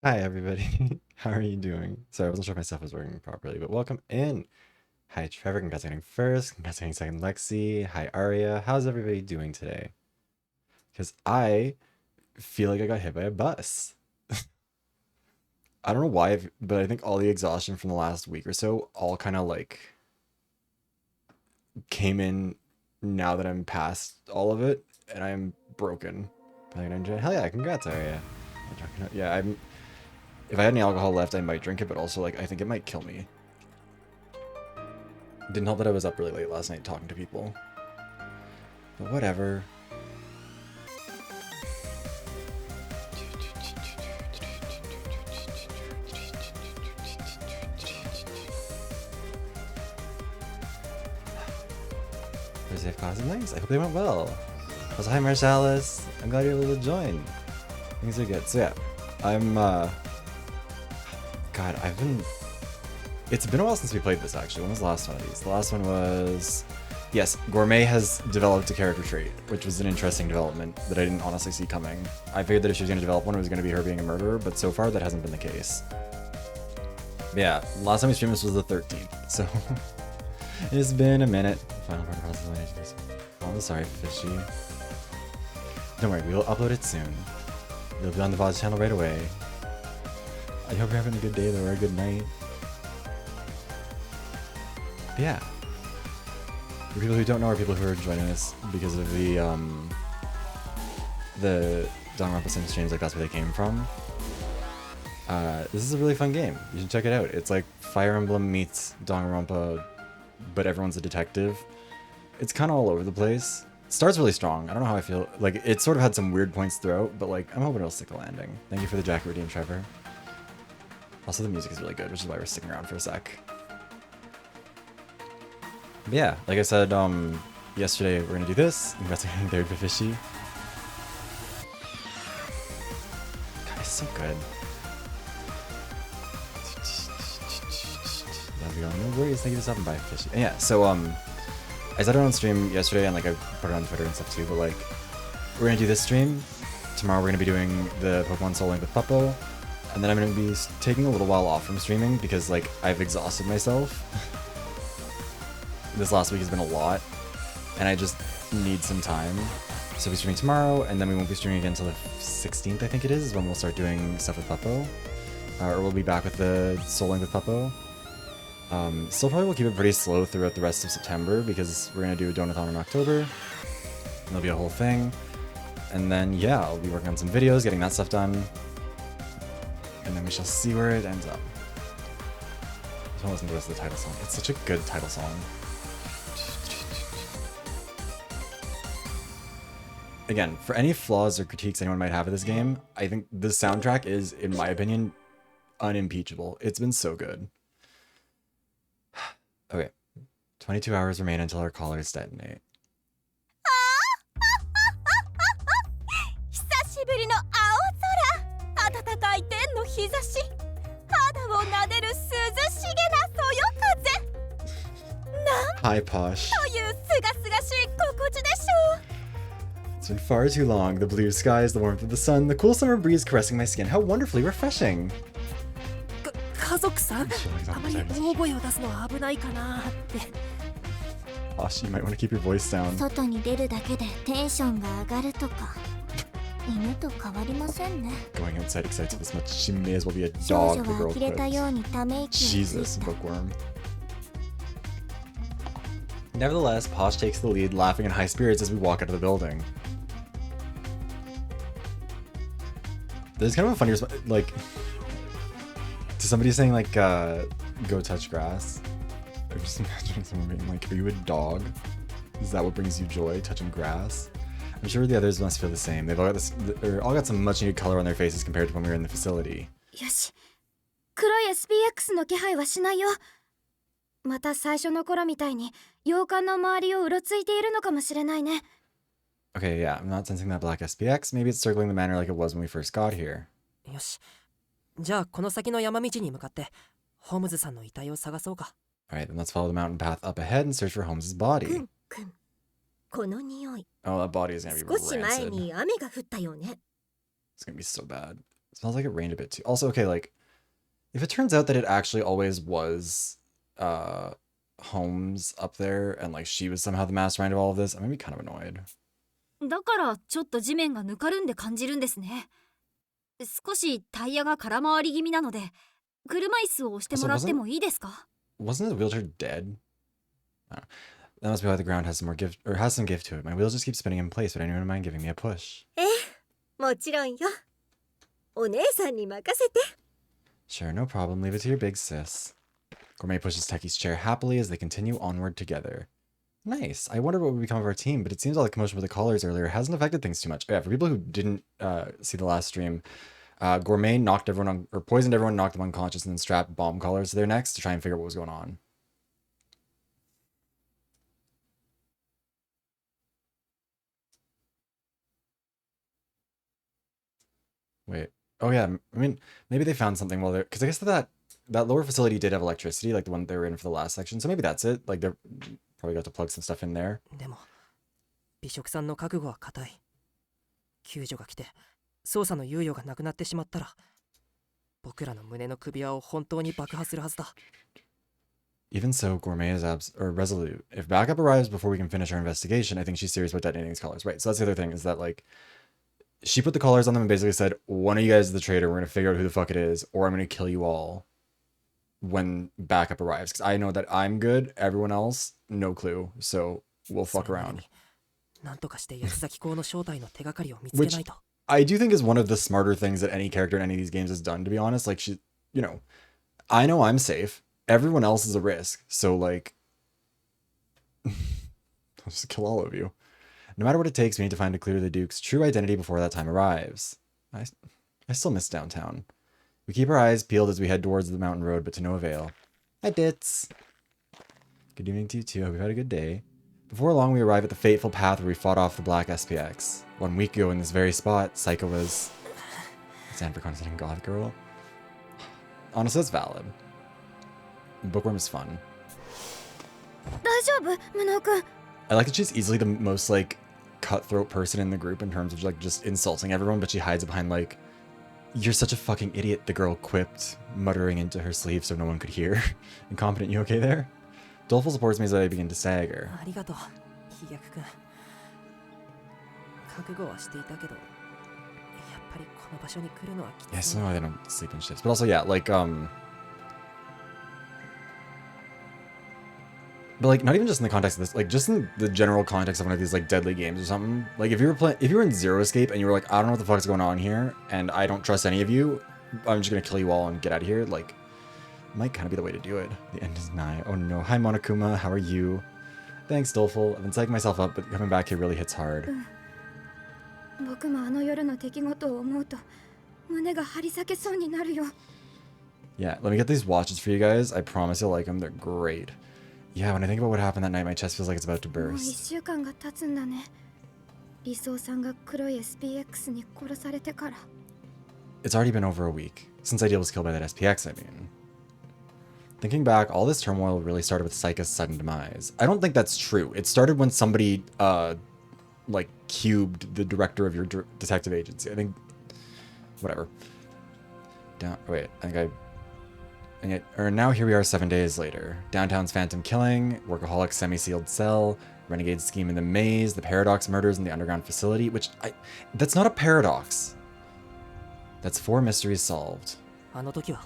Hi, everybody. How are you doing? Sorry, I wasn't sure if my stuff was working properly, but welcome in. Hi, Trevor. Congrats on getting first. Congrats on getting second, Lexi. Hi, Aria. How's everybody doing today? Because I feel like I got hit by a bus. I don't know why, but I think all the exhaustion from the last week or so all kind of like came in now that I'm past all of it, and I'm broken. Hell yeah, congrats, Aria. Yeah, I'm. If I had any alcohol left, I might drink it, but also like I think it might kill me. Didn't help that I was up really late last night talking to people. But whatever. Thursday of classes, nice. I hope they went well. Also, hi Marsalis. I'm glad you're able to join. Things are good. So yeah, I'm God, it's been a while since we played this actually. When was the last one of these? The last one was yes, Gourmet has developed a character trait, which was an interesting development that I didn't honestly see coming. I figured that if she was going to develop one, it was going to be her being a murderer, but so far that hasn't been the case. But yeah, last time we streamed this was the 13th, so it's been a minute. Final part process. Oh, sorry, Fishy. Don't worry, we will upload it soon. It'll be on the VoD channel right away. I hope you're having a good day though, or a good night. But yeah. For people who don't know, or people who are joining us because of the Danganronpa Sim streams, like that's where they came from. This is a really fun game. You should check it out. It's like Fire Emblem meets Danganronpa, but everyone's a detective. It's kind of all over the place. It starts really strong. I don't know how I feel. Like, it sort of had some weird points throughout, but like, I'm hoping it'll stick a landing. Thank you for the jacket redeem, Trevor. Also, the music is really good, which is why we're sticking around for a sec. But yeah, like I said, yesterday we're gonna do this. Investigating third for Fishy. God, it's so good. No worries, thank you for stopping by, Fishy. And yeah, so I said it on stream yesterday, and like I put it on Twitter and stuff too, but like we're gonna do this stream. Tomorrow we're gonna be doing the Pokemon Soul Link with Puppo, and then I'm gonna be taking a little while off from streaming because like I've exhausted myself. This last week has been a lot, and I just need some time. So we'll be streaming tomorrow, and then we won't be streaming again until the 16th, I think it is when we'll start doing stuff with Puppo. Or we'll be back with the Soul Link with Puppo. Still probably will keep it pretty slow throughout the rest of September because we're going to do a Donathon in October. And there'll be a whole thing. And then, yeah, I'll be working on some videos, getting that stuff done. And then we shall see where it ends up. I just want to listen to the rest of the title song. It's such a good title song. Again, for any flaws or critiques anyone might have of this game, I think the soundtrack is, in my opinion, unimpeachable. It's been so good. Okay, 22 hours remain until our collars detonate. 久しぶりの青空、暖かい天の日差し、肌を撫でる涼しげなそよ風。なん Hi, Posh. というすがすがしい心地でしょう。 It's been far too long. The blue skies, the warmth of the sun, the cool summer breeze caressing my skin. How wonderfully refreshing. 家族さん、あまり大声を出すのは危ないかなって。Posh, you might want to keep your voice down. 外に出るだけでテンションが上がるとか、犬と変わりませんね。 Going outside excites her this much. She may as well be a 少 dog, 女 the は girl 呆れた puts. ようにため息をつ Jesus, いた。 bookworm. Nevertheless, Posh takes the lead, laughing in high spirits as we walk out of the building. There's kind of a funny response, like, to somebody saying, like, go touch grass. I'm just imagining someone being like, are you a dog? Is that what brings you joy, touching grass? I'm sure the others must feel the same. They've all got this, or all got some much needed color on their faces compared to when we were in the facility. よし、黒い SPX の気配はしないよ。また最初の頃みたいに洋館の周りをうろついているのかもしれないね。 Okay, yeah, I'm not sensing that black SPX. Maybe it's circling the manor like it was when we first got here. よし。じゃあこの先の山道に向かってホームズさんの遺体を探そうか。 Alright, then let's follow the mountain path up ahead and search for Holmes' body. くんくん。この匂い。 Oh, that body is gonna be 少し前 rancid. に雨が降ったよね。 It's gonna be so bad. smells like it rained a bit too. Also, okay, like, if it turns out that it actually always was Holmes up there and like she was somehow the mastermind of all of this, I'm gonna be kind of annoyed. だからちょっと地面がぬかるんで感じるんですね。少しタイヤが空回り気味なので、車椅子を押してもらってもいいですか？ Wasn't the wheelchair dead? I don't know. That must be why the ground has some more gift or has some gift to it. My wheels just keep spinning in place, but anyone mind giving me a push? ええ、もちろんよ。お姉さんに任せて。 Sure, no problem. Leave it to your big sis. Gourmet pushes Techie's chair happily as they continue onward together. Nice. I wonder what would become of our team, but it seems all the commotion with the callers earlier hasn't affected things too much. Oh, yeah, for people who didn't see the last stream, Gourmet knocked everyone on, or poisoned everyone, knocked them unconscious, and then strapped bomb collars to their necks to try and figure out what was going on. Wait. Oh yeah, I mean, maybe they found something while they're, because I guess that lower facility did have electricity, like the one they were in for the last section, so maybe that's it. Like they're probably got to plug some stuff in there. でも美食さんの覚悟は固い。救助が来て捜査の猶予がなくなってしまったら、僕らの胸の首輪を本当に爆破するはずだ。 Even so, Gourmet is resolute. If backup arrives before we can finish our investigation, I think she's serious about detonating these collars. Right, so that's the other thing, is that like she put the collars on them and basically said, one of you guys is the traitor, we're gonna figure out who the fuck it is, or I'm gonna kill you all when backup arrives. Because I know that I'm good, everyone else, no clue. So we'll fuck around. なんとかして八つ崎港の正体の手がかりを見つけないと。 I do think is one of the smarter things that any character in any of these games has done, to be honest. Like, she, you know I'm safe. Everyone else is a risk. So, like, I'll just kill all of you. No matter what it takes, we need to find a clue to the Duke's true identity before that time arrives. I still miss downtown. We keep our eyes peeled as we head towards the mountain road, but to no avail. Hi, Bits. Good evening to you, too. Hope you've had a good day. Before long, we arrive at the fateful path where we fought off the black SPX. 1 week ago in this very spot, Psycho was... Stand for condescending goth girl. Honestly, that's valid. Bookworm is fun. 大丈夫、無能くん。 I like that she's easily the most, like, cutthroat person in the group in terms of, like, just insulting everyone, but she hides behind, like, you're such a fucking idiot, the girl quipped, muttering into her sleeve so no one could hear. Incompetent, you okay there? Doleful supports me as I begin to stagger. ありがとう、飛躍くん。覚悟はしていたけど、やっぱりこの場所に来るのはきつい。 Yeah, I still know why they don't sleep in shifts. But also, yeah, like, but like, not even just in the context of this, like, just in the general context of one of these, like, deadly games or something. Like, if you were in Zero Escape and you were like, I don't know what the fuck's going on here, and I don't trust any of you, I'm just gonna kill you all and get out of here, like, might kind of be the way to do it. The end is nigh. Oh no. Hi, Monokuma. How are you? Thanks, Doleful. I've been psyching myself up, but coming back here really hits hard. 僕もあの夜の出来事を思うと胸が張り裂けそうになるよ。 Yeah, let me get these watches for you guys. I promise you'll like them. They're great. Yeah, when I think about what happened that night, my chest feels like it's about to もう burst. 1週間が経つんだね。理想さんが黒い SPX に殺されてから。 It's already been over a week. Since Ideal was killed by that SPX, I mean. Thinking back, all this turmoil really started with Saika's sudden demise. I don't think that's true. It started when somebody, like, cubed the director of your detective agency. I think... Whatever. Wait, now here we are 7 days later. Downtown's phantom killing, workaholic semi-sealed cell, renegade scheme in the maze, the paradox murders in the underground facility, which that's not a paradox. That's 4 mysteries solved. あの時は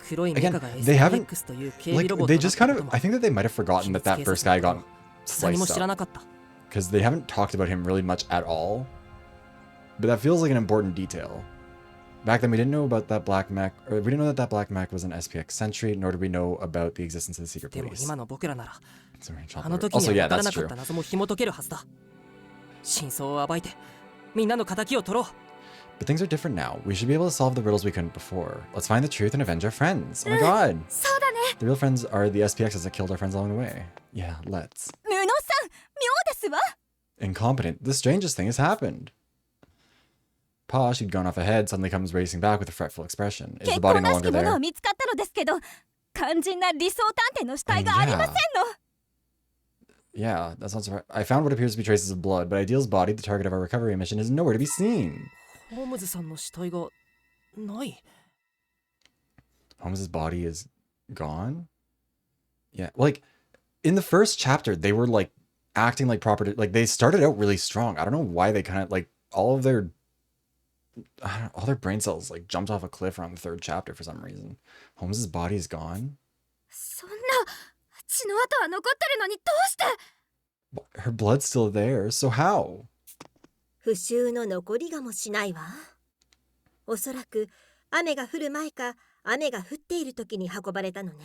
黒いメカが they haven't, SPX という警備 like, ロボット they だ just った kind こと of, も I think that they might have forgotten that that first guy got 何も sliced 知ら up. なかった。 Because they haven't talked about him really much at all. But that feels like an important detail. Back then, we didn't know about that black mech, or we didn't know that that black mech was an SPX sentry, nor did we know about the existence of the secret でも police. 今の僕らなら It's a range あの chopper. 時 Also, に yeah, は分から that's なかっ true. た謎も紐解けるはずだ。真相を暴いてみんなの仇を取ろう。 But things are different now. We should be able to solve the riddles we couldn't before. Let's find the truth and avenge our friends. Oh my god. そうだね。 The real friends are the SPXs that killed our friends along the way. Yeah, let's. 無能さん、妙ですわ。 Incompetent. The strangest thing has happened. Posh, who'd gone off ahead, suddenly comes racing back with a fretful expression. Is 結 the 構 body no らし longer きもの there? を見つかったのですけど、肝心な理想探偵の死体がありませんの。 Yeah, that's not surprising. I found what appears to be traces of blood, but Ideal's body, the target of our recovery mission, is nowhere to be seen. ホームズさんの死体がない。 Holmes's body is gone? Yeah, like in the first chapter, they were like acting like proper, like they started out really strong. I don't know why they kind of like all their brain cells like jumped off a cliff around the third chapter for some reason. Holmes's body is gone? そんな血の跡は残ってるのにどうして Her blood's still there, so how? 復讐の残りがもしないわ。おそらく雨が降る前か雨が降っている時に運ばれたのね。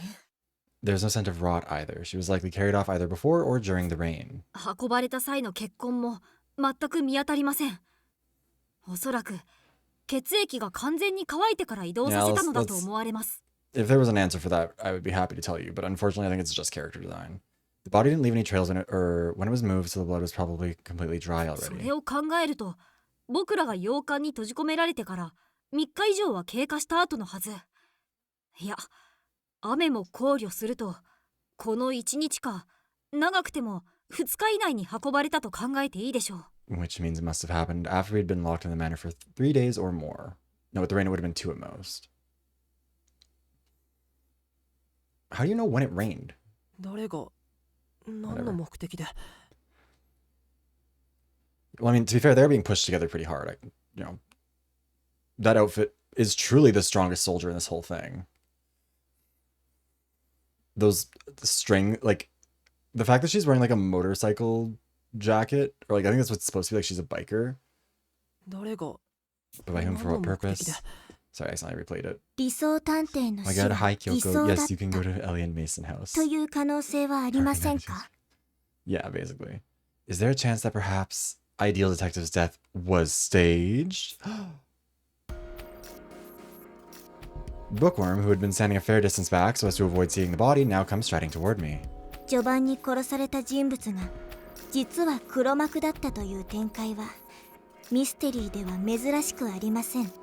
There's no scent of rot either. She was likely carried off either before or during the rain. 運ばれた際の血痕も全く見当たりません。おそらく血液が完全に乾いてから移動させたのだと思われます。If there was an answer for that, I would be happy to tell you, but unfortunately I think it's just character design. The body didn't leave any trails in it, or when it was moved, so the blood was probably completely dry そ already. れを考えると、僕らが洋館に閉じ込められてから3日以上は経過した後のはず。いや、雨も考慮すると、この1日か、長くても2日以内に運ばれたと考えていいでしょう。Which means it must have happened after we'd been locked in the manor for 3 days or more. No, with the rain it would have been 2 at most. How do you know when it rained? 誰が何の目的で。 Well, I mean, to be fair, they're being pushed together pretty hard. That outfit is truly the strongest soldier in this whole thing. Those string, like, the fact that she's wearing like a motorcycle jacket, or like I think that's what's supposed to be like she's a biker. 誰が But by whom, for what 何の目的 purpose? で。 Sorry, I accidentally replayed it. 理想探偵の My 死 god, は hi 理 Kyoko. 想だっ Yes, you can go た to Ellie and Mason House. という可能性はありませんか？ Yeah, basically. Is there a chance that perhaps Ideal Detective's death was staged? Bookworm, who had been standing a fair distance back so as to avoid seeing the body, now comes striding toward me. 序盤に殺された人物が実は黒幕だったという展開はミステリーでは珍しくありませんと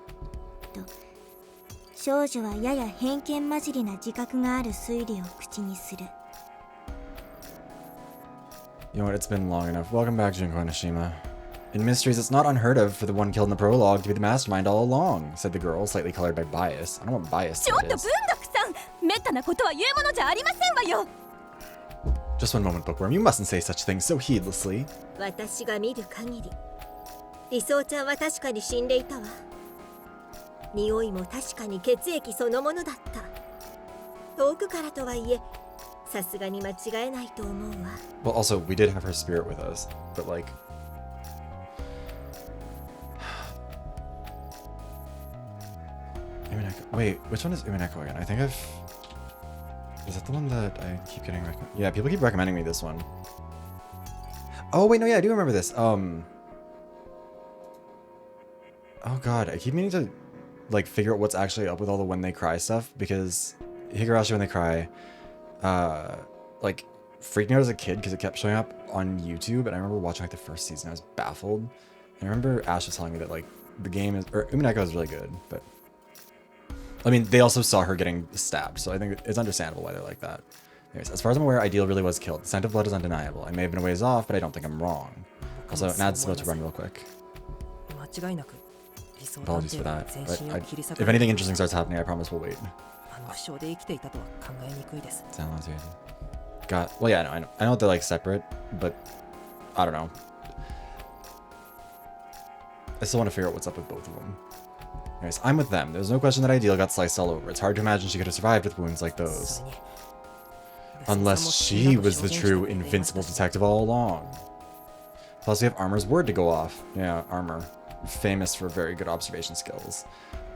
少女はやや偏見混じりな自覚がある推理を口にする。 You know what, it's been long enough. Welcome back, Junko Nishima. In mysteries, it's not unheard of for the one killed in the prologue to be the mastermind all along, said the girl, slightly colored by bias. I don't know what bias ちょっ that と is. 文学さん、めったなことは言うものじゃありませんわよ。 Just one moment, Bookworm. You mustn't say such things so heedlessly. 私が見る限り理想ちゃんは確かに死んでいたわ。匂いも確かに血液そのものだった。遠くからとはいえさすがに間違えないと思うわ。 Well, also, we did have her spirit with us, but like... Umineko. Wait, which one is Umineko again? I think I've... Is that the one that I keep getting recommended? Yeah, people keep recommending me this one. Oh, wait, no, yeah, I do remember this. Oh god, I keep meaning to, like, figure out what's actually up with all the When They Cry stuff, because Higurashi When They Cry, like, freaked me out as a kid because it kept showing up on YouTube, and I remember watching, like, the first season, I was baffled. And I remember Ash was telling me that, like, the game is, or Umineko is really good, but... I mean, they also saw her getting stabbed, so I think it's understandable why they're like that. Anyways, as far as I'm aware, Ideal really was killed. The scent of blood is undeniable. I may have been a ways off, but I don't think I'm wrong. Also, Nad's about to run real quick. 間違いなく理想探 Apologies 偵 for が that. 全 But 身 I, を切り裂 if かれ anything interesting starts happening, I promise we'll wait. あの負傷で生きていたとは考えにくいです。 Sounds good. Got, well, yeah, I know they're like separate, but I don't know. I still want to figure out what's up with both of them. Anyways, I'm with them. There's no question that Ideal got sliced all over. It's hard to imagine she could have survived with wounds like そ those. れに Unless she was the true invincible detective all along. Plus, we have Armor's word to go off. Yeah, Armor. Famous for very good observation skills.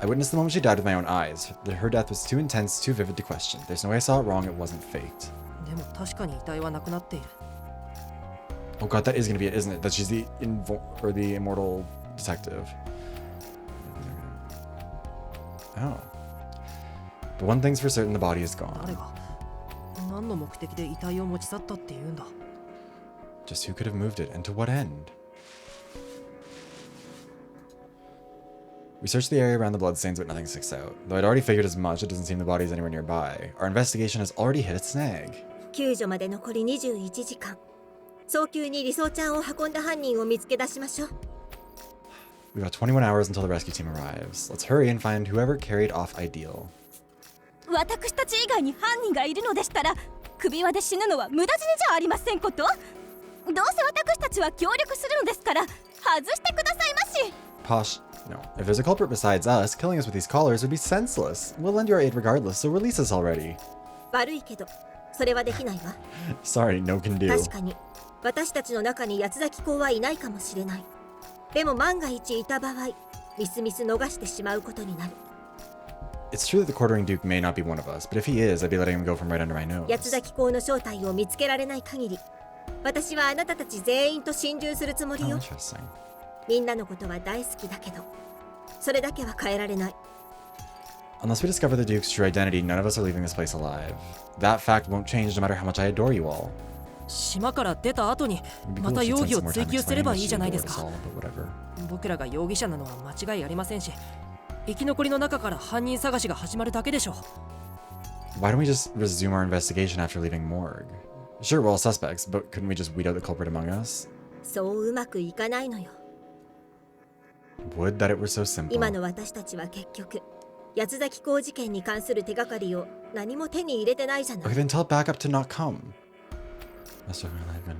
I witnessed the moment she died with my own eyes. Her death was too intense, too vivid to question. There's no way I saw it wrong, it wasn't faked. でも確かに遺体はなくなっている。 Oh god, that is gonna be it, isn't it? That she's the the immortal detective. Oh. But one thing's for certain, the body is 誰 gone. が何の目的で遺体を持ち去ったって言うんだ。 Just who could have moved it, and to what end? We searched the area around the bloodstains, but nothing sticks out. Though I'd already figured as much, it doesn't seem the body is anywhere nearby. Our investigation has already hit a snag. 救助まで残り21時間。早急に理想ちゃんを運んだ犯人を見つけ出しましょう。We've got 21 hours until the rescue team arrives. Let's hurry and find whoever carried off Ideal. 私たち以外に犯人がいるのでしたら、首輪で死ぬのは無駄死にじゃありませんこと。どうせ私たちは協力するのですから、外してくださいまし。Posh, no. If there's a culprit besides us, killing us with these collars would be senseless. We'll lend you our aid regardless, so release us already. 悪いけどそれはできないわ。 Sorry, no can do. 確かに私たちの中に八つ咲き公はいないかもしれない。でも万が一いた場合、みすみす逃してしまうことになる。 It's true that the quartering duke may not be one of us, but if he is, I'd be letting him go from right under my nose. 八つ咲き公の正体を見つけられない限り、私はあなたたち全員と心中するつもり Oh, よ。 interesting. みんなのことは大好きだけど、それだけは変えられない。 Unless we discover the duke's true identity, none of us are leaving this place alive. That fact won't change no matter how much I adore you all. 島から出た後に It'd be ま cool た if she'd 容 spend 疑を some more 追 time 及すれ explaining ば what いい she じゃない did です to us か。 all, but whatever. 僕らが容疑者なのは間違いありませんし、生き残りの中から犯人探しが始まるだけでしょう。 Why don't we just resume our investigation after leaving morgue? Sure, we're all suspects, but couldn't we just weed out the culprit among us? そううまくいかないのよ。 Would that it were so simple. 今の私たちは結局、八つ咲き公事件に関する手がかりを何も手に入れてないじゃない。 Okay, then tell backup to not come. That's what I'm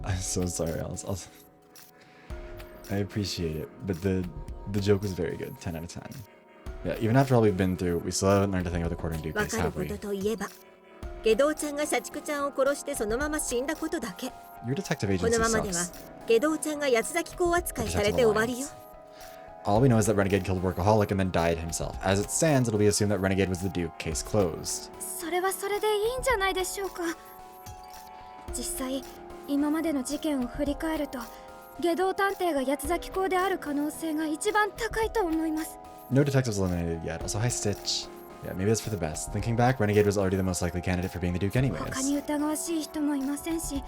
I'm so sorry, Alice. I appreciate it, but the joke was very good. 10 out of 10. Yeah, even after all we've been through, we still haven't learned a thing about the quartering duke わ case, かる have こ we? とといえば、下道ちゃんが社畜ちゃんを殺してそのまま死んだことだけ。 Your detective こ agency のままでは sucks. 下道ちゃんが八つ咲き公扱いされて終わりよ。 All we know is that Renegade killed Workaholic and then died himself. As it stands, it'll be assumed that Renegade was the Duke. Case closed. それはそれでいいんじゃないでしょうか。実際今までの事件を振り返ると、下道探偵が八つ咲き公である可能性が一番高いと思います。 No detectives eliminated yet. Also, hi, Stitch. Yeah, maybe that's for the best. Thinking back, Renegade was already the most likely candidate for being the Duke 他 anyways. に疑わしい人もいませんし、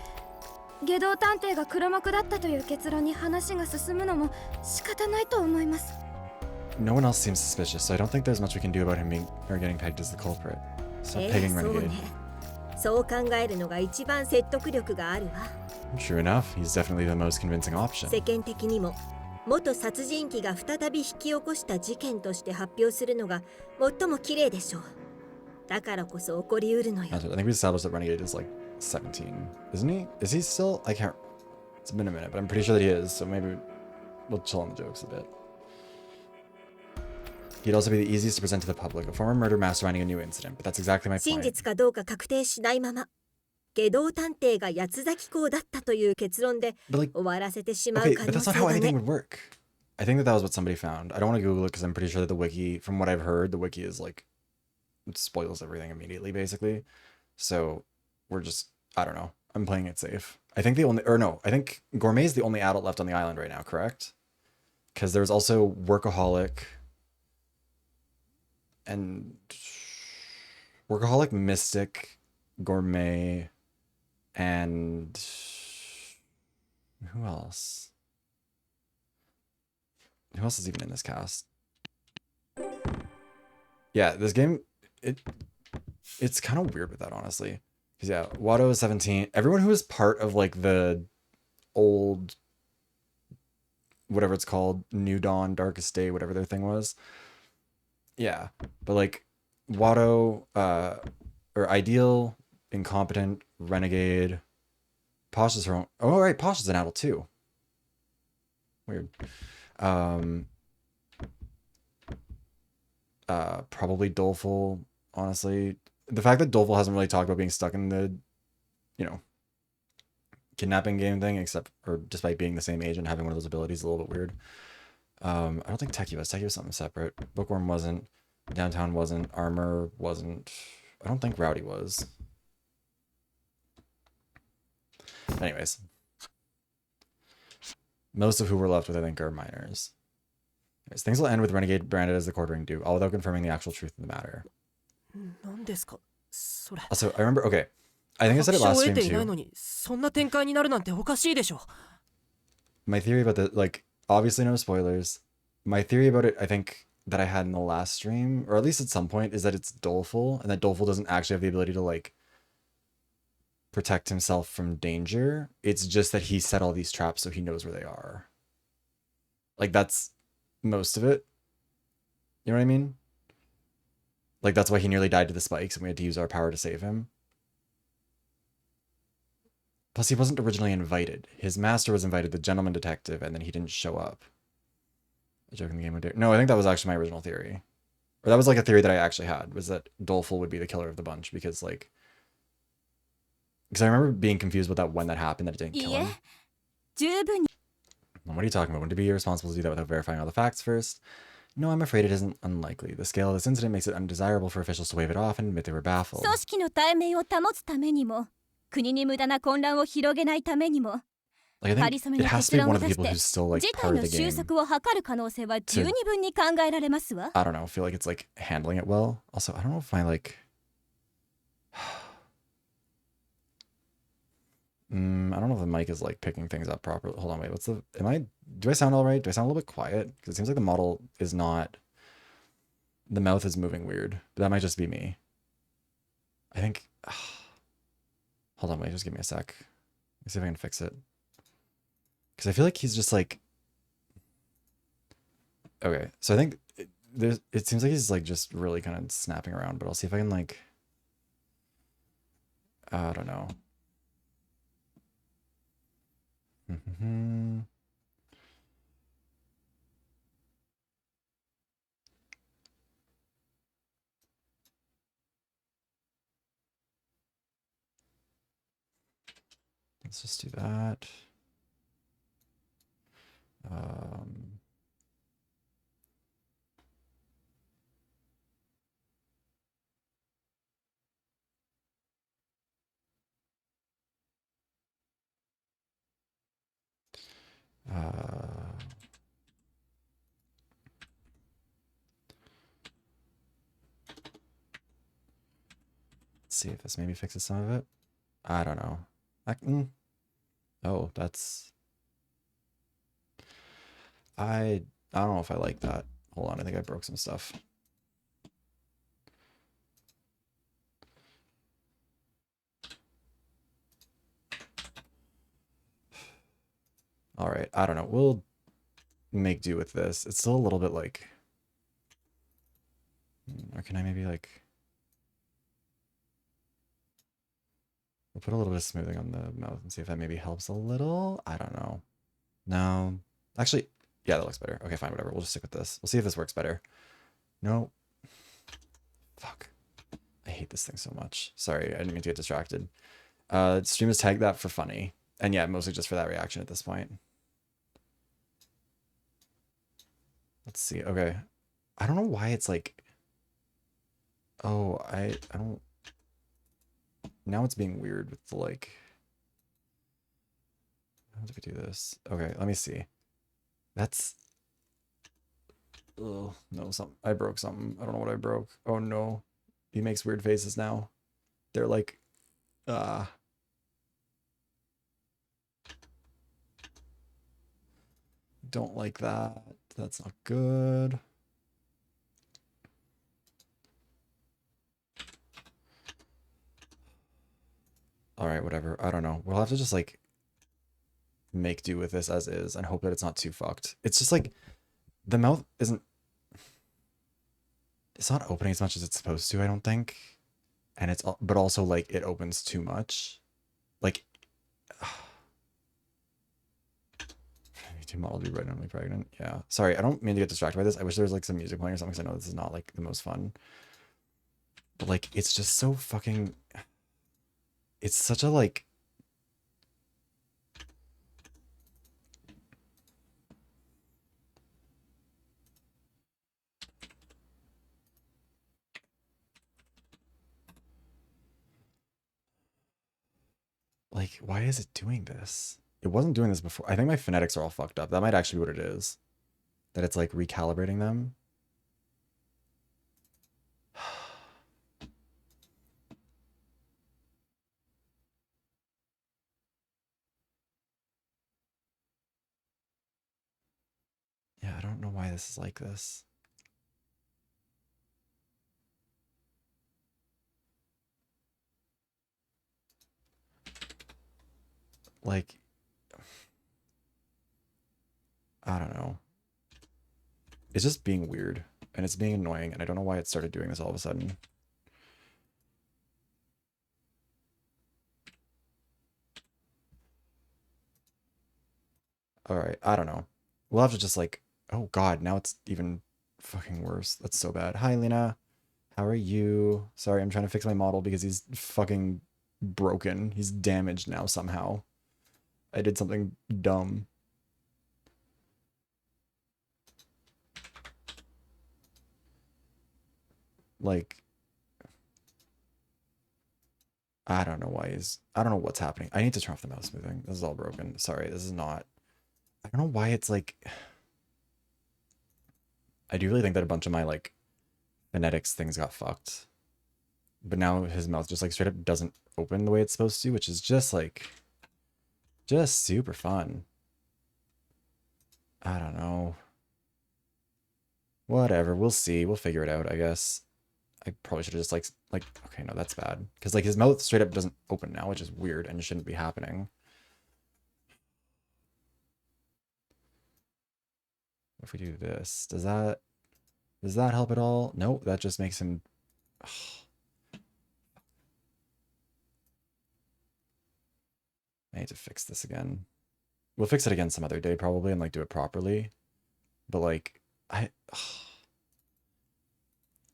下道探偵が黒幕だったという結論に話が進むのも仕方ないと思います。 No one else seems suspicious, so I don't think there's much we can do about him being or getting pegged as the culprit. Stop え pegging え、そう Renegade. ね。そう考えるのが一番説得力があるわ。 True enough, he's definitely the most convincing option. 世間的にも元殺人鬼が再び引き起こした事件として発表するのが最も綺麗でしょう。だからこそ起こりうるのよ。 I think we established that Renegade is like 17, isn't he? Is he still? I can't. It's been a minute, but I'm pretty sure that he is. So maybe we'll chill on the jokes a bit. He'd also be the easiest to present to the public, a former murder masterminding a new incident. But that's exactly my 真 point. 実かどうか確定しないまま、下道探偵が八つ咲き公だったという結論で But like, 終わらせてしまう okay, 可 but 能 that's 性 not how が anything ね。 would work. I think that was what somebody found. I don't want to Google it because I'm pretty sure that the wiki, from what I've heard, the wiki is like, it spoils everything immediately, basically. So we're just, I don't know. I'm playing it safe. I think I think Gourmet is the only adult left on the island right now, correct? Because there's also Workaholic and Workaholic, Mystic, Gourmet, and who else? Who else is even in this cast? Yeah, this game, it's kind of weird with that, honestly. Because yeah, Watto is 17. Everyone who is part of like the old, whatever it's called, New Dawn, Darkest Day, whatever their thing was. Yeah, but like Watto, or Ideal, Incompetent, Renegade, Posh is her own. Oh, right, Posh is an adult too. Weird. Probably Doleful, honestly. The fact that Doleful hasn't really talked about being stuck in the, kidnapping game thing, except or despite being the same age and having one of those abilities is a little bit weird. I don't think Techie was. Techie was something separate. Bookworm wasn't. Downtown wasn't. Armor wasn't. I don't think Rowdy was. Anyways. Most of who we're left with, I think, are minors. Anyways, things will end with Renegade branded as the quartering duke, all without confirming the actual truth of the matter. 何ですかそれ。 Also, I remember, okay, I think I said it 確証を last 得 stream ていない too. のにそんな展開になるなんておかしいでしょ。 My theory about the, like, obviously no spoilers. My theory about it, I think, that I had in the last stream, or at least at some point, is that it's Doleful, and that Doleful doesn't actually have the ability to, like, protect himself from danger. It's just that he set all these traps so he knows where they are. Like, that's most of it. You know what I mean? Like, that's why he nearly died to the spikes and we had to use our power to save him. Plus, he wasn't originally invited. His master was invited, the gentleman detective, and then he didn't show up. A joke in the game would do. No, I think that was actually my original theory. Or that was like a theory that I actually had, was that Doleful would be the killer of the bunch because, like... Because I remember being confused about that when that happened, that it didn't kill him. 十分に What are you talking about? Wouldn't it be irresponsible to do that without verifying all the facts first? No, I'm afraid it isn't unlikely. The scale of this incident makes it undesirable for officials to wave it off and admit they were baffled. 組織の体面を保つためにも国に無駄な混乱を広げないためにも Like, I 仮 think 初め it の has 決 to be 断 one を of the 出し people て who's still, like, 事 part 態 of の the 収 game. 束を図る可能性は十二分に考えられますわ I don't know, feel like it's, like, handling it well. Also, I don't know if I, like... I don't know if the mic is, like, picking things up properly. Hold on, wait, what's the... Do I sound all right? Do I sound a little bit quiet? Because it seems like the model is not... The mouth is moving weird. But that might just be me. I think... Hold on, wait, just give me a sec. Let me see if I can fix it. Because I feel like he's just, like... Okay, so I think... It seems like he's, like, just really kind of snapping around. But I'll see if I can, like... I don't know. Let's just do that. Let's see if this maybe fixes some of it. I don't know. Oh, that's... I don't know if I like that. Hold on, I think I broke some stuff. All right, I don't know. We'll make do with this. It's still a little bit like... Or can I maybe like... We'll put a little bit of smoothing on the mouth and see if that maybe helps a little. I don't know. No. Actually, yeah, that looks better. Okay, fine, whatever. We'll just stick with this. We'll see if this works better. No. Fuck. I hate this thing so much. Sorry, I didn't mean to get distracted. Streamers tagged that for funny. And yeah, mostly just for that reaction at this point. Let's see. Okay. I don't know why it's like... Oh, I don't... Now it's being weird with the, like... How do we do this? Okay, let me see. That's... Oh, no, I broke something. I don't know what I broke. Oh, no. He makes weird faces now. They're like... Don't like that. That's not good. All right, whatever. I don't know. We'll have to just like make do with this as is and hope that it's not too fucked. It's just like the mouth isn't... It's not opening as much as it's supposed to, I don't think. And it's... But also like it opens too much. Like... Model be randomly pregnant. Yeah. Sorry, I don't mean to get distracted by this. I wish there was like some music playing or something because I know this is not like the most fun. But like it's just so fucking... It's such a like... Like, why is it doing this? It wasn't doing this before. I think my phonetics are all fucked up. That might actually be what it is. That it's like recalibrating them. Yeah, I don't know why this is like this. Like, I don't know. It's just being weird, and it's being annoying, and I don't know why it started doing this all of a sudden. Alright, I don't know. We'll have to just like... Oh god, now it's even fucking worse. That's so bad. Hi, Lena. How are you? Sorry, I'm trying to fix my model because he's fucking broken. He's damaged now somehow. I did something dumb. Like... I don't know why he's... I don't know what's happening. I need to turn off the mouse smoothing. This is all broken. Sorry, this is not... I don't know why it's like... I do really think that a bunch of my, like, phonetics things got fucked. But now his mouth just, like, straight up doesn't open the way it's supposed to, which is just, like... just super fun. I don't know. Whatever, we'll see. We'll figure it out, I guess. I probably should have just, like... Okay, no, that's bad. Because, like, his mouth straight up doesn't open now, which is weird and shouldn't be happening. If we do this, does that help at all? Nope, that just makes him... I need to fix this again. We'll fix it again some other day probably and like do it properly. But like,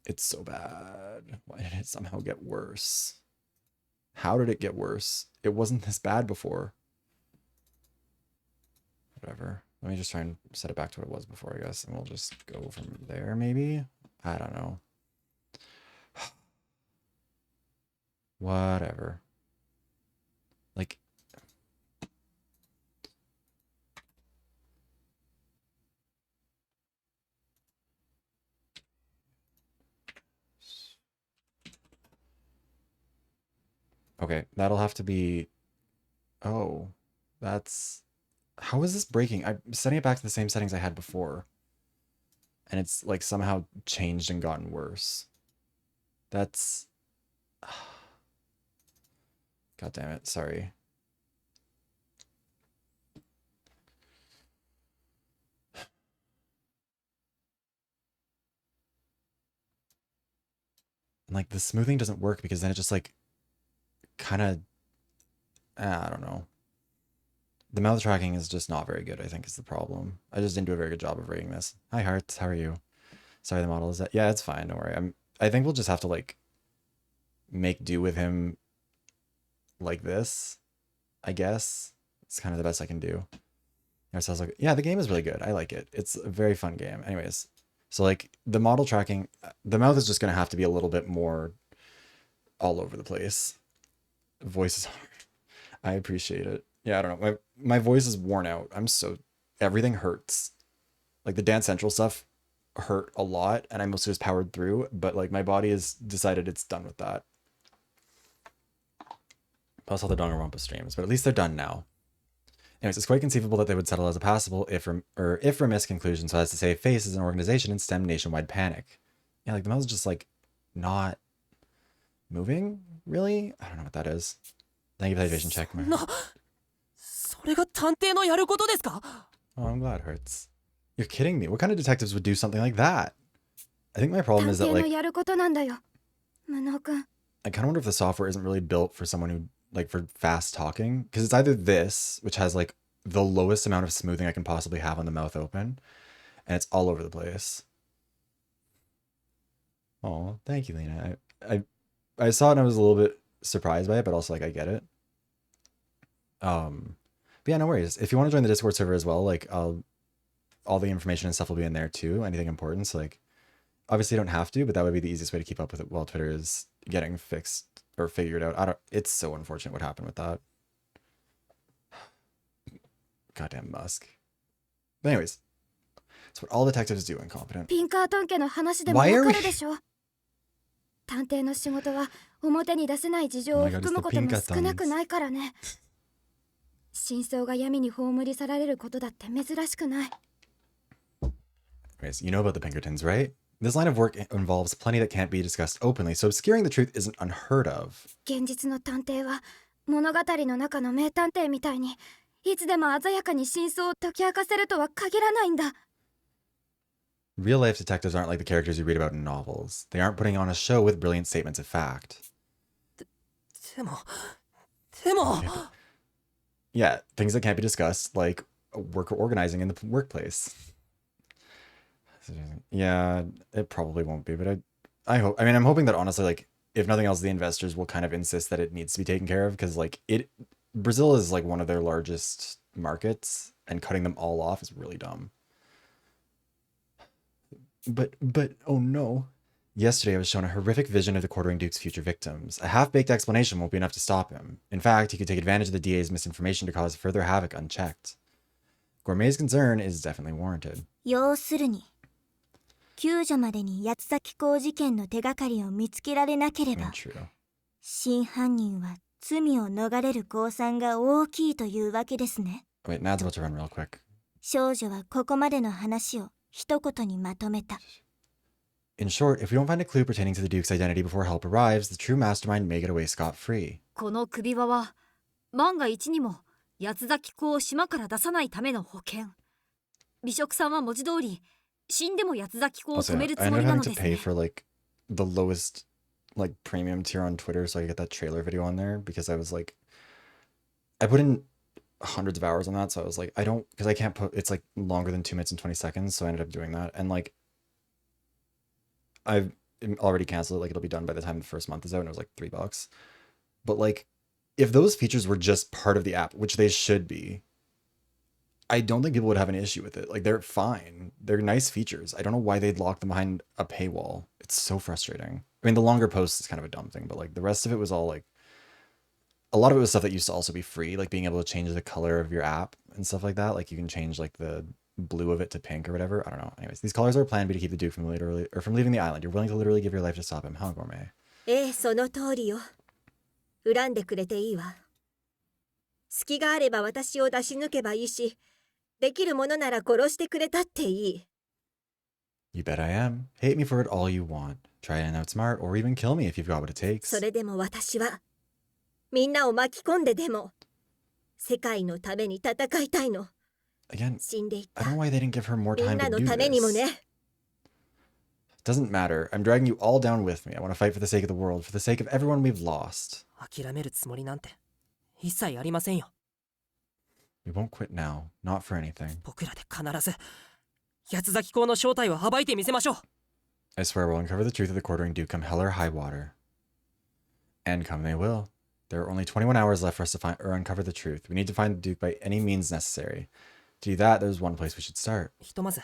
it's so bad. Why did it somehow get worse? How did it get worse? It wasn't this bad before. Whatever. Let me just try and set it back to what it was before, I guess. And we'll just go from there, maybe? I don't know. Whatever. Like... Okay, that'll have to be... Oh, that's... How is this breaking? I'm setting it back to the same settings I had before. And it's like somehow changed and gotten worse. That's... God damn it, sorry. And like the smoothing doesn't work because then it just like kind of... I don't know. The mouth tracking is just not very good, I think, is the problem. I just didn't do a very good job of rating this. Hi, Hearts. How are you? Sorry, the model is that... Yeah, it's fine. Don't worry. I think we'll just have to, like, make do with him like this, I guess. It's kind of the best I can do. Ourselves like... Yeah, the game is really good. I like it. It's a very fun game. Anyways, so, like, the model tracking... The mouth is just going to have to be a little bit more all over the place. Voice is hard. I appreciate it. Yeah, I don't know. My voice is worn out. Everything hurts. Like the Dance Central stuff hurt a lot and I mostly just powered through, but like my body has decided it's done with that. Plus all the Danganronpa streams, but at least they're done now. Anyways, it's quite conceivable that they would settle as a passable if remiss conclusion, so as to save face as an organization and stem nationwide panic. Yeah, like the mouth is just like not moving, really? I don't know what that is. Thank you for the vision check. Oh, I'm glad it hurts. You're kidding me. What kind of detectives would do something like that? I think my problem is that, like, I kind of wonder if the software isn't really built for someone who, like, for fast talking. Because it's either this, which has, like, the lowest amount of smoothing I can possibly have on the mouth open. And it's all over the place. Oh, thank you, Lena. I saw it and I was a little bit surprised by it, but also, like, I get it. But yeah, no worries. If you want to join the Discord server as well, like, all the information and stuff will be in there too. Anything important. So, like, obviously you don't have to, but that would be the easiest way to keep up with it while Twitter is getting fixed or figured out. It's so unfortunate what happened with that. Goddamn Musk. But anyways, that's what all detectives do, incompetent. Why are we... 探偵の仕事は表に出せない事情を含むことも少なくないからね。真相が闇に葬り去られることだって珍しくない。Anyways, you know about the Pinkertons, right? This line of work involves plenty that can't be discussed openly, so obscuring the truth isn't unheard of. 現実の探偵は物語の中の名探偵みたいにいつでも鮮やかに真相を解き明かせるとは限らないんだ。 Real life detectives aren't like the characters you read about in novels. They aren't putting on a show with brilliant statements of fact. でも Yeah, things that can't be discussed, like worker organizing in the workplace. Yeah, it probably won't be, but I hope. I mean, I'm hoping that honestly, like, if nothing else, the investors will kind of insist that it needs to be taken care of, because like Brazil is like one of their largest markets, and cutting them all off is really dumb. But oh no. Yesterday I was shown a horrific vision of the Quartering Duke's future victims. A half-baked explanation won't be enough to stop him. In fact, he could take advantage of the DA's misinformation to cause further havoc unchecked. Gourmet's concern is definitely warranted. 要するに救助までに八つ崎港事件の手がかりを見つけられなけれ I mean, ば true. 真犯人は罪を逃れる公算が大きいというわけですね。 Wait, Nad's about to run real quick. 少女はここまでの話を一言にまとめた。 In short, if we don't find a clue pertaining to the Duke's identity before help arrives, the true mastermind may get away scot-free. この首輪は万が一にも八つ崎港を島から出さないための保険。美食さんは文字通り死んでも八つ崎港を Also, 止める I つも ended り up な having の to です pay ね。 for like the lowest like premium tier on Twitter so I could get that trailer video on there, because I was like, I put in hundreds of hours on that, so I was like, I don't, because I can't put, it's like longer than 2 minutes and 20 seconds, so I ended up doing that, and like I've already canceled it, like it'll be done by the time the first month is out, and it was like $3. But like, if those features were just part of the app, which they should be, I don't think people would have an issue with it. Like, they're fine. They're nice features. I don't know why they'd lock them behind a paywall. It's so frustrating. I mean, the longer posts is kind of a dumb thing, but like the rest of it was all like, a lot of it was stuff that used to also be free, like being able to change the color of your app and stuff like that. Like you can change like the blue of it to pink or whatever. I don't know. Anyways, these colors are plan B to keep the Duke from leaving the island. You're willing to literally give your life to stop him, huh, Gourmet? ええ、その通りよ。恨んでくれていいわ。隙があれば私を出し抜けばいいし、できるものなら殺してくれたっていい。You bet I am. Hate me for it all you want. Try and outsmart or even kill me if you've got what it takes. それでも私は、みんなを巻き込んででも、世界のために戦いたいの。 Again, 死んでいっ I た don't know why they didn't give her more みん time な to の do ためにも this. ね。 Doesn't matter. I'm dragging you all down with me. I want to fight for the sake of the world, for the sake of everyone we've lost. 諦めるつもりなんて一切ありませんよ。 We won't quit now. Not for anything. 僕らで必ず八つ崎港の正体を暴いてみせましょう。 I swear we'll uncover the truth of the Quartering Duke come hell or high water. And come they will. There are only 21 hours left for us to find or uncover the truth. We need to find the Duke by any means necessary. To do that, there's one place we should start. ひとまず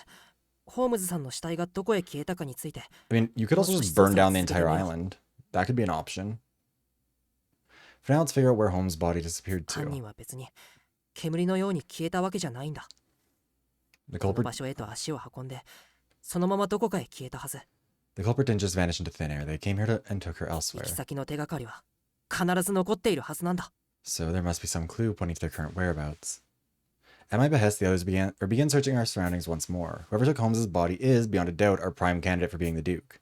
ホームズさんの死体がどこへ消えたかについて I mean, you could also just burn down the entire island. That could be an option. For now, let's figure out where Holmes' body disappeared 犯人 to. は別に煙のように消えたわけじゃないんだ。 The この culprit, 場所へと足を運んでそのままどこかへ消えたはず。 the culprit didn't just vanish into thin air. They came here and took her 行 elsewhere. き先の手がかりは必ず残っているはずなんだ。 So there must be some clue pointing to their current whereabouts. At my behest, the others began searching our surroundings once more. Whoever took Holmes's body is, beyond a doubt, our prime candidate for being the Duke.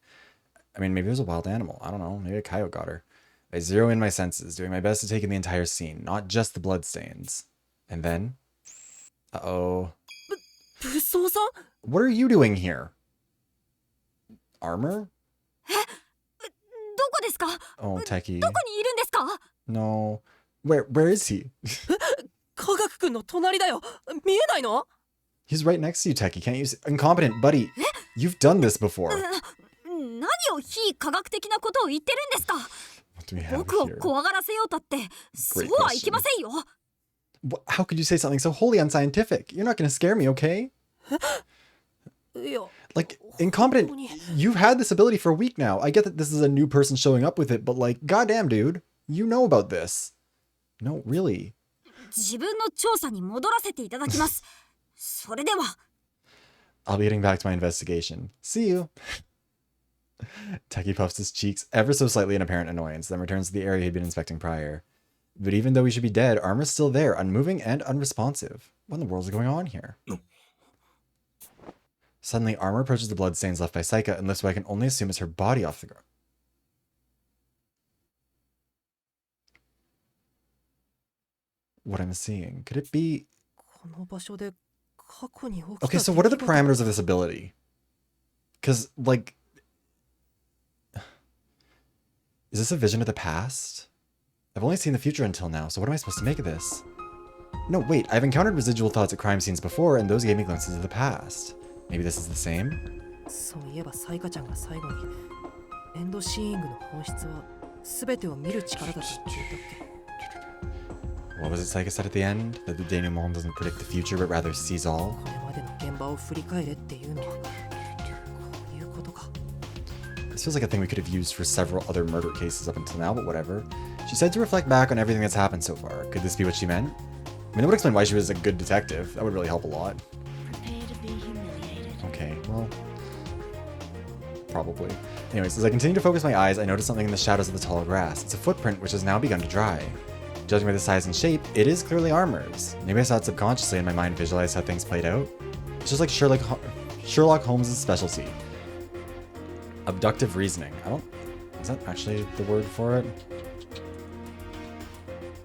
I mean, maybe it was a wild animal. I don't know. Maybe a coyote got her. I zero in my senses, doing my best to take in the entire scene, not just the bloodstains. And then... Uh-oh. 武装さん What are you doing here? Armor? どこですか？ Oh, Techie. どこにいるんですか？ No. Where is he? 科学くんの隣だよ。見えないの？ He's right next to you, Techie. Can't you see? Incompetent, buddy. You've done this before. 何を非科学的なことを言ってるんですか？ What do we have 僕を here? 怖がらせようたってそうはいきませんよ。 How could you say something so wholly unscientific? You're not going to scare me, okay? いや、 Like, incompetent. You've had this ability for a week now. I get that this is a new person showing up with it, but like, goddamn, dude. You know about this. No, really. 自分の調査に戻らせていただきます。それでは。 I'll be getting back to my investigation. See you. Techie puffs his cheeks ever so slightly in apparent annoyance, then returns to the area he'd been inspecting prior. But even though he should be dead, Armor's still there, unmoving and unresponsive. What in the world is going on here? Suddenly, Armor approaches the bloodstains left by Saika and lifts what I can only assume is her body off the ground. what I'm seeing. Could it be... この場所で過去に起きた Okay, so what are the 出来事 parameters of this ability? Because, like... Is this a vision of the past? I've only seen the future until now, so what am I supposed to make of this? No, wait, I've encountered residual thoughts at crime scenes before, and those gave me glimpses of the past. Maybe this is the same? そういえばサイカちゃんが最後にエンドシーイングの本質は全てを見る力だと言っていたっけ What was it Saika said at the end? That the denouement doesn't predict the future, but rather sees all? これまでの現場を振り返れっていうのはこういうことか This feels like a thing we could have used for several other murder cases up until now, but whatever. She said to reflect back on everything that's happened so far. Could this be what she meant? I mean, that would explain why she was a good detective. That would really help a lot. Okay, well... Probably. Anyways, as I continue to focus my eyes, I notice something in the shadows of the tall grass. It's a footprint which has now begun to dry. Judging by the size and shape, it is clearly Armor's. Maybe I saw it subconsciously and my mind visualized how things played out. It's just like Sherlock Holmes' specialty. Abductive reasoning. Is that actually the word for it?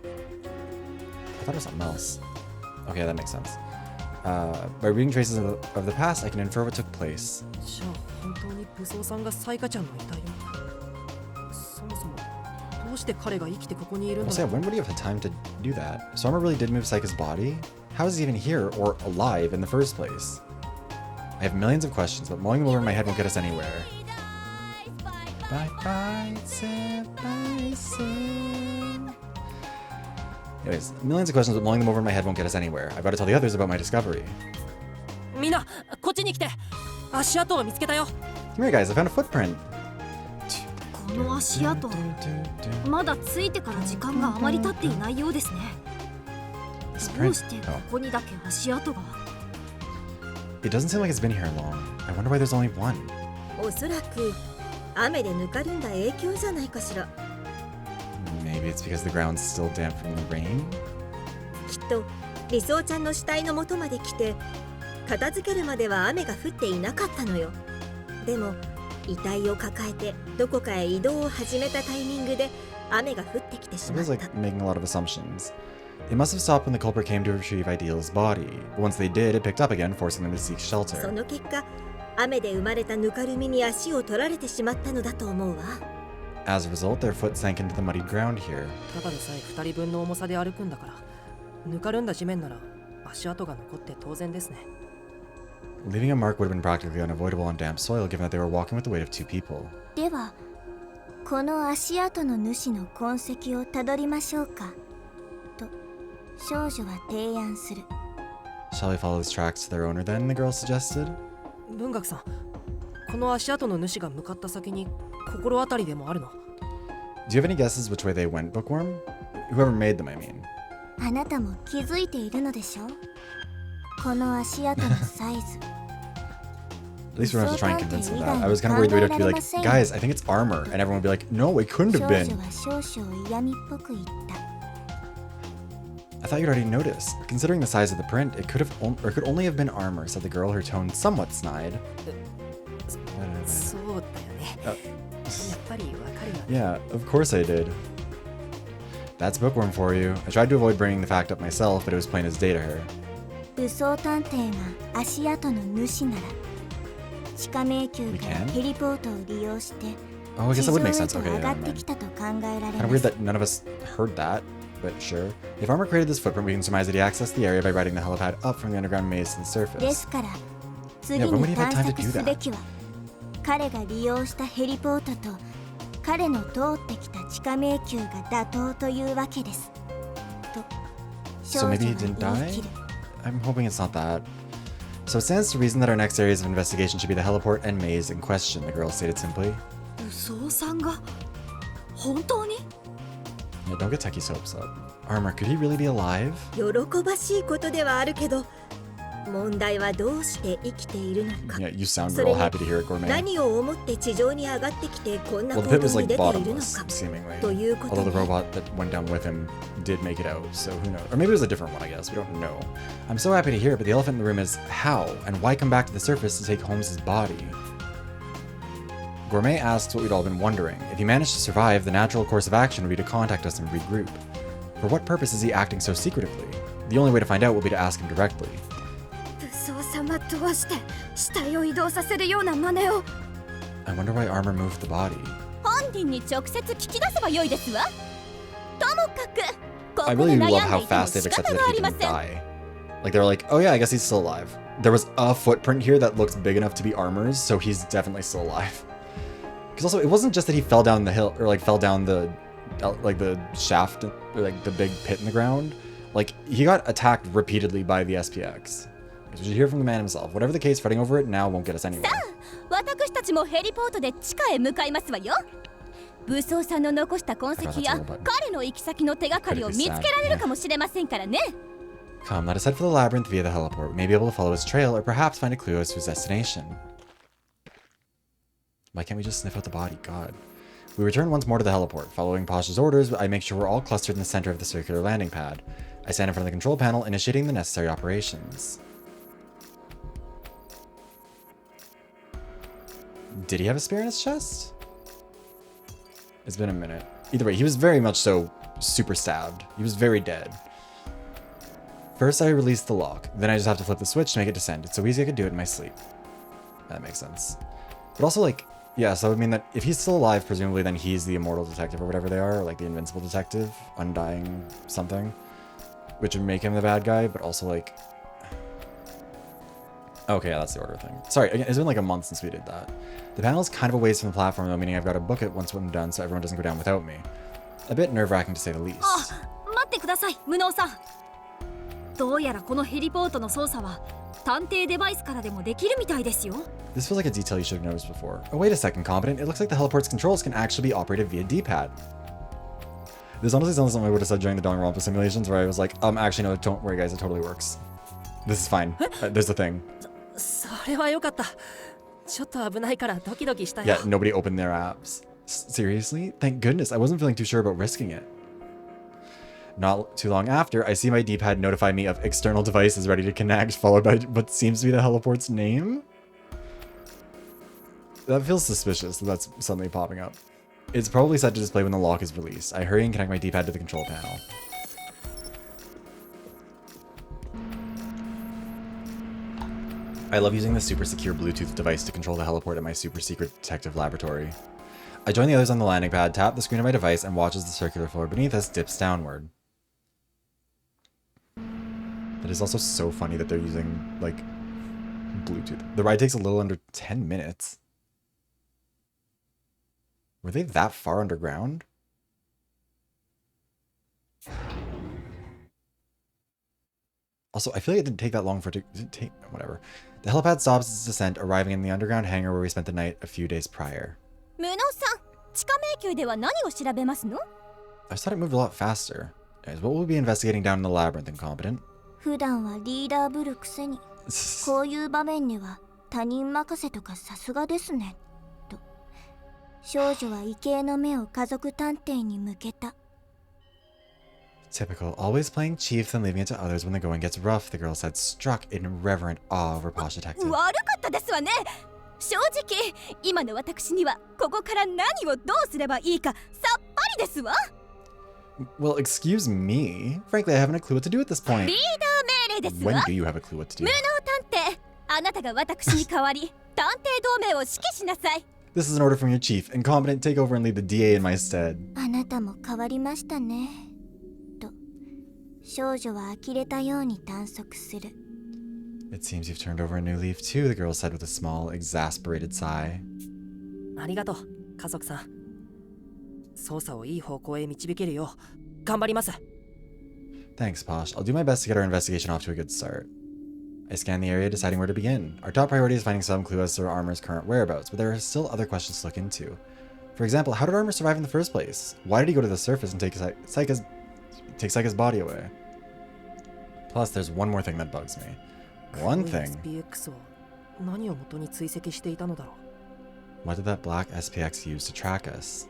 I thought it was something else. Okay, that makes sense. By reading traces of the past, I can infer what took place. じゃあ本当に武装さんがサイカちゃんの遺体をそもそもどうして彼が生きてここにいるん Well, だ so yeah, when would he have had time to do that? So Armor really did move Saika's body? How is he even here or alive in the first place? I have millions of questions, but mulling them over in my head won't get us anywhere. Bye bye, Anyways, millions of questions, but mulling them over in my head won't get us anywhere. I've got to tell the others about my discovery. みんなこっちに来て足跡を見つけたよ Come here, guys, I found a footprint. この足跡まだついてから時間があまり経っていないようですね This どう print. してここにだけ足跡が It doesn't seem like it's been here long. I wonder why there's only one. おそらく雨でぬかるんだ影響じゃないかしら。 Maybe it's because the ground's still damp from the rain? きっと理想ちゃんの死体の元まで来て片付けるまでは雨が降っていなかったのよ。でも遺体を抱えてどこかへ移動を始めたタイミングで雨が降ってきてし It まっ feels た。 like making a lot of assumptions. They must have stopped when the culprit came to retrieve Ideal's body. But once they did, it picked up again, forcing them to seek そ shelter. の結果雨で生まれたぬかるみに足を取られてしまったのだと思うわ。 As a result, their foot sank into the muddied ground here. ただでさえ2人分の重さで歩くんだからぬかるんだ地面なら足跡が残って当然ですね Leaving a mark would have been practically unavoidable on damp soil, given that they were walking with the weight of two people. ではこの足跡の主の痕跡をたどりましょうかと少女は提案する Shall we follow these tracks to their owner then? The girl suggested. 文学さんこの足跡の主が向かった先に心当たりでもあるの Do you have any guesses which way they went, Bookworm? Whoever made them, I mean. あなたも気づいているのでしょうこの足跡のサイズ At least we don't have to try and convince them that. I was kind of worried we'd have to be like, guys, I think it's armor. And everyone would be like, no, it couldn't 少 have 女 been. は少々嫌味っぽく言った I thought you'd already noticed. Considering the size of the print, it could have or could only have been armor, said the girl, her tone somewhat snide. そうだよね Uh, やっぱりわかるよね Yeah, of course I did. That's Bookworm for you. I tried to avoid bringing the fact up myself, but it was plain as day to her. 武装探偵が足跡の主なら地下迷宮からヘリポートを利用して Oh, I 地 guess 上 that would へ make sense. と Okay, 上が never って mind. きたと考えられ Kind of ま weird す that none of us heard that, but sure. If Armor created this footprint, we can surmise that he accessed the area by riding the helipad up from the underground maze to the で surface. すから次 Yeah, when would he に have 探 time to 索 do すべきは彼が利用したヘリポートと彼の通ってきた地下迷宮が妥当というわけですと So 少女 maybe he は didn't 言い die? 切る I'm hoping it's not that. So it stands to reason that our next areas of investigation should be the heliport and maze in question, the girl stated simply. 武装さんが本当に Yeah, don't get Techie's hopes up. Armor, could he really be alive? 喜ばしいことではあるけど問題はどうして生きているのか Yeah, you sound それ real に happy to hear it, Gourmet. 何を思って地上に上がってきてこんな Well, 行 the 動 pit was に like 出ているの bottomless, か seemingly. ということ Although the で robot that went down with him did make it out, so who knows? Or maybe it was a different one, I guess. We don't know. I'm so happy to hear it, but the elephant in the room is how and why come back to the surface to take Holmes's body? Gourmet asks what we'd all been wondering. If he managed to survive, the natural course of action would be to contact us and regroup. For what purpose is he acting so secretively? The only way to find out will be to ask him directly. 武装様どうして死体を移動させるような真似を。 I wonder why armor moved the body. 本人に直接聞き出せばよいですわ。ともかくこ I こで really 悩 love ん how でいても fast they've 仕方 accepted が that あ he りま didn't せん。 die. Like they're like, oh yeah, I guess he's still alive. There was a footprint here that looks big enough to be armor's, so he's definitely still alive. Because also, it wasn't just that he fell down the hill or like fell down the like the shaft or like the big pit in the ground. Like he got attacked repeatedly by the SPX. You should hear from the man himself. Whatever the case, fighting over it now won't get us anywhere. 私たちもヘリポートで地下へ向かいますわよ。武装さんの残した痕跡や彼の行き先の手がかりを見つけられるかもしれませんからね。Come, let us head for the labyrinth via the heliport. We may be able to follow his trail or perhaps find a clue as to his destination. Why can't we just sniff out the body? God. We return once more to the heliport. Following Pasha's orders, I make sure we're all clustered in the center of the circular landing pad. I stand in front of the control panel, initiating the necessary operations. Did he have a spear in his chest? It's been a minute. Either way, he was very much so super stabbed. He was very dead. First, I release the lock. Then I just have to flip the switch to make it descend. It's so easy I could do it in my sleep. That makes sense. But also, like, yeah, so that would mean that if he's still alive, presumably then he's the immortal detective or whatever they are, or like the invincible detective, undying something, which would make him the bad guy, but also like... Okay, yeah, that's the order thing. Sorry, again, it's been like a month since we did that. The panel's kind of a ways from the platform though, meaning I've got to book it once I'm done so everyone doesn't go down without me. A bit nerve-wracking to say the least. 待ってください、無能さん。どうやらこのヘリポートの操作は探偵デバイスからでもできるみたいですよ。This feels like a detail you should have noticed before. Oh, wait a second, Competent. It looks like the heliport's controls can actually be operated via D-pad. This honestly sounds like something I would have said during the Danganronpa simulations where I was like, actually no, don't worry guys, it totally works. This is fine. There's a thing. それはよかった。ちょっと危ないからドキドキしたよ。 Yeah, nobody opened their apps. Seriously? Thank goodness. I wasn't feeling too sure about risking it. Not too long after, I see my D-pad notify me of external devices ready to connect, followed by what seems to be the heliport's name? That feels suspicious that that's suddenly popping up. It's probably set to display when the lock is released. I hurry and connect my D-pad to the control panel. I love using the super secure Bluetooth device to control the heliport at my super secret detective laboratory. I join the others on the landing pad, tap the screen of my device, and watch as the circular floor beneath us dips downward. That is also so funny that they're using, like, Bluetooth. The ride takes a little under 10 minutes. Were they that far underground? Also, I feel like it didn't take that long for it to take... Whatever. The helipad stops its descent, arriving in the underground hangar where we spent the night a few days prior. 無能さん、地下迷宮では何を調べますの？ I just thought it moved a lot faster. Anyways, what will we be investigating down in the labyrinth, Incompetent? 普段はリーダーぶるくせにこういう場面では他人任せとかさすがですねと少女は畏敬の目を家族探偵に向けた。 Typical, always playing chief and leaving it to others when the going gets rough, the girl said, struck in reverent awe over Posh Detective. 悪かったですわね。正直、今の私にはここから何をどうすればいいかさっぱりですわ。 Well, excuse me. Frankly, I haven't a clue what to do at this point. リーダー命令ですわ。 When do you have a clue what to do? 無能探偵、あなたが私に代わり探偵同盟を指揮しなさい。 This is an order from your chief. Incompetent, take over and lead the DA in my stead. あなたも変わりましたねと少女は呆れたように探索する。 It seems you've turned over a new leaf too, the girl said with a small, exasperated sigh. ありがとう、家族さん。捜査をいい方向へ導けるよう頑張ります。 Thanks, Posh. I'll do my best to get our investigation off to a good start. I scan the area, deciding where to begin. Our top priority is finding some clue as to Armor's current whereabouts, but there are still other questions to look into. For example, how did Armor survive in the first place? Why did he go to the surface and take Saika's body away? Plus, there's one more thing that bugs me. One thing. SPX を何を元に追跡していたのだろう。 What did that black SPX use to track us?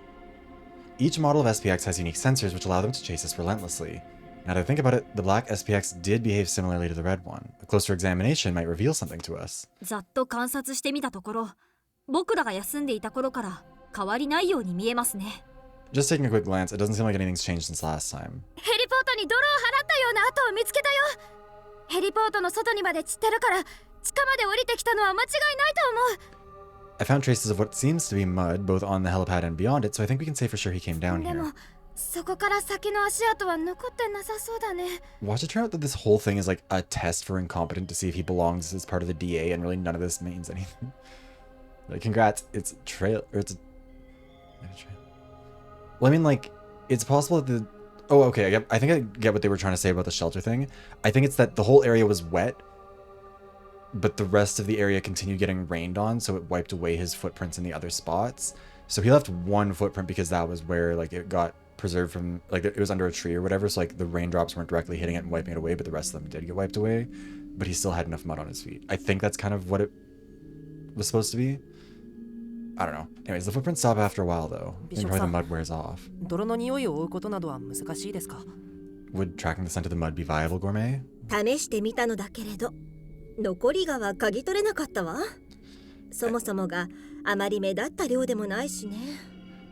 Each model of SPX has unique sensors which allow them to chase us relentlessly. Now that I think about it, the black SPX did behave similarly to the red one. A closer examination might reveal something to us. ざっと観察してみたところ、僕らが休んでいた頃から変わりないように見えますね。 Just taking a quick glance, it doesn't seem like anything's changed since last time. ヘリポート外に泥を払ったような跡を見つけたよ。ヘリポートの外にまで散ってるから、地下まで降りてきたのは間違いないと思う。 I found traces of what seems to be mud both on the helipad and beyond it, so I think we can say for sure he came down で here. もそこから先の足跡は残ってなさそうだね。 Watch it turn out that this whole thing is like a test for incompetent to see if he belongs as part of the DA, and really none of this means anything. Like, congrats, it's trail, or it's a... Well, I mean, like, it's possible that the... Oh, okay, I think I get what they were trying to say about the shelter thing. I think it's that the whole area was wet, but the rest of the area continued getting rained on, so it wiped away his footprints in the other spots. So he left one footprint because that was where, like, it got preserved from, like, it was under a tree or whatever, so, like, the raindrops weren't directly hitting it and wiping it away, but the rest of them did get wiped away. But he still had enough mud on his feet. I think that's kind of what it was supposed to be. I don't know. Anyways, the footprints stop after a while, though. And probably the mud wears off. 泥の匂いを追うことなどは難しいですか？ Would tracking the scent of the mud be viable, Gourmet? 試してみたのだけれど、残りがは嗅ぎ取れなかったわ。そもそもがあまり目立った量でもないしね。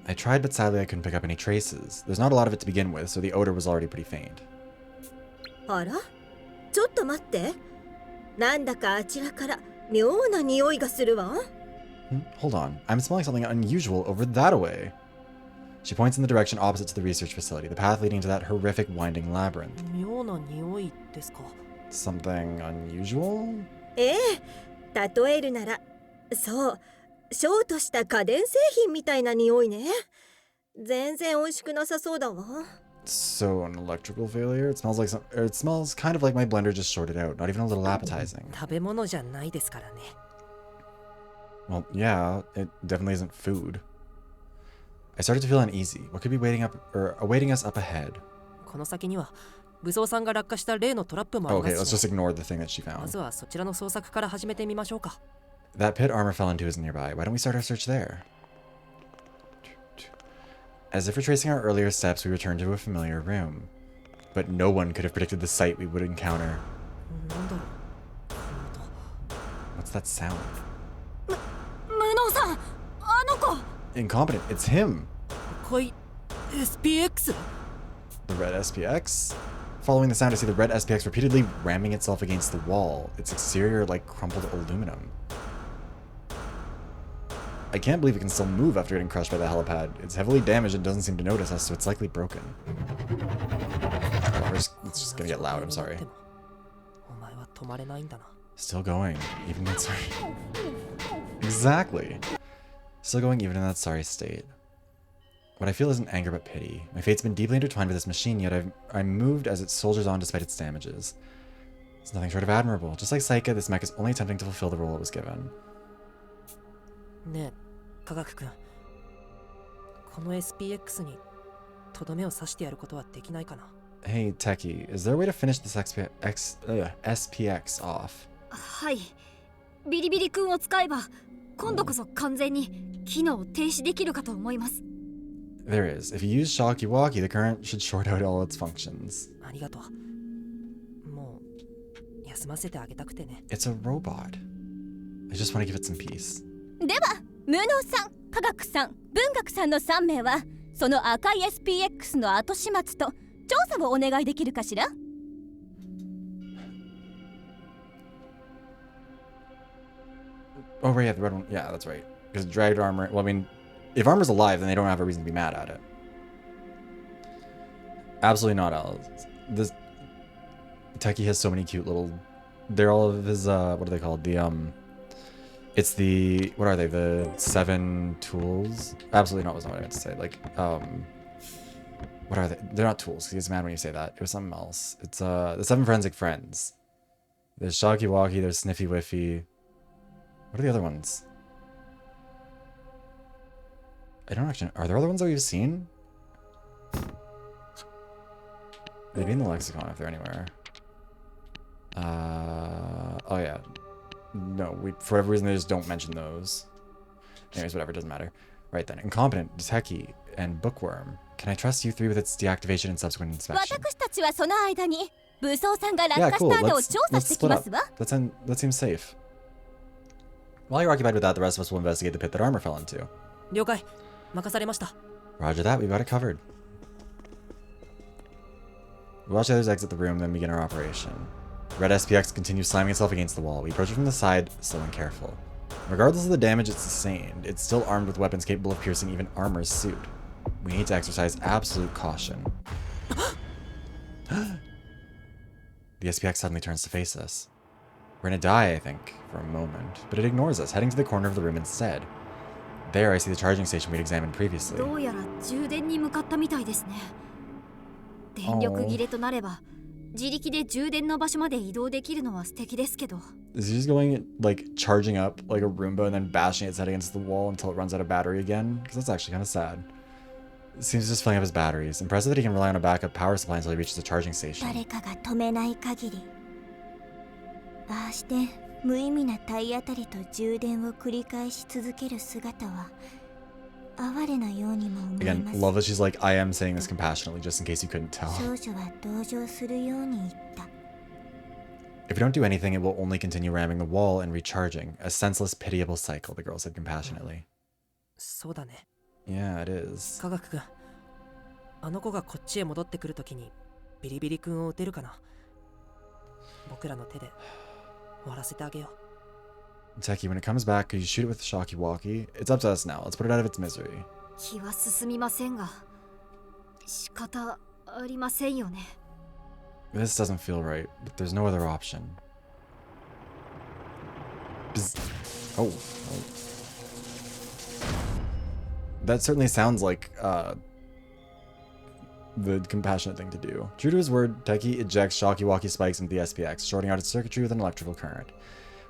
I tried, but sadly I couldn't pick up any traces. There's not a lot of it to begin with, so the odor was already pretty faint. あら、ちょっと待って。なんだかあちらから妙な匂いがするわ。Hold on. I'm smelling something unusual over that way. She points in the direction opposite to the research facility, the path leading to that horrific winding labyrinth. 妙な匂いですか？ Something unusual? ええ、例えるなら、そう、ショートした家電製品みたいな匂いね。全然美味しくなさそうだわ。So, an electrical failure? It smells like some... It smells kind of like my blender just shorted out. Not even a little appetizing. 食べ物じゃないですからね。Well, yeah, it definitely isn't food. I started to feel uneasy. What could be awaiting us up ahead? この先には武装さんが落下した例のトラップもあり Okay, ま let's す just し、ね、 ignore the thing that she ま found. ずはそちらの捜索から始めてみましょうか。 That pit armor fell into is nearby. Why don't we start our search there? As if retracing our earlier steps, we returned to a familiar room. But no one could have predicted the sight we would encounter. なんだろう。 What's that sound? 無能さん、あの子。 Incompetent. It's him. 赤い SPX？ The red SPX? Following the sound, I see the red SPX repeatedly ramming itself against the wall, its exterior like crumpled aluminum. I can't believe it can still move after getting crushed by the helipad. It's heavily damaged and doesn't seem to notice us, so it's likely broken. Oh, it's just gonna get loud, I'm sorry. お前は止まれないんだな。 Still going, even in that sorry... Exactly! Still going even in that sorry state. What I feel isn't anger but pity. My fate's been deeply intertwined with this machine, yet I'm moved as it soldiers on despite its damages. It's nothing short of admirable. Just like Saika, this mech is only attempting to fulfill the role it was given. ねえ、科学君。この SPX にとどめを刺してやることはできないかな。 Hey, Techie, is there a way to finish this SPX off? はい。ビリビリ君を使えば今度こそ完全に機能を停止できるかと思います。 There is. If you use Shocky-Walkie, the current should short out all its functions. ありがとう。もう休ませてあげたくてね。 It's a robot. I just want to give it some peace. では無能さん、科学さん、文学さんの3名はその赤い SPX の後始末と調査をお願いできるかしら？ Oh, right, yeah, the red one. Yeah, that's right. Because dragged armor... Well, I mean, if armor's alive, then they don't have a reason to be mad at it. Absolutely not, Alice. This... Techie has so many cute little... They're all of his, what are they called? It's the... What are they? The 7 tools? Absolutely not, was not what I meant to say. Like, what are they? They're not tools. He gets mad when you say that. It was something else. It's, the 7 forensic friends. There's Shocky-Walkie, there's Sniffy-Whiffy. What are the other ones? I don't actually... Are there other ones that we've seen? They'd be in the lexicon if they're anywhere. Oh yeah. No, for whatever reason they just don't mention those. Anyways, whatever, doesn't matter. Right then, Incompetent, Techie, and Bookworm. Can I trust you 3 with its deactivation and subsequent inspection? 私たちはその間に武装さんが落 Yeah, 下 cool. した後を調査してきますわ。 That seems safe. While you're occupied with that, the rest of us will investigate the pit that armor fell into. 了解。任されました。 Roger that, we've got it covered. We watch the others exit the room, then begin our operation. Red SPX continues slamming itself against the wall. We approach it from the side, slow and careful. Regardless of the damage it sustained, it's still armed with weapons capable of piercing even armor's suit. We need to exercise absolute caution. The SPX suddenly turns to face us. We're gonna die, I think, for a moment, but it ignores us, heading to the corner of the room instead. There, I see the charging station we'd examined previously. どうやら充電に向かったみたいですね。電力切れとなれば、自力で充電の場所まで移動できるのは素敵ですけど。Is he just going, like, charging up like a Roomba and then bashing its head against the wall until it runs out of battery again? Because that's actually kind of sad. It seems just filling up his batteries. Impressive that he can rely on a backup power supply until he reaches the charging station. 誰かが止めない限り、ああして無意味な体当たりと充電を繰り返し続ける姿は哀れなようにも思い Again, ます。 love that she's like, I am saying this compassionately, just in case you couldn't tell. 少女は同情するように言った。 If we don't do anything, it will only continue ramming the wall and recharging. A senseless, pitiable cycle, the girl said compassionately. そうだね。 Yeah, it is. 科学君、あの子がこっちへ戻ってくるときにビリビリ君を撃てるかな。僕らの手で終わらせてあげよう。 Techie, when it comes back, could you shoot it with the shocky walkie? It's up to us now. Let's put it out of its misery. 気は進みませんが、仕方ありませんよね。 This doesn't feel right, but there's no other option. Bzz. Oh. That certainly sounds like the compassionate thing to do. True to his word, Techie ejects shocky walkie spikes into the SPX, shorting out its circuitry with an electrical current.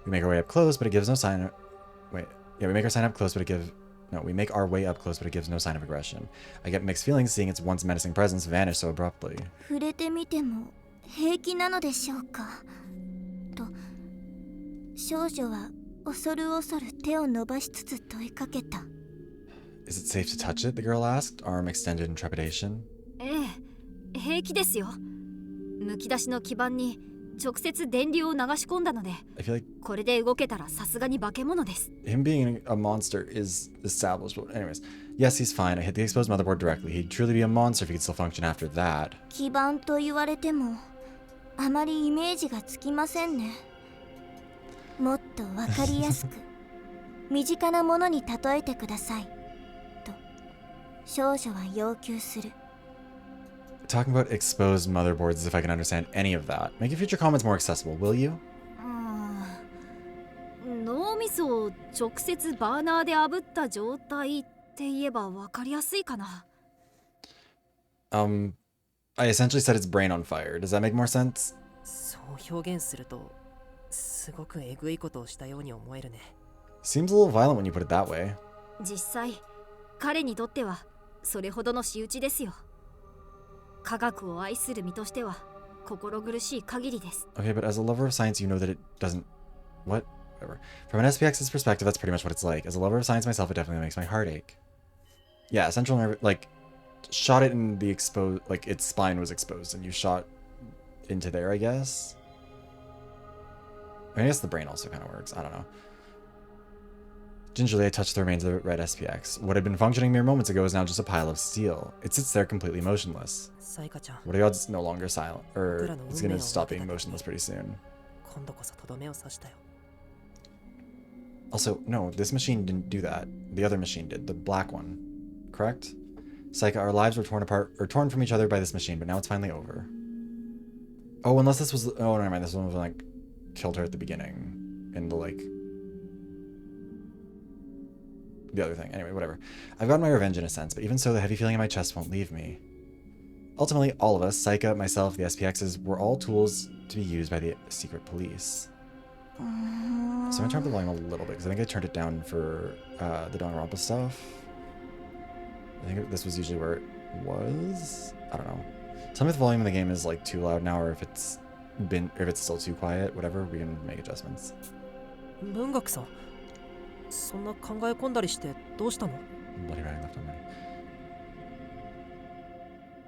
We make our way up close, but it gives no sign of... Wait. Yeah, we make our sign up close, but it gives... No, we make our way up close, but it gives no sign of aggression. I get mixed feelings seeing its once menacing presence vanish so abruptly. 触れてみても平気なのでしょうかと少女は恐る恐る手を伸ばしつつ問いかけた。 Is it safe to touch it? The girl asked, arm extended in trepidation. ええ、平気ですよ。むき出しの基板に直接電流を流し込んだので、 I feel like これで動けたらさすがに化け物です。 him being a monster is established. But anyways, yes, he's fine. I hit the exposed motherboard directly. He'd truly be a monster if he could still function after that. 基板と言われてもあまりイメージがつきませんね。もっとわかりやすく身近なものに例えてくださいと少女は要求する。 Talking about exposed motherboards as if I can understand any of that. Make your future comments more accessible, will you? 脳みそを直接バーナーで炙った状態って言えばわかりやすいかな。I essentially set its brain on fire. Does that make more sense? そう表現するとすごくえぐいことをしたように思えるね。 Seems a little violent when you put it that way. 実際、彼にとってはそれほどの仕打ちですよ。科学を愛する身としては心苦しい限りです。 Okay, but as a lover of science, you know that it doesn't... What? Whatever. From an SPX's perspective, that's pretty much what it's like. As a lover of science myself, it definitely makes my heart ache. Yeah, central nerve... Like, shot it in the exposed... Like, its spine was exposed, and you shot into there, I guess? I mean, I guess the brain also kind of works. I don't know. Gingerly, I touched the remains of the red SPX. What had been functioning mere moments ago is now just a pile of steel. It sits there completely motionless. サイカちゃん、 What are the odds it's no longer silent? Or it's gonna stop being motionless pretty soon. 今度こそとどめを刺したよ。 Also, no, this machine didn't do that. The other machine did. The black one. Correct? Saika, our lives were torn apart, or torn from each other by this machine, but now it's finally over. Oh, unless this was... Oh, never mind. This one was, like, killed her at the beginning. In the, like... The other thing. Anyway, whatever. I've gotten my revenge in a sense, but even so, the heavy feeling in my chest won't leave me. Ultimately, all of us, Saika, myself, the SPXs, were all tools to be used by the secret police. So I'm gonna turn up the volume a little bit, because I think I turned it down for the Danganronpa stuff. I think this was usually where it was. I don't know. Tell me if the volume of the game is like too loud now, or if it's still too quiet. Whatever, we can make adjustments. 文学さん、そんな考え込んだりしてどうしたの？ Bloody rag left on ready.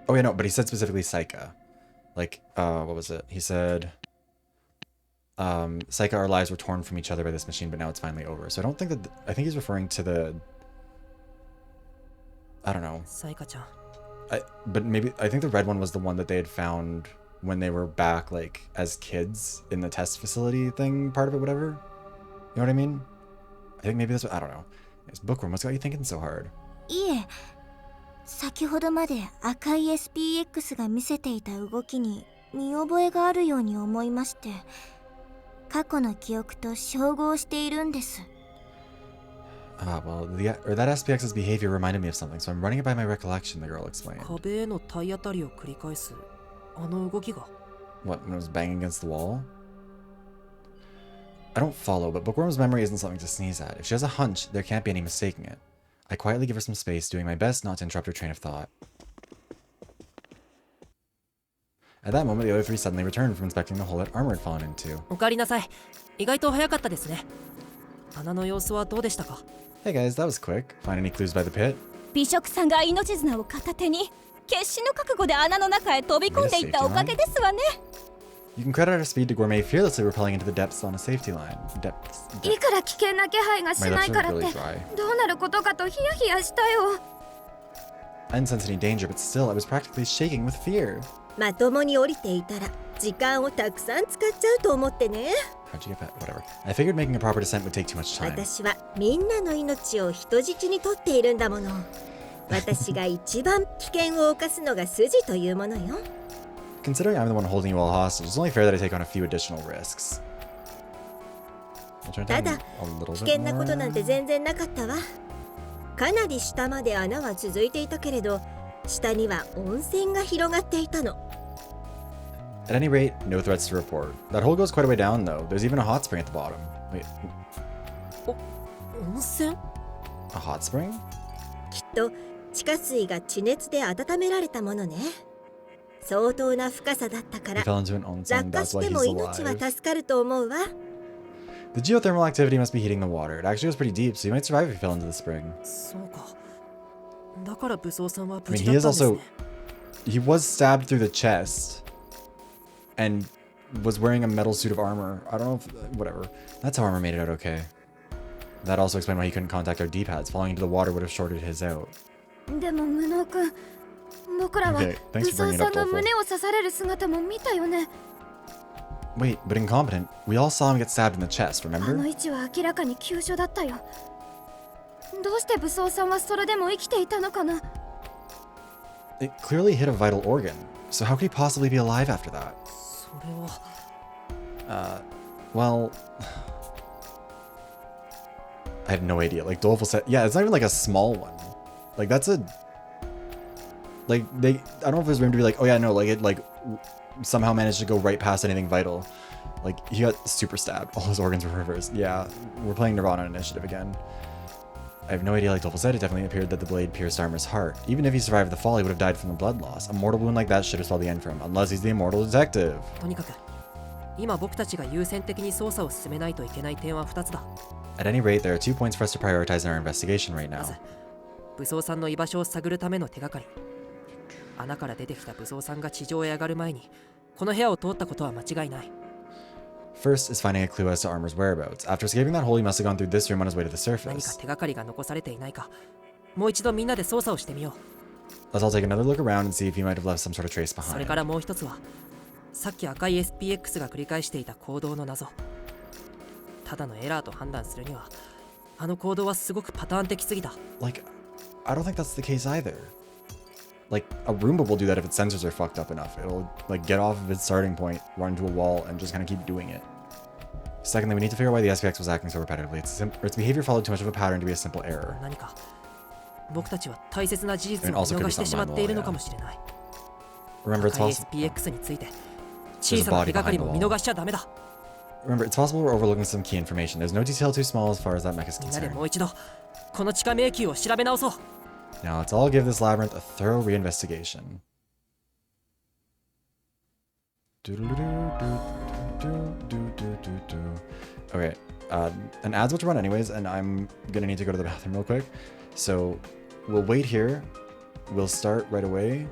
Oh yeah, no, but he said specifically Saika. Like, what was it? He said, Saika, our lives were torn from each other by this machine, but now it's finally over. So I don't think that... I think he's referring to the... I don't know. サイカちゃん、 But maybe... I think the red one was the one that they had found when they were back, like, as kids in the test facility thing, part of it, whatever. You know what I mean? I think maybe that's what, I don't know. It's Bookworm, what's got you thinking so hard? いえ、先ほどまで赤い SPX が見せていた動きに見覚えがあるように思いまして、過去の記憶と照合しているんです。Well, that SPX's behavior reminded me of something, so I'm running it by my recollection, the girl explained. 壁への体当たりを繰り返すあの動きが。 What, when it was banging against the wall? I don't follow, but Bookworm's memory isn't something to sneeze at. If she has a hunch, there can't be any mistaking it. I quietly give her some space, doing my best not to interrupt her train of thought. At that moment, the other three suddenly returned from inspecting the hole that Armor had fallen into. おかえりなさい。意外と早かったですね。穴の様子はどうでしたか？ Hey guys, that was quick. Find any clues by the pit? 美食さんが命綱を片手に決死の覚悟で穴の中へ飛び込んでいったおかげですわね。 You can credit our speed to Gourmet fearlessly rappelling into the depths on a safety line. Depths. いくら危険な気配がし My な lips い are からって really dry. どうなることかとヒヤヒヤしたよ。 I didn't sense any danger, but still, I was practically shaking with fear. まともに降りていたら時間をたくさん使っちゃうと思ってね。 How'd you get that? Whatever. I figured making a proper descent would take too much time. 私はみんなの命を人質にとっているんだもの。私が一番危険を冒すのが筋というものよ。 Considering I'm the one holding you all hostage, it's only fair that I take on a few additional risks. I'll turn た down だ a little 危 bit 険なことなんて more. 全然なかったわ。かなり下まで穴は続いていたけれど、下には温泉が広がっていたの。 At any rate, no threats to report. That hole goes quite a way down, though. There's even a hot spring at the bottom. Wait, 温泉？ a hot spring? きっと地下水が地熱で温められたものね。相当な深さだったか He ら fell into an onsen, 落下 that's し why て he's も命は alive. 助かると思うわ。 The geothermal activity must be heating the water. It actually goes pretty deep, so you might survive if you fell into the spring. そうか。だから武装さんは I 無 mean, 事 he だっ is たんですね。 also... He was stabbed through the chest and was wearing a metal suit of armor. I don't know if... Whatever. That's how Armor made it out okay. That also explained why he couldn't contact our D-pads. Falling into the water would have shorted his out. でも無能くん、僕らは Okay, thanks 武 for bringing 装 it さ up, んの Dolfo. 胸を刺される姿も見たよね。 Wait, but incompetent. We all saw him get stabbed in the chest, あの remember? 位置は明らかに急所だったよ。どうして武装さんはそれでも生きていたのかな。 It clearly hit a vital organ. So how could he possibly be alive after that? それは Well... I have no idea. Like Dolfo said, yeah, it's not even like a small one. Like that's a... Like they... I don't know if there's room to be like, oh yeah, no, like it like somehow managed to go right past anything vital. Like he got super stabbed. All his organs were reversed. Yeah, we're playing Nirvana Initiative again. I have no idea, like Dolfo said, it definitely appeared that the blade pierced Armor's heart. Even if he survived the fall, he would have died from the blood loss. A mortal wound like that should have spelled the end for him, unless he's the immortal detective. とにかく今僕たちが優先的に捜査を進めないといけない点は2つだ。 At any rate, there are 2 points for us to prioritize in our investigation right ま now. ず武装さんの居場所を探るための手がかり。穴から出てきた武装さんが地上へ上がる前にこの部屋を通ったことは間違いない。 First is finding a clue as to Armor's whereabouts. After escaping that hole, he must have gone through this room on his way to the 何か surface. 手がかりが残されていないかもう一度みんなで捜査をしてみよ Let's all take another look around and see if he might have left some sort of trace う。そ behind. れからもう一つはさっき赤い SPX が繰り返していた行動の謎。ただのエラーと判断するにはあの行動はすごくパターン的すぎだ。 Like, I don't think that's the case either. Like, a Roomba will do that if its sensors are fucked up enough. It'll, like, get off of its starting point, run into a wall, and just kind of keep doing it. Secondly, we need to figure out why the SPX was acting so repetitively. Its behavior followed too much of a pattern to be a simple error. 何か僕たちは大切な事実 And を見 also could be 逃してしまっているの something かもしれない。 Remember, it's 赤い possible. SPX について小さな手がかりも見逃しちゃダメだ。 Remember, it's possible we're overlooking some key information. There's no detail too small as far as that mech is みんなで concerned. もう一度この地下迷宮を調べ直そう。 Now, let's all give this labyrinth a thorough reinvestigation. Okay, an ad's about to run anyways, and I'm gonna need to go to the bathroom real quick. So, we'll wait here. We'll start right away,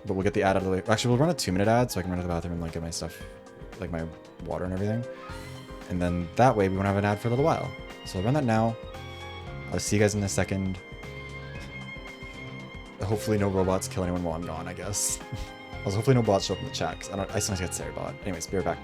but we'll get the ad out of the way. Actually, we'll run a 2-minute ad so I can run to the bathroom and like get my stuff, like my water and everything. And then that way we won't have an ad for a little while. So I'll run that now. I'll see you guys in a second. Hopefully no robots kill anyone while I'm gone, I guess. Also, hopefully no bots show up in the chat, because I sometimes get Sarah bot. Anyways, be right back.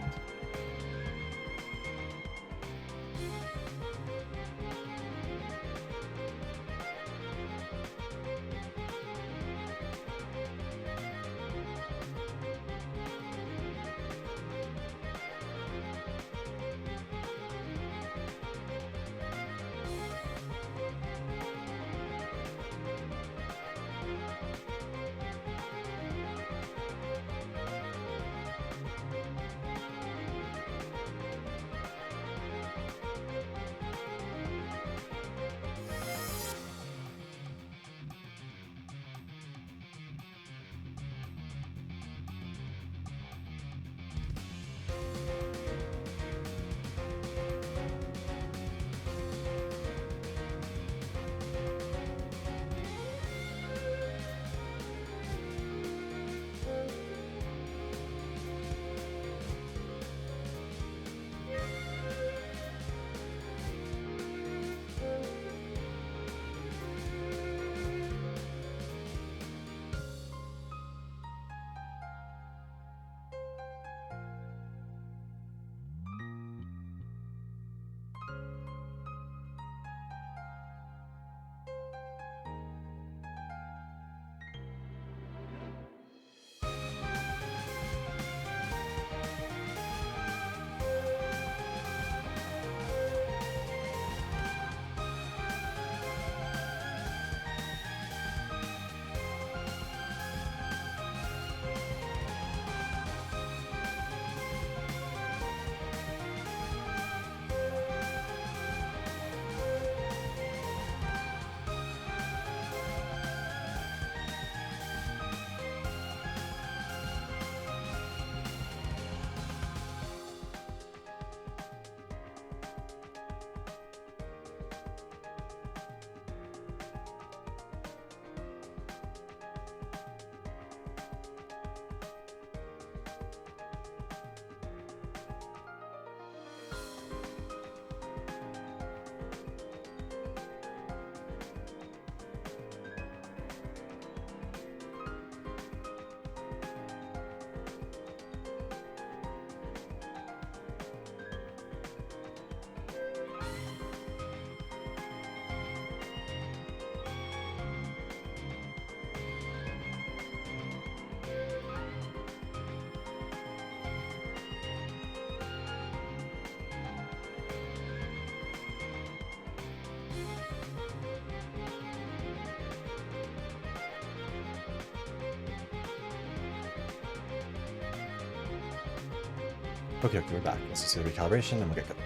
Okay, we're back. Let's just do the recalibration and we'll get good.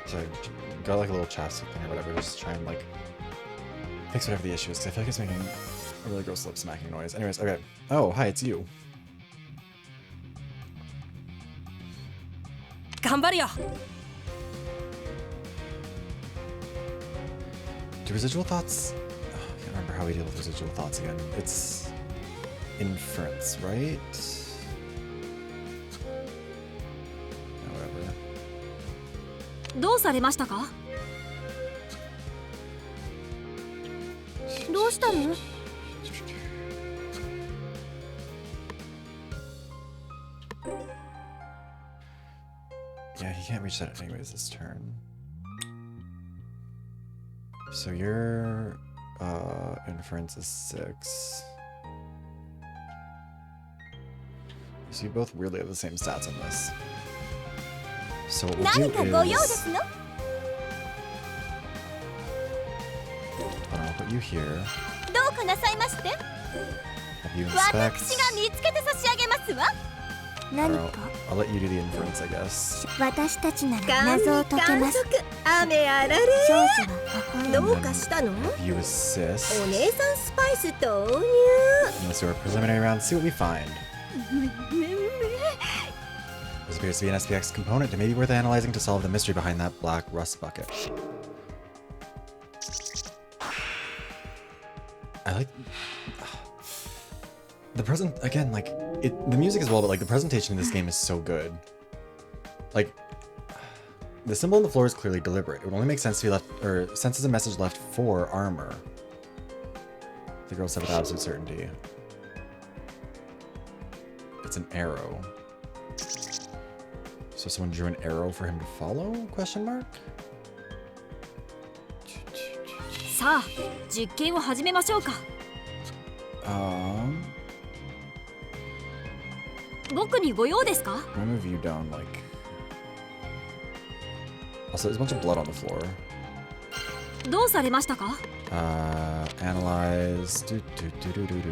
So I got like a little chapstick thing or whatever, just try and like fix whatever the issue is, because I feel like it's making a really gross lip smacking noise. Anyways, okay. Oh, hi, it's you. 頑張るよ Do residual thoughts? I can't remember how we deal with residual thoughts again. It's inference, right? No, whatever. どうされましたかどうしたの Yeah, he can't reach that anyways this turn. So your inference is 6. So you both weirdly have the same stats on this. So what we'll do is... I'll put you here. どうかなさいまして Have you inspect. 私が見つけて差し上げますわ 何か I'll let you do the inference, I guess. 私たちなら謎を解けます雨あられ少女はここへどうかしたの Have you assist. お姉さんスパイス投入 Let's do our preliminary round, see what we find. This appears to be an SPX component. It may be worth analyzing to solve the mystery behind that black rust bucket. I like... The present again, like the music as well, but like the presentation in this game is so good. Like the symbol on the floor is clearly deliberate. It would only make sense to be left, or sense as a message left for armor. The girl said with absolute certainty. It's an arrow. So someone drew an arrow for him to follow? Question mark? さあ実験を始めましょうか。僕にご用ですか？ I'm gonna move you down like. Also, there's a bunch of blood on the floor. どうされましたか？ Analyze.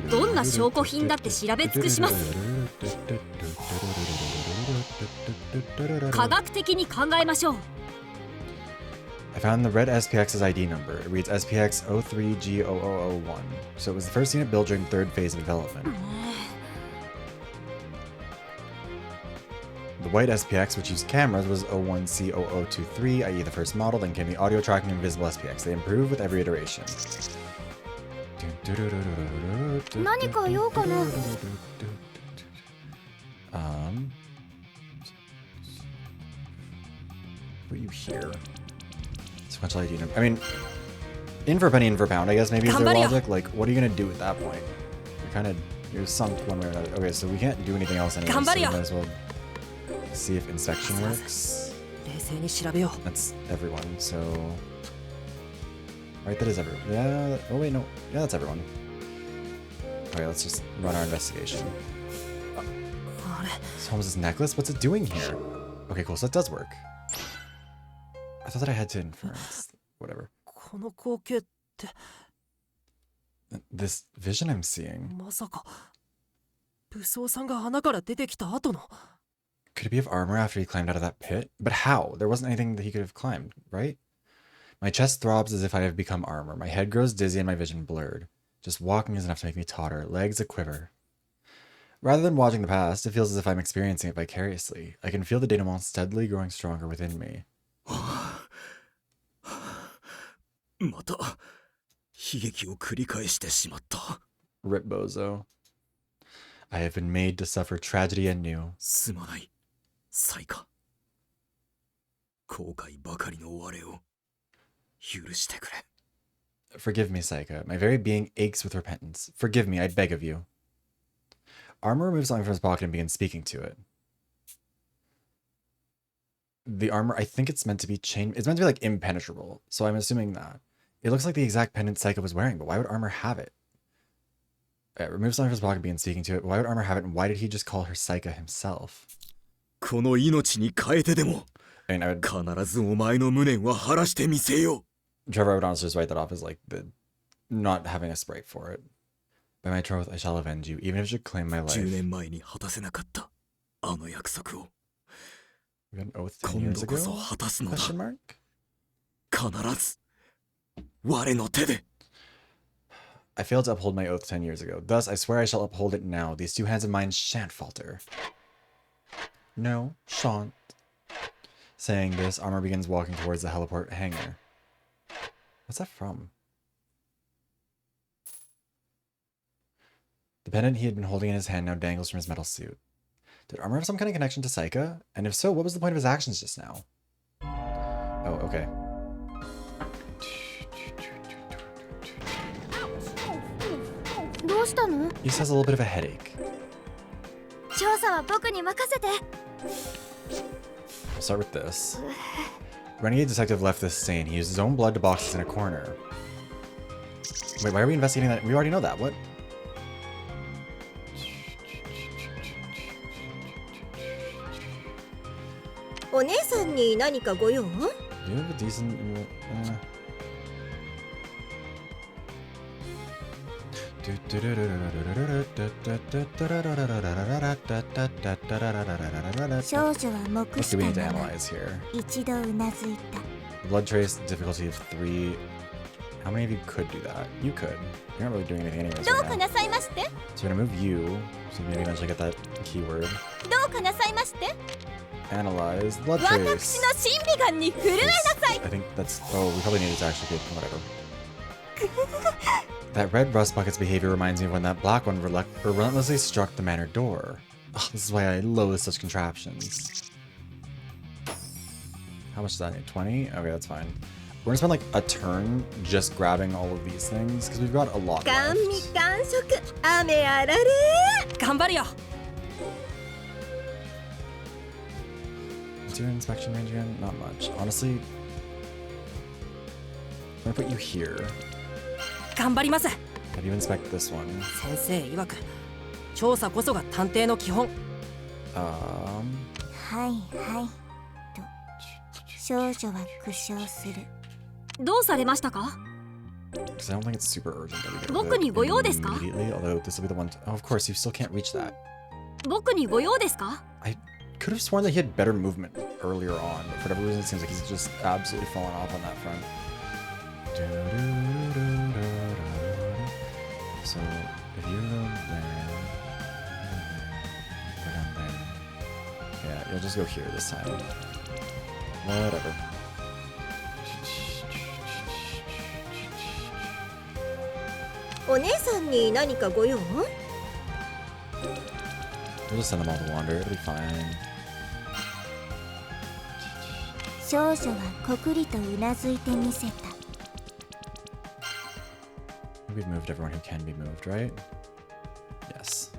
どんな証拠品だって調べ尽くします。科学的に考えましょう。I found the red SPX's ID number. It reads SPX 03G0001. So it was the first unit built during the third phase of development. The white SPX, which used cameras, was 01C0023, i.e. the first model, then came the audio tracking and visible SPX. They improved with every iteration. 何か用かな？ What you hear? Sequential ID number. I mean, in for a penny, in for a pound, I guess maybe is their logic. Like, what are you gonna do at that point? You're sunk one way or another. Okay, so we can't do anything else anyway, so we might as well see if inspection works. 冷静に調べよう。 That's everyone, so... Right, that is everyone. Yeah, oh wait, no. Yeah, that's everyone. Okay, let's just run our investigation. あれ So Holmes' necklace? What's it doing here? Okay, cool, so that does work. I thought that I had to inference. Whatever. この光景って This vision I'm seeing. まさか武装さんが穴から出てきた後の Could it be of armor after he climbed out of that pit? But how? There wasn't anything that he could have climbed, right? My chest throbs as if I have become armor. My head grows dizzy and my vision blurred. Just walking is enough to make me totter, legs a quiver. Rather than watching the past, it feels as if I'm experiencing it vicariously. I can feel the denouement steadily growing stronger within me. また悲劇を繰り返してしまった。 Rip Bozo. I have been made to suffer tragedy anew. すまない、サイカ。後悔ばかりの我を許してくれ。 Forgive me, Saika. My very being aches with repentance. Forgive me, I beg of you. Armor removes something from his pocket and begins speaking to it. The armor, I think it's meant to be chain. It's meant to be like impenetrable, so I'm assuming that. It looks like the exact pendant Saika was wearing, but why would armor have it? Remove something from his pocket and begin speaking to it. Why would armor have it, and why did he just call her Saika himself? この命に変えてでも I mean, I would, 必ずお前の無念は晴らしてみせよ。 Trevor, I would honestly just write that off as like the not having a sprite for it. By my troth, I shall avenge you, even if it should claim my life. 10年前に果たせなかったあの約束を We got an oath 10今 years 度こ ago? そ果たすのだ。 Question mark? 必ず我の手で。 I failed to uphold my oath 10 years ago. Thus, I swear I shall uphold it now. These two hands of mine shan't falter. No, shan't. Saying this, Armor begins walking towards the heliport hangar. What's that from? The pendant he had been holding in his hand now dangles from his metal suit. Did Armor have some kind of connection to Saika? And if so, what was the point of his actions just now? Oh, okay. どうしたの？ He has a little bit of a headache. 調査は僕に任せて。 We'll start with this. Renegade detective left this stain. He used his own blood to box us in a corner. Wait, why are we investigating that? We already know that. What?お姉さんに何かご用？ Do you have a decent...少女は目 What し do we た need to まま analyze here? 一度うなずいた。 Blood trace, difficulty of 3. How many of you could do that? You could. You're not really doing anything anyways どう right か now. なさいまして。 So we're gonna move you, so maybe eventually get that keyword. どうかなさいまして。 Analyze, blood 私 trace. の審美眼に震えなさい。 I think that's... Oh, we probably needed to actually get... Whatever. That red rust bucket's behavior reminds me of when that black one relentlessly struck the manor door. Ugh, this is why I loathe such contraptions. How much does that need? 20? Okay, that's fine. We're gonna spend like a turn just grabbing all of these things because we've got a lot 甘 left. 味感触雨あられ頑張るよ What's your inspection range again? Not much. Honestly, I'm gonna put you here. 頑張ります Have you inspect this one? 先生曰く調査こそが探偵の基本はいはいと少女は苦笑する。どうされましたか？ Because I don't think it's super urgent that we get 僕にご用ですか？ immediately, although this will be the one oh, of course, you still can't reach that. 僕にご用ですか？ I could have sworn that he had better movement earlier on, but for whatever reason it seems like he's just absolutely fallen off on that front. So, if you go there, go down there. Yeah, you'll just go here this time. Whatever.「お姉さんに何かご用？ We'll just send them all to wander, it'll be fine. 少女はこくりとうなずいてみせた。 We've moved everyone who can be moved, right? Yes.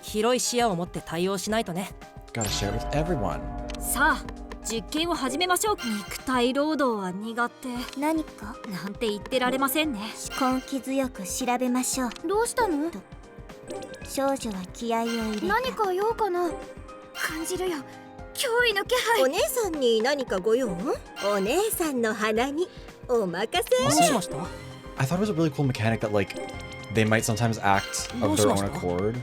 広い視野を持って対応しないとね Gotta share it with everyone. さあ実験を始めましょう。肉体労働は苦手何かなんて言ってられませんね。根気強く調べましょう。どうしたの？少女は気合を入れた。何か用かな？感じるよ脅威の気配。お姉さんに何かご用？お姉さんの鼻にお任せ。どうしました I thought it was a really cool mechanic that, like, they might sometimes act of their own accord.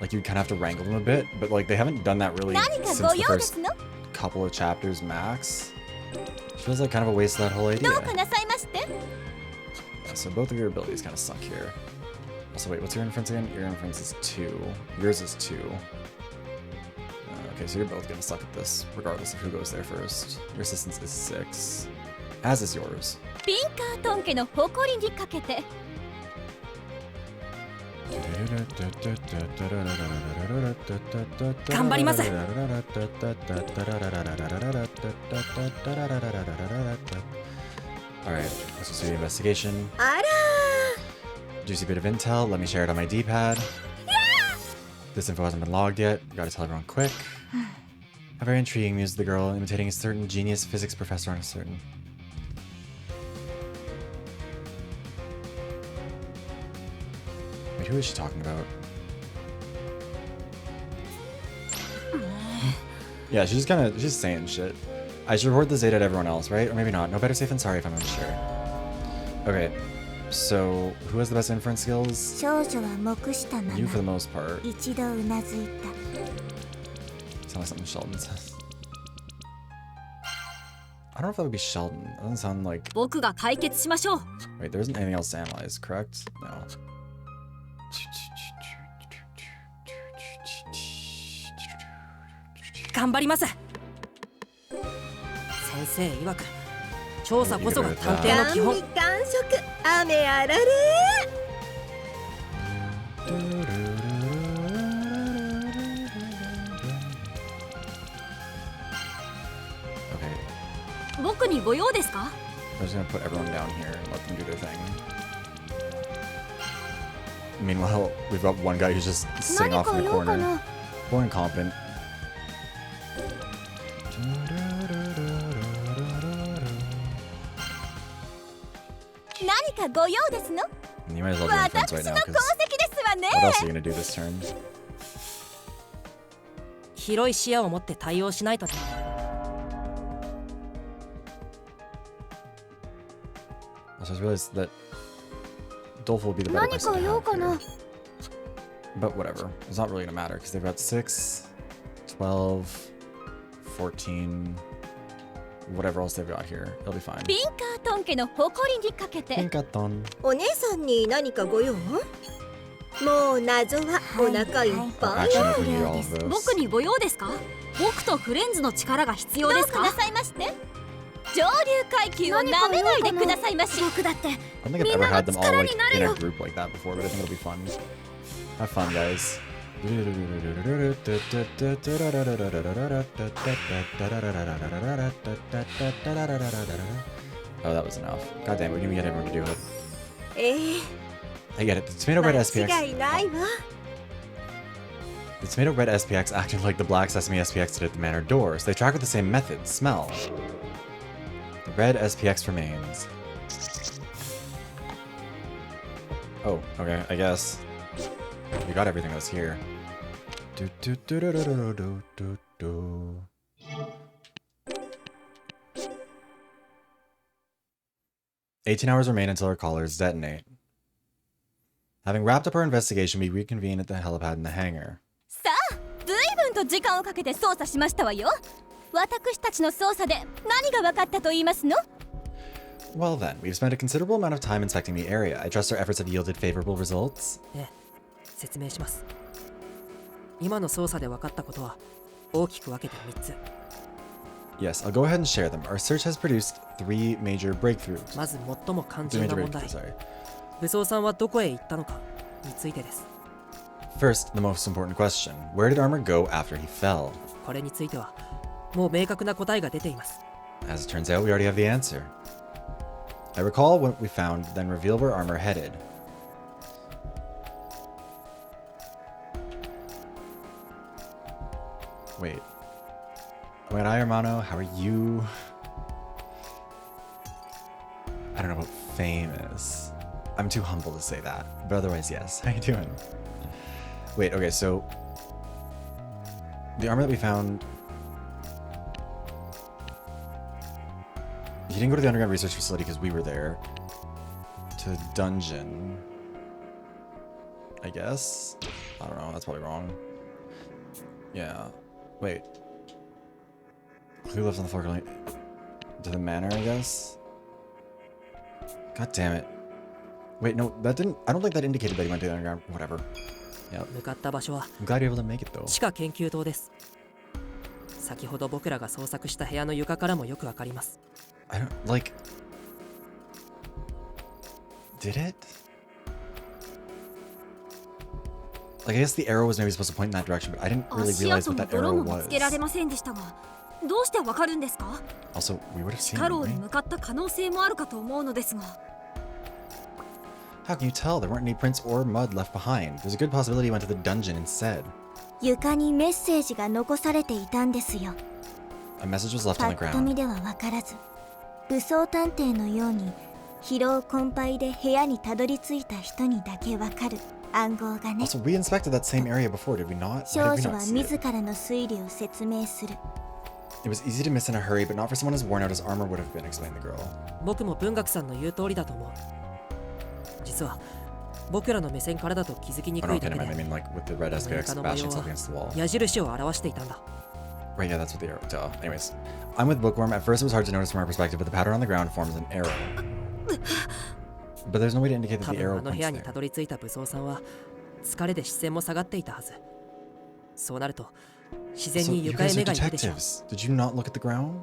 Like, you'd kind of have to wrangle them a bit, but, like, they haven't done that really 何か since ご the 用です first の？ couple of chapters max. Feels like kind of a waste of that whole idea. どうかなさいまして。 Yeah, so both of your abilities kind of suck here. Also, wait, what's your inference again? Your inference is 2. Yours is 2. Okay, so you're both gonna suck at this, regardless of who goes there first. Your assistance is 6. As is yours. ピンカートン家の誇りにかけて。頑張ります Alright, let's just do the investigation. あら Juicy bit of intel, let me share it on my D-pad. This info hasn't been logged yet, gotta tell everyone quick. How very intriguing, mused the girl, imitating a certain genius physics professor on a certain... Wait, who is she talking about? Yeah, she's saying shit. I should report this data to everyone else, right? Or maybe not. No better safe than sorry if I'm unsure. Okay, so who has the best inference skills? 少女は目したま You for the ま most part. 一度うなずいた。 Sounds like something Sheldon says. I don't know if that would be Sheldon. That doesn't sound like... 僕が解決しましょう。 Wait, there isn't anything else to analyze, correct? No. 頑張ります先生曰く調査こそが探偵の基本甘味感触雨あられ Okay, 僕にご用ですか？ I'm just gonna put everyone down here and let them do their thing. Meanwhile, we've got one guy who's just sitting 何 off か in the 用か corner. な？ More incompetent. 何かご用ですの？ You might as well do inference right now, 私の because 功績ですわね。 what else are you gonna do this turn? 広い視野を持って対応しないとね Also, I just realized that Dolph will be the better 何 person か to 用 have かな？ here. But whatever. It's not really gonna matter, because they've got 6, 12, 14, whatever else they've got here. It'll be fine. ピンカートン家の誇りにかけて。 Pinkaton. お姉さんに何かご用？もう謎はお腹いっぱい Actually, よ if we need all of those. 僕にご用ですか？僕とフレンズの力が必要ですか？どうかなさいまして。上流階級を舐めないでくださいまし。僕だって I don't think I've ever had them all like in a group like that before, but I think it'll be fun. Have fun, guys. Oh, that was enough. God damn, we didn't even get everyone to do it. ええ I get it. The tomato red 間違い SPX. ないわ。 The tomato red SPX acted like the black sesame SPX did at the manor doors. They track with the same method, smell. The red SPX remains. Oh, okay, I guess. We got everything that was here. 18 hours remain until our collars detonate. Having wrapped up our investigation, we reconvene at the helipad in the hangar. さあ、随分と時間をかけて捜査しましたわよ。私たちの捜査で何が分かったと言いますの？ Well then, we've spent a considerable amount of time inspecting the area. I trust our efforts have yielded favorable results. ええ、説明します。今の捜査で分かったことは大きく分けて3つ。 Yes, I'll go ahead and share them. Our search has produced 3 major breakthroughs. まず最も肝 Two 心 major な問題、 breakthroughs, sorry. 武装さんはどこへ行ったのかについてです。 First, the most important question. Where did Armor go after he fell? これについてはもう明確な答えが出ています。 As it turns out, we already have the answer. I recall what we found, then reveal where Armor headed. Wait. Wait, hi, Hermano. How are you? I don't know what famous. I'm too humble to say that, but otherwise, yes. How you doing? Wait, okay, so the armor that we found. He didn't go to the underground research facility because we were there. To the dungeon, I guess. I don't know. That's probably wrong. Yeah. Wait. Who lives on the floor? To the manor, I guess. God damn it. Wait, no, that didn't. I don't think that indicated that he went to the underground. Whatever. Yeah. 向かった場所は I'm glad you're able to make it though. 地下研究棟です。先ほど僕らが捜索した部屋の床からもよくわかります。 I don't like. Did it? Like, I guess the arrow was maybe supposed to point in that direction, but I didn't really 足 realize 跡 what も that 泥 arrow も見 was. つけられませんでしたが、どうしてわかるんですか？ Also, we would have 地 seen 下 it, 牢に right? 向かった可能性もあるかと思うのですが。 How can you tell? There weren't any prints or mud left behind. There's a good possibility he went to the dungeon instead. 床にメッセージが残されていたんですよ。 A message was left パ on the ッと見 ground. では分からず、武装探偵のように疲労困憊で部屋にたどり着いた人にだけ分かる暗号がね。 Also, we inspected that same area before, did we not? Why 少 did we 女 not は see 自 it? らの推理を説明する。 It was easy to miss in a hurry, but not for someone as worn out as armor would have been, explained the girl. 僕も文学さんの言う通りだと思う。実は僕らの目線からだと気づきに Oh く no, いだ okay, け never mind. I で、 mean, like, with the red この SPX 床の模 bashing 様 itself は against the wall. 矢印を表していたんだ。 Right, yeah, that's what the arrow. Duh. Anyways, I'm with Bookworm. At first, it was hard to notice from our perspective, but the pattern on the ground forms an arrow. But there's no way to indicate that 多 the 分 arrow あの部 points 屋に there. たどり着いた武装さんは疲れで視線も下がっていたはず。そうなると自然 So に you 床へ guys are 目が行くでしょう。 detectives. Did you not look at the ground?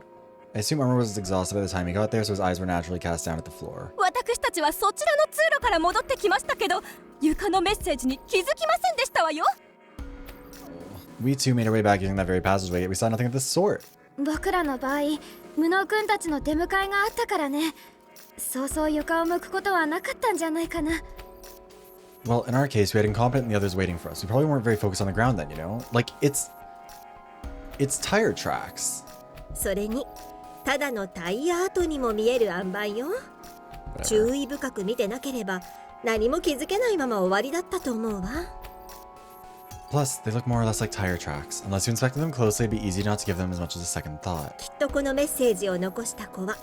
I assume Armor was exhausted by the time he got there, so his eyes were naturally cast down at the floor. 私たちはそちらの通路から戻ってきましたけど、床のメッセージに気づきませんでしたわよ。 We too made our way back using that very passageway, yet we saw nothing of the sort. 僕らの場合、無能くんたちの出迎えがあったからね。そうそう床を向くことはなかったんじゃないかな。Well, in our case, we had incompetent and the others waiting for us. We probably weren't very focused on the ground then, you know? Like, it's tire tracks. それにただのタイヤ跡にも見える塩梅よ。 Whatever. 注意深く見てなければ何も気づけないまま終わりだったと思うわ。 Plus, they look more or less like tire tracks. Unless you inspected them closely, it'd be easy not to give them as much as a second thought. きっとこのメッセージを残した子は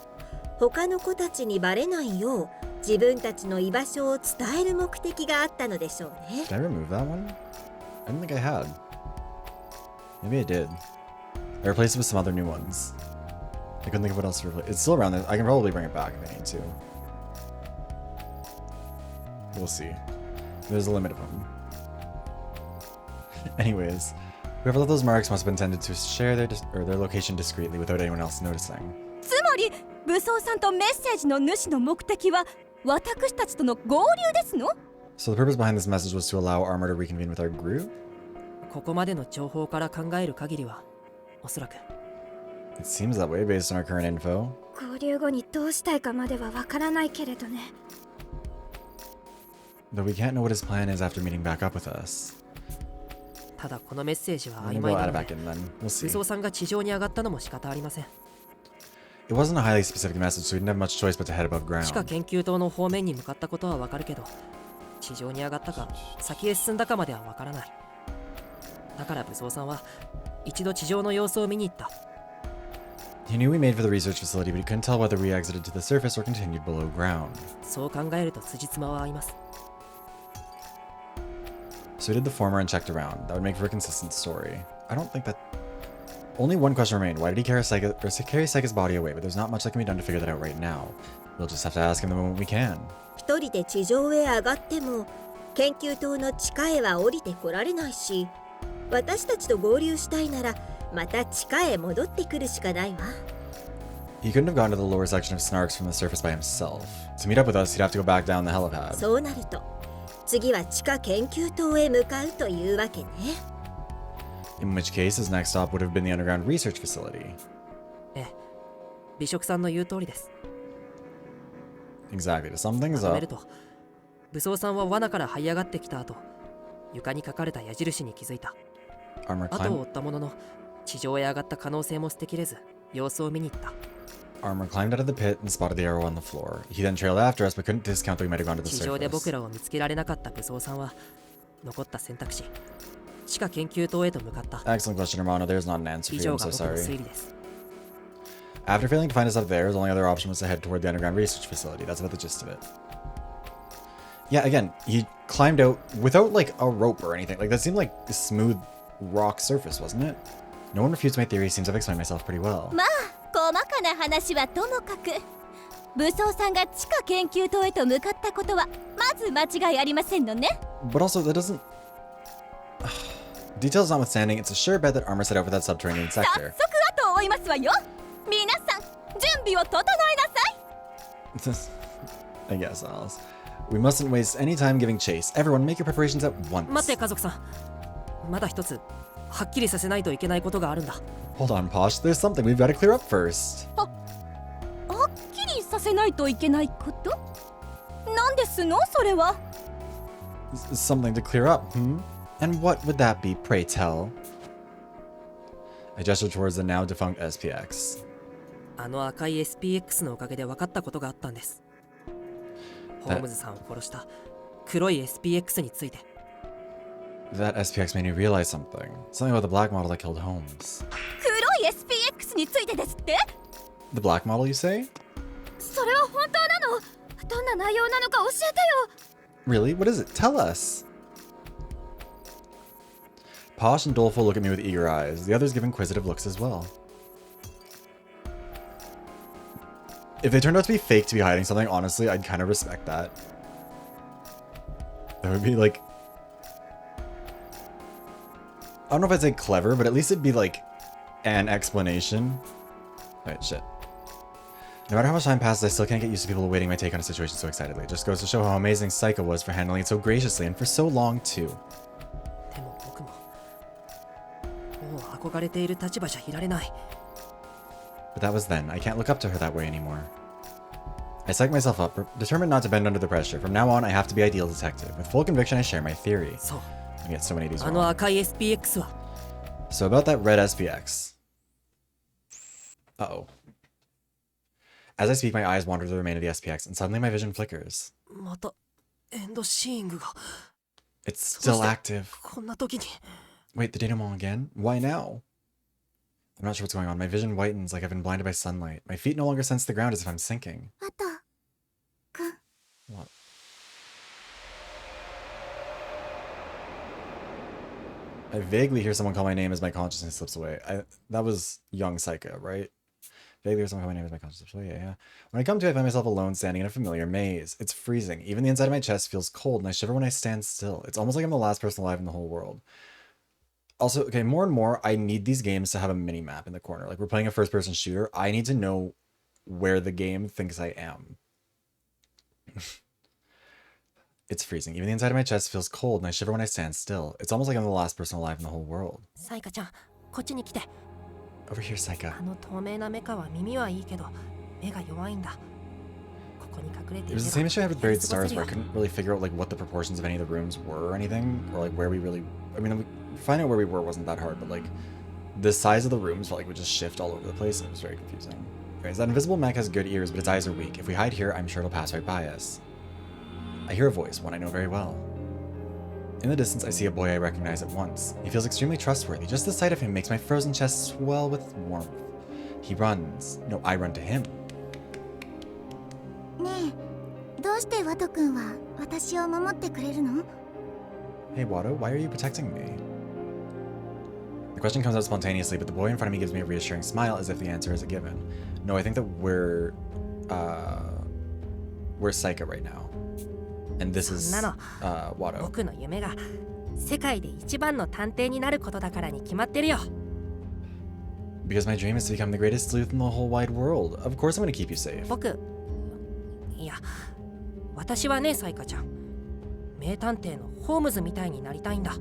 他の子たちにバレないよう自分たちの居場所を伝える目的があったのでしょうね。 Did I remove that one? I didn't think I had. Maybe I did. I replaced it with some other new ones. I couldn't think of what else to replace. It's still around there. I can probably bring it back if I need to. We'll see. There's a limit of them. Anyways, whoever left those marks must have intended to share their location discreetly without anyone else noticing. つままり武装さんとメッセージの主の目的は私たちとの合流ですの？ So the purpose behind this message was to allow Armor to reconvene with our group? ここまでの情報から考える限りはおそらく。 It seems that way based on our current info. 合流後にどうしたいかまではわからないけれどね。Though we can't know what his plan is after meeting back up with us. ただこのメッセージは I'm 曖 gonna 昧 go な add の it で back in then. We'll 武 see. 装さんが地上に上がったのも仕方ありません。 It wasn't a highly specific message, so we didn't have much choice but to head above 地下 ground. 研究棟の方面に向かったことはわかるけど、地上に上がったか先へ進んだかまではわからない。だから武装さんは一度地上の様子を見に行った。 He knew we made for the research facility, but he couldn't tell whether we exited to the surface or continued below ground. そう考えると辻褄は合います。 So we did the former and checked around. That would make for a consistent story. I don't think that... Only one question remained. Why did he carry Saika's body away? But there's not much that can be done to figure that out right now. We'll just have to ask him the moment we can. 一人で地上へ上がっても研究棟の地下へは降りてこられないし、私たちと合流したいならまた地下へ戻ってくるしかないわ。 He couldn't have gone to the lower section of Snarks from the surface by himself. To meet up with us, he'd have to go back down the helipad. そうなると次は地下研究棟へ向かうというわけね。 In which case, his next stop would have been the underground research facility. ええ、美食さんの言う通りです。 Exactly. To sum things まとめ up, ると、武装さんは罠から這い上がってきた後、床に書かれた矢印に気づいた。 Armor 後を climbed, 追ったものの、地上へ上がった可能性も捨てきれず、様子を見に行った。 Armor climbed out of the pit and spotted the arrow on the floor. He then trailed after us, but couldn't discount that we might have gone to the 地上で surface. 僕らを見つけられなかった武装さんは、残った選択肢、地下研究棟へと向かった。 Excellent question, Hermano. There's not an answer 以 for you. 上 I'm が so 僕の sorry. 推理です。 After failing to find us up there, his only other option was to head toward the underground research facility. That's about the gist of it. Yeah, again, he climbed out without like a rope or anything. Like that seemed like a smooth rock surface, wasn't it? No one refutes my theory. Seems I've explained myself pretty well. まあ細かな話はともかく武装さんが地下研究棟へと向かったことはまず間違いありませんのね。 But also, that doesn't. Details notwithstanding, it's a sure bet that Armor set out for that subterranean 早 sector. 速後を追いますわよ。皆さん準備を整えなさい。 I guess, Alice. We mustn't waste any time giving chase. Everyone, make your preparations at 待っ once. て家族さん、まだ一つはっきりさせないといけないことがあるんだ。 Hold on, Posh. There's something we've got to clear up first. はっきりさせないといけないこと？なんですのそれは？ Something to clear up, hmm? And what would that be, pray tell? I gestured towards the now defunct SPX. あの赤い SPX のおかげで分かったことがあったんです。ホームズさんを殺した黒い SPX について。 That SPX made me realize something. Something about the black model that killed Holmes. 黒い SPX についてですって？ The black model, you say? それは本当なの？どんな内容なのか教えてよ。 Really? What is it? Tell us! Posh and Doleful look at me with eager eyes. The others give inquisitive looks as well. If they turned out to be fake to be hiding something, honestly, I'd kind of respect that. That would be like... I don't know if I'd say clever, but at least it'd be like an explanation. Wait, shit. No matter how much time passes, I still can't get used to people awaiting my take on a situation so excitedly. It just goes to show how amazing Psycho was for handling it so graciously and for so long, too. でも僕ももう憧れている立場じゃいられない。 But that was then. I can't look up to her that way anymore. I psyched myself up, determined not to bend under the pressure. From now on, I have to be ideal detective. With full conviction, I share my theory. そう、 I get so many of these あの wrong. 赤い SPX は So about that red SPX. Uh-oh. As I speak, my eyes wander to the remain of the SPX, and suddenly my vision flickers. またエンドシーイングが It's still active. こんな時に。 Wait, the denouement again? Why now? I'm not sure what's going on. My vision whitens like I've been blinded by sunlight. My feet no longer sense the ground as if I'm sinking. あとくん What? I vaguely hear someone call my name as my consciousness slips away. That was young Psycho, right? Vaguely hear someone call my name as my consciousness slips away. Yeah. When I come to, I find myself alone, standing in a familiar maze. It's freezing. Even the inside of my chest feels cold, and I shiver when I stand still. It's almost like I'm the last person alive in the whole world. Also, okay, more and more, I need these games to have a mini map in the corner. Like, we're playing a first-person shooter. I need to know where the game thinks I am. It's freezing. Even the inside of my chest feels cold and I shiver when I stand still. It's almost like I'm the last person alive in the whole world. サイカちゃん、こっちに来て。 Over here, Saika. あの透明なメカは耳はいいけど、目が弱いんだ。ここに隠れて It was the same issue I had with Buried Stars where I couldn't really figure out like what the proportions of any of the rooms were or anything, or like where we really. I mean, finding out where we were wasn't that hard, but like the size of the rooms felt like would just shift all over the place, and it was very confusing. Anyways, that invisible mech has good ears, but its eyes are weak. If we hide here, I'm sure it'll pass right by us. I hear a voice, one I know very well. In the distance, I see a boy I recognize at once. He feels extremely trustworthy. Just the sight of him makes my frozen chest swell with warmth. He runs. No, I run to him. ねえ、どうしてワト君は私を守ってくれるの？ Hey, Wado, why are you protecting me? The question comes out spontaneously, but the boy in front of me gives me a reassuring smile as if the answer is a given. No, I think that we're Saika right now. And this is, そんなの Wado. 僕の夢が世界で一番の探偵になることだからに決まってるよ。 Because my dream is to become the greatest sleuth in the whole wide world. Of course I'm going to keep you safe. いや、私はね、サイカちゃん。名探偵のホームズみたいになりたいんだ。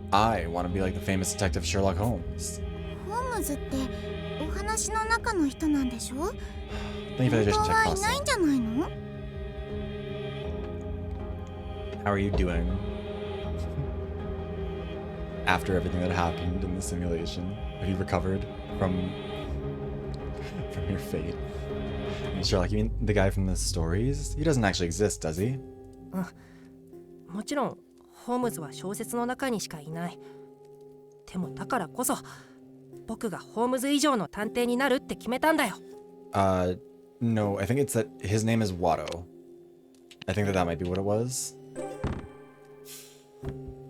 I want to be like the famous detective Sherlock Holmes. ホームズってお話の中の人なんでしょ？ Thank you for the 本 addition 当 check, はいないんじゃないの？ How are you doing? After everything that happened in the simulation, have you recovered from your fate? Sherlock, you mean the guy from the stories? He doesn't actually exist, does he? もちろん、ホームズは小説の中にしかいない。でもだからこそ、僕がホームズ以上の探偵になるって決めたんだよ。No, I think it's that his name is Wado. I think that might be what it was.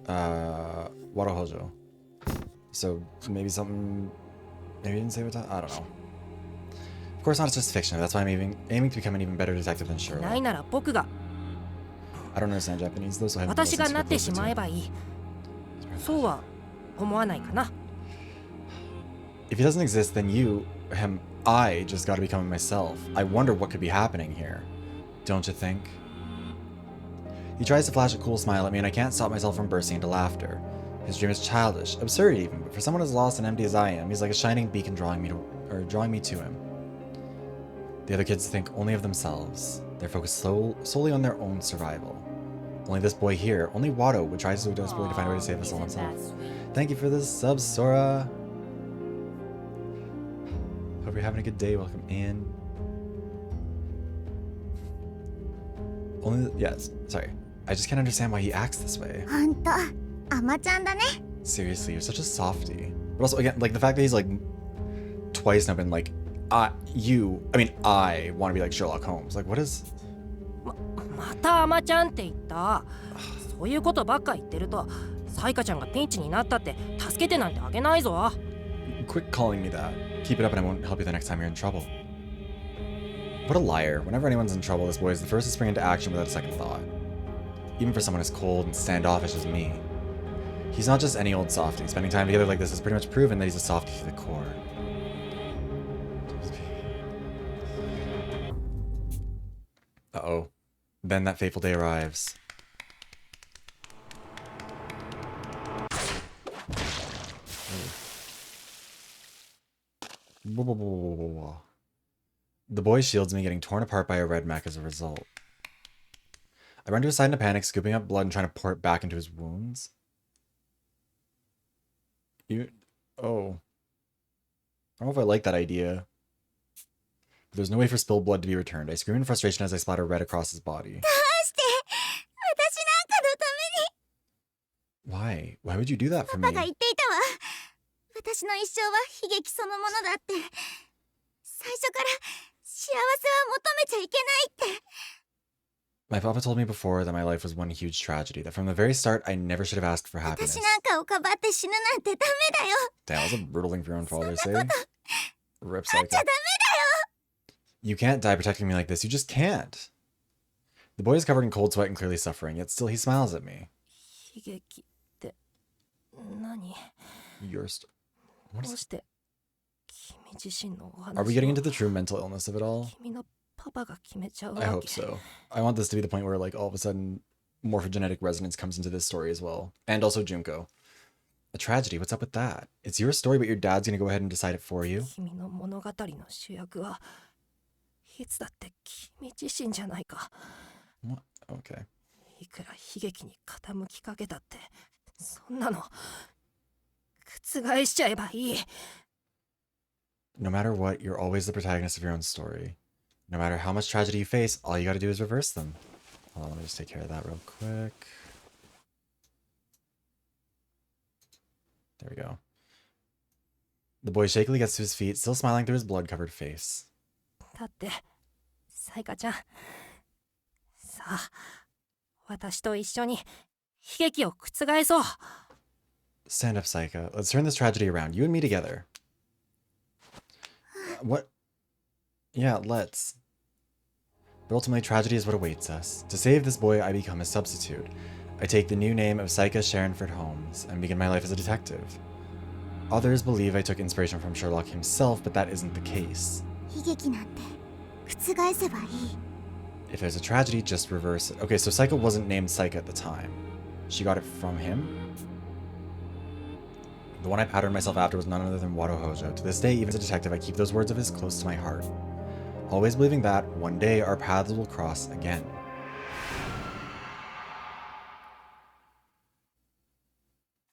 Wado Hojo. So maybe something. Maybe he didn't say what time. I don't know. Of course not, it's just fiction. That's why I'm aiming to become an even better detective than ない Sherlock. なら僕が、 I don't understand Japanese though, so I haven't 私が listened な to って it し closely まえ too. ばいい。そうは思わないかな。 If he doesn't exist, then I just gotta become myself. I wonder what could be happening here. Don't you think? He tries to flash a cool smile at me and I can't stop myself from bursting into laughter. His dream is childish, absurd even, but for someone as lost and empty as I am, he's like a shining beacon drawing me to him. The other kids think only of themselves. They're focused solely on their own survival. Only this boy here, only Wado, would try so desperately to find a way to save us all himself. Thank you for the sub, Sora. Hope you're having a good day. Welcome in. Yes, sorry. I just can't understand why he acts this way. ほんと、アマちゃんだね。 Seriously, you're such a softie. But also, again, like the fact that he's like twice now been like, I want to be like Sherlock Holmes. Like, what is? またアマちゃんって言った。そういうことばっか言ってると、サイカちゃんがピンチになったって助けてなんてあげないぞ。 Quit calling me that. Keep it up and I won't help you the next time you're in trouble. What a liar. Whenever anyone's in trouble, this boy is the first to spring into action without a second thought. Even for someone as cold and standoffish as me. He's not just any old softie. Spending time together like this has pretty much proven that he's a softie to the core. Uh-oh. Then that fateful day arrives. The boy shields me, getting torn apart by a red mech as a result. I run to his side in a panic, scooping up blood and trying to pour it back into his wounds. Oh. I don't know if I like that idea. But there's no way for spilled blood to be returned. I scream in frustration as I splatter red across his body. どうして私なんかのために Why? Why would you do that for パパが me? 言っていたわ。私の一生は悲劇そのものだって。最初から幸せは求めちゃいけないって。 My papa told me before that my life was one huge tragedy, that from the very start I never should have asked for happiness. 私なんかをかばって死ぬなんてダメだよ。 Damn, that was a brutal thing for your own father to say. Rip あっちゃ Psycho. ダメだよ。 You can't die protecting me like this. You just can't. The boy is covered in cold sweat and clearly suffering, yet still he smiles at me. 悲劇って何？ What どう is して君 Are we getting into the true mental illness of it all? 君のパパが決めちゃう I わ hope け so. I want this to be the point where like all of a sudden morphogenetic resonance comes into this story as well. And also Junko. A tragedy, what's up with that? It's your story, but your dad's gonna go ahead and decide it for you? 君の物語の主役はいつだって君自身じゃないか。 What? Okay. いくら悲劇に傾きかけたってそんなの覆しちゃえばいい。 No matter what, you're always the protagonist of your own story. No matter how much tragedy you face, all you gotta do is reverse them. Hold on, let me just take care of that real quick. There we go. The boy shakily gets to his feet, still smiling through his blood-covered face. だってサイカちゃん、さあ私と一緒に悲劇を覆そう。 Stand up, Saika. Let's turn this tragedy around. You and me together. What? Yeah, let's. But ultimately, tragedy is what awaits us. To save this boy, I become a substitute. I take the new name of Saika Sharonford Holmes and begin my life as a detective. Others believe I took inspiration from Sherlock himself, but that isn't the case. 悲劇なんて覆せばいい。 If there's a tragedy, just reverse it. Okay, so Saika wasn't named Saika at the time. She got it from him? The one I patterned myself after was none other than Wado Hojo. To this day, even as a detective, I keep those words of his close to my heart. Always believing that, one day, our paths will cross again.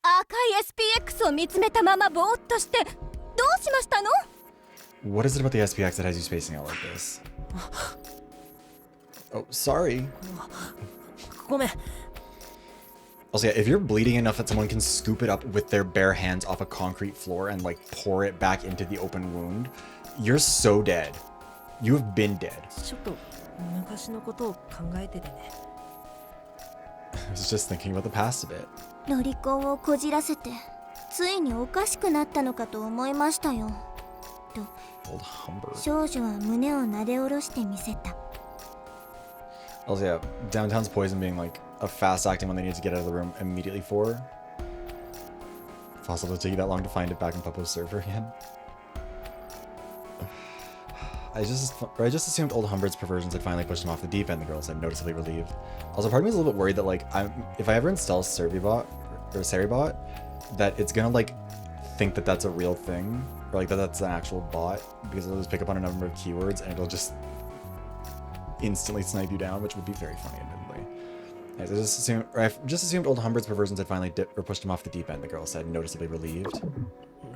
赤い SPX を見つめたままぼーっとしてどうしましたの？ What is it about the SPX that has you spacing out like this? Oh, sorry. ごめん。 Also, yeah, if you're bleeding enough that someone can scoop it up with their bare hands off a concrete floor and, like, pour it back into the open wound, you're so dead. You have been dead. ちょっと昔のことを考えててね。 I was just thinking about the past a bit. ロリコンをこじらせてついにおかしくなったのかと思いましたよ。と Old Humber. 少女は胸をなで下ろしてみせた。 Also, yeah, Downtown's Poison being, like, a fast-acting one they need to get out of the room immediately for. Possible to take you that long to find it back in Puppo's server again. I just assumed old Humbert's perversions had finally pushed him off the deep end, the girl said, noticeably relieved. Also, part of me is a little bit worried that, like, if I ever install Servibot, or Seribot, that it's gonna, like, think that that's a real thing, or, like, that that's an actual bot, because it'll just pick up on a number of keywords, and it'll just instantly snipe you down, which would be very funny, admittedly. Anyways, I just assumed old Humbert's perversions had finally pushed him off the deep end, the girl said, noticeably relieved.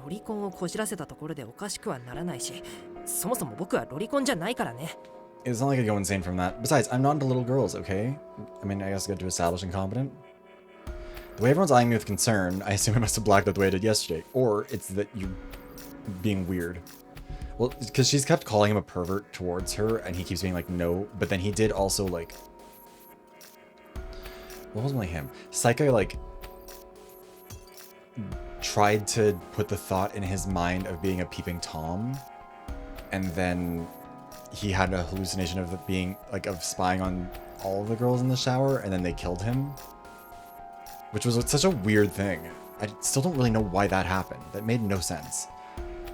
ロリコンをこじらせたところでおかしくはならないし、そもそも僕はロリコンじゃないからね。 It's not like I go insane from that. Besides, I'm not into little girls, okay? I mean, I guess good to establish incompetent. The way everyone's eyeing me with concern, I assume I must have blacked out the way I did yesterday. Or it's that you being weird. Well, because she's kept calling him a pervert towards her, and he keeps being like, no. But then he did also, like... What was like him? Saika, like... tried to put the thought in his mind of being a peeping Tom. And then he had a hallucination of being, like, of spying on all of the girls in the shower, and then they killed him. Which was such a weird thing. I still don't really know why that happened. That made no sense.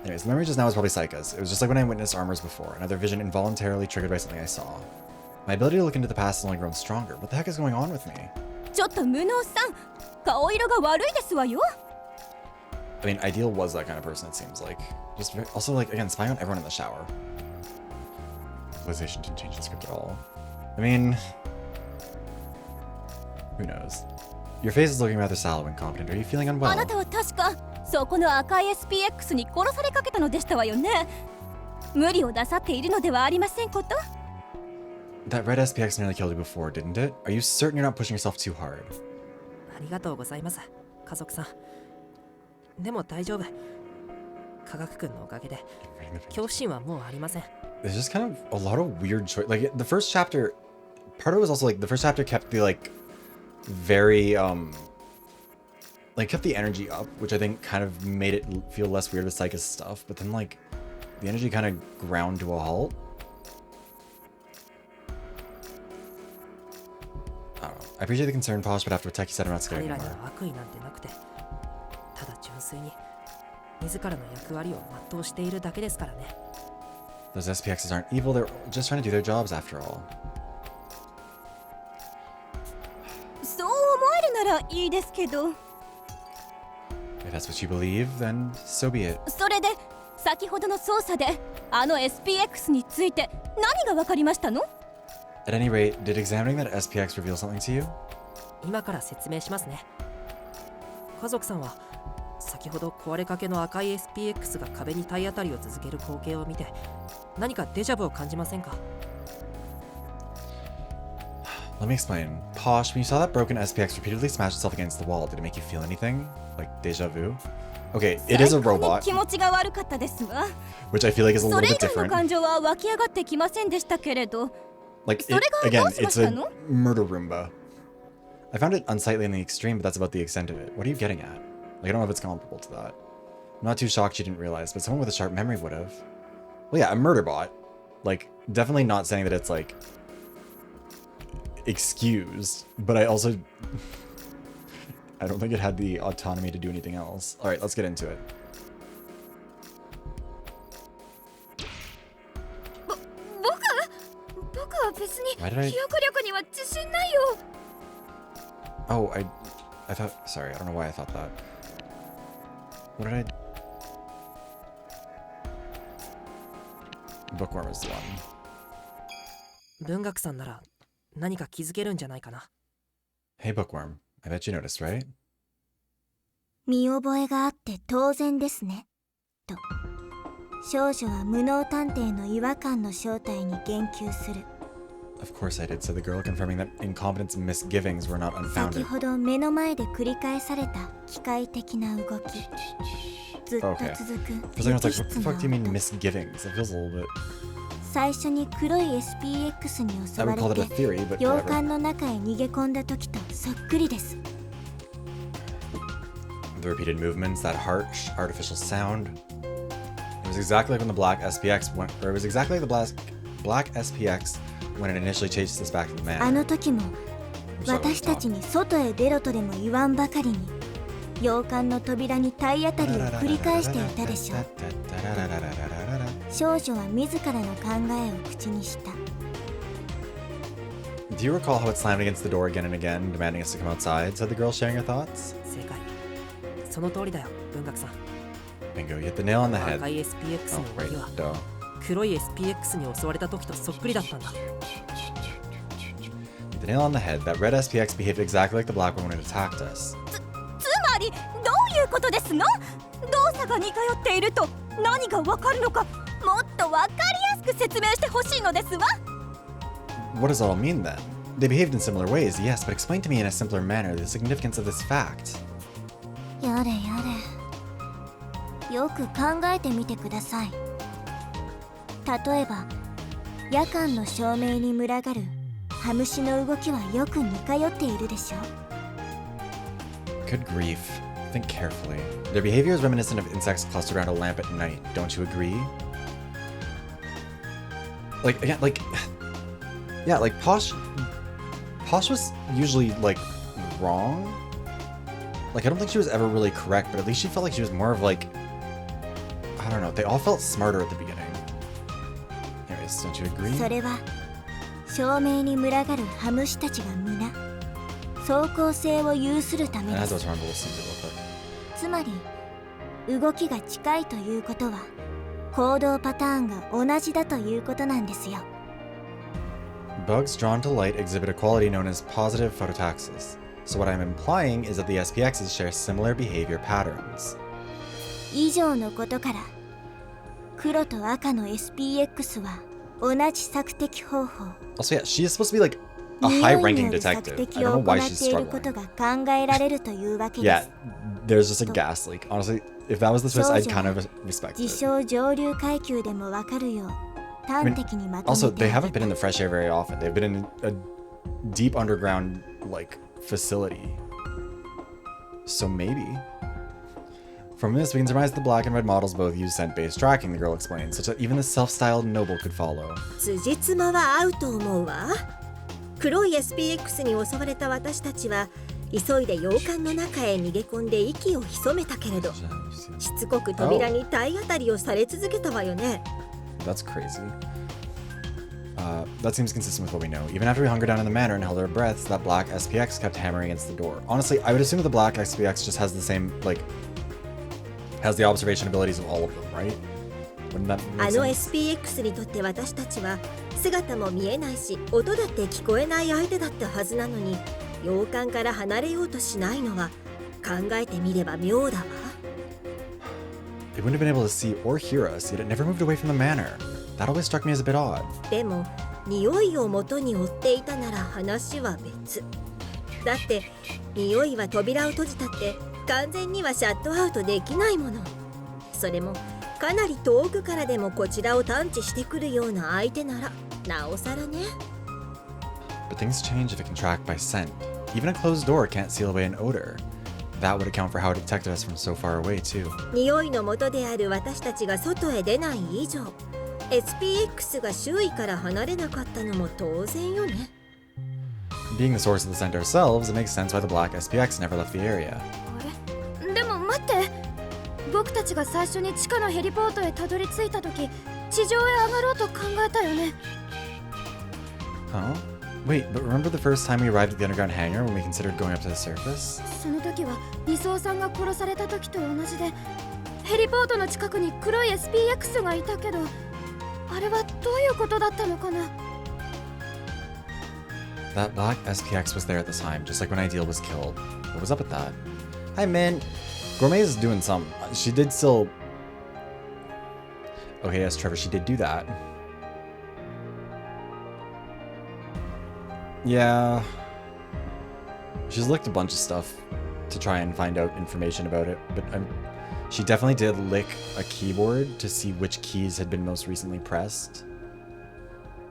Anyways, the memory just now is probably Saika's. It was just like when I witnessed Armors before, another vision involuntarily triggered by something I saw. My ability to look into the past has only grown stronger. What the heck is going on with me? ちょっと無能さん、顔色が悪いですわよ。 I mean, Ideal was that kind of person, it seems like. Just very, also, like, again, spying on everyone in the shower. Civilization didn't change the script at all. I mean... Who knows? Your face is looking rather sallow and incompetent. Are you feeling あ unwell? なたは確かそこの赤い SPX に殺されかけたのでしたわよね。無理をなさっているのではありませんこと。 That red SPX nearly killed you before, didn't it? Are you certain you're not pushing yourself too hard? ありがとうございます、家族さん。でも大丈夫。科学君のおかげで恐怖心はもうありません。 There's just kind of a lot of weird choice. Like, the first chapter, part of it was also, like, the first chapter kept the, like, very, like, kept the energy up, which I think kind of made it feel less weird with Saika's stuff, but then, like, the energy kind of ground to a halt. I don't know. I appreciate the concern, Posh, but after what Techie said, I'm not scared 彼らに anymore. は悪意なんてなくて、ただ純粋に自らの役割を全うしているだけですからね。 Those SPXs aren't evil, they're just trying to do their jobs after all. そう思えるならいいですけど。 If that's what you believe, then so be it. それで先ほどの捜査であの SPX について何が分かりましたの？ At any rate, did examining that SPX reveal something to you? 今から説明しますね。家族さんは先ほど壊れかけの赤い SPX が壁に体当たりを続ける光景を見て何かデジャブを感じませんか？ Let me explain. Posh, when you saw that broken SPX repeatedly smash itself against the wall, did it make you feel anything? Like deja vu? Okay, it is a 最高に robot, 気持ちが悪かったですわ。 which I feel like is a そ little れ以 bit 外の different. 感情は湧き上がってきませんでしたけれど。 Like, So it, they got again, lost it's with a that, no? murder Roomba. I found it unsightly in the extreme, but that's about the extent of it. What are you getting at? Like, I don't know if it's comparable to that. I'm not too shocked you didn't realize, but someone with a sharp memory would have. Well, yeah, a murder bot. Like, definitely not saying that it's, like, excused, but I also... I don't think it had the autonomy to do anything else. Alright, let's get into it. 僕は別に Why did I... 記憶力には自信ないよ。 Oh, I thought... Sorry, I don't know why I thought that. What did I... Bookworm is the one. 文学さんなら何か気づけるんじゃないかな。 Hey, Bookworm. I bet you noticed, right? 見覚えがあって当然ですね。と。少女は無能探偵の違和感の正体に言及する。 Of course I did, said the girl, confirming that incompetence and misgivings were not 先 unfounded. ほど目の前で繰り返された機械的な動き。ずっと Okay. 続く For a second, I was 無 like, 機 what 質 the な fuck do you mean 音。 misgivings? It feels a little bit... 最初に黒い SPX に襲 I わ would call it れ a て theory, but 洋 whatever. 館の中へ逃げ込んだ時とそっくりです。 The repeated movements, that harsh, artificial sound. It was exactly like when the black SPX went... Or it was exactly like the black SPX when it initially chased us back to the あ man. の時も I'm sorry, 私たち what に外へ出ろとでも言わんばかりに洋館の扉に体当たりを繰り返していたでしょう。少女は自らの考えを口にした。 Do you recall how it slammed against the door again and again, demanding us to come outside? Said the girl, sharing her thoughts. 正解。その通りだよ、文学さん。 Bingo, you hit the nail on the head. 赤い SPX Oh, の動 right, きは duh. 黒い SPX に襲われた時とそっくりだったんだ。 Hit the nail on the head. That red SPX behaved exactly like the black one when it attacked us. つまりどういうことですの？動作が似通っていると何がわかるのか、もっとわかりやすく説明してほしいのですわ。 What does that all mean then? They behaved in similar ways, yes, but explain to me in a simpler manner the significance of this fact. やれやれ。よく考えてみてください。例えば夜間の照明に群がるハムシの動きはよく似通っているでしょ。 Good grief. Think carefully. Their behavior is reminiscent of insects clustered around a lamp at night. Don't you agree? Like, again, like... Yeah, like, Posh was usually, like, wrong. Like, I don't think she was ever really correct, but at least she felt like she was more of, like... I don't know, they all felt smarter at the beginning. Anyways, don't you agree? それは照明に群がるハムシたちが皆走行性を有するため And で as I す。 was trying to listen to it real quick. つまり動きが近いということは行動パターンが同じだということなんですよ。 Bugs drawn to light exhibit a quality known as positive phototaxis. So what I'm implying is that the SPXs share similar behavior patterns. 以上のことから黒と赤の SPX は同じ索敵方法 Also, yeah, she is supposed to be like a 匂い high-ranking による detective. 索 I 敵 don't を know 行 why っ she's ていること struggling. が考えられるというわけで Yeah, す。 there's just a gas leak. Honestly, if that was the twist, I'd kind of respect 自 it. 称上流階級でもわかるよう端的にまと Also, めて they あ haven't げ been in the fresh air very often. They've been in a deep underground, like, facility. So maybe. From this, we can surmise the black and red models both use scent-based tracking, the girl explained, such that even the self-styled noble could follow. 辻褄は合うと思うわ。黒い SPX に襲われた私たちは急いで洋館の中へ逃げ込んで息を潜めたけれど、しつこく扉に体当たりをされ続けたわよね。That's crazy. That seems consistent with what we know. Even after we hunkered down in the manor and held our breaths, that black SPX kept hammering against the door. Honestly, I would assume that the black SPX just has the same, like, has the observation abilities of all of them, right? Wouldn't that あ make の sense? SPX にとって私たちは姿も見えないし音だって聞こえない相手だったはずなのに、洋館から離れようとしないのは考えてみれば妙だわ。 They wouldn't have been able to see or hear us, yet it never moved away from the manor. That always struck me as a bit odd. でも匂いを元に追っていたなら話は別だって、匂いは扉を閉じたって完全にはシャットアウトできないもの。それもかなり遠くからでもこちらを探知してくるような相手ならなおさらね。 But things change if it can track by scent. Even a closed door can't seal away an odor. That would account for how it detected us from so far away, too. 匂いの元である私たちが外へ出ない以上、SPX が周囲から離れなかったのも当然よね。 Being the source of the scent ourselves, it makes sense why the black SPX never left the area. あれでも待って、僕たちが最初に地下のヘリポートへたどり着いた時、地上へ上がろうと考えたよね。 Huh? Wait, but remember the first time we arrived at the underground hangar when we considered going up to the surface? その時は理想さんが殺された時と同じで、ヘリポートの近くに黒い SPX がいたけど、あれはどういうことだったのかな。 That black SPX was there at the time, just like when Ideal was killed. What was up with that? Hi, Min. Gourmet is doing some. She did still... Okay, yes, Trevor, she did do that. Yeah. She's licked a bunch of stuff to try and find out information about it, but she definitely did lick a keyboard to see which keys had been most recently pressed.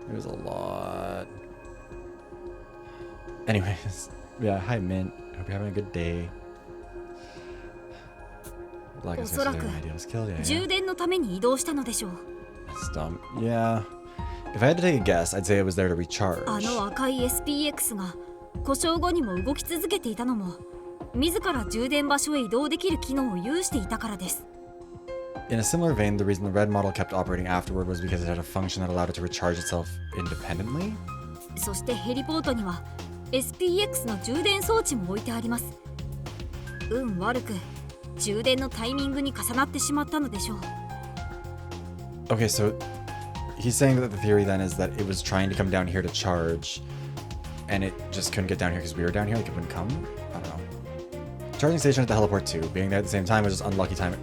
It was a lot. Anyways, yeah, hi Mint. Hope you're having a good day. Black is Osaraku, yesterday when Idea was killed, yeah. 充電のために移動したのでしょう。 That's dumb. Yeah. If I had to take a guess, I'd say it was there to recharge. あの赤い SPX が故障後にも動き続けていたのも、自ら充電場所へ移動できる機能を有していたからです。 In a similar vein, the reason the red model kept operating afterward was because it had a function that allowed it to recharge itself independently. そしてヘリポートには SPX の充電装置も置いてあります。運悪く充電のタイミングに重なってしまったのでしょう。 Okay, so he's saying that the theory then is that it was trying to come down here to charge, and it just couldn't get down here because we were down here, like it wouldn't come? I don't know. Charging station at the heliport too. Being there at the same time was just unlucky timing.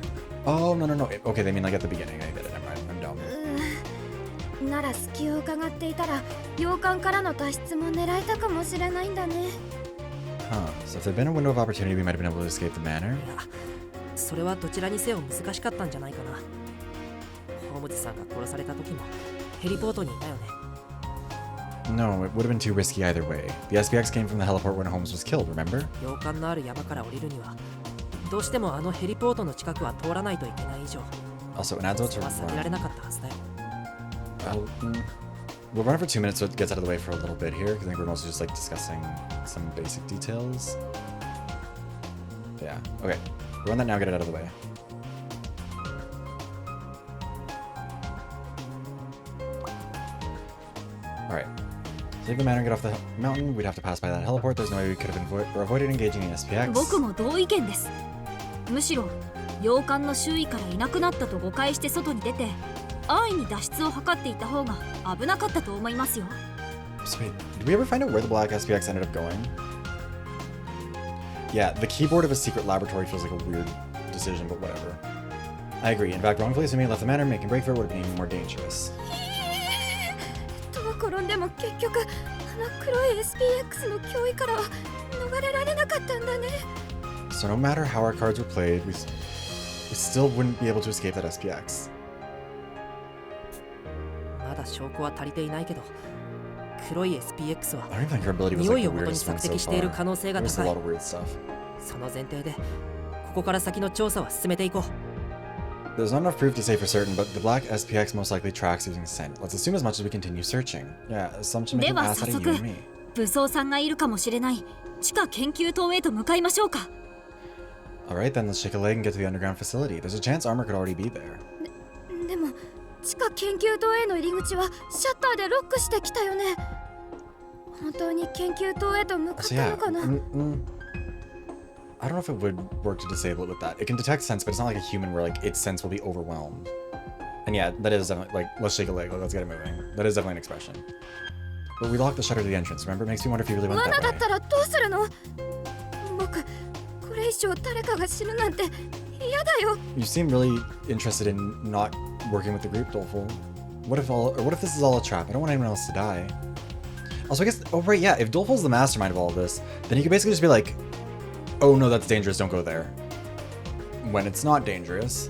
Oh, no. Okay, they mean like at the beginning. I get it. Never mind. I'm dumb. なら隙を伺っていたら、洋館からの脱出も狙えたかもしれないんだね。 Huh. So if there'd been a window of opportunity, we might have been able to escape the manor. いや、それはどちらにせよ難しかったんじゃないかな。ホームズさんが殺された時もヘリポートにいたよね。 No, it would have been too risky either way. The SPX came from the heliport when Holmes was killed, remember? 洋館のある山から降りるには、どうしてもあのヘリポートの近くは通らないといけない以上、 Also, an adult そ to れは避けられ run. なかったはずだよ。We'll run it for 2 minutes so it gets out of the way for a little bit here, because I think we're mostly just like discussing some basic details. Yeah, okay. Run that now, get it out of the way. Alright. So leave the manor and get off the mountain. We'd have to pass by that heliport. There's no way we could have avoided engaging in SPX. 僕も同意見です。むしろ洋館の周囲からいなくなったと誤解して外に出て安易に脱出を図っていた方が危なかったと思いますよ。 So wait, did we ever find out where the black SPX ended up going? Yeah, the keyboard of a secret laboratory feels like a weird decision, but whatever. I agree. In fact, wrongfully assuming it left the manor, making break for it would have been even more dangerous. どう転んでも結局あの黒い SPX の脅威からは逃れられなかったんだね。 So no matter how our cards were played, we still wouldn't be able to escape that SPX. まだ証拠は足りていないけど、黒い SPX は I don't even think her ability was 匂 like い the を元に weirdest one 索 so 敵している far. 可能性が There's 高 a い。 lot of weird stuff. その前提で、ここから先の調査は進めていこう。 There's not enough proof to say for certain, but the black SPX most likely tracks using scent. Let's assume as much as we continue searching. Yeah, assumption making では pass out 早 of 速 you and me. 武装さんがいるかもしれない地下研究棟へと向かいましょうか。 Alright, then let's shake a leg and get to the underground facility. There's a chance armor could already be there. でも地下研究棟への入り口はシャッターでロックしてきたよね。本当に研究棟へと向かっ So た yeah, のかな。 I don't know if it would work to disable it with that. It can detect sense, but it's not like a human where like its sense will be overwhelmed. And yeah, that is definitely like, let's shake a leg, let's get it moving. That is definitely an expression. But we locked the shutter to the entrance, remember? It makes me wonder if you really went 罠 that だ way. ったらどうするの？僕これ以上誰かが死ぬなんて嫌だよ。 You seem really interested in not working with the group, Doleful. What if this is all a trap? I don't want anyone else to die. Also, I guess, oh right, yeah, if Doleful's the mastermind of all of this, then he could basically just be like, oh no, that's dangerous, don't go there. When it's not dangerous,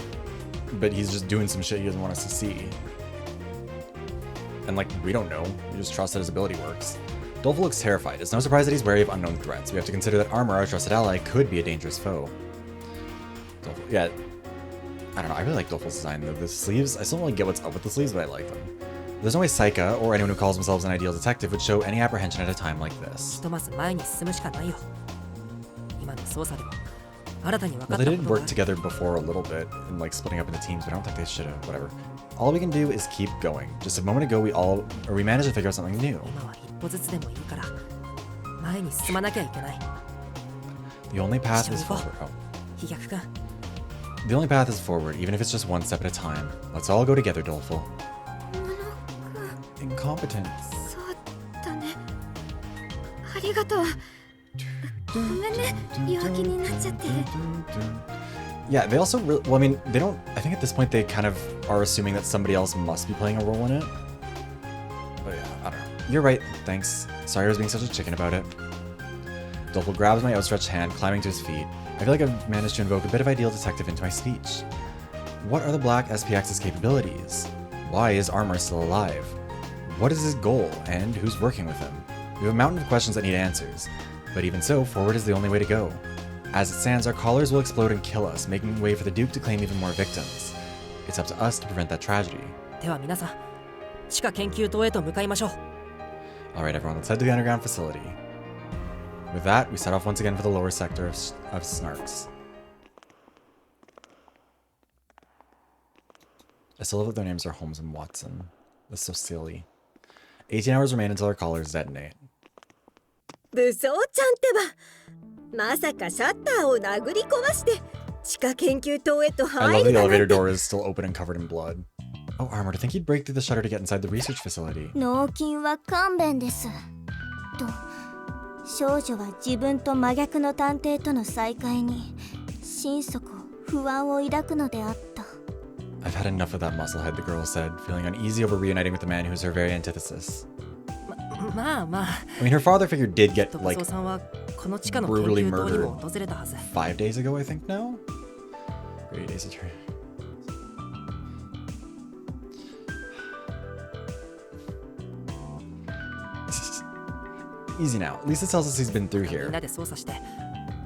but he's just doing some shit he doesn't want us to see. And like, we don't know, we just trust that his ability works. Doleful looks terrified. It's no surprise that he's wary of unknown threats. We have to consider that Armor, our trusted ally, could be a dangerous foe. Doleful, yeah, I don't know, I really like Doleful's design though. The sleeves, I still don't really get what's up with the sleeves, but I like them. There's no way Saika, or anyone who calls themselves an ideal detective, would show any apprehension at a time like this. ひとまず前に進むしかないよ。今の捜査でも新たに分か Well, っ they た did ことが work together before a little bit, and like splitting up into teams, but I don't think they should have, whatever. All we can do is keep going. Just a moment ago, we managed to figure out something new. 今は一歩ずつでもいいから前に進まなきゃいけない。 The only path is 一緒に行こ forward. う。飛躍くん。 The only path is forward, even if it's just one step at a time. Let's all go together, Doleful. Incompetence. そうだね。ありがとう。ごめんね、弱気になっちゃって。 Yeah, they also really, well, I mean, they don't, I think at this point they kind of are assuming that somebody else must be playing a role in it. But yeah, I don't know. You're right, thanks. Sorry I was being such a chicken about it. Doleful grabs my outstretched hand, climbing to his feet. I feel like I've managed to invoke a bit of ideal detective into my speech. What are the Black SPX's capabilities? Why is Armor still alive? What is his goal, and who's working with him? We have a mountain of questions that need answers. But even so, forward is the only way to go. As it stands, our collars will explode and kill us, making way for the Duke to claim even more victims. It's up to us to prevent that tragedy. では皆さん、地下研究棟へと向かいましょう。 Alright everyone, let's head to the underground facility. With that, we set off once again for the lower sector of Snarks. I still love that their names are Holmes and Watson. That's so silly. 18 hours remain until our collars detonate. 武装ちゃんってば、まさかシャッターを殴り壊して地下研究棟へと I love 入 the るだなん elevator て。 door is still open and covered in blood. Oh, Armor, to think you'd break through the shutter to get inside the research facility. 納金は勘弁ですと少女は自分と真逆の探偵との再会に心底不安を抱くのであった。 I've had enough of that musclehead, the girl said, feeling uneasy over reuniting with the man who's her very antithesis. まあまあ、 I mean, her father figure did get, 武 like, 装さんはこの地下の研 brutally 究棟に murdered も訪れたはず。 5 days ago, I think now? 3 days ago. Easy now. Lisa tells us he's been through みん here. なで捜査して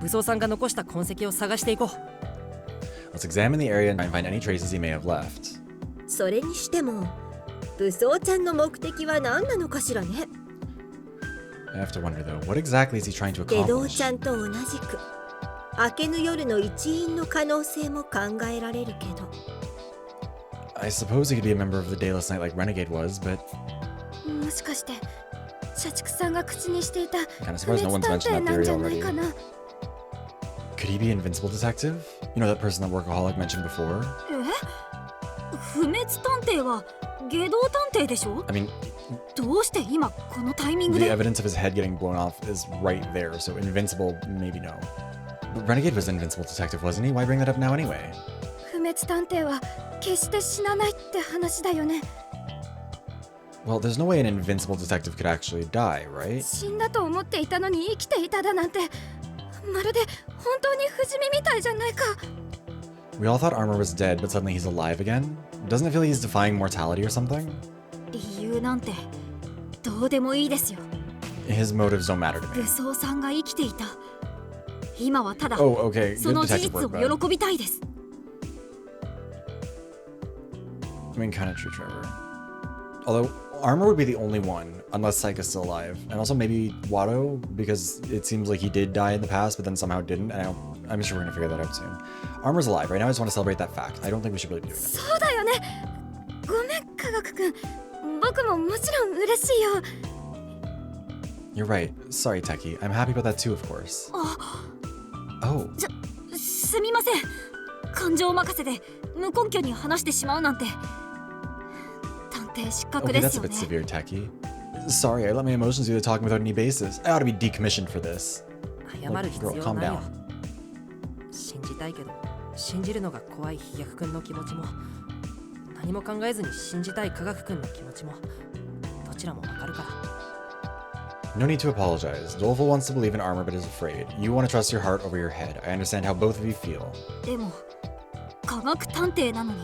武装さんが残した痕跡を探していこう。 Let's examine the area and find any traces he may have left. それにしても武装ちゃんの目的は何なのかしらね。 I have to wonder though, what exactly is he trying to 下道 accomplish? ちゃんと同じく明けぬ夜の一員の可能性も考えられるけど。 I suppose he could be a member of the Dayless Knight like Renegade was, but もしかして社畜さんが口にしていた kind of 不 surprised no 滅 one's 探 mentioned 偵 that なん theory じゃない already. かな。 Could he be Invincible Detective? You know that person that Workaholic mentioned before? 不滅探偵は下道探偵でしょ。 I mean, どうして今このタイミング the で。 evidence of his head getting blown off is right there, so Invincible, maybe no. But Renegade was an Invincible Detective, wasn't he? Why bring that up now anyway? 不滅探偵は決して死なないって話だよね。 Well, there's no way an Invincible Detective could actually die, right? 死んだと思っていたのに生きていただなんてまるで本当に不死身みたいじゃないか。 We all thought Armor was dead, but suddenly he's alive again? Doesn't it feel like he's defying mortality or something? 理由なんてどうでもいいですよ。 His motives don't matter to 武 me. 装さんが生きていた。今はただ Oh, okay. そ Good の事 detective 実 work, を bud. 喜びたいです。 I mean, kind of true, Trevor. Although, Armor would be the only one, unless Saika's still alive. And also maybe Watto, because it seems like he did die in the past, but then somehow didn't. And I'm sure we're gonna figure that out soon. Armor's alive. Right now I just want to celebrate that fact. I don't think we should really be doing it. そうだよね。ごめん、科学くん。僕ももちろん嬉しいよ。 You're right. Sorry, Techie. I'm happy about that too, of course. Oh. すみません。感情任せで無根拠に話してしまうなんて。探偵失格 Okay, で that's す a よ bit ね。 severe, Techie. Sorry, I let my emotions do the talking without any basis. I ought to be decommissioned for this. 謝る必 Girl, 要 calm ないよ down. 信じたいけど信じるのが怖い飛躍くんの気持ちも何も考えずに信じたい科学くんの気持ちもどちらもわかるから No need to apologize. Doleful wants to believe in armor but is afraid. You want to trust your heart over your head. I understand how both of you feel. でも科学探偵なのに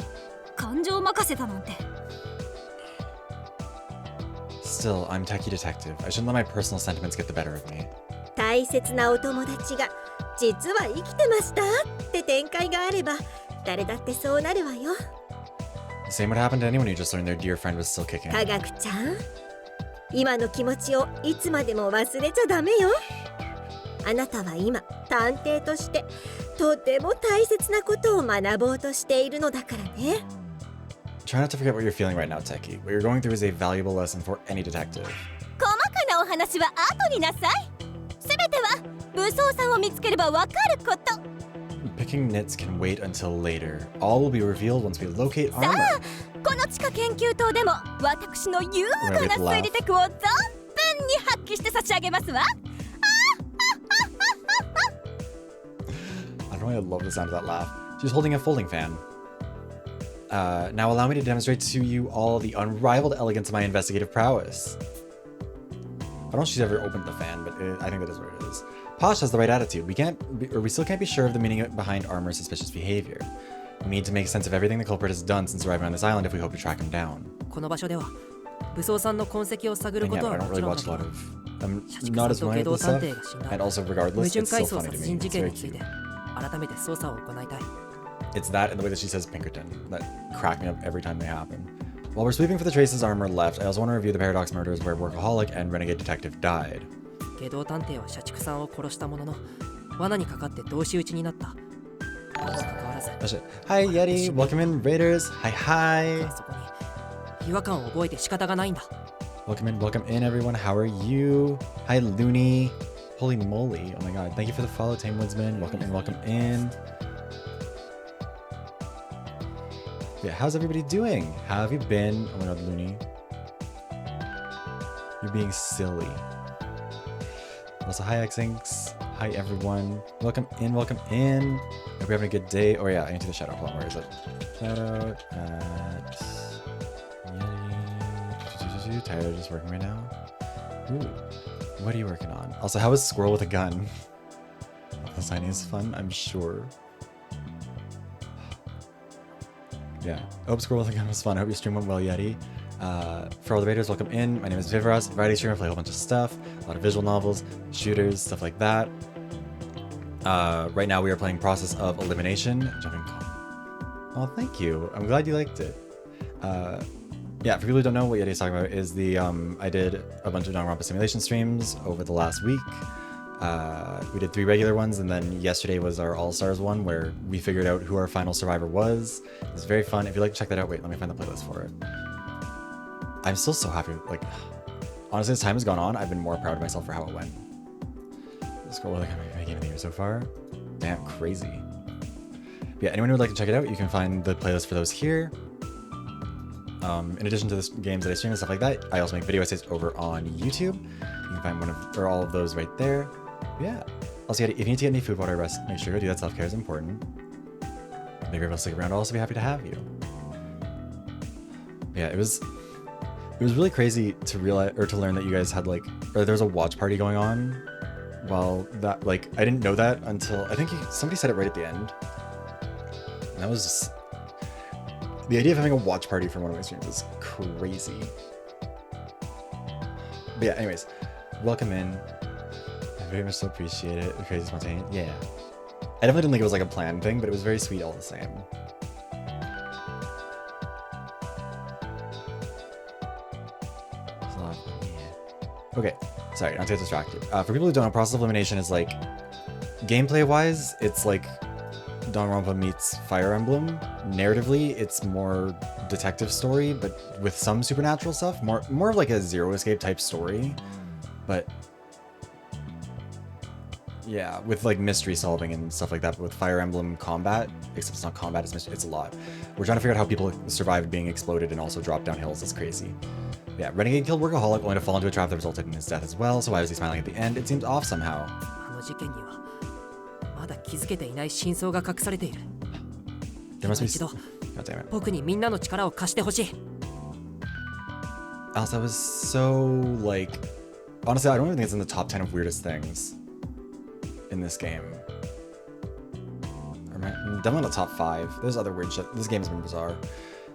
感情任せだなんて。 Still, I'm Techie Detective. I shouldn't let my personal sentiments get the better of me. 大切なお友達が実は生きてましたって展開があれば誰だってそうなるわよ。 The same would happen to anyone who just learned their dear friend was still kicking. 科学ちゃん、今の気持ちをいつまでも忘れちゃダメよ。あなたは今探偵としてとても大切なことを学ぼうとしているのだからね。 Try not to forget what you're feeling right now, Techie. What you're going through is a valuable lesson for any detective. 細かなお話は後になさい。すべては武装さんを見つければわかること。 Picking nits can wait until later. All will be revealed once we locate さあ armor. この地下研究棟でも私の優雅な推理テクを存分に発揮して差し上げますわ。 I don't know why I love the sound of that laugh. She's holding a folding fan. Now allow me to demonstrate to you all the unrivaled elegance of my investigative prowess. I don't know if she's ever opened the fan, but I think that is what it is. Posh has the right attitude. We still can't be sure of the meaning behind Armor's suspicious behavior. We need to make sense of everything the culprit has done since arriving on this island if we hope to track him down. この場所では武装さんの痕跡を探る And こ yeah, と I は don't もち really ろん watch だ a け lot ど of. I'm 社畜 not さ as んと familiar 下 with 道 this 探 stuff. 偵が死んだ And also, 矛 regardless, 盾 it's 回 still 想 funny 殺 to me. 人事 It's 件 very につい cute. て改めて捜査を行いたい It's that and the way that she says Pinkerton that crack me up every time they happen. While we're sweeping for the traces Armor left, I also want to review the Paradox murders where Workaholic and Renegade Detective died. 下道探偵は社畜さんを殺したものの罠にかかって同士討ちになったにもかかわらず Oh shit. Hi Yeti, welcome in Raiders. Hi hi. そこに違和感を覚えて仕方がないんだ Welcome in everyone. How are you? Hi Looney. Holy moly. Oh my god. Thank you for the follow, Tame Woodsman. Welcome in. Yeah, how's everybody doing? How have you been? Oh my god, Looney. You're being silly. Also, hi Xinks. Hi everyone. Welcome in. Hope you're having a good day. Oh yeah, I need to do the shout out. Hold on, where is it? Shout out at Yeti. Tyler just working right now. Ooh. What are you working on? Also, how is Squirrel with a gun? The signing is fun, I'm sure. Yeah. I hope Squirrel with a gun was fun. I hope your stream went well, Yeti. For all the raiders, welcome in. My name is Vivras. Variety streamer, play a whole bunch of stuff. A lot of visual novels, shooters, stuff like that. Right now we are playing Process of Elimination. Jumping. Oh, thank you. I'm glad you liked it. Yeah, for people who don't know, what Yeti is talking about is the I did a bunch of Danganronpa simulation streams over the last week. We did 3 regular ones, and then yesterday was our All-Stars one where we figured out who our final survivor was. It was very fun. If you'd like to check that out, wait, let me find the playlist for it. I'm still so happy. Like, honestly, as time has gone on, I've been more proud of myself for how it went. Scroll like my game of the year so far. Damn, crazy. But yeah, anyone who would like to check it out, you can find the playlist for those here. In addition to the games that I stream and stuff like that, I also make video essays over on YouTube. You can find one of or all of those right there. Yeah. Also, if you need to get any food, water, rest, make sure to do that. Self-care is important. Maybe you're able to stick around. I'll also be happy to have you. Yeah, it was really crazy to realize or to learn that you guys had like, or there was a watch party going on. Well, that like I didn't know that until I think somebody said it right at the end. And that was just, the idea of having a watch party for one of my streams is crazy. But yeah, anyways, welcome in. I very much so appreciate it. Crazy spontaneous. Yeah. I definitely didn't think it was like a planned thing, but it was very sweet all the same. Okay, sorry, not to get distracted. For people who don't know, Process of Elimination is like, gameplay-wise, it's like Danganronpa meets Fire Emblem. Narratively, it's more detective story, but with some supernatural stuff. More of like a Zero Escape type story, but yeah, with like mystery solving and stuff like that. But with Fire Emblem combat, except it's not combat, it's mystery, it's a lot. We're trying to figure out how people survived being exploded and also drop down hills. It's crazy. Yeah, Renegade killed Workaholic only to fall into a trap that resulted in his death as well. So why was he smiling at the end? It seems off somehow. あの事件にはまだ気づけていない真相が隠されている。 There must be. 一度 God damn it. 僕にみんなの力を貸してほしい。 Else, that was so like. Honestly, I don't even think it's in the top 10 of weirdest things in this game. Or definitely not top 5. There's other weird shit. This game has been bizarre.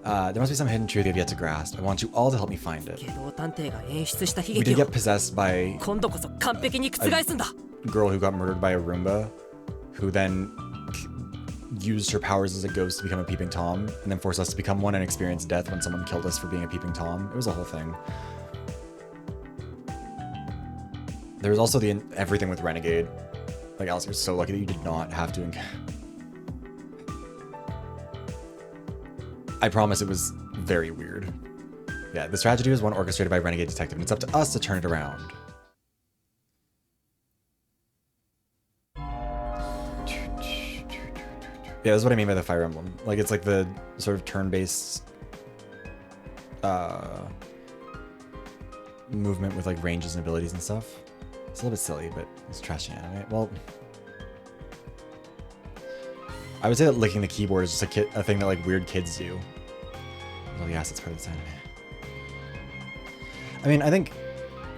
There must be some hidden truth you've yet to grasp. I want you all to help me find it. 下道探偵が演出した悲 We 劇 did を get possessed by 今度こそ完璧に覆すんだ。 a girl who got murdered by a Roomba, who then used her powers as a ghost to become a peeping Tom, and then forced us to become one and experience death when someone killed us for being a peeping Tom. It was a whole thing. There was also the everything with Renegade. Like, Alice, you're so lucky that you did not have to. I promise it was very weird. Yeah, this tragedy was one orchestrated by Renegade Detective, and it's up to us to turn it around. Yeah, that's what I mean by the Fire Emblem. Like, it's like the sort of turn-based movement with like ranges and abilities and stuff. It's a little bit silly, but it's trashy anime. Well, I would say that licking the keyboard is just a thing that like weird kids do. Well, yes, it's part of this anime. I mean, I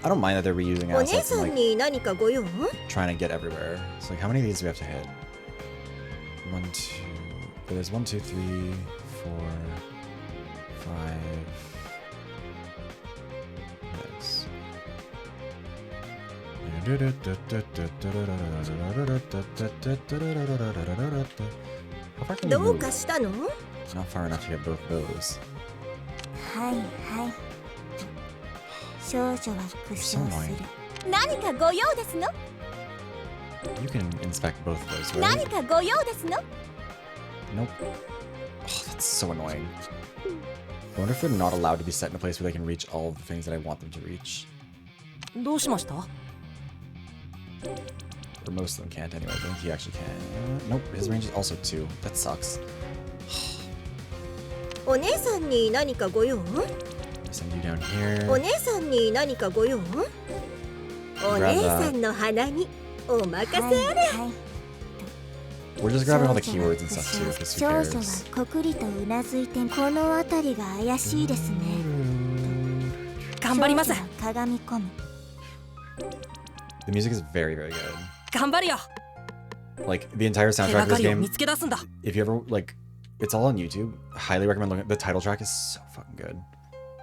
don't mind that they're reusing お姉 assets さ and ん like に何かご用？ trying to get everywhere. So like, how many of these do we have to hit? 1, 2. There's 1, 2, 3, 4, 5. Yes. どうかしたの？ It's not far enough to get both those. はいはい。少女は苦笑する。 何かご用ですの？ You can inspect both of those, 何 right? かご用ですの？ Nope. Oh, that's so annoying. I wonder if they're not allowed to be set in a place where they can reach all of the things that I want them to reach. どうしました？ Or most of them can't anyway. I think he actually can. Nope, his range is also 2. That sucks. お姉さんに何かご用？ Send you down here. お姉さんに何かご用？お姉さんの鼻にお任せあれ。はいはい。 We're just grabbing all the keywords and stuff too, because 少 who 女 cares? はこくりとうなずいてこの辺りが怪しいですね。頑張ります少。女はかがみ込む。 The music is very, very good. 頑張るよ。 Like, the entire 手 soundtrack が of か this りを game, 見つけ出すんだ。 if you ever, like, it's all on YouTube. Highly recommend looking at the title track is so fucking good.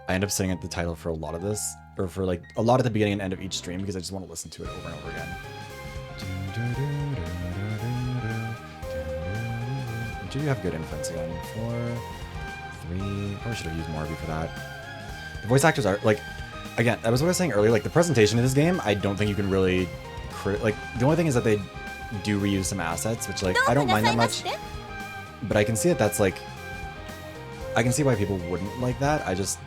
I end up sitting at the title for a lot of this, or for like a lot at the beginning and end of each stream because I just want to listen to it over and over again. Do you have good influence again? 4, 3. Probably should have used Morby for that. The voice actors are like, again, that was what I was saying earlier. Like the presentation of this game, I don't think you can really, like the only thing is that they do reuse some assets, which like I don't mind that much. But I can see that that's like, I can see why people wouldn't like that. I just,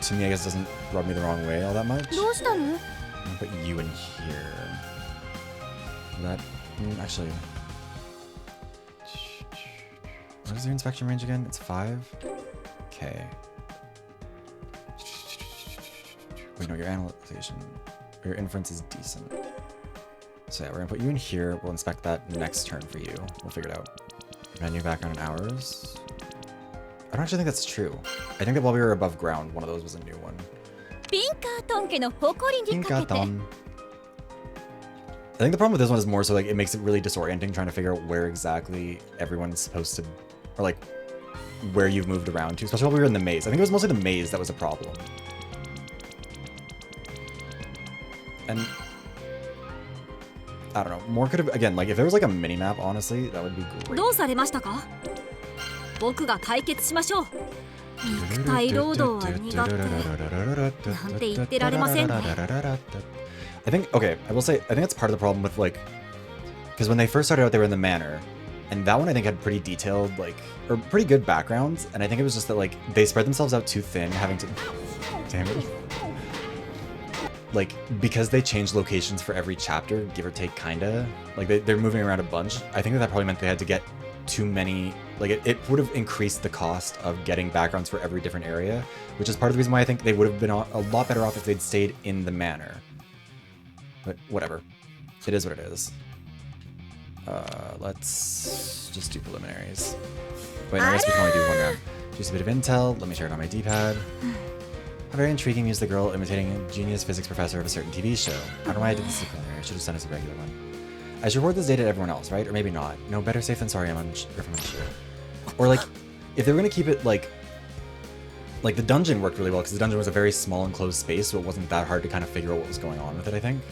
to me, I guess doesn't rub me the wrong way all that much. どうしたの？ I'll put you in here. That, actually. What is your inspection range again? It's 5? Okay. Wait, no, your analyzation, your inference is decent. So yeah, we're gonna put you in here. We'll inspect that next turn for you. We'll figure it out. Menu background and hours. I don't actually think that's true. I think that while we were above ground, one of those was a new one. ピンカートン家の誇りにかけて I think the problem with this one is more so like it makes it really disorienting trying to figure out where exactly everyone's supposed to, or like where you've moved around to, especially while we were in the maze. I think it was mostly the maze that was a problem. And I don't know, more could have, again, like if there was like a mini map, honestly, that would be great. どうされましたか？僕が解決しましょう。肉体労働は苦手なんて言ってられませんね。 I think, okay, I will say, I think that's part of the problem with, like, because when they first started out, they were in the manor, and that one I think had pretty detailed, like, or pretty good backgrounds, and I think it was just that, like, they spread themselves out too thin, having to, damn it, like, because they changed locations for every chapter, give or take, kinda, like, they're moving around a bunch. I think that probably meant they had to get too many, like, it would have increased the cost of getting backgrounds for every different area, which is part of the reason why I think they would have been a lot better off if they'd stayed in the manor. But whatever, it is what it is. Let's just do preliminaries. Wait, no, I guess we can only do one round. Just a bit of intel. Let me share it on my D-pad. How very intriguing, mused the girl imitating a genius physics professor of a certain TV show. I don't know why I did this preliminary. I should have sent us a regular one. I should report this data to everyone else, right? Or maybe not. No, better safe than sorry. I'm unsure. Or like, if they were gonna keep it like the dungeon worked really well because the dungeon was a very small enclosed space, so it wasn't that hard to kind of figure out what was going on with it. I think.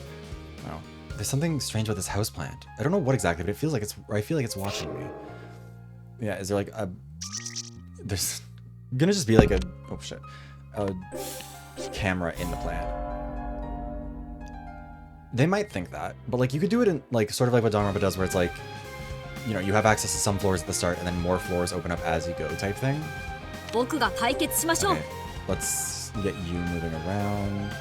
Oh, there's something strange about this houseplant. I don't know what exactly, but it feels like I feel like it's watching me. Yeah, is there like a? There's gonna just be like a camera in the plant. They might think that, but like you could do it in like sort of like what Danganronpa does, where it's like, you know, you have access to some floors at the start and then more floors open up as you go type thing. 僕が解決しましょう。 Okay, let's get you moving around.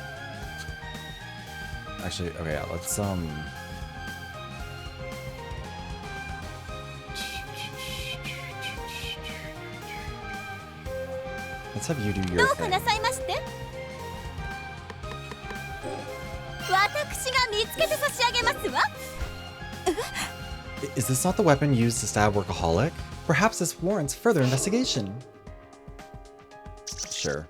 Actually, okay, yeah, let's have you do ど your うか thing. なさいまして。私が見つけて差し上げますわ。 Is this not the weapon used to stab Workaholic? Perhaps this warrants further investigation. Sure.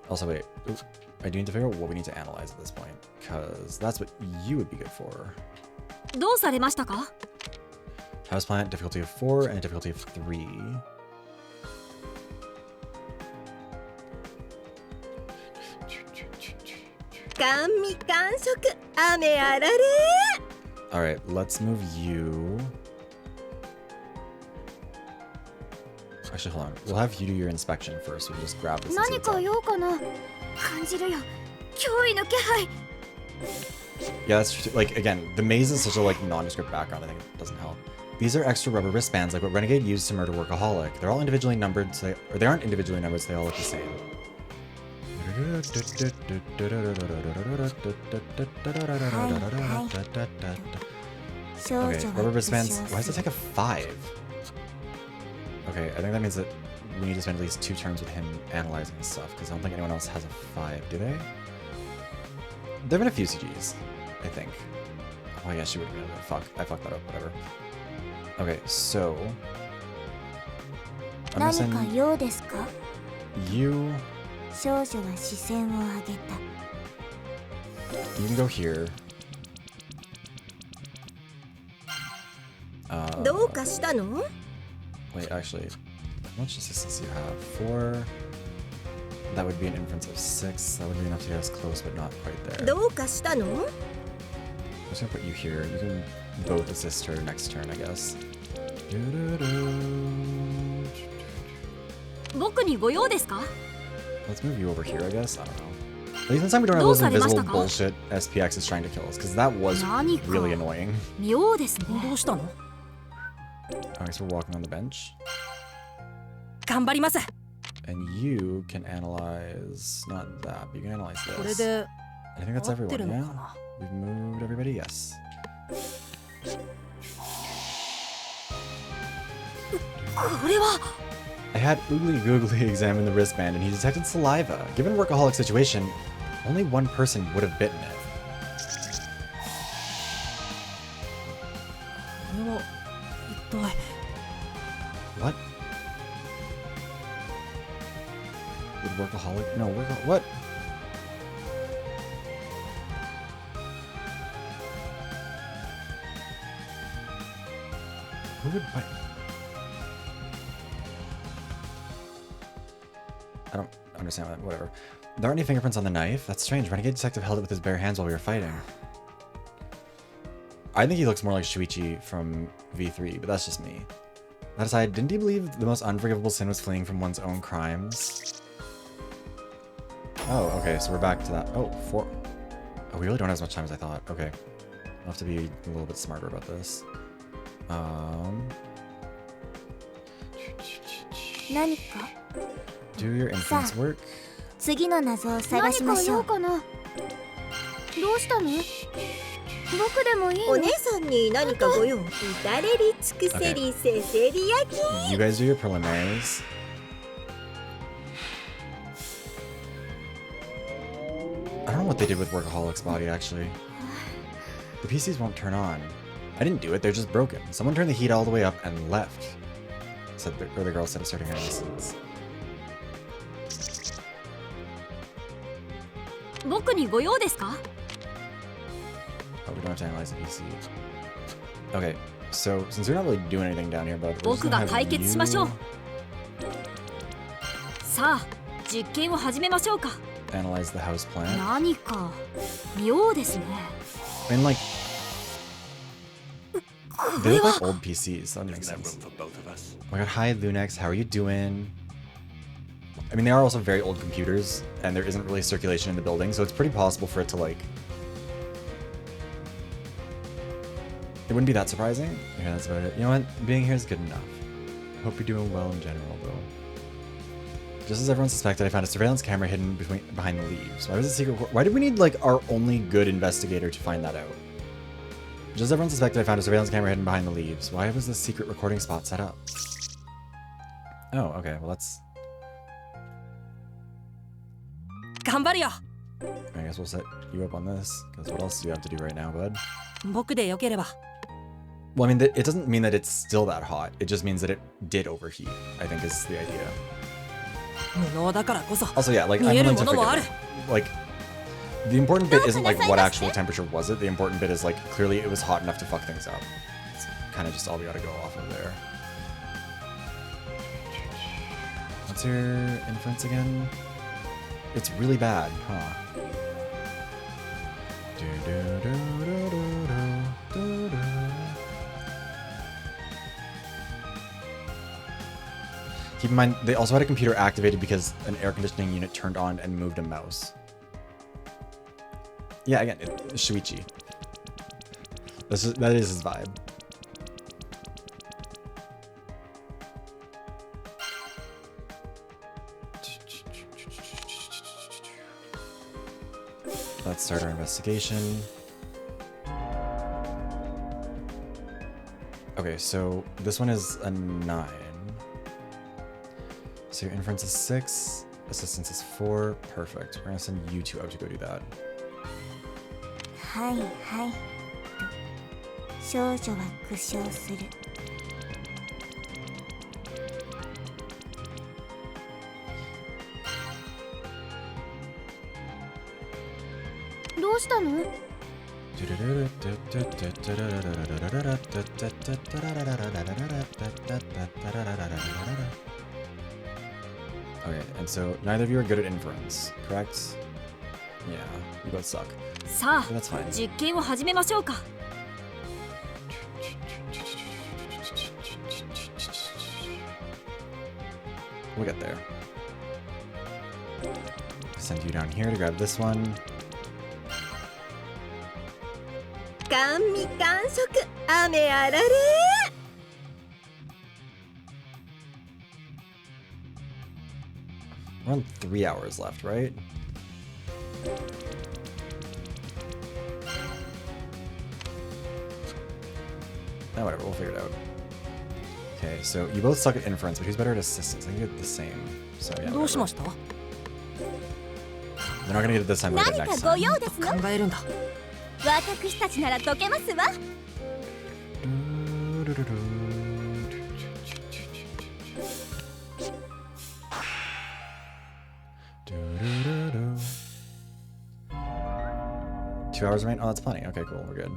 Also, wait. Oops. I do need to figure out what we need to analyze at this point, because that's what you would be good for. どうされましたか？ Houseplant, difficulty of 4 and difficulty of 3. Alright, let's move you. Actually, hold on. We'll have you do your inspection first. We'll just grab this. and see 何 what's か up. 用かな。感じるよ。脅威の気配。 Yeah, that's true. Like, again, the maze is such a, like, nondescript background. I think it doesn't help. These are extra rubber wristbands, like what Renegade used to murder Workaholic. They're all individually numbered, so they aren't individually numbered, so they all look the same. Okay, rubber wristbands. Why does it take a 5? Okay, I think that means that we need to spend at least 2 turns with him analyzing this stuff, because I don't think anyone else has a 5, do they? There have been a few CGs, I think. Oh yeah, she would have been. Fuck, I fucked that up, whatever. Okay, so... I'm gonna 何か send 用ですか？ you... 少女は視線を上げた。 You can go here. どうかしたの？ Wait, actually, how much assistance do you have? 4. That would be an inference of 6. That would be enough to get us close, but not quite there. どうかしたの？ I'm just gonna put you here. You can both assist her next turn, I guess. 僕にご用ですか？ Let's move you over here, I guess. I don't know. At least this time we don't have those invisible bullshit SPX is trying to kill us, because that was really annoying. 妙ですね。どうしたの？ Alright, so we're walking on the bench. 頑張ります。 And you can analyze... Not that, but you can analyze これ this. で I think that's 合ってる everyone, の yeah? かな。 We've moved everybody, yes. これは I had Oogly Googly examine the wristband and he detected saliva. Given Workaholic's situation, only one person would have bitten it. これは一体 What? Would Workaholic? No, what? Who would bite? I don't understand that. Whatever. There aren't any fingerprints on the knife. That's strange. Renegade Detective held it with his bare hands while we were fighting. I think he looks more like Shuichi from V3, but that's just me. That aside, didn't he believe the most unforgivable sin was fleeing from one's own crimes? Oh, okay, so we're back to that. Oh, 4. Oh, we really don't have as much time as I thought. Okay. I'll have to be a little bit smarter about this. 何か Do your inference work? 次の謎を探し何かましょう。用かな。どうしたの？僕でもいいの？お姉さんに何かご用？至れり尽くせりせせり焼き。 You guys do your preliminaries. I don't know what they did with Workaholic's body, actually. The PCs won't turn on. I didn't do it, they're just broken. Someone turned the heat all the way up and left. Said the girl said asserting her innocence. 僕にご用ですか？ Oh, we don't have to analyze the PC. Okay, so since we're not really doing anything down here, but we're just 僕 gonna が have 解決しましょう。 you さあ、実験を始めましょうか。 analyze the house plan. 何か妙ですね。 I mean, like, they look like old PCs. So that makes sense. Oh my god, hi Lunex, how are you doing? I mean, they are also very old computers, and there isn't really circulation in the building, so it's pretty possible for it to, like... It wouldn't be that surprising. Yeah, that's about it. You know what? Being here is good enough. I hope you're doing well in general, though. Just as everyone suspected, I found a surveillance camera hidden behind the leaves. Why was it secret? Why did we need, like, our only good investigator to find that out? Just as everyone suspected, I found a surveillance camera hidden behind the leaves. Why was this secret recording spot set up? Oh, okay. Well, that's... 頑張るよ。 I guess we'll set you up on this, because what else do you have to do right now, bud? 僕でよければ。 Well, I mean, it doesn't mean that it's still that hot. It just means that it did overheat, I think is the idea. 無能だからこそ。 Also, yeah, like, 見 I'm える willing も to のもあ forgive る。 it. Like, the important bit isn't, like, what actual temperature was it. The important bit is, like, clearly it was hot enough to fuck things up. It's kind of just all we gotta go off of there. What's your inference again? It's really bad, huh? Keep in mind, they also had a computer activated because an air conditioning unit turned on and moved a mouse. Yeah, again, Shuichi. That is his vibe. Let's start our investigation. Okay, so this one is a 9. So your inference is 6, assistance is 4. Perfect. We're gonna send you two out to go do that. はいはい少女は苦笑する。どうしたの？ Okay, and so neither of you are good at inference, correct? Yeah, you both suck. さあ、 That's fine. 実験を始めましょうか。 We'll get there. Send you down here to grab this one. 甘味完食雨あられ。 We're on 3 hours left, right? Oh, whatever, we'll figure it out. Okay, so you both suck at inference, but who's better at assistance? I think you're the same. So yeah, どうし whatever. ました？ They're not gonna get it this time, they'll get it 何か next ご time. 用ですの？考えるんだ。私たちなら解けますわ。 2 hours remain? Oh, that's plenty. Okay, cool. We're good.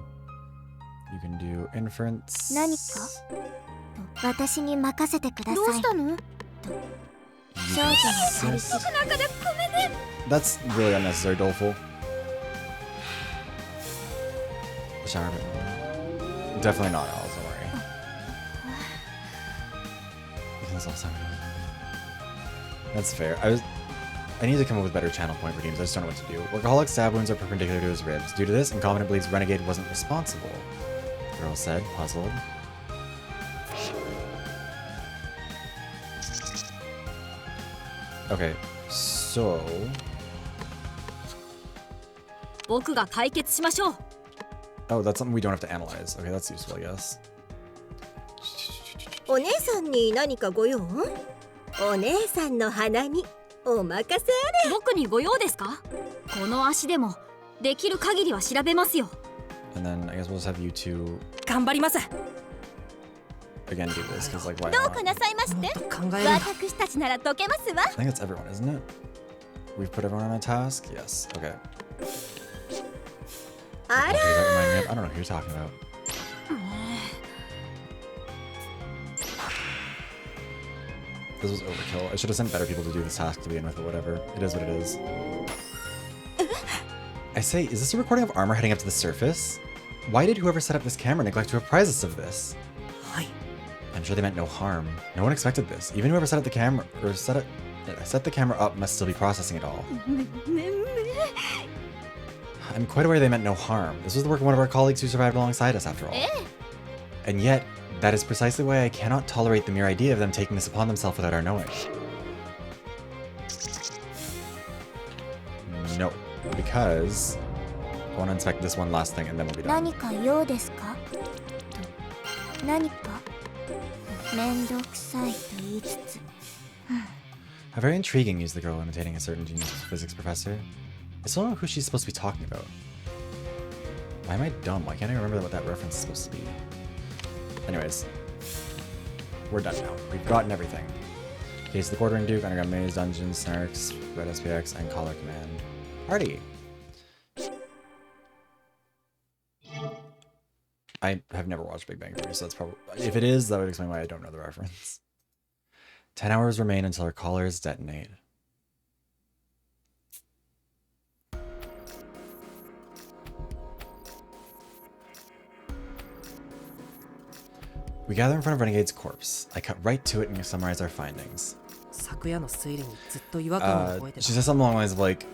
You can do inference. 何かと私に任せてください。どうしたの？ You 少 can 女の assist. 中でごめんね。 That's really unnecessary, Doleful. The shower bit. Definitely not Alice, don't worry. this also. That's fair. I need to come up with better channel point redeems. I just don't know what to do. Workaholic stab wounds are perpendicular to his ribs. Due to this, Incompetent believes Renegade wasn't responsible. The girl said, puzzled. Okay, so... 僕が解決しましょう。 Oh, that's something we don't have to analyze. Okay, that's useful, I guess. お姉さんに何かご用？お姉さんの鼻にお任せあれ。僕にご用ですか？この足でもできる限りは調べますよ。 And then I guess we'll just have you two 頑張ります。 again do this, because like why どう not? かなさいましもってと考えるんだ。私たちなら解けますわ。 I think it's everyone, isn't it? We've put everyone on a task? Yes, okay. あ Oh, ら does that remind me of? I don't know who you're talking about. This was overkill. I should have sent better people to do this task to begin with, but whatever. It is what it is. I say, is this a recording of armor heading up to the surface? Why did whoever set up this camera neglect to apprise us of this? はい。 I'm sure they meant no harm. No one expected this. Even whoever set up the camera, or set the camera up must still be processing it all. I'm quite aware they meant no harm. This was the work of one of our colleagues who survived alongside us, after all. And yet, that is precisely why I cannot tolerate the mere idea of them taking this upon themselves without our knowing. No, because I want to inspect this one last thing and then we'll be done. 何か用ですかと何か面倒くさいと言いつつ How very intriguing, mused the girl, imitating a certain genius physics professor. I still don't know who she's supposed to be talking about. Why am I dumb? Why can't I remember what that reference is supposed to be? Anyways, we're done now. We've gotten everything. Case of the Quartering Duke, Underground Maze, Dungeons, Snarks, Red SPX, and Collar Command. Party! I have never watched Big Bang Theory, so that's probably... If it is, that would explain why I don't know the reference. 10 hours remain until our collars detonate. We gather in front of Renegade's corpse. I cut right to it and summarize our findings. 昨夜の推理にずっと違和感を覚えて She た。 says something along the lines of like,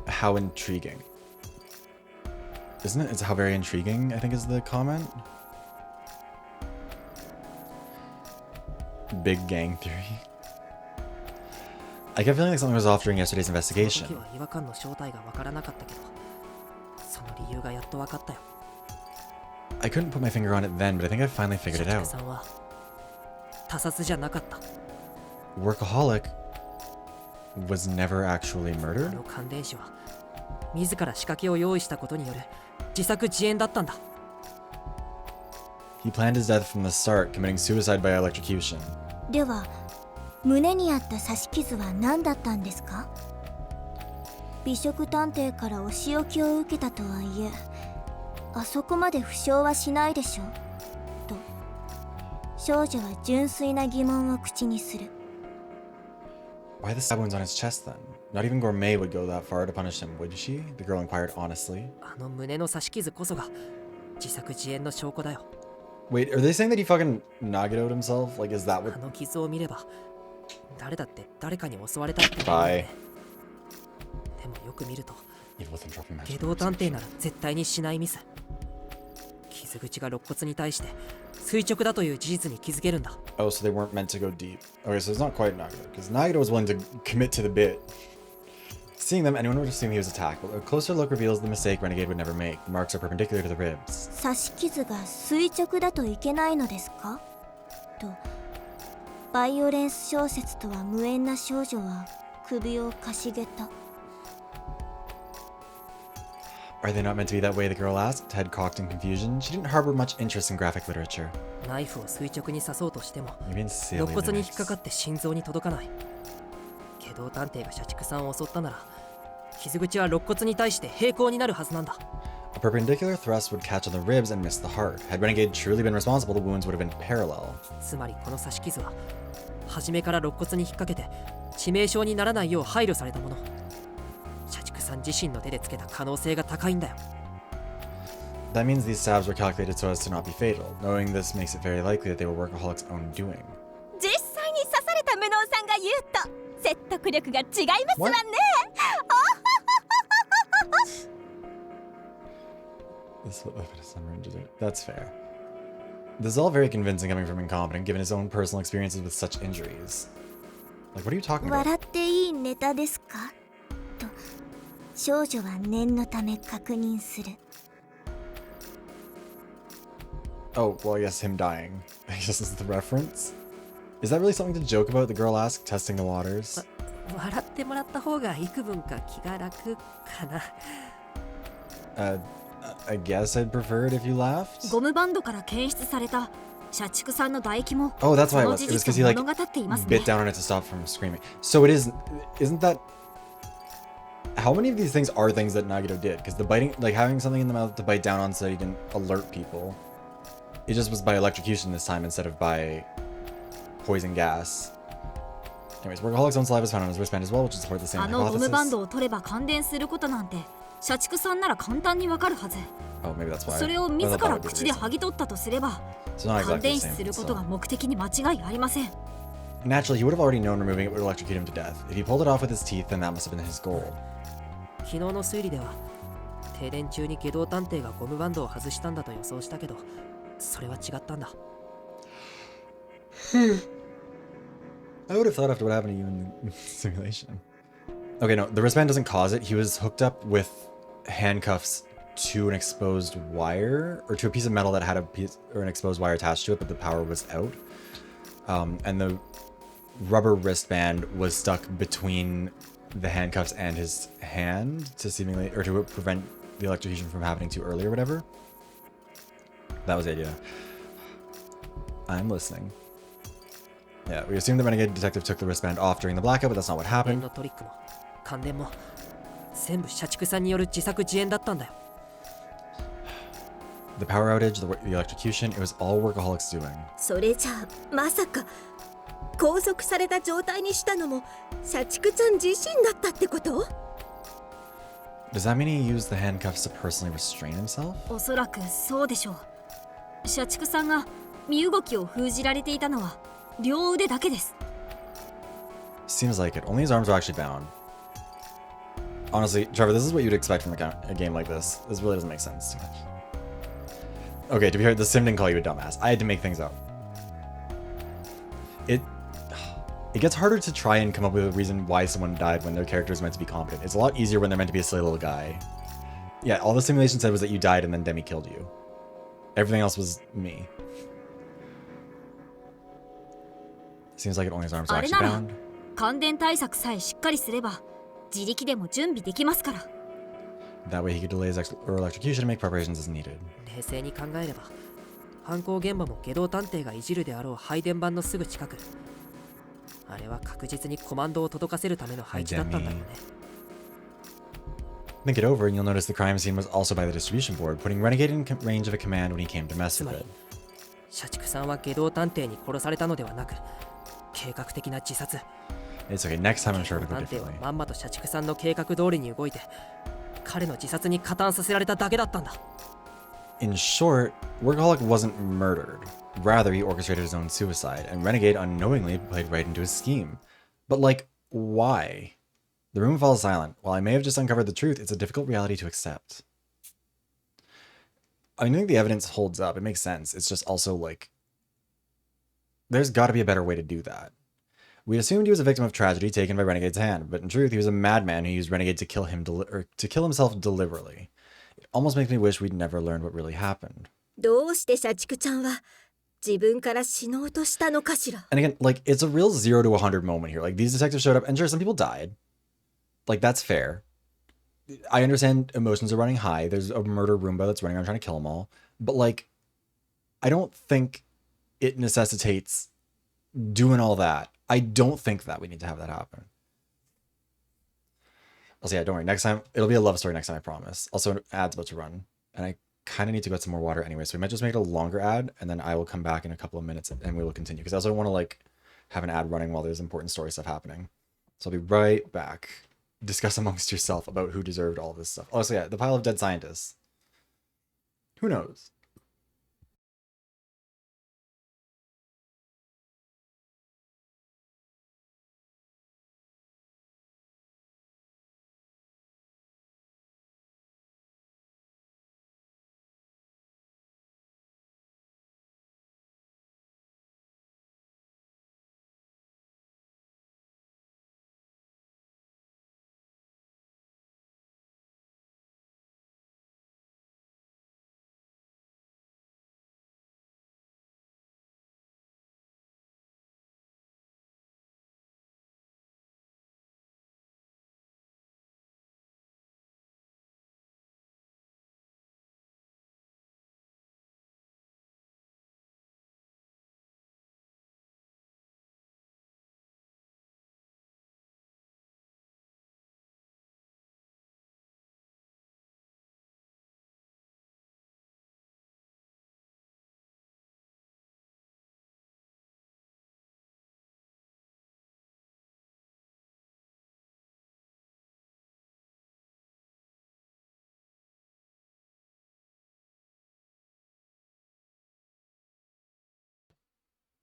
how intriguing. Isn't it? It's how very intriguing, I think is the comment. Big gang theory. I kept feeling like something was off during yesterday's その investigation. 時は違和感の正体がわからなかったけど、その理由がやっとわかったよ。 I couldn't put my finger on it then, but I think I finally figured it 社 out. 畜さんは他殺じゃなかった。 Workaholic was never actually あ murdered? の感電師は自ら仕掛けを用意したことによる自作自演だったんだ。 He planned his death from the start, committing suicide by electrocution. では胸にあった刺し傷は何だったんですか？美食探偵からお仕置きを受けたとはいえあそこまで負傷はしないでしょと少女は純粋な疑問を口にする。 Why the stab wounds on his chest then? Not even Gourmet would go that far to punish him, would she? The girl inquired honestly. あの胸の刺し傷こそが自作自演の証拠だよ。 Wait, are they saying that he fucking Nagato'd himself? Like, is that あ what... の傷を見れば誰だって誰かに襲われたって思うよ Bye. ね。でもよく見ると Evil within dropping magic. 下道探偵なら絶対にしないミス。傷口が肋骨に対して垂直だという事実に気づけるんだ。 Oh, so they weren't meant to go deep. Okay, so it's not quite Nagato, because Nagato was willing to commit to the bit. Seeing them, anyone would assume he was attacked, but a closer look reveals the mistake Renegade would never make. The marks are perpendicular to the ribs. 刺し傷が垂直だといけないのですかとバイオレンス小説とは無縁な少女は首をかしげた。 Are they not meant to be that way, the girl asked, head cocked in confusion. She didn't harbor much interest in graphic literature. ナイフを垂直に刺そうとしても You're being silly, 肋骨に引っかか Linux. って心臓に届かない。下道探偵が社畜さんを襲ったなら傷口は肋骨に対して平行になるはずなんだ。 A perpendicular thrust would catch on the ribs and miss the heart. Had Renegade truly been responsible, the wounds would have been parallel. つまりこの刺し傷は初めから肋骨に引っ掛けて致命傷にならないよう配慮されたもの。社畜さん自身の手でつけた可能性が高いんだよ。 That means these stabs were calculated so as to not be fatal. Knowing this makes it very likely that they were Workaholic's own doing. 実得力が違いますわね。 That's fair. This is all very convincing coming from incompetent, given his own personal experiences with such injuries. Like, what are you talking about? 笑っていいネタですかと少女は念のため確認する。 Oh, well, I guess him dying. I guess this is the reference. Is that really something to joke about? The girl asked, testing the waters. 笑ってもらった方が幾分か気が楽かな。I guess I'd prefer it if you laughed. ゴムバンドから検出された社畜さんの唾液も Oh, that's そ why it の was. 事 It was 実 because he を like 物語っていますね bit down on it to stop from screaming. So it is. Isn't that? How many of these things are things that Nagito did? Because the biting, like having something in the mouth to bite down on so you didn't alert people. It just was by electrocution this time instead of by poison gas. Anyways, Workaholic's own saliva is found on his wristband as well, which would support the same あのゴムバン hypothesis. ドを取れば感電することなんて社畜さんなら簡単にわかるはず。 Oh, maybe that's why. それを I 自 thought that ら would be the 口で reason. 剥ぎ取ったとすれば It's not 感 exactly 電 the 死 same. する but ことが still. 目的に間違いありません。 Naturally, he would have already known removing it would electrocute him to death. If he pulled it off with his teeth, then that must have been his goal. 昨日の推理では停電中に下道探偵がゴムバンドを外したんだと予想したけど、それは違ったんだ。I would have thought after what happened to you in the simulation. Okay, no, the wristband doesn't cause it. He was hooked up with handcuffs to an exposed wire, or to a piece of metal that had a piece or an exposed wire attached to it, but the power was out. And the rubber wristband was stuck between the handcuffs and his hand to seemingly, or to prevent the electrocution from happening too early or whatever. That was the idea. I'm listening. Yeah, we assume the renegade detective took the wristband off during the blackout, but that's not what 電 happened. のトリックも感電も全部社畜さんによる自作自演だったんだよ。 The power outage, the electrocution, it was all Workaholic's doing. それじゃあまさか拘束された状態にしたのも社畜ちゃん自身だったってこと？ Does that mean he used the handcuffs to personally restrain himself? おそらくそうでしょう。社畜さんが身動きを封じられていたのは両腕だけです。 Seems like it. Only his arms were actually bound. Honestly, Trevor, this is what you'd expect from a game like this. This really doesn't make sense too much. Okay, to be fair, the sim didn't call you a dumbass. I had to make things up. It gets harder to try and come up with a reason why someone died when their character is meant to be competent. It's a lot easier when they're meant to be a silly little guy. Yeah, all the simulation said was that you died and then Demi killed you. Everything else was me. Seems like it only his arms are あれ actually なら bound. 感電対策さえしっかりすれば自力でも準備できますから。 That way he could delay his electrocution and make preparations as needed. 冷静に考えれば犯行現場も下道探偵がいじるであろう配電盤のすぐ近く。あれは確実にコマンドを届かせるための配置だったんだろうね。 Think it over and you'll notice the crime scene was also by the distribution board, putting Renegade in range of a command when he came to mess つ with まり it. 社畜さんは下道探偵に殺されたのではなく計画的な自殺。 It's okay, next time I'm sure 下 it'll 道 go 探偵は differently. まんまと社畜さんの計画通りに動いて彼の自殺に加担させられただけだったんだ。 In short, Workaholic wasn't murdered. Rather, he orchestrated his own suicide, and Renegade unknowingly played right into his scheme. But like, why? The room falls silent. While I may have just uncovered the truth, it's a difficult reality to accept. I think the evidence holds up. It makes sense. It's just also like, there's got to be a better way to do that. We assumed he was a victim of tragedy taken by Renegade's hand, but in truth, he was a madman who used Renegade to kill him to kill himself deliberately. It almost makes me wish we'd never learned what really happened. どうして社畜ちゃんは自分から死のうとしたのかしら？ And again, like, it's a real 0 to 100 moment here. Like, these detectives showed up, and sure, some people died. Like, that's fair. I understand emotions are running high. There's a murder Roomba that's running around trying to kill them all. But, like, I don't think it necessitates doing all that. I don't think that we need to have that happen. Also, yeah, don't worry. Next time, it'll be a love story next time, I promise. Also, an ad's about to run. And I kind of need to get some more water anyway, so we might just make it a longer ad, and then I will come back in a couple of minutes and we will continue. Because I also don't want to, like, have an ad running while there's important story stuff happening. So I'll be right back. Discuss amongst yourself about who deserved all this stuff. Oh, so yeah, the pile of dead scientists. Who knows?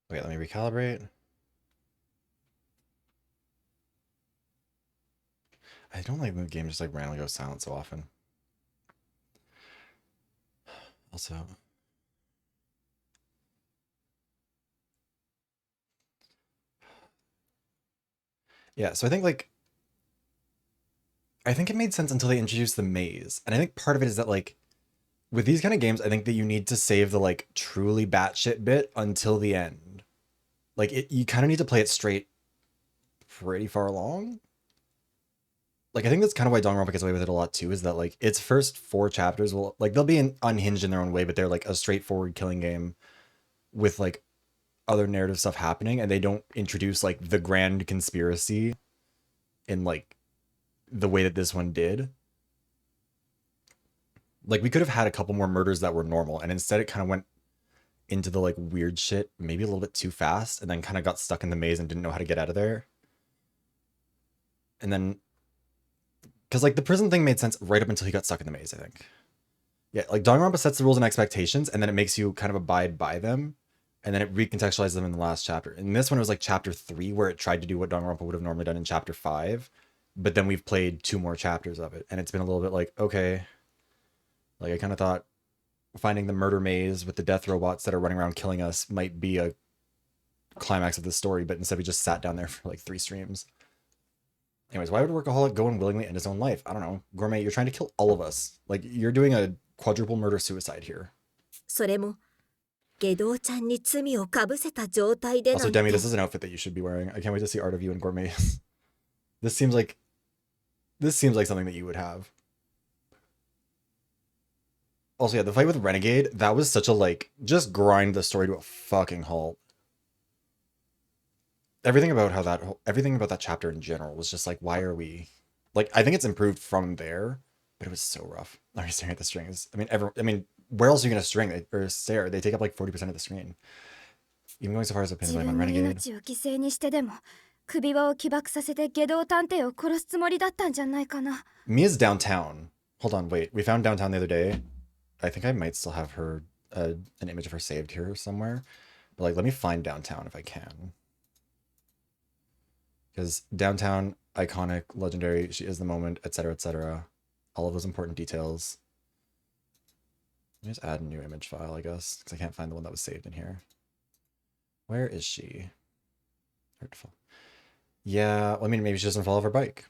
Wait, let me recalibrate. I don't like when the game just like randomly goes silent so often. Also, yeah, so I think like I think it made sense until they introduced the maze. And I think part of it is that like with these kind of games, I think that you need to save the like truly batshit bit until the end. Like you kind of need to play it straight pretty far along. Like I think that's kind of why Danganronpa gets away with it a lot too, is that like its first 4 chapters will like they'll be unhinged in their own way, but they're like a straightforward killing game with like other narrative stuff happening, and they don't introduce like the grand conspiracy in like the way that this one did. Like we could have had a couple more murders that were normal, and instead it kind of went into the like weird shit maybe a little bit too fast, and then kind of got stuck in the maze and didn't know how to get out of there. And then because like the prison thing made sense right up until he got stuck in the maze, I think. Yeah, like Danganronpa sets the rules and expectations, and then it makes you kind of abide by them, and then it recontextualizes them in the last chapter. And this one was like chapter 3, where it tried to do what Danganronpa would have normally done in chapter 5, but then we've played 2 more chapters of it, and it's been a little bit like, okay, like I kind of thought finding the murder maze with the death robots that are running around killing us might be a climax of the story, but instead we just sat down there for like 3 streams. Anyways, why would a workaholic go and willingly end his own life? I don't know. Gourmet, you're trying to kill all of us. Like, you're doing a quadruple murder suicide here. それも下道ちゃんに罪をかぶせた状態でなんて。 Also, Demi, this is an outfit that you should be wearing. I can't wait to see art of you and Gourmet. This seems like something that you would have. Also, yeah, the fight with Renegade, that was such a like just grind the story to a fucking halt. Everything about that chapter in general was just like, why are we like, I think it's improved from there, but it was so rough. Are you staring at the strings? I mean, where else are you gonna string or stare? They take up like 40% of the screen. Even going so far as to pin blame on 自分の Renegade. 命を犠牲にしてでも首輪を起爆させて下道探偵を殺すつもりだったんじゃないかな。 Mia's downtown. Hold on, wait. We found downtown the other day. I think I might still have her an image of her saved here somewhere. But like, let me find downtown if I can. Because downtown, iconic, legendary, she is the moment, etc., etc. All of those important details. Let me just add a new image file, I guess, because I can't find the one that was saved in here. Where is she? Hurtful. Yeah, well, I mean, maybe she doesn't fall off her bike.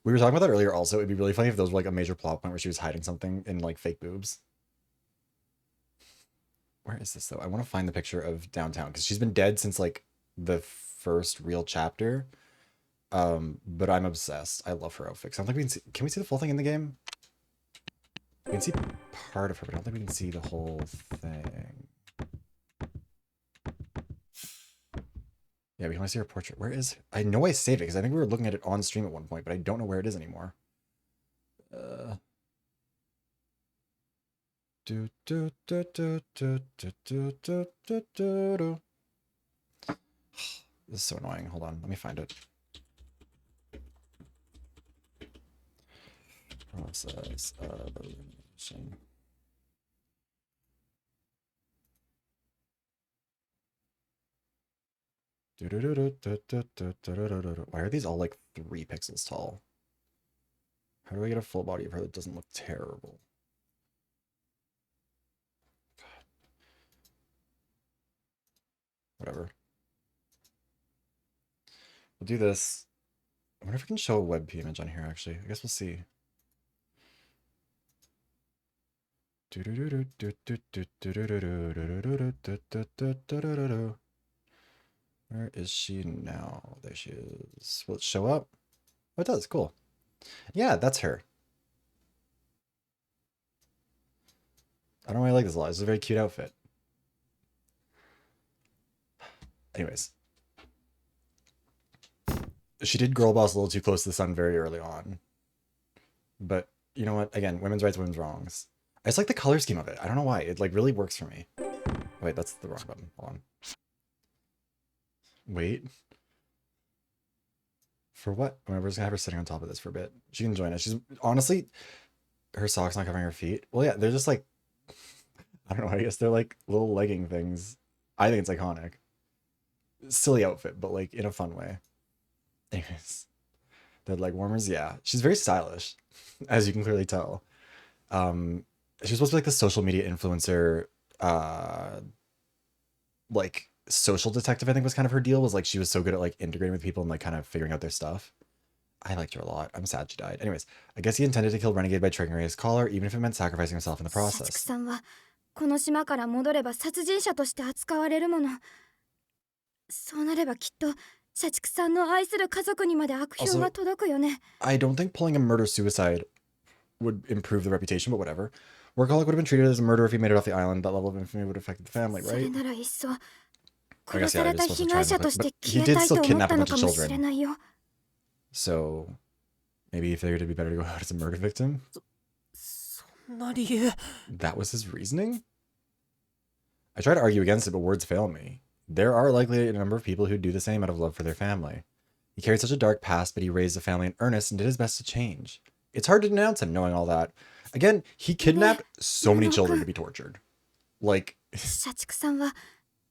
We were talking about that earlier also. It'd be really funny if those were like a major plot point where she was hiding something in like fake boobs. Where is this though? I want to find the picture of downtown because she's been dead since like the first real chapter. But I'm obsessed. I love her outfit. I don't think we can see. Can we see the full thing in the game? We can see part of her, but I don't think we can see the whole thing. Yeah, we can only see her portrait. Where is? I know I saved it because I think we were looking at it on stream at one point, but I don't know where it is anymore. This is so annoying. Hold on, let me find it. Process of elimination. Why are these all like 3 pixels tall? How do I get a full body of her that doesn't look terrible? God. Whatever. We'll do this. I wonder if we can show a WebP image on here, actually. I guess we'll see. Where is she now? There she is. Will it show up? Oh, it does. Cool. Yeah, that's her. I don't really like this a lot. It's a very cute outfit. Anyways. She did girl boss a little too close to the sun very early on. But you know what? Again, women's rights, women's wrongs. I just like the color scheme of it. I don't know why. It like really works for me. Wait, that's the wrong button. Hold on. Wait. For what? We're just gonna have her sitting on top of this for a bit. She can join us. She's honestly, her socks not covering her feet. Well, yeah, they're just like, I don't know, I guess they're like little legging things. I think it's iconic. Silly outfit, but like in a fun way. Anyways, the leg warmers, yeah. She's very stylish, as you can clearly tell. She's supposed to be like the social media influencer, like social detective, I think was kind of her deal, was like she was so good at like integrating with people and like kind of figuring out their stuff. I liked her a lot. I'm sad she died. Anyways, I guess he intended to kill Renegade by triggering his collar, even if it meant sacrificing himself in the 社畜 process. さんはこの島から戻れば殺人者として扱われるもの。そうなればきっと社畜さんの愛する家族にまで悪評が届くよね。 I don't think pulling a murder-suicide would improve the reputation, but whatever. Workaholic would have been treated as a murderer if he made it off the island. That level of infamy would have affected the family, それ right? ならいっそ I 殺 guess, さ yeah, れ it た is supposed 被 to 害 try 者 and と look し like, て but he 消え did たいと still 思っ kidnap た a の bunch か of もしれ children. ないよ。 So maybe he figured it'd be better to go out as a murder victim. そんな理由 That was his reasoning? I try to argue against it, but words fail me. There are likely a number of people who do the same out of love for their family. He carried such a dark past, but he raised a family in earnest and did his best to change. It's hard to denounce him knowing all that. Again, he kidnapped so many children to be tortured. Like, 社畜さんは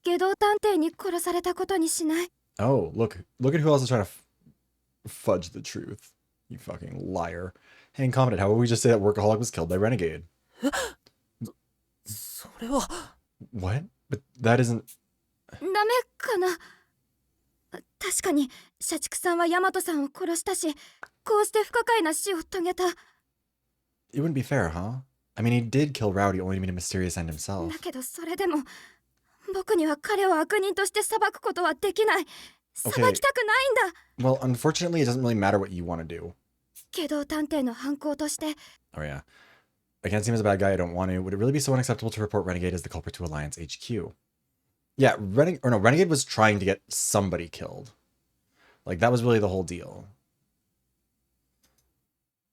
下道探偵に殺されたことにしない。 oh, look at who else is trying to fudge the truth. You fucking liar. Hey, incompetent, how about we just say that Workaholic was killed by Renegade? それは What? But that isn't... ダメかな。確かに社畜さんはヤマトさんを殺したし、こうして不可解な死を遂げた。 It wouldn't be fair, huh? I mean, he did kill Rowdy only to meet a mysterious end himself. だけどそれでも僕には彼を悪人として裁くことはできない。裁きたくないんだ。 Well, unfortunately, it doesn't really matter what you want to do. 下道探偵の犯行として Oh, yeah. I can't see him as a bad guy. I don't want to. Would it really be so unacceptable to report Renegade as the culprit to Alliance HQ? Yeah, Renegade was trying to get somebody killed. Like, that was really the whole deal.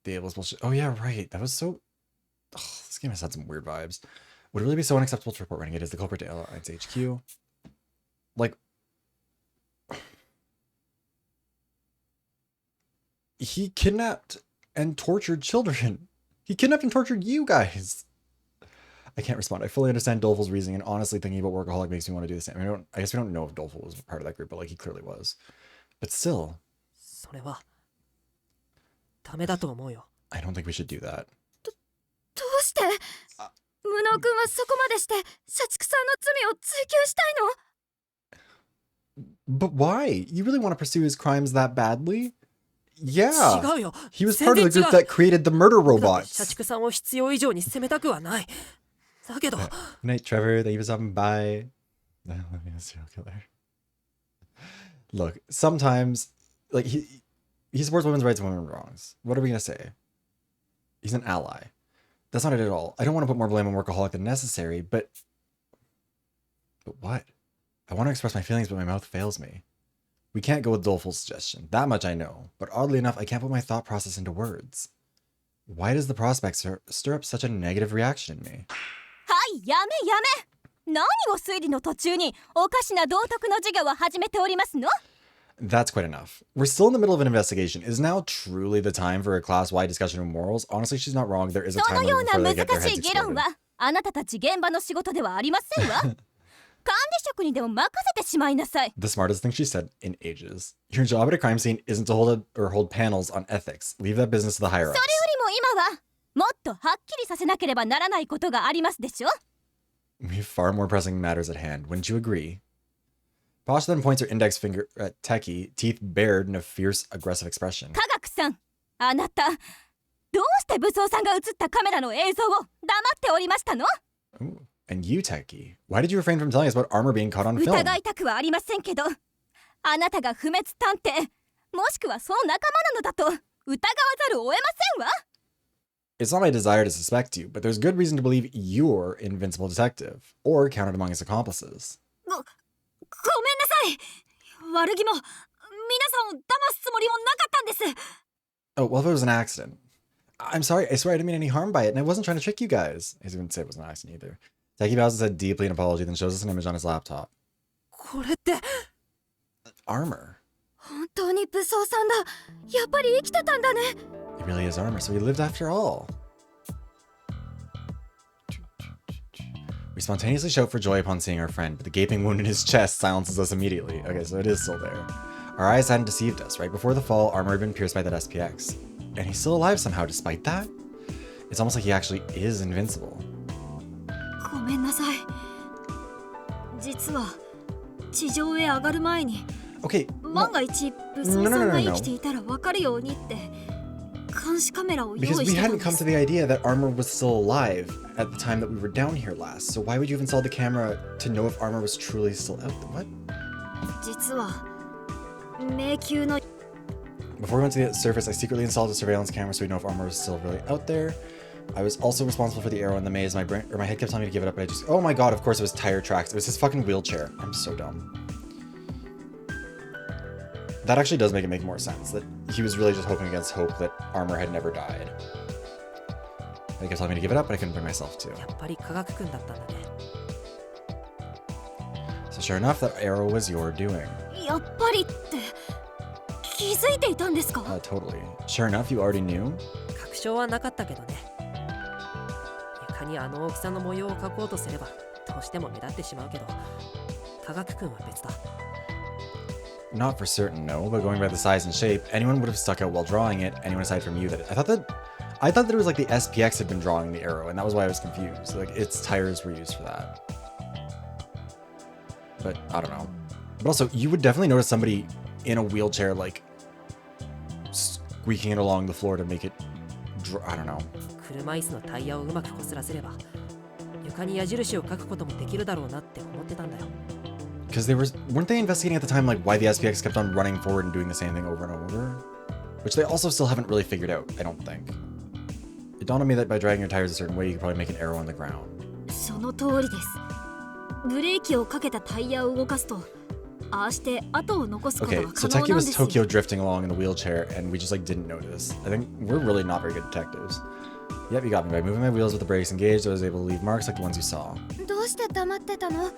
The Able's bullshit. Oh, yeah, right. That was so... Ugh, this game has had some weird vibes. Would it really be so unacceptable to report Renegade as the culprit to Alliance HQ? Like... He kidnapped and tortured children. He kidnapped and tortured you guys. I can't respond. I fully understand Doleful's reasoning, and honestly, thinking about Workaholic makes me want to do the same. I guess we don't know if Doleful was part of that group, but like he clearly was. But still, それはダメだと思うよ。 I don't think we should do that. どうして無能君はそこまでして社畜さんの罪を追及したいの？ But why? You really want to pursue his crimes that badly? Yeah. 違うよ。 He was part of the 全然 group 違う。 that created the murder だって社 robots. 畜さんを必要以上に責めたくはない。だけど Good night, Trevor. Thank you for stopping by. Let me a serial killer. Look, sometimes, like, he supports women's rights and women's wrongs. What are we going to say? He's an ally. That's not it at all. I don't want to put more blame on Workaholic than necessary, but... But what? I want to express my feelings, but my mouth fails me. We can't go with Doleful's suggestion. That much I know. But oddly enough, I can't put my thought process into words. Why does the prospect stir up such a negative reaction in me? はいやめやめ。何を推理の途中におかしな道徳の授業を始めておりますの？ That's quite enough. We're still in the middle of an investigation. Is now truly the time for a class-wide discussion of morals? Honestly, she's not wrong. There is a そ time のよう limit な before 難 they get their し heads い議論 exploded. はあなたたち現場の仕事ではありませんわ。管理職にでも任せてしまいなさい。 The smartest thing she said in ages. Your job at a crime scene isn't to hold panels on ethics. Leave that business to the higher それよ ups. りも今はもっとはっきりさせなければならないことがありますでしょ。 We have far more pressing matters at hand. Wouldn't you agree? Posh then points her index finger at Techie, teeth bared in a fierce, aggressive expression. 科学さん、あなた、どうして武装さんが映ったカメラの映像を黙っておりましたの？ Ooh. And you, Techie, why did you refrain from telling us about armor being caught on film? 疑いたくはありませんけど、あなたが不滅探偵、もしくはその仲間なのだと疑わざるを得ませんわ。 It's not my desire to suspect you, but there's good reason to believe you're Invincible Detective, or counted among his accomplices. ごめんなさい。悪気も皆さんを騙すつもりもなかったんです。 Oh, well, if it was an accident. I'm sorry, I swear I didn't mean any harm by it, and I wasn't trying to trick you guys. He didn't say it was an accident either. Techie bows his head deeply in apology, then shows us an image on his laptop. これって Armor. 本当に武装さんだ。やっぱり生きてたんだね。 It really is armor, so he lived after all. We We spontaneously shout for joy upon seeing our friend, but the gaping wound in his chest silences us immediately. Okay, so it is still there. Our eyes hadn't deceived us. Right before the fall, Armor had been pierced by that SPX. And he's still alive somehow despite that? It's almost like he actually is invincible. ごめんなさい。実は地上へ上がる前に Okay, 万が一武装さんが生きていたら分かるようにって監視カメラを用 because 意 we してたん hadn't で come to す。 the idea that Armor was still alive at the time that we were down here last. So why would you have installed the camera to know if Armor was truly still out there? What? 実は迷宮の Before we went to the surface, I secretly installed a surveillance camera so we'd know if Armor was still really out there. I was also responsible for the arrow in the maze. My head kept telling me to give it up, but I just... Oh my god, of course it was tire tracks. It was his fucking wheelchair. I'm so dumb. That actually does make more sense. That he was really just hoping against hope that Armor had never died. He kept telling me to give it up, but I couldn't bring myself to. やっぱり科学くんだったんだね。 So sure enough, that arrow was your doing. やっぱりって気づいていたんですか？ Totally. Sure enough, you already knew? 確証はなかったけどね。床にあの大きさの模様を描こうとすればどうしても目立ってしまうけど、科学くんは別だ。 Not for certain, no, but going by the size and shape, anyone would have stuck out while drawing it, anyone aside from you. I thought that it was like the SPX had been drawing the arrow, and that was why I was confused. Like, its tires were used for that. But, I don't know. But also, you would definitely notice somebody in a wheelchair, like, squeaking it along the floor to make it... I don't know. 車椅子のタイヤをうまくこすらせれば床に矢印を描くこともできるだろうなって思ってたんだよ。 Because weren't they investigating at the time, like, why the SPX kept on running forward and doing the same thing over and over? Which they also still haven't really figured out, I don't think. It dawned on me that by dragging your tires a certain way, you could probably make an arrow on the ground. その通りです。ブレーキをかけたタイヤを動かすと、ああして跡を残すこと Okay, が so 可能 Teki なん was ですよ。 Tokyo drifting along in the wheelchair, and we just, like, didn't notice. I think we're really not very good detectives. Yep, you got me. By moving my wheels with the brakes engaged, I was able to leave marks like the ones you saw. どうして黙ってたの？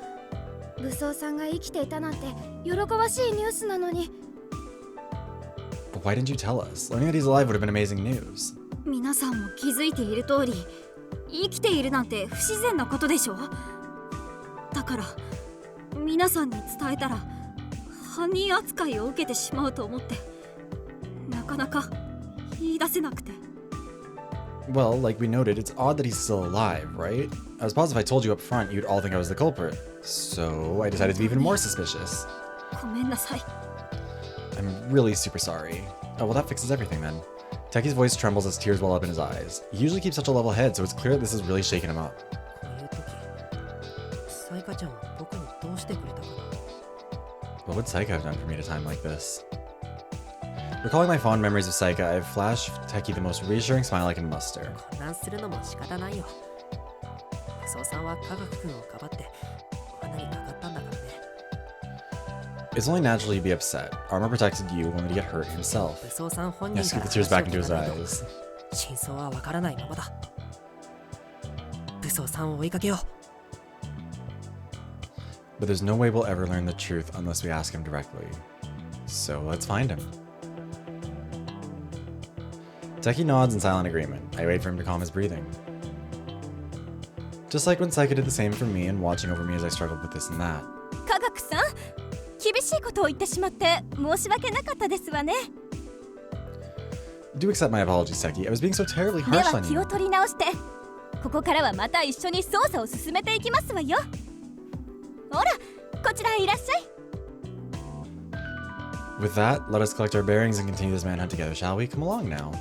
武装さんが生きていたなんて喜ばしいニュースなのに。 But why didn't you tell us? Learning that he's alive would have been amazing news. 皆さんも気づいている通り、生きているなんて不自然なことでしょ。だから皆さんに伝えたら犯人扱いを受けてしまうと思って、なかなか言い出せなくて。 Well, like we noted, it's odd that he's still alive, right? I was positive if I told you up front, you'd all think I was the culprit. So I decided to be even more suspicious. ごめんなさい。 I'm really super sorry. Oh, well, that fixes everything then. Teki's voice trembles as tears well up in his eyes. He usually keeps such a level head, so it's clear that this is really shaking him up. こういう時、サイカちゃんは僕にどうしてくれたかな。 What would Saika have done for me at a time like this? Recalling my fond memories of Saika, I've flashed Teki the most reassuring smile I can muster. 混乱するのも仕方ないよ。武装さんは科学くんをかばって罠にかかったんだからね。 It's only natural he'd be upset. Armor protected you, only to get hurt himself. 武装さん本人 Yes, か get ら the tears back into his 話を聞かないと eyes. 真相はわからないままだ。武装さんを追いかけよう。 But there's no way we'll ever learn the truth unless we ask him directly. So let's find him. Teki nods in silent agreement. I wait for him to calm his breathing. Just like when Saika did the same for me and watching over me as I struggled with this and that. 科学さん、厳しいことを言ってしまって申し訳なかったですわね。 Do accept my apologies, Teki. I was being so terribly で harsh は on 気 you. を取り直して、ここからはまた一緒に捜査を進めていきますわよ。ほら、こちらへいらっしゃい。 With that, let us collect our bearings and continue this manhunt together, shall we? Come along now.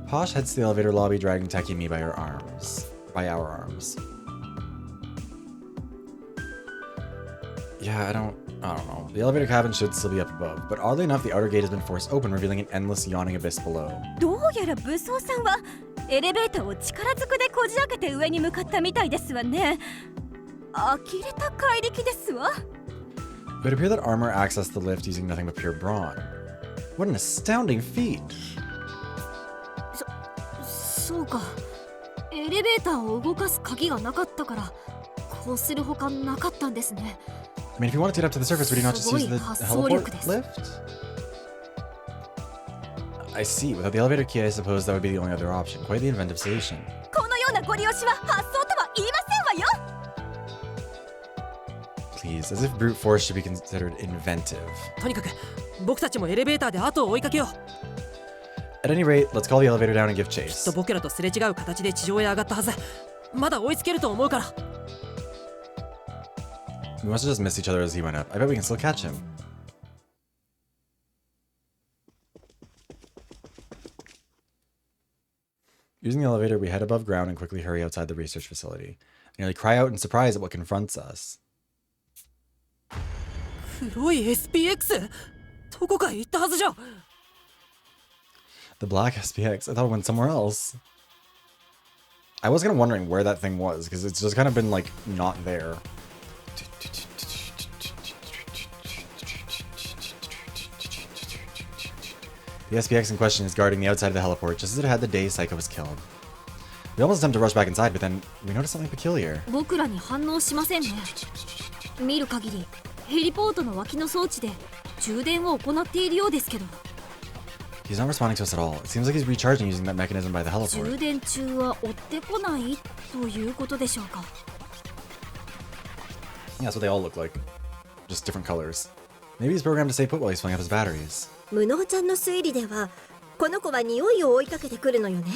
Posh heads to the elevator lobby, dragging Teki and me by our arms. Yeah, I don't know. The elevator cabin should still be up above, but oddly enough, the outer gate has been forced open, revealing an endless yawning abyss below. どうやら武装さんはエレベーターを力ずくでこじ開けて上に向かったみたいですわね。呆れた怪力ですわ。 It would appear that Armor accessed the lift using nothing but pure brawn. What an astounding feat! そうか。エレベーターを動かす鍵がなかったから、こうするほかなかったんですね。I mean, if you wanted to get up to the surface, would you not just use the すごい発想力 heliport です。 lift? I see. Without the elevator key, I suppose that would be the only other option. Quite the inventive solution. このようなご利用しは発想とは言いませんわよ。 Please, as if brute force should be considered inventive. とにかく僕たちもエレベーターで後を追いかけよう。 At any rate, let's call the elevator down and give きっ chase. と僕らとすれ違う形で地上へ上がったはず。まだ追いつけると思うから。 We must have just missed each other as he went up. I bet we can still catch him. Using the elevator, we head above ground and quickly hurry outside the research facility. I nearly cry out in surprise at what confronts us. 黒い SPX？ どこかへ行ったはずじゃ。 The black SPX? I thought it went somewhere else. I was kind of wondering where that thing was, because it's just kind of been, like, not there. The SPX in question is guarding the outside of the heliport, just as it had the day Psycho was killed. We almost attempt to rush back inside, but then we notice something peculiar. 僕らに反応しませんね。見る限りヘリポートの脇の装置で充電を行っているようですけど。 He's not responding to us at all. It seems like he's recharging using that mechanism by the 充 heliport. 電中は追ってこないということでしょうか。 Yeah, that's what they all look like. Just different colors. Maybe he's programmed to stay put while he's filling up his batteries. 無能ちゃんの推理ではこの子は匂いを追いかけてくるのよね。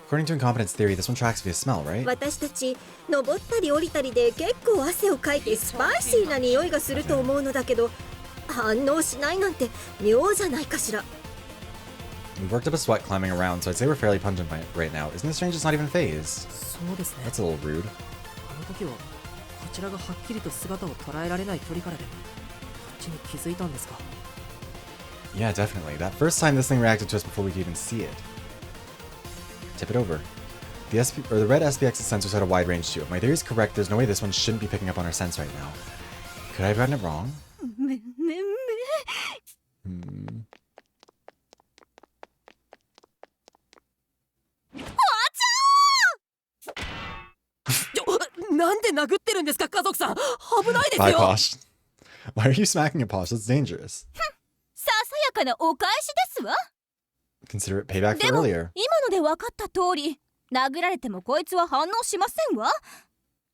According to incompetence theory, this one tracks via smell, right? 私たち登ったり降りたりで結構汗をかいてスパイシーな匂いがすると思うのだけど反応しないなんて妙じゃないかしら。 We've worked up a sweat climbing around, so I'd say we're fairly pungent right now. Isn't it strange it's not even phased? そうですね。 That's a little rude. あの時はこちらがはっきりと姿を捉えられない距離からでこっちに気づいたんですか。 Yeah, definitely. That first time this thing reacted to us before we could even see it. Tip it over. The red SPX's sensors had a wide range too. If my theory is correct, there's no way this one shouldn't be picking up on our sense right now. Could I have gotten it wrong? め Hmm. なんで殴ってるんですか、家族さん。危ないです Bye, よ。 Posh. Why are you smacking at Posh? That's dangerous. ささやかなお返しですわ。 Consider it payback で for も earlier. 今ので分かった通り殴られてもこいつは反応しませんわ。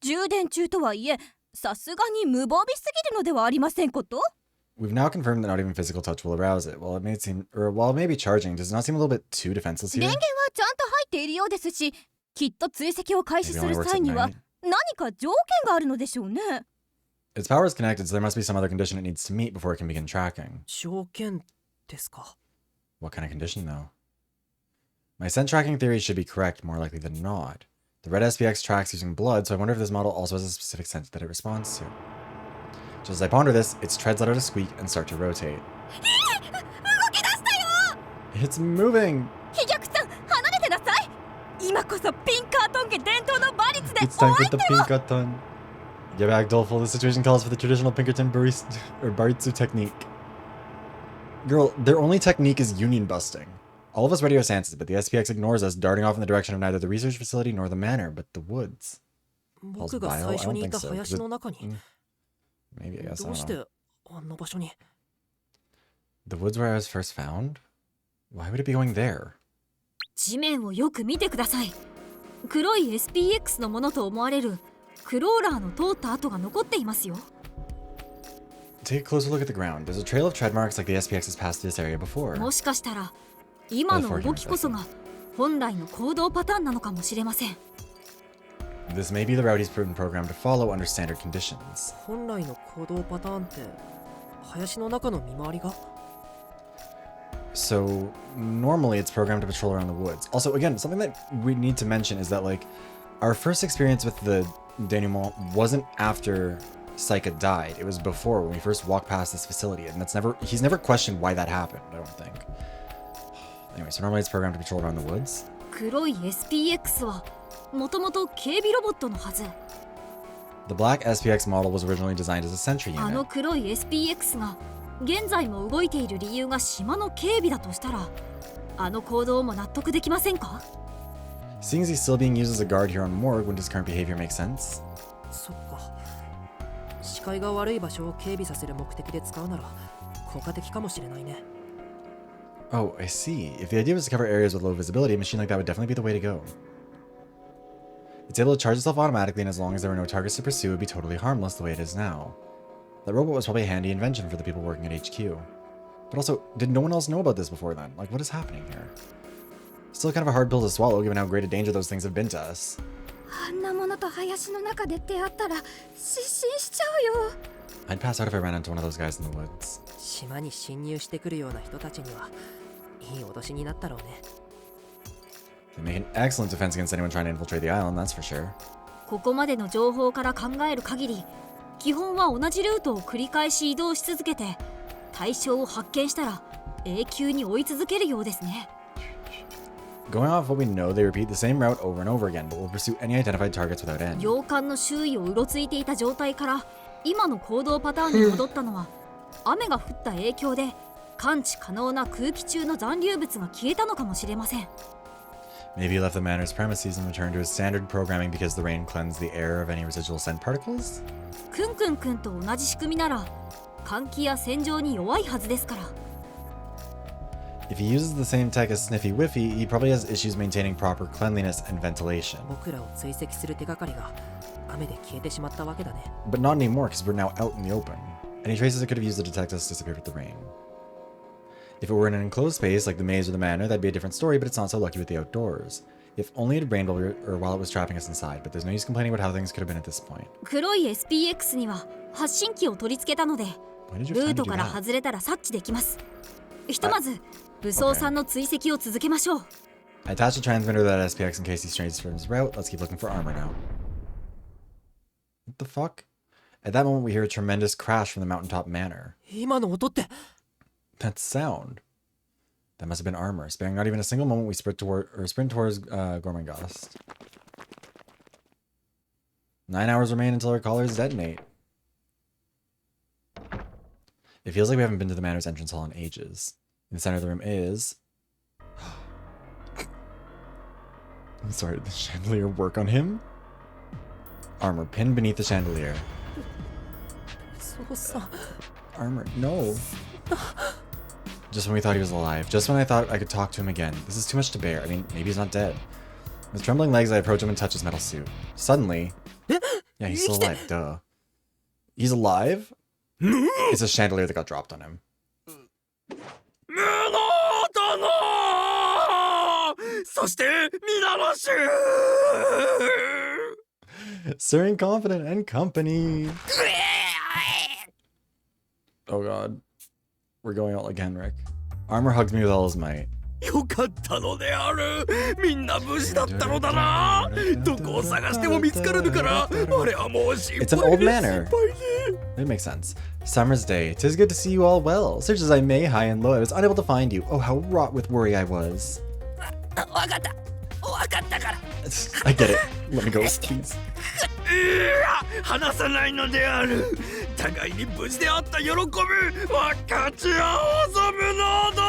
充電中とはいえさすがに無防備すぎるのではありませんこと。 We've now confirmed that not even physical touch will arouse it. While it may be charging, does it not seem a little bit too defenseless 電 here? 源はちゃんと入っているようですしきっと追跡を開始 Maybe す it る only works 際 at には night. 何か条件があるのでしょうね。 Its power is connected, so there must be some other condition it needs to meet before it can begin tracking. 条件ですか。 What kind of condition, though? My scent tracking theory should be correct, more likely than not. The red SPX tracks using blood, so I wonder if this model also has a specific scent that it responds to. Just as I ponder this, its treads let out a squeak and start to rotate. 動き出したよ。 It's moving! 飛脚さん離れてなさい。今こそピンカートン家伝統の馬率で It's time お for 相 the 手を。 Pinkaton. Get back, Doleful. The situation calls for the traditional Pinkerton Baritsu technique. Girl, their only technique is union busting. All of us ready our stances, but the SPX ignores us, darting off in the direction of neither the research facility nor the manor, but the woods. 僕が最初にいた林の中に。 Maybe, I guess. ど I うし don't て know. あんな場所に。 The woods where I was first found? Why would it be going there? 地面をよく見てください。黒い SPX のものと思われるクローラーの通った跡が残っていますよ。 Take a closer look at the ground. There's a trail of tread marks like the SPX has passed through this area before. もしかしたら今の動きこそが本来の行動パターンなのかもしれません。 This may be the route he's been programmed to follow under standard conditions. 本来の行動パターンって林の中の見回りが。 So normally it's programmed to patrol around the woods. Also, again, something that we need to mention is that like our first experience with the denouement wasn't after Saika died. It was before when we first walked past this facility, and he's never questioned why that happened, I don't think. Anyway, so normally it's programmed to patrol around the woods. 黒い SPX はもともと警備ロボットのはず。 The black SPX model was originally designed as a sentry あの unit. 黒い SPX が現在も動いている理由が島の警備だとしたらあの行動も納得できませんか？ Seeing as he's still being used as a guard here on Morgue, wouldn't his current behavior make sense? そっか。視界が悪い場所を警備させる目的で使うなら効果的かもしれないね。Oh, I see. If the idea was to cover areas with low visibility, a machine like that would definitely be the way to go. It's able to charge itself automatically, and as long as there were no targets to pursue, it would be totally harmless the way it is now. That robot was probably a handy invention for the people working at HQ. But also, did no one else know about this before then? Like, what is happening here? Still kind of a hard pill to swallow, given how great a danger those things have been to us. あんなものと林の中で出会ったら失神しちゃうよ。 I'd pass out if I ran into one of those guys in the woods. 島に侵入してくるような人たちにはいい脅しになったろうね。 They make an excellent defense against anyone trying to infiltrate the island, that's for sure. ここまでの情報から考える限り、基本は同じルートを繰り返し移動し続けて、対象を発見したら永久に追い続けるようですね。 Going off what we know, they repeat the same route over and over again, but will pursue any identified targets without end. 洋館の周囲をうろついていた状態から今の行動パターンに戻ったのは雨が降った影響で感知可能な空気中の残留物が消えたのかもしれません。 Maybe he left the manor's premises and returned to his standard programming because the rain cleansed the air of any residual scent particles? クンクンくんと同じ仕組みなら換気や洗浄に弱いはずですから。 If he uses the same tech as Sniffy Whiffy, he probably has issues maintaining proper cleanliness and ventilation. 僕らを追跡する手がかりが雨で消えてしまったわけだね。 But not anymore, because we're now out in the open. Any traces it could have used to detect us disappeared with the rain. If it were in an enclosed space like the maze or the manor, that'd be a different story, but it's not so lucky with the outdoors. If only it had rained while it was trapping us inside, but there's no use complaining about how things could have been at this point. 黒い SPX には発信機を取り付けたので Why did you ル have ー time ト to do から that? 外れたら察知できます。ひとまず武装さんの追跡を続けましょう。 I attached a transmitter to that SPX in case he strays from his route. Let's keep looking for armor now. What the fuck? At that moment, we hear a tremendous crash from the mountaintop manor. 今の音って That sound. That must have been armor. Sparing not even a single moment, we sprint towards Gormenghast. 9 hours remain until our collars detonate. It feels like we haven't been to the manor's entrance hall in ages. In the center of the room is... I'm sorry, did the chandelier work on him? Armor pinned beneath the chandelier. そうさ Armor, no. Just when we thought he was alive. Just when I thought I could talk to him again. This is too much to bear. I mean, maybe he's not dead. With trembling legs, I approach him and touch his metal suit. Suddenly... Yeah, he's still alive, duh. He's alive? It's a chandelier that got dropped on him. Stirring confident and company. Oh god. We're going out like Henrik. Armor hugs me with all his might. よかったのである。みんな無事だったのだな。どこを探しても見つからぬから、俺はもう心配で It's an old manor. It makes sense. Summer's day. 'Tis good to see you all well. Search as I may, high and low, I was unable to find you. Oh, how wrought with worry I was. わかったから I get it. Let me go, please. 話さないのである。互いに無事であった喜び分かち合おうぞ無能殿。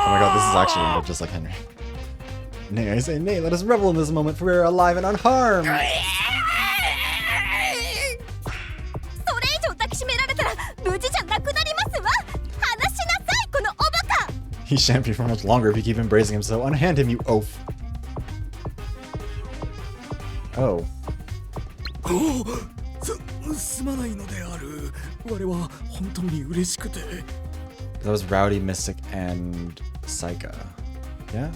Oh my god, this is actually gonna look just like Henry. Nay, I say nay, let us revel in this moment, for we are alive and unharmed. それ以上抱きしめられたら無事じゃなくなりますわ。話しなさいこのおバカ。 He shan't be for much longer if you keep embracing him, so unhand him, you oaf. Oh. すまないのである。我は本当に嬉しくて。 That was Rowdy, Mystic, and Psycha. Yeah?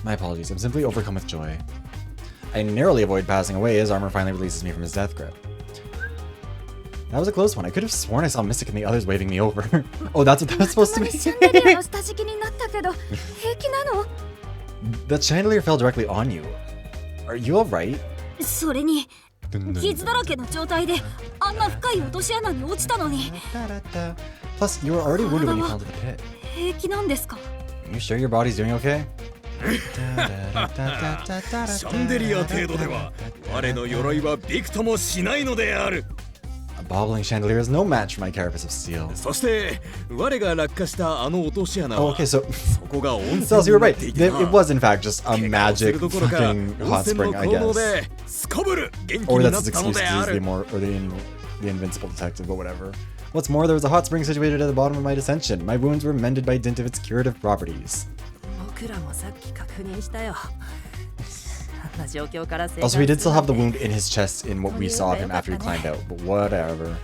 My apologies, I'm simply overcome with joy. I narrowly avoid passing away as Armor finally releases me from his death grip. That was a close one. I could have sworn I saw Mystic and the others waving me over. Oh, that's what that was supposed to シャンデリア be. の下敷きになったけど平気なの？ The chandelier fell directly on you. Are you alright? それに傷だらけの状態であんな深い落とし穴に落ちたのに Plus, you were already wounded when you fell into the pit. 平気なんですか？ You sure your body's doing okay? シャンデリア程度では我の鎧はびくともしないのである。 A bobbling chandelier is no match for my carapace of steel. そして我が落下したあの落とし穴 Oh, は okay, so そこが温 Cells, 泉 you に were なっ right. ていて It な。 was in fact just a 怪我をする magic どころか fucking 温 hot 泉の spring, I 効能 guess. ですこぶる元気 Or に that's なっ his たの excuse で to あ use the る。 more or the the invincible detective, but whatever. What's more, there was a hot spring situated at the bottom of my descension. My wounds were mended by dint of its curative properties. 僕らもさっき確認したよ。あんな状況から生還 Also, he did す still るな have ん the て wound in his chest in what we saw of him after he climbed out, but whatever.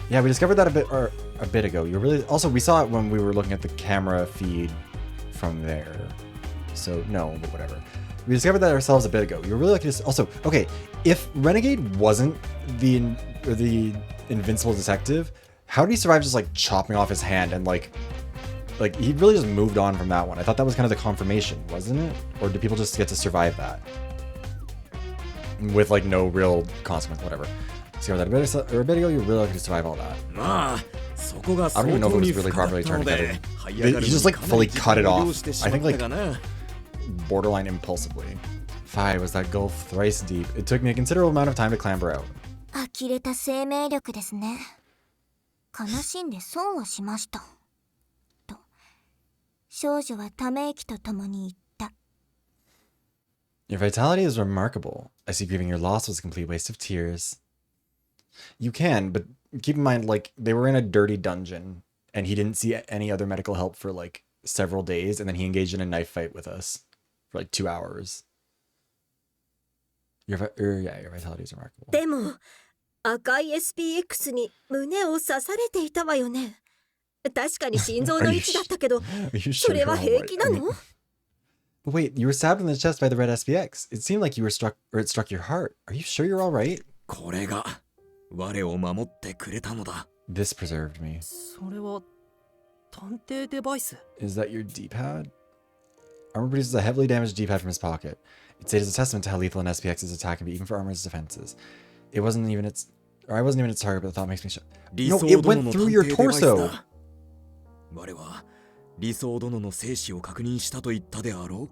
Yeah, we discovered that a bit ago. You really also we saw it when we were looking at the camera feed from there. So no, but whatever. We discovered that ourselves a bit ago. You were really lucky to also okay. If Renegade wasn't the invincible detective, how did he survive just like chopping off his hand and like he really just moved on from that one? I thought that was kind of the confirmation, wasn't it? Or do people just get to survive that with like no real consequence, whatever? So that a bit ago, you were really lucky to survive all that. まあそこが I 相 don't even know if 当 it に was really 深かっ properly たの turned で together. He just like fully cut it off. I think like かな borderline impulsively. Phi, was that gulf thrice deep? It took me a considerable amount of time to clamber out. 呆れた生命力ですね。悲しんで損をしました。と、少女はため息とともに言った。Your vitality is remarkable. I see grieving your loss was a complete waste of tears. You can, but keep in mind, like, they were in a dirty dungeon, and he didn't see any other medical help for, like, several days, and then he engaged in a knife fight with us for, like, 2 hours. Your vitality is remarkable. でも赤い SPX に胸を刺されていたわよね。確かに心臓の位置だったけど、 Are you そ sure れ you're は all 平 right? 気な I の mean, but wait, you were stabbed in the chest by the red SPX. It seemed like you were struck, or it struck your heart. Are you sure you're all right? これが我を守ってくれたのだ This preserved me. それは探偵デバイス Is that your D-pad? Armor produces a heavily damaged D-pad from his pocket. It stated as a testament to how lethal an SPX's attack can be even for armor's defenses. I wasn't even its target, but the thought makes me shock. 理 No, 想 it 殿 went の through 探 your 偵デバイス torso. だ我は理想殿の生死を確認したと言ったであろ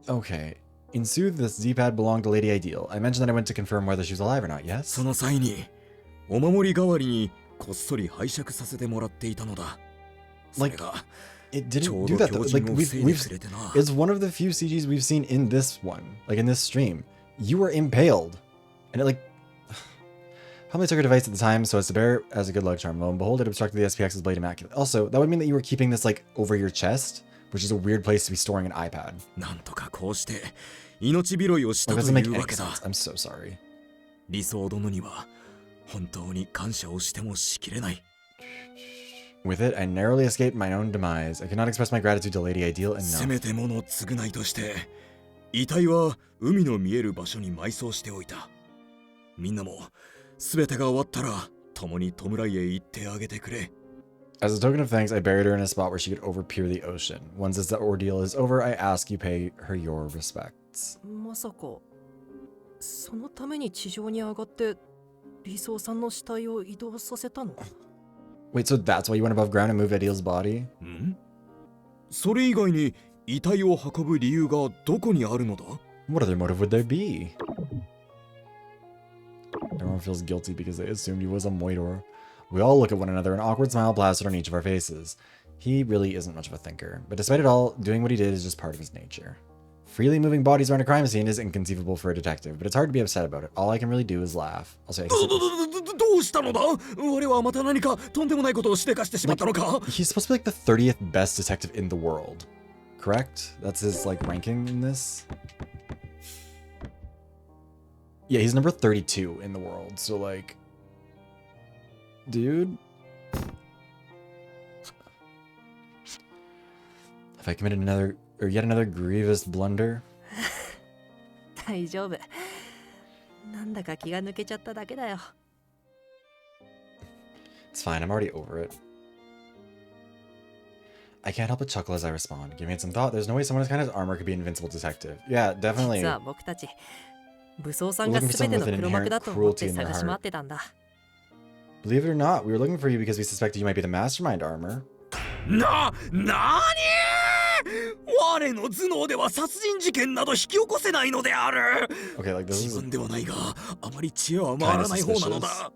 う Okay. In Sooth, this D-pad belonged to Lady Ideal. I mentioned that I went to confirm whether she was alive or not, yes? その際にお守り代わりにこっそり拝借させてもらっていたのだそれ Like, が it ち didn't ょう do ど that though. 強 Like, 靭を防いでくれてな it's one of the few CGs we've seen in this one, like in this stream. You were impaled. And it like probably took her device at the time so as to bear as a good luck charm. Lo and behold, it obstructed the SPX's blade immaculate. Also, that would mean that you were keeping this like over your chest, which is a weird place to be storing an iPad. なんとかこうして命拾いをした Like, と doesn't い make う any わけだ sense. I'm so sorry. 理想殿には本当に感謝をしてもしきれない With it, I narrowly escaped my own demise. I cannot express my gratitude to Lady Ideal せ enough. めてもの償いとして遺体は海の見える場所に埋葬しておいたみんなも全てが終わったら共に弔いへ行ってあげてくれ As a token of thanks, I buried her in a spot where she could overpeer the ocean. Once this ordeal is over, I ask you pay her your respects. まさかそのために地上に上がって理想さんの死体を移動させたの Wait, so that's why you went above ground and moved Ideal's body? んそれ以外に遺体を運ぶ理由がどこにあるのだ What other motive would there be? Everyone feels guilty because they assumed he was a Moidor. We all look at one another, an awkward smile plastered on each of our faces. He really isn't much of a thinker, but despite it all, doing what he did is just part of his nature. Freely moving bodies around a crime scene is inconceivable for a detective, but it's hard to be upset about it. All I can really do is laugh. I'll say, I guess どうしたのだ我はまた何かとんでもないことをしでかしてしまったのか he's supposed to be like the 30th best detective in the world, correct? That's his like ranking in this. Yeah, he's number 32 in the world. So like, dude, if I committed yet another grievous blunder, 大丈夫なんだか気が抜けちゃっただけだよ it's fine. I'm already over it. I can't help but chuckle as I respond. Giving it some thought, there's no way someone as kind as armor could be an invincible detective. Yeah, definitely. 実は僕たち武装さんが全ての黒幕だと思って探し回ってたんだ Believe it or not, we were looking for you because we suspected you might be the mastermind, armor. なに我の頭脳では殺人事件など引き起こせないのである Okay, like this 自 is 分ではないがあまり知恵は回らない方なのだ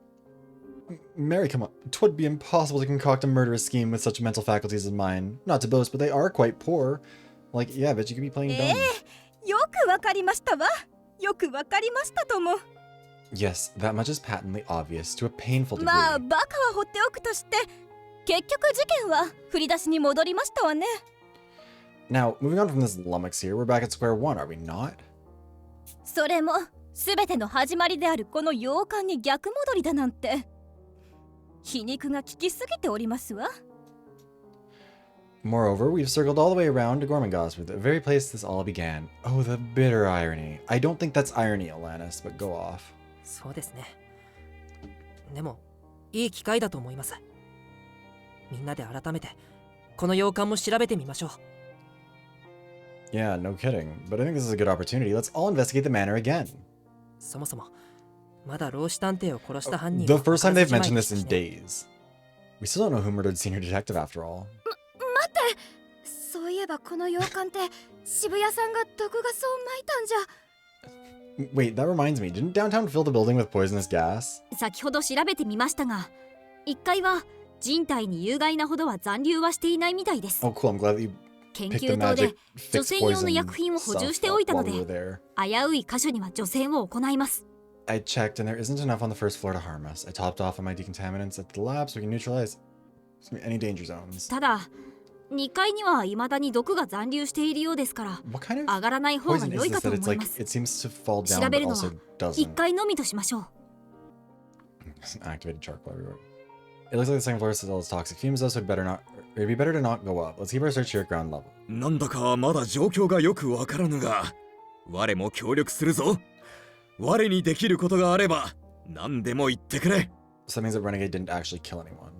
Mary, come on. 'Twould be impossible to concoct a murderous scheme with such mental faculties as mine. Not to boast, but they are quite poor. Like, yeah, but you could be playing dumb. よくわかりましたわよくわかりましたとも Yes, that much is patently obvious to a painful degree. まあバカは放っておくとして、結局事件は振り出しに戻りましたわね。 Now, moving on from this lummox here, we're back at square one, are we not? それも全ての始まりであるこの洋館に逆戻りだなんて、皮肉が効きすぎておりますわ。 Moreover, we've circled all the way around to Gormenghast, the very place this all began. Oh, the bitter irony. I don't think that's irony, Alanis, but go off. そうですね。でもいい機会だと思います。みんなで改めてこの洋館も調べてみましょう。 Yeah, no kidding. But I think this is a good opportunity. Let's all investigate the manor again. そもそもまだ老子探偵を殺した犯人 The は first time わ they've からずじまい mentioned で this す in しね。 days. We still don't know who murdered Senior Detective after all. 待って、そういえばこの洋館って渋谷さんが毒ガスを撒いたんじゃ。 Wait, that reminds me. Didn't downtown fill the building with poisonous gas? 先ほど調べてみましたが、1階は人体に有害なほどは残留はしていないみたいです Oh, cool. I'm glad that you 研 picked the 究棟で magic 女 fix 性用の poison 薬品を補充 stuff しておいたの while we で were there. 危うい箇所には除染を行います。 I checked, and there isn't enough on the first floor to harm us. I topped off on my decontaminants at the lab so we can neutralize any danger zones. ただ2階には未だに毒が残留しているようですから、 What kind 上 of がらない方が poison 良 is いか this と that 思 it's い like ます it seems to fall 調 down べ but るのは also 1 doesn't? 階のみとしましょう。 Activated charcoal everywhere. It looks like the second floor still has toxic fumes, though, so it'd be better to not go up. Let's keep our search here at ground level. なんだかまだ状況がよくわからぬが、我も協力するぞ。我にできることがあれば何でも言ってくれ。 So that means that Renegade didn't actually kill anyone.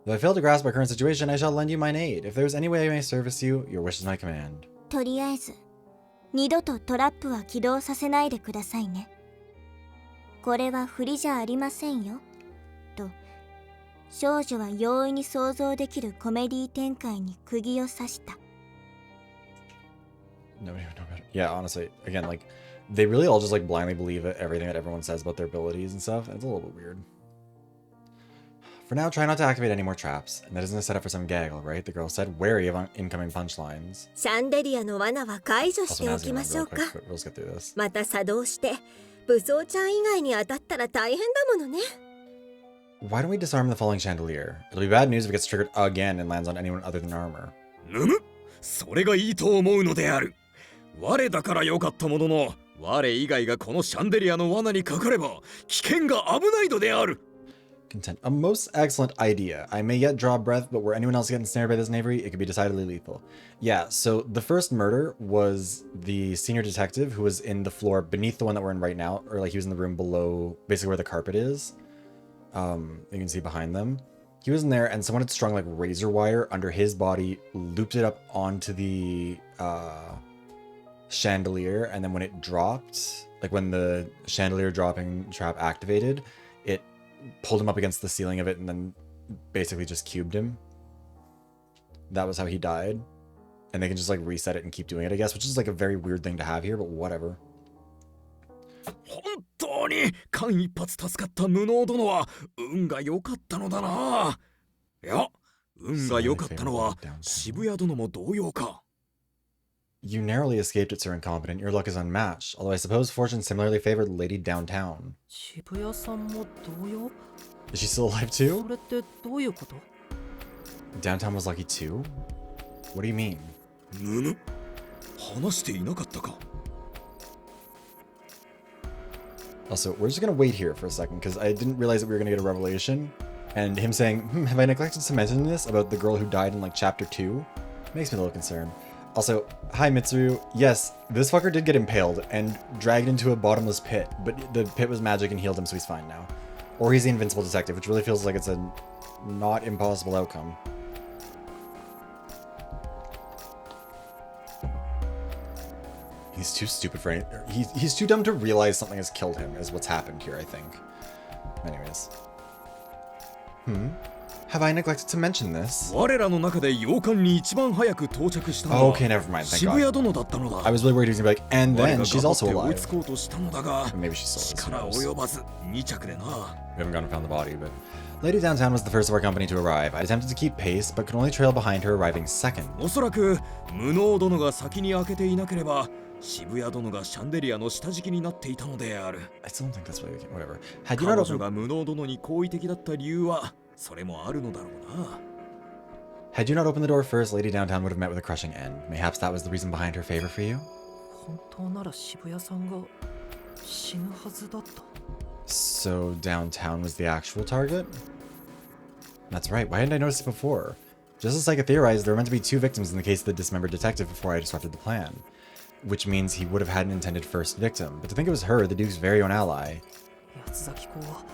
Though I fail to grasp our current situation, I shall lend you mine aid. If there's any way I may service you, your wish is my command. とりあえず二度とトラップは起動させないでくださいね。これは振りじゃありませんよと少女は容易に想像できるコメディ展開に釘を刺した。 Nobody would know better. Yeah, honestly, again, like, they really all just, like, blindly believe everything that everyone says about their abilities and stuff. It's a little bit weird. For now, try not to activate any more traps. And that isn't a setup for some gaggle, right? The girl said, wary of incoming punchlines. シャンデリアの罠は解除し Also, てお now's き the ま moment しょ real うか。 quick, but we'll just get through this. また作動して武装ちゃん以外に当たったら大変だものね。 Why don't we disarm the falling chandelier? It'll be bad news if it gets triggered again and lands on anyone other than armor. ぬむ、それがいいと思うのである。我だからよかったものの、我以外がこのシャンデリアの罠にかかれば危険が危ないのである。 Content. A most excellent idea. I may yet draw breath, but were anyone else getting snared by this knavery, it could be decidedly lethal. Yeah, so the first murder was the senior detective who was in the floor beneath the one that we're in right now, or like he was in the room below, basically where the carpet is. You can see behind them. He was in there, and someone had strung like razor wire under his body, looped it up onto the chandelier, and then when it dropped, like when the chandelier dropping trap activated, it pulled him up against the ceiling of it and then basically just cubed him. That was how he died. And they can just like reset it and keep doing it, I guess, which is like a very weird thing to have here, but whatever. 本当に間一髪助かった無能殿は運が良かったのだな。いや、運が良かったのは渋谷殿も同様か。 You narrowly escaped it, Sir Incompetent. Your luck is unmatched. Although I suppose fortune similarly favored Lady Downtown. 渋谷さんも同様？ Is she still alive too? それってどういうこと？ Downtown was lucky too? What do you mean? ぬぬ、話していなかったか。 Also, we're just gonna wait here for a second because I didn't realize that we were gonna get a revelation. And him saying, have I neglected to mention this about the girl who died in like chapter 2? Makes me a little concerned. Also, hi Mitsuru. Yes, this fucker did get impaled and dragged into a bottomless pit, but the pit was magic and healed him, so he's fine now. Or he's the invincible detective, which really feels like it's a not impossible outcome. He's too stupid for any. He's too dumb to realize something has killed him, is what's happened here, I think. Anyways. Have I neglected to mention this? 我らの中で洋館に一番早く到着したの Okay, は never mind. Thank 渋 God. 谷殿だったのだ。 I was really worried he was gonna be like, and 我 then が she's 頑張 also って追い alive. つこうとしたのだが、 Maybe she still is. Who 力 knows? 及ばず2着でな。 We haven't gone and found the body, but Lady Downtown was the first of our company to arrive. I attempted to keep pace, but could only trail behind her, arriving second. おそらく無能殿が先に開けていなければ渋谷殿がシャンデリアの下敷きになっていたのである。 I still don't think that's why we can. Whatever. Had you 彼 not 女 opened, が無能殿に好意的だった理由はそれもあるのだろうな。 had you not opened the door first, Lady Downtown would have met with a crushing end. Mayhaps that was the reason behind her favor for you. 本当なら渋谷さんが死ぬはずだった。 So Downtown was the actual target? That's right. Why hadn't I noticed it before? Just as Saika theorized, there were meant to be 2 victims in the case of the dismembered detective before I disrupted the plan. Which means he would have had an intended first victim. But to think it was her, the Duke's very own ally. 八崎公は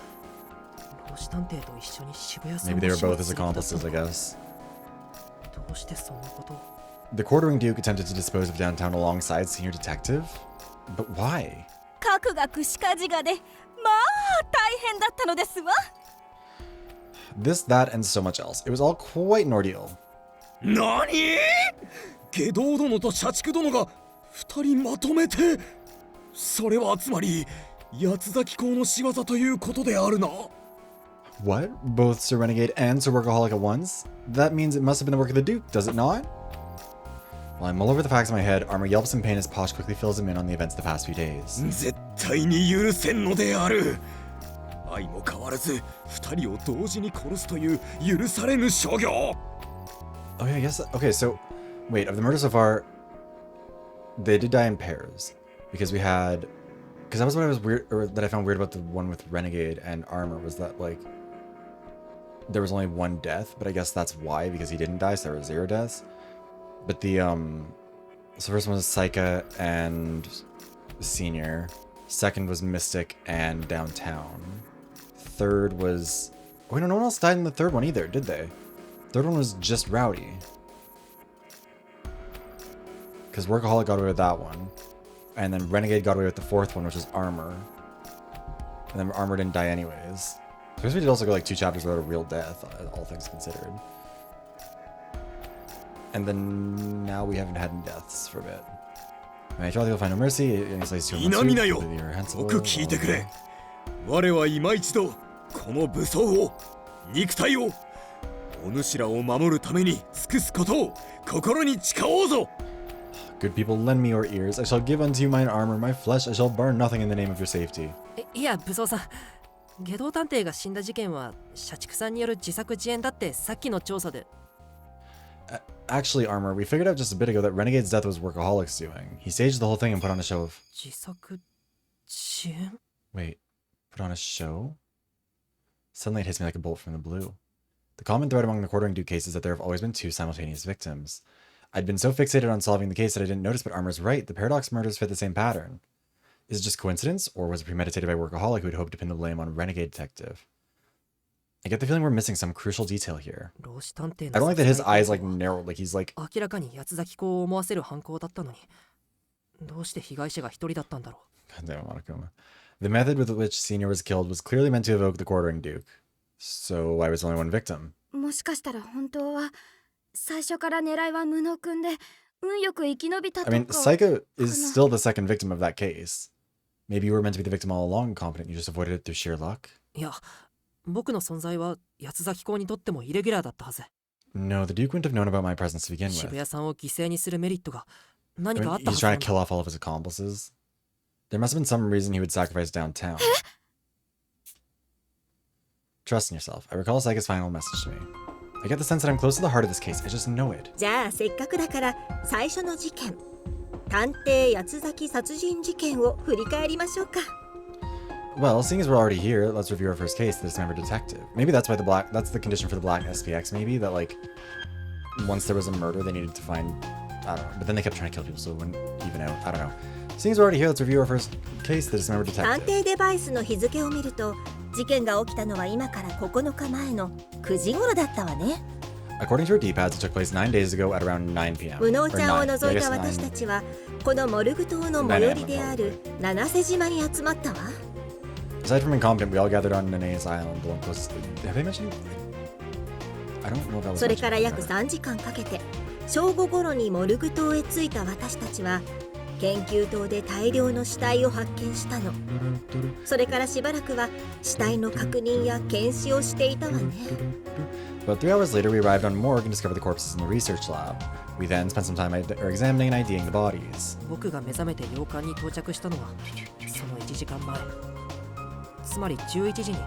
老子探偵と一緒に渋谷さん Maybe を they were 始末 both as する気だった accomplices, の I か。 guess. どうしてそんなことを。 The quartering Duke attempted to dispose of Downtown alongside Senior Detective? But why? 核が串かじがでまあ大変だったのですわ。 This, that, and so much else. It was all quite an ordeal. 何？下道殿と社畜殿が2人まとめて。それはつまり八崎公の仕業ということであるな。 What? Both Sir Renegade and Sir Workaholic at once? That means it must have been the work of the Duke, does it not? While I'm all over the facts in my head, Armor yelps in pain as Posh quickly fills him in on the events of the past few days. 絶対に許せんのである。相も変わらず2人を同時に殺すという許されぬ所業。 Oh yeah, I guess. Okay, so wait, of the murders so far, they did die in pairs because we had, because that was what I was weird, or that I found weird about the one with Renegade and Armor was that like there was only 1 death, but I guess that's why, because he didn't die, so there were 0 deaths. But the so first one was Saika and Senior, second was Mystic and Downtown, third was, oh no, no one else died in the third one either, did they? Third one was just Rowdy. Because Workaholic got away with that one. And then Renegade got away with the 4th one, which was Armor. And then Armor didn't die anyways. So I guess we did also go like 2 chapters without a real death, all things considered. And then now we haven't had any deaths for a bit. I tried to find no mercy. Any slice too much. 皆々よ、よく聞いてくれ。我は今一度この武装を、肉体を、お主らを守るために尽くすことを心に誓おうぞ。 Good people, lend me your ears. I shall give unto you mine armor, my flesh. I shall burn nothing in the name of your safety. いや、武装さん。下道探偵が死んだ事件は社畜さんによる自作自演だってさっきの調査で。Actually, Armor, we figured out just a bit ago that Renegade's death was Workaholic's doing. He staged the whole thing and put on a show of... 自作自演 Wait, put on a show? Suddenly it hits me like a bolt from the blue. The common thread among the quartering Duke cases is that there have always been 2 simultaneous victims. I'd been so fixated on solving the case that I didn't notice, but Armor's right. The Paradox murders fit the same pattern. Is it just coincidence, or was it premeditated by Workaholic who had hoped to pin the blame on Renegade Detective? I get the feeling we're missing some crucial detail here. 老子探偵 I の don't like that his eyes like narrowed, like he's like... 明らかに八崎公を思わせる犯行だったのにどうして被害者が一人だったんだろう God damn, Monokuma. The method with which Senior was killed was clearly meant to evoke the quartering Duke. So why was only 1 victim? もしかしたら本当は最初から狙いは無能くんで運よく生き延びたと I か。 mean, Saika is still the second victim of that case. Maybe you were meant to be the victim all along, Competent. You just avoided it through sheer luck? いや僕の存在は八崎公にとってもイレギュラーだったはず No, the Duke wouldn't have known about my presence to begin 渋 with. 谷さんを犠牲にするメリットが何 I かあ mean, ったは he's ずな trying ん to だ kill off all of his accomplices. There must have been some reason he would sacrifice downtown. Trust in yourself. I recall Saika's final message to me. I get the sense that I'm close to the heart of this case. I just know it. じゃあせっかくだから最初の事件、探偵八崎殺人事件を振り返りましょうか。 Well, seeing as we're already here, let's review our first case, the dismembered detective. Maybe that's why that's the condition for the black SPX, maybe, that like, once there was a murder, they needed to find, I don't know, but then they kept trying to kill people, so it wouldn't even out, I don't know. Seeing as we're already here, let's review our first case, the dismembered 探 detective. 偵デバイスの日付を見ると、事件が起きたのは今から9日前の9時頃だったわね。 According to our D-pads, it took place 9 days ago at around 9 p.m. 無能 Or ちゃんを 9, 除い I た guess 私た 9. ちはこのモルグ島の最寄りである七瀬島に集まったわ。 Aside from incompetent, we all gathered on Nene's Island, the one closest to... Have they mentioned... I don't know if that was それから mentioned 約 either. 3時間かけて正午頃にモルグ島へ着いた私たちは研究棟で大量の死体を発見したの。それからしばらくは死体の確認や検視をしていたわね。 About 3 hours later, we arrived on morgue and discovered the corpses in the research lab. We then spent some time examining and IDing the bodies. 僕が目覚めて洋館に到着したのはその1時間前。つまり11時に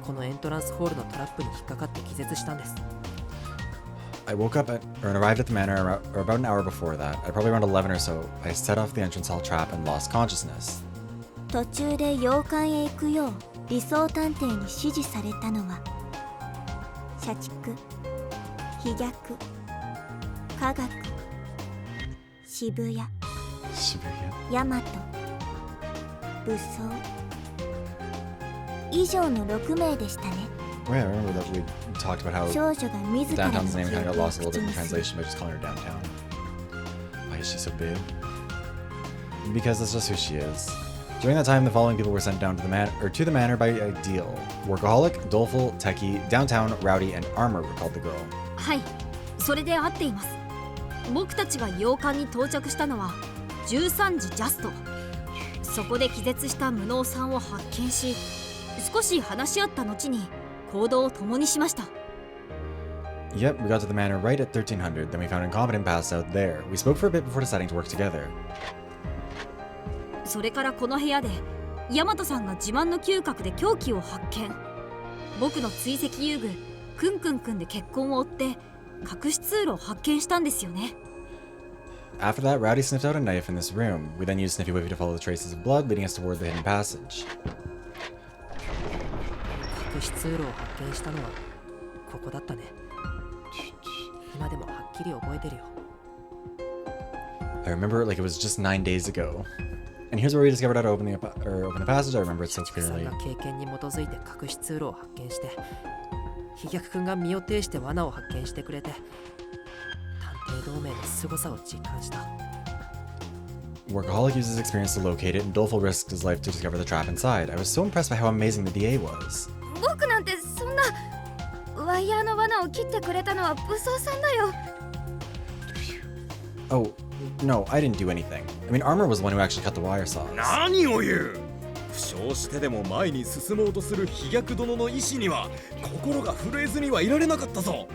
このエントランスホールのトラップに引っかかって気絶したんです。I woke up and arrived at the manor about an hour before that. At probably around 11 or so, I set off the entrance hall trap and lost consciousness. 途中で洋館へ行くよう理想探偵に指示されたのは社畜、飛躍、科学、渋谷、大和、武装以上の6名でしたね。 Oh yeah, I remember that we talked about how 少女が自らの downtown's name kind of got lost a little bit in 口にする translation by just calling her downtown. Why is she so big? Because that's just who she is. During that time, the following people were sent down to the manor by Ideal: Workaholic, Doleful, Techie, Downtown, Rowdy, and Armor were called the girl. はい、それで合っています。僕たちが洋館に到着したのは13時ジャスト。そこで気絶した無能さんを発見し、少し話し合った後に行動を共にしました。 Yep, we got to the manor right at 1300, then we found incompetent passed out there. We spoke for a bit before deciding to work together. それからこの部屋で大和さんが自慢の嗅覚で凶器を発見。僕の追跡遊具クンクンくんで血痕を追って隠し通路を発見したんですよね。 After that, Rowdy sniffed out a knife in this room. We then used Sniffy Whiffy to follow the traces of blood leading us toward the hidden passage. 隠し通路を発見したのはここだったね。今でもはっきり覚えてるよ。 I remember it like it was just 9 days ago. And here's where we discovered how to open the passage. I remember it so 社畜さん clearly. が経験に基づいて隠し通路を発見して、飛躍くんが身を挺して罠を発見してくれて、探偵同盟の凄さを実感した。 Workaholic used his experience to locate it, and Doleful risked his life to discover the trap inside. I was so impressed by how amazing the DA was. 僕なんてそんなワイヤーの罠を切ってくれたのは武装さんだよ。 Oh, no, I didn't do anything. I mean, Armor was the one who actually cut the wire saws. 何を言う。負傷してでも前に進もうとする飛躍殿の意志には心が震えずにはいられなかったぞ。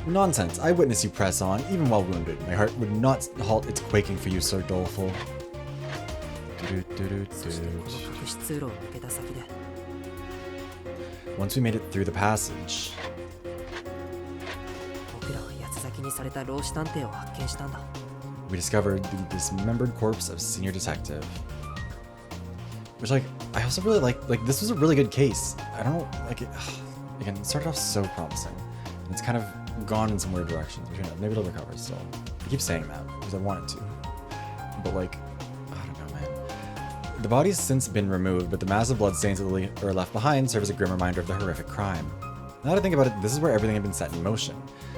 Nonsense. I witnessed you press on, even while wounded. My heart would not halt its quaking for you, Sir Doleful. そしてこの隠し通路を抜けた先で Once we made it through the passage, 僕らは八つ咲きにされた老子探偵を発見したんだ。 we discovered the dismembered corpse of senior detective. Which, like, I also really like this was a really good case. I don't know, like, again, it started off so promising. And it's kind of gone in some weird directions. But, you know, maybe it'll recover still. I keep saying that because I want it to. But, like, I don't know, man. The body's since been removed, but the massive bloodstains that are left behind serve as a grim reminder of the horrific crime. Now that I think about it, this is where everything had been set in motion.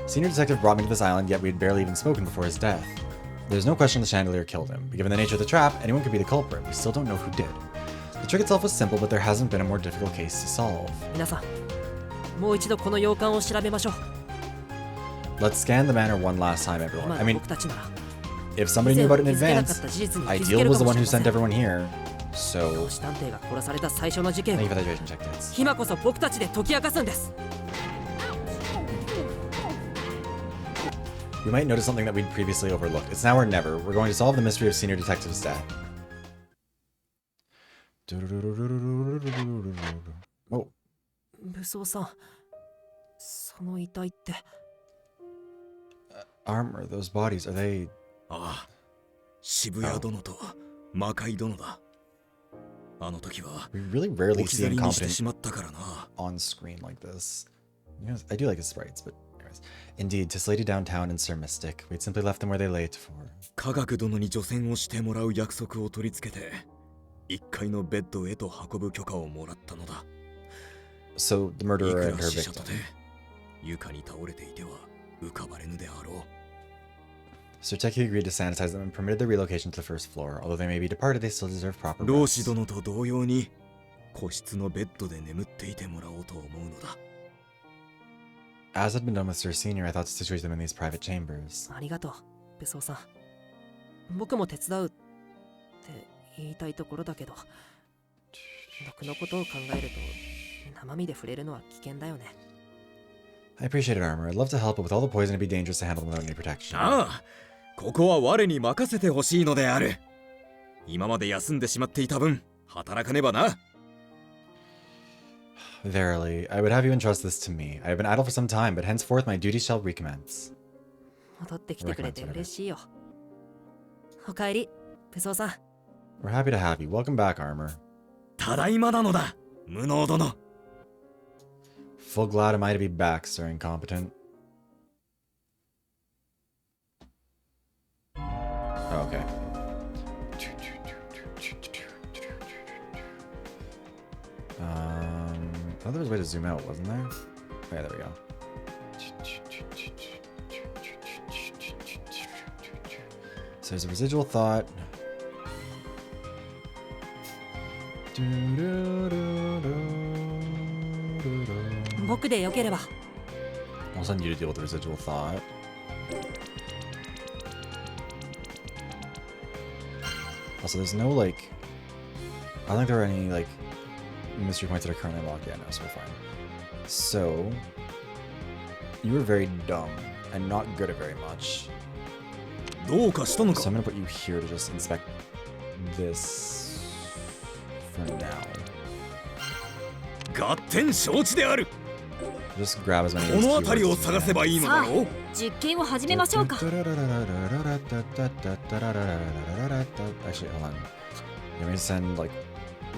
Senior detective brought me to this island, yet we had barely even spoken before his death. There's no question the chandelier killed him, but given the nature of the trap, anyone could be the culprit. We still don't know who did. The trick itself was simple, but there hasn't been a more difficult case to solve. 皆さん、もう一度この洋館を調べましょう。 Let's scan the manor one last time, everyone. 今 I の mean, 僕たちなら if somebody knew about it in 気づけなか advance, った事実に気づけ Ideal る was か the も one し who れま sent せん。 everyone here. So, 老子探偵が殺された最初の事件 thank を you for that hydration check, kids. 今こそ僕たちで解き明かすんです。 We might notice something that we'd previously overlooked. It's now or never. We're going to solve the mystery of Senior Detective's death. Oh, 武装さん、その遺体って。 Armor, those bodies, are they... ああ、渋谷殿と魔界殿だ。あの時は We really rarely 置き see 去りにして incompetent しまったからな。 on screen like this. You know, I do like his sprites, but anyways. Indeed, to Lady Downtown and Sir Mystic, we'd simply left them where they lay for. 科学殿に除染をしてもらう約束を取り付けて、1階のベッドへと運ぶ許可をもらったのだ。 So, the い murderer く and ら her 死者と victim. て床に倒れていては浮かばれぬであろう。 Sir Techie agreed to sanitize them and permitted their relocation to the first floor. Although they may be departed, they still deserve proper 老子 rest. 殿と同様に個室のベッドで眠っていてもらおうと思うのだ。 As had been done with Sir Senior, I thought to situate them in these private chambers. ありがとう、武装さん。僕も手伝うって言いたいところだけど、僕のことを考えると生身で触れるのは危険だよね。 I appreciate it, Armor. I'd love to help, but with all the poison, it'd be dangerous to handle without any protection. ああ、ここは我に任せてほしいのである。今まで休んでしまっていた分、働かねばな。Verily, I would have you entrust this to me. I have been idle for some time, but henceforth my duty shall recommence. 戻ってきてくれて嬉しいよ。おかえり、武装さん。 We're happy to have you. Welcome back, Armor. ただいまなのだ、無能殿。Full glad am I to be back, sir incompetent. Oh, okay. I thought there was a way to zoom out, wasn't there? Oh, yeah, there we go. So there's a residual thought. I'll 僕でよければ。 send you to deal with the residual thought. Also, there's no, like... I don't think there are any, like, mystery points that are currently locked. Yeah, no, so we're fine. So... You were very dumb, and not good at very much. どうかしたの So か。 I'm gonna put you here to just inspect this... for now. 合点承知である。 Just grab as many こ of these の辺り keywords を as you 探せ can. ばいいのだろう。実験を始めましょうか。 Actually, hold on. Let me send like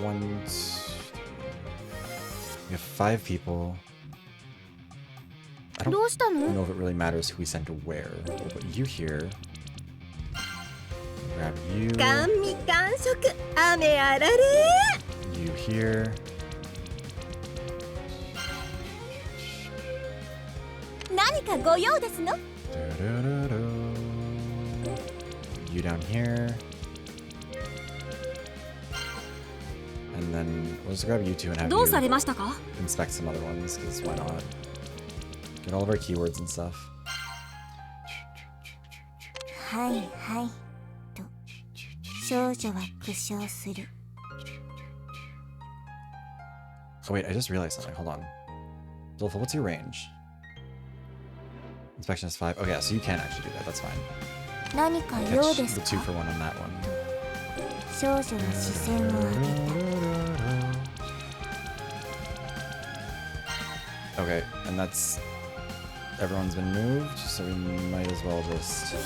1, 2, 3. We have 5 people. I ど don't うしたの？ know if it really matters who we send to where. We'll put you here. Grab you. 甘味完食雨あられ You here. 何かご用ですの？ You down here. And then we'll just grab you two and have どうされ you ましたか？ inspect some other ones, because why not? Get all of our keywords and stuff. はいはいと少女は苦笑する。 Oh wait, I just realized something. Hold on. Zolfa, what's your range? Inspection is 5. Okay, yeah, so you can actually do that. That's fine. 何か用 Catch です the 2 か？ for 1 on that one. 少女は視線を上げた。 Okay, and that's... Everyone's been moved, so we might as well just...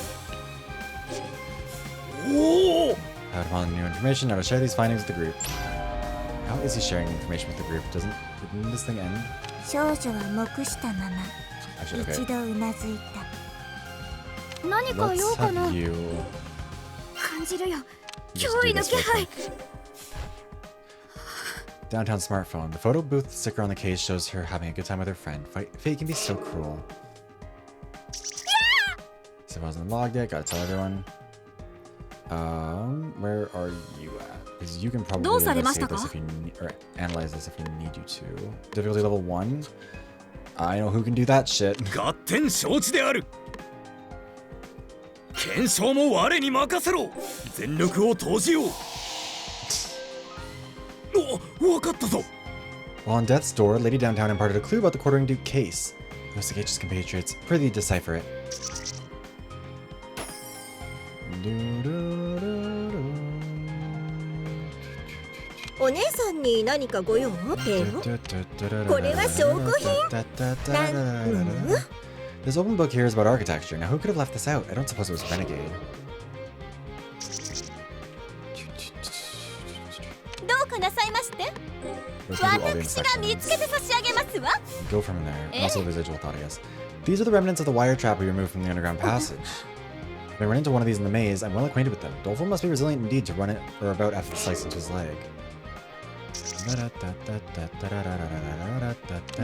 おお、 Have upon new information, now to share these findings with the group. How is he sharing information with the group? Didn't this thing end? 少女は黙したまま Actually, 一 okay. 度うなずいた。何か Let's 用かな？ have you... 感じるよ。 just 脅 do 威の this 気 real 配。 quick. Downtown smartphone. The photo booth sticker on the case shows her having a good time with her friend. Fate can be so cruel. So I wasn't logged yet. Gotta tell everyone. Where are you at? Because you can probably どうされまし investigate たか？ this if you need, or analyze this if you need you to. Difficulty level 1. I know who can do that shit. 合点承知である。検証も我に任せろ。全力を投じよう。お、わかったぞ。 While on death's door, Lady Downtown imparted a clue about the Quartering Duke case. Investigate his compatriots. Prithee decipher it. お姉さんに何かご用ペロこれは証拠品This open book here is about architecture. Now, who could have left this out? I don't suppose it was Renegade. どうかなさいまして？ Let's go through all the 私が見つけ inspections. て差し上げますわ。 Go from there. Also, residual thought, I guess. These are the remnants of the wire trap we removed from the underground passage. If I run into one of these in the maze, I'm well acquainted with them. Dolphin must be resilient indeed to run it or about after the slice into his leg.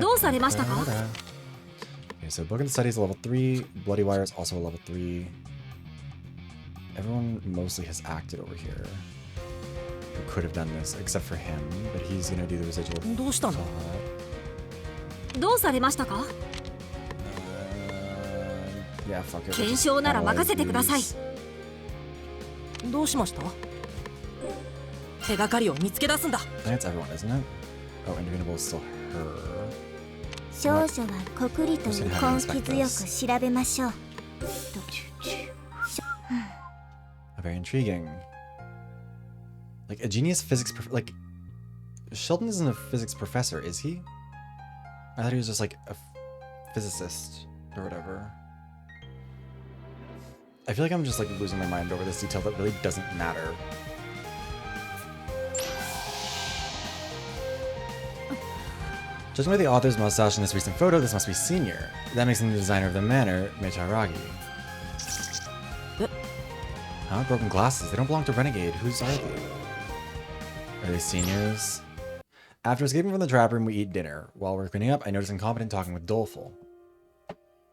どうされましたか？ Okay, so book and study is a level 3. Bloody wire is also a level 3. Everyone mostly has acted over here. Who could have done this, except for him, but he's gonna do the residual どうしたの？ thought. どうされましたか？ Yeah, fuck it. 検証なら任せてください。どうしました？手がかりを見つけ出すんだ。 I think it's everyone, isn't it? Oh, Individual is still her. 少女はコクリという根気強く調べましょう。 Very intriguing. Like a genius physics like Sheldon isn't a physics professor, is he? I thought he was just like a physicist or whatever. I feel like I'm just like losing my mind over this detail that really doesn't matter. Judging by the author's mustache in this recent photo, this must be Senior. That makes him the designer of the manor, Meitaragi. Huh? Broken glasses. They don't belong to Renegade. Whose are they? Are they Seniors? After escaping from the trap room, we eat dinner. While we're cleaning up, I notice Incompetent talking with Doleful.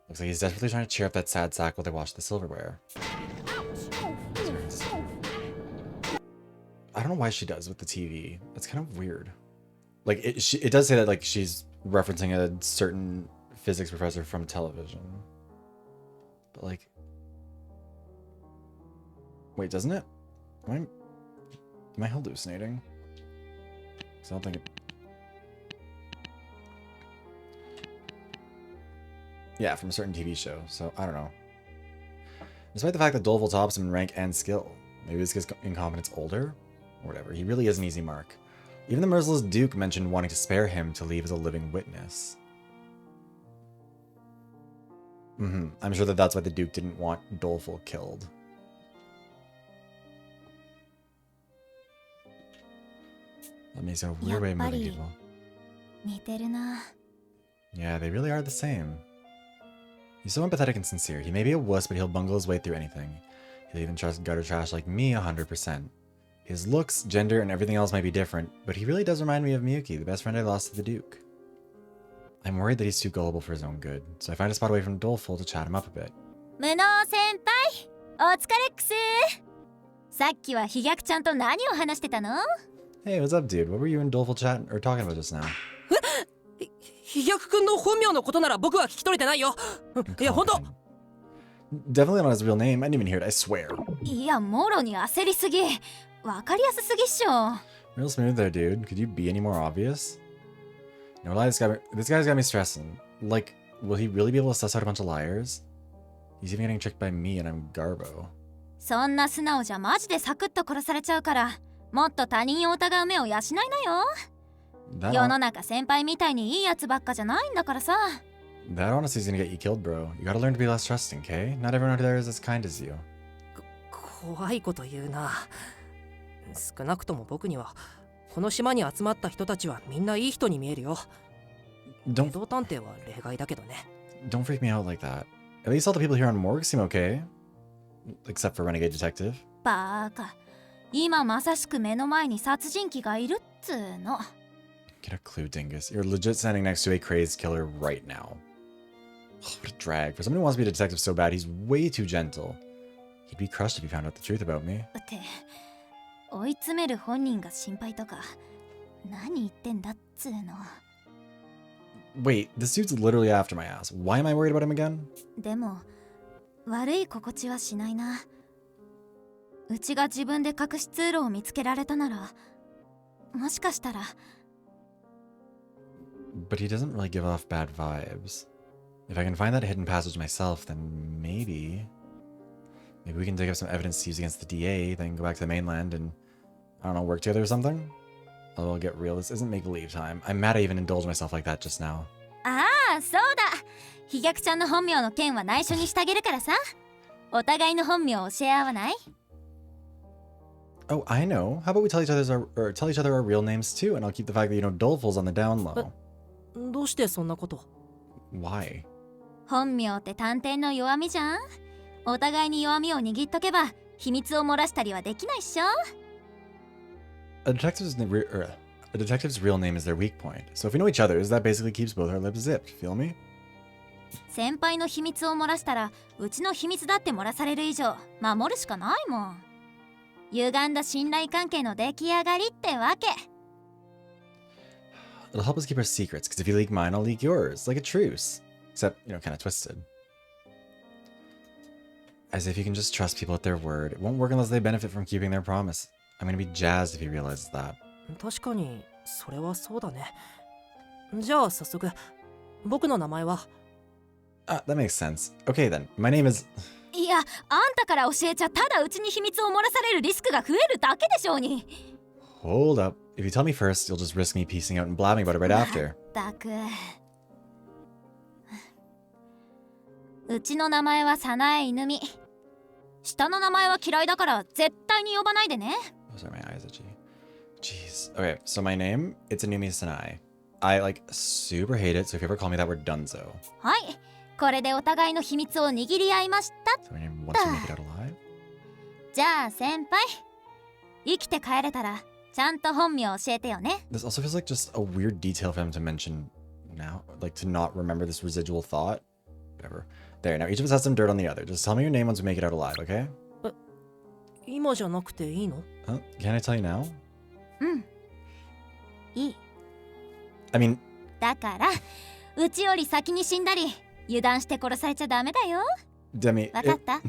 Looks like he's desperately trying to cheer up that sad sack while they wash the silverware. I don't know why she does with the TV. It's kind of weird. Like, it does say that, like, she's referencing a certain physics professor from television. But, like... Wait, doesn't it? Am I hallucinating? 'Cause I don't think it... Yeah, from a certain TV show, so I don't know. Despite the fact that Doleful tops him in rank and skill. Maybe it's because Incompetent's older? Or whatever, he really is an easy mark. Even the merciless Duke mentioned wanting to spare him to leave as a living witness. I'm sure that that's why the Duke didn't want Doleful killed. That makes a weird way of moving people. 似てるな。 Yeah, they really are the same. He's so empathetic and sincere. He may be a wuss, but he'll bungle his way through anything. He'll even trust gutter trash like me 100%. His looks, gender, and everything else might be different, but he really does remind me of Miyuki, the best friend I lost to the Duke. I'm worried that he's too gullible for his own good, so I find a spot away from Doleful to chat him up a bit. 無能先輩、お疲れっくす。さっきは飛躍ちゃんと何を話してたの？ Hey, what's up, dude? What were you and Doleful chatting or talking about just now? 飛躍くんの本名のことなら僕は聞き取れてないよ。いや、ほんと。 Definitely not his real name. I didn't even hear it, I swear. いや、もろに焦りすぎ。わかりやすすぎっしょ。 Real smooth there, dude. Could you be any more obvious? No lie, this guy's got me stressing. Like, will he really be able to suss out a bunch of liars? He's even getting tricked by me and I'm Garbo. そんな素直じゃマジでサクッと殺されちゃうから、もっと他人を疑う目を養いなよ。世の中先輩みたいにいいやつばっかじゃないんだからさ。That honesty is gonna get you killed, bro. You gotta learn to be less trusting, okay? Not everyone out there is as kind as you. 怖いこと言うな。少なくとも僕にはこの島に集まった人たちはみんないい人に見えるよ。Don't 移動探偵は例外だけどね。 don't freak me out like that. At least all the people here on Morgue seem okay. Except for Renegade Detective. バーカ。今まさしく目の前に殺人鬼がいるっつーの。 Get a clue, dingus. You're legit standing next to a crazed killer right now. What a drag. For someone who wants to be a detective so bad, he's way too gentle. He'd be crushed if he found out the truth about me. って追い詰める本人が心配とか何言ってんだっつーの。 Wait, this dude's literally after my ass. Why am I worried about him again? でも悪い心地はしないな。うちが自分で隠し通路を見つけられたならもしかしたら。 But he doesn't really give off bad vibes. If I can find that hidden passage myself, then maybe we can dig up some evidence to use against the DA, then go back to the mainland and, I don't know, work together or something? I'll get real, this isn't make-believe time. I'm mad I even indulged myself like that just now. ああ、そうだ。飛躍ちゃんの本名の件は内緒にしてあげるからさ。お互いの本名を教え合わない？ Oh, I know. How about we tell each other our real names too, and I'll keep the fact that you know Doleful's on the down low. どうしてそんなこと？ Why? 本名って探偵の弱みじゃん。お互いに弱みを握っとけば秘密を漏らしたりはできないっしょ。 A detective's real name is their weak point. So if we know each other's, that basically keeps both our lips zipped. Feel me? 先輩の秘密を漏らしたらうちの秘密だって漏らされる以上守るしかないもん。歪んだ信頼関係の出来上がりってわけ。 It'll help us keep our secrets, because if you leak mine, I'll leak yours, like a truce. Except, you know, kind of twisted. As if you can just trust people at their word. It won't work unless they benefit from keeping their promise. I'm gonna be jazzed if he realizes that. 確かにそれはそうだね。じゃあ早速、僕の名前は That makes sense. Okay then, my name is... いや、あんたから教えちゃただうちに秘密を漏らされるリスクが増えるだけでしょうに。Hold up. If you tell me first, you'll just risk me piecing out and blabbing about it right after. たく。うちの名前は早苗犬美。下の名前は嫌いだから絶対に呼ばないでね。Oh, sorry, my eyes itchy. Jeez. Okay, so my name, it's Anumi Sanai. I, super hate it, so if you ever call me that, we're donezo. はい、これでお互いの秘密を握り合いました。 So my name, once you make it out alive? じゃあ先輩、生きて帰れたらちゃんと本名教えてよね。 This also feels like just a weird detail for him to mention now, to not remember this residual thought. Whatever. There, now each of us has some dirt on the other. Just tell me your name once we make it out alive, okay? 今じゃなくていいの？ Can I tell you now? うん。いい。I mean... だから、うちより先に死んだり、油断して殺されちゃダメだよ。Demi, わかった？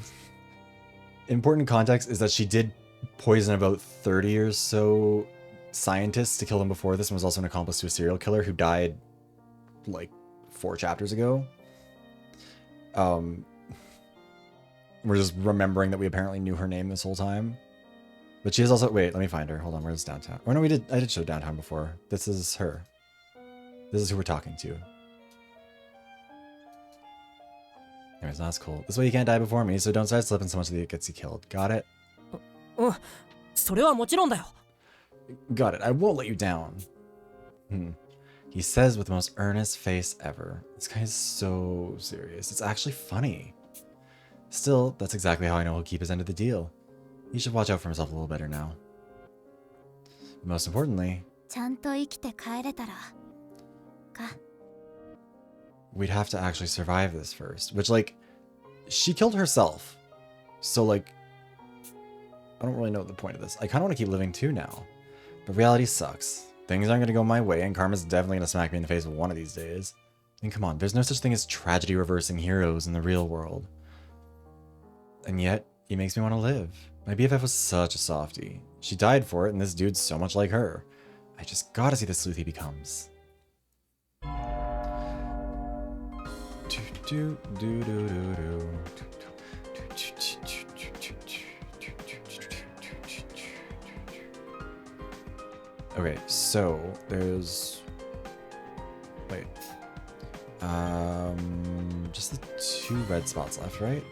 important context is that she did poison about 30 or so scientists to kill them before this and was also an accomplice to a serial killer who died 4 chapters ago. We're just remembering that we apparently knew her name this whole time. But she is also... Wait, let me find her. Hold on, where's downtown? Oh no, I did show downtown before. This is her. This is who we're talking to. Anyways, that's cool. This way you can't die before me, so don't start slipping so much that it gets you killed. Got it? それはもちろんだよ。 Got it. I won't let you down. He says with the most earnest face ever. This guy is so serious. It's actually funny. Still, that's exactly how I know he'll keep his end of the deal. He should watch out for himself a little better now. Most importantly, ちゃんと生きて帰れたらか。 we'd have to actually survive this first. Which, she killed herself. So, I don't really know the point of this. I kind of want to keep living too now. But reality sucks. Things aren't going to go my way, and karma's definitely going to smack me in the face one of these days. I mean, come on, there's no such thing as tragedy reversing heroes in the real world. And yet, he makes me want to live. My BFF was such a softie. She died for it, and this dude's so much like her. I just gotta see the sleuth he becomes. Okay, so there's... Wait. Just the 2 red spots left, right?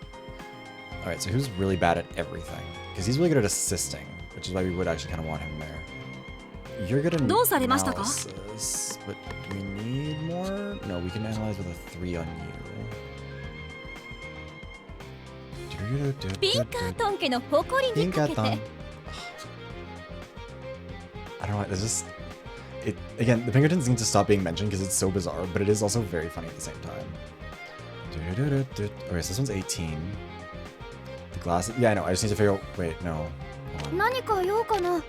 Alright, so who's really bad at everything? Because he's really good at assisting, which is why we would actually kind of want him there. You're good at analysis, but do we need more? No, we can analyze with a 3 on you. ピンカートン家の誇りにかけて。 I don't know, it's just... Again, the Pinkertons need to stop being mentioned because it's so bizarre, but it is also very funny at the same time. Okay, so this one's 18. The glasses... Yeah, I know, I just need to figure out... Wait, no. Hold on. 何か用かな？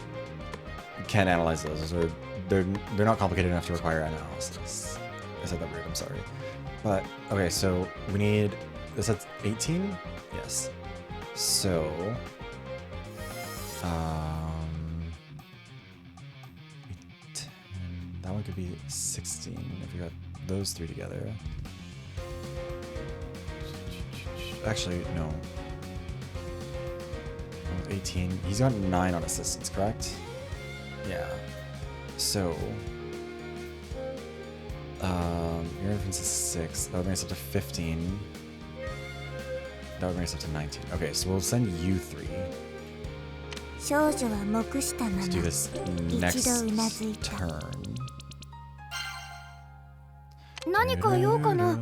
Can't analyze those. They're not complicated enough to require analysis. I said that weird, I'm sorry. But, okay, so we need... This at 18? Yes. So... that one could be 16 if we got those 3 together. Actually, no. 18. He's got 9 on assistance, correct? Yeah. So... your influence is 6. That would bring us up to 15. That would bring us up to 19. Okay, so we'll send you 3. 少女は黙したまま Let's do this next 一度うなずいた。 turn. 何か用かな？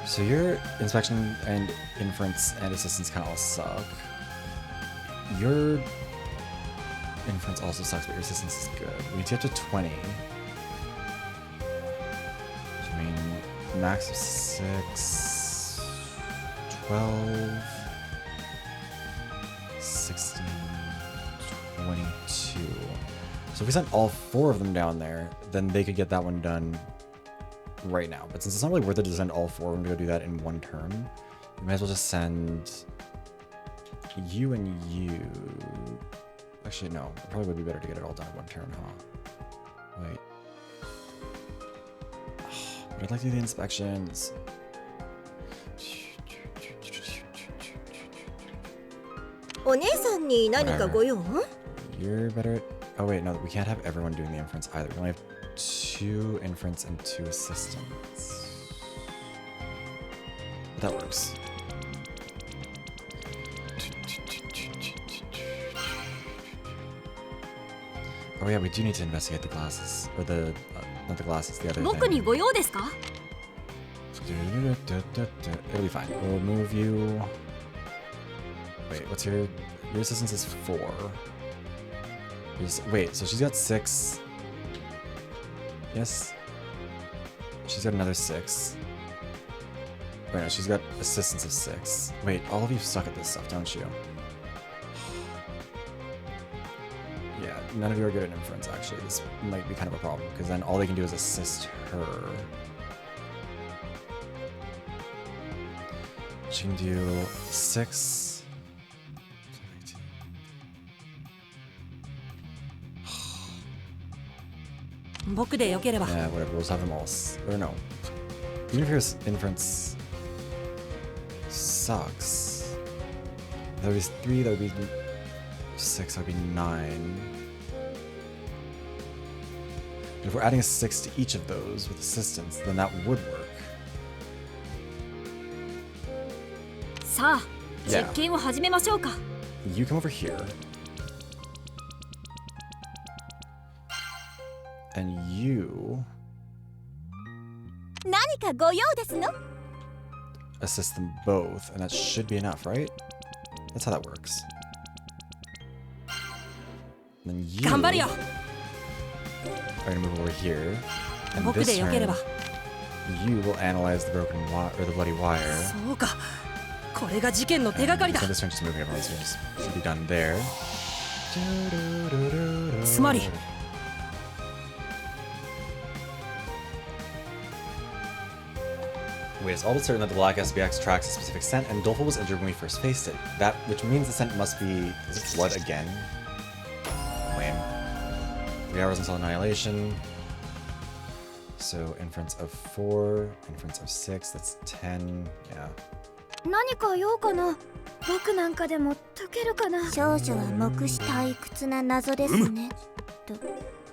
So your inspection and inference and assistance kind of all suck. Your inference also sucks, but your assistance is good. We need to get to 20. max of 6, 12, 16, 22. So if we sent all 4 of them down there, then they could get that one done right now. But since it's not really worth it to send all 4 of them to go do that in one turn, we might as well just send you and you. Actually, no. It probably would be better to get it all done in one turn, huh? Wait. But I'd like to do the inspections. You're better at... Oh wait, no, we can't have everyone doing the inference either. We only have 2 inference and 2 assistants. That works. Oh yeah, we do need to investigate the glasses. Or the... not the glasses, the other 僕に thing. ご用ですか？ It'll be fine. We'll move you... Wait, what's your... Your assistance is 4. Wait, so she's got 6. Yes. She's got another 6. Wait, no, she's got assistance of 6. Wait, all of you suck at this stuff, don't you? Yeah, none of you are good at inference, actually. This might be kind of a problem, because then all they can do is assist her. She can do 6. 僕でよければ。 Yeah, whatever, we'll just have them all. Or no. Even if your inference sucks. That would be 3, that would be 6, that would be 9. If we're adding a 6 to each of those with assistance, then that would work. さあ、 Yeah. 実験を始めましょうか。 You come over here. And you 何かご用ですの？ assist them both, and that should be enough, right? That's how that works. And then you 頑張るよ。 are gonna move over here. And 僕 this でよけれ turn, ば。 you will analyze the broken wire or the bloody wire. そうか。これが事件の手がかりだ So。this turn just moving everyone, so just should be done there. つまり Wait, it's all but certain that the black SBX tracks a specific scent, and Dolphin was injured when we first faced it. That, which means the scent must be... Is it blood again? Lame. 3 hours until annihilation. So, inference of 4, inference of 6, that's 10, yeah. 何か用かな？僕なんかでも解けるかな？少女は目視退屈な謎ですね。と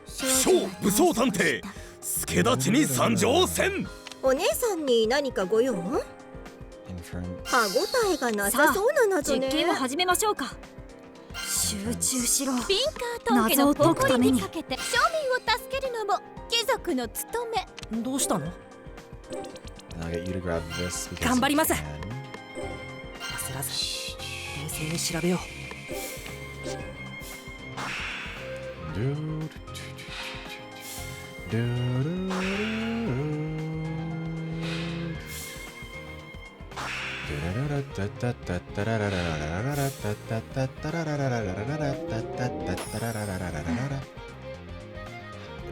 少武装探偵助立ちに参上せん。お姉さんに何かご用？ Inference. 歯ごたえがなさそうな謎ね。実験を始めましょうか。集中しろ。ピンカートン家の謎を解くために誇りにかけて庶民を助けるのも貴族の務め。どうしたの？ And I'll get you to grab this because 頑張ります you can. 焦らず冷静に調べよう。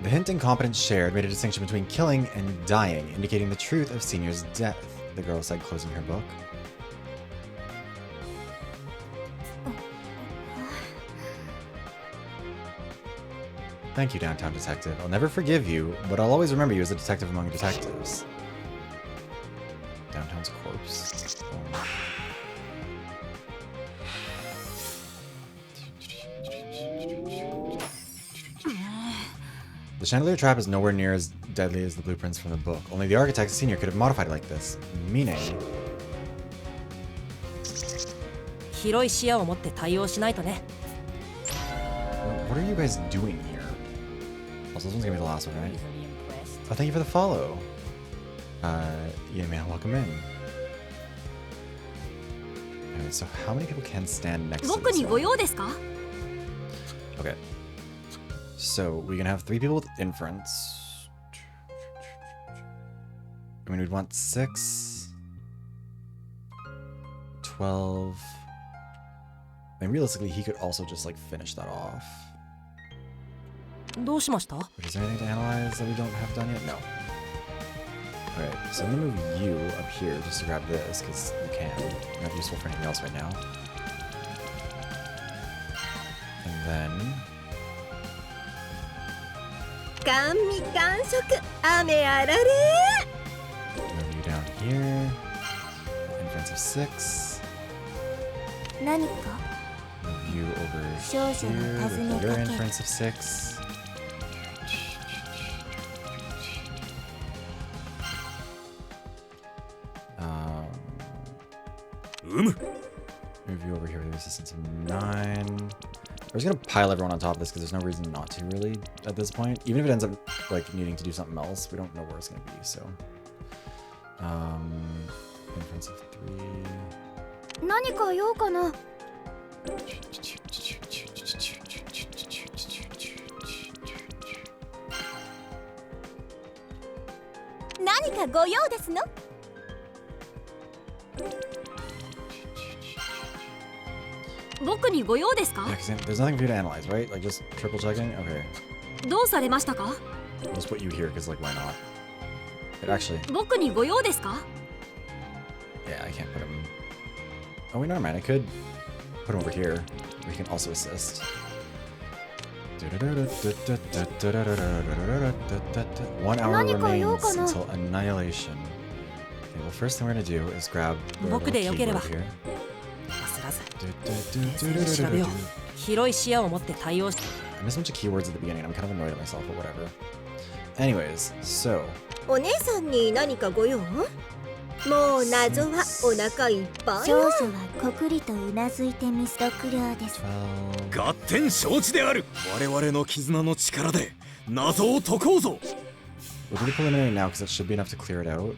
The hint incompetence shared made a distinction between killing and dying, indicating the truth of Senior's death, the girl said, closing her book. Thank you, Downtown Detective. I'll never forgive you, but I'll always remember you as a detective among detectives. Downtown's corpse. Oh. The chandelier trap is nowhere near as deadly as the blueprints from the book. Only the architect Senior could have modified it like this. Meaning... 広い視野を持って対応しないとね。 What are you guys doing here? Also, this one's gonna be the last one, right? Oh, thank you for the follow. Yeah, man, welcome in. Anyway, so how many people can stand next to 僕 this にご one? 用ですか？ Okay. So, we can have 3 people with inference. I mean, we'd want 6, 12. I mean, realistically, he could also just like finish that off. どうしました？ But is there anything to analyze that we don't have done yet? No. Alright, so I'm gonna move you up here just to grab this, because you can. You're not useful for anything else right now. And then... 甘味甘食雨あられ move you down here. Inference of 6. 何か Move you over 少女 here が尋ね with your かける inference of 6. Move you over here with resistance of 9. We're just gonna pile everyone on top of this because there's no reason not to really at this point. Even if it ends up like needing to do something else, we don't know where it's gonna be, so. Inference of 3. 何か用かな？何かご用ですの？僕にご用ですか？ Yeah, because there's nothing for you to analyze, right? Like just triple checking? Okay. どうされましたか？ We'll just put you here because like why not? But actually, 僕にご用ですか？ yeah, I can't put him. Oh wait, never mind. I could put him over here. We can also assist. 1 hour remains until annihilation. Okay, well, first thing we're gonna do is grab the little keyboard here. 焦らず冷静に調べよう。広い視野を持って対応し I missed a bunch of keywords at the beginning. I'm kind of annoyed at myself, but whatever. Anyways, so お姉さんに何かご用？もう謎はお腹いっぱい少女はこくりとうなずいてミストク量です。 12. 合点承知である。我々の絆の力で謎を解こうぞ。 We'll do the preliminary now because it should be enough to clear it out.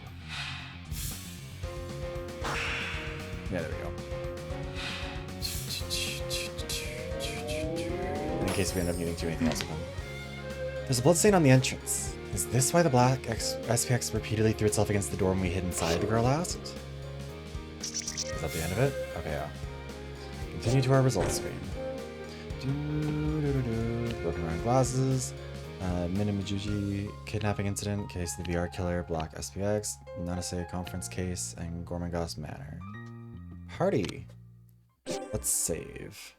Yeah, there we go. In case we end up needing to do anything else with them. There's a blood stain on the entrance. Is this why the black SPX repeatedly threw itself against the door when we hid inside, the girl asked? Is that the end of it? Okay, yeah. Continue to our results screen. Broken round glasses. Minamijuji kidnapping incident, case the VR killer, black SPX, Nanase conference case, and Gormenghast Manor. Party! Let's save.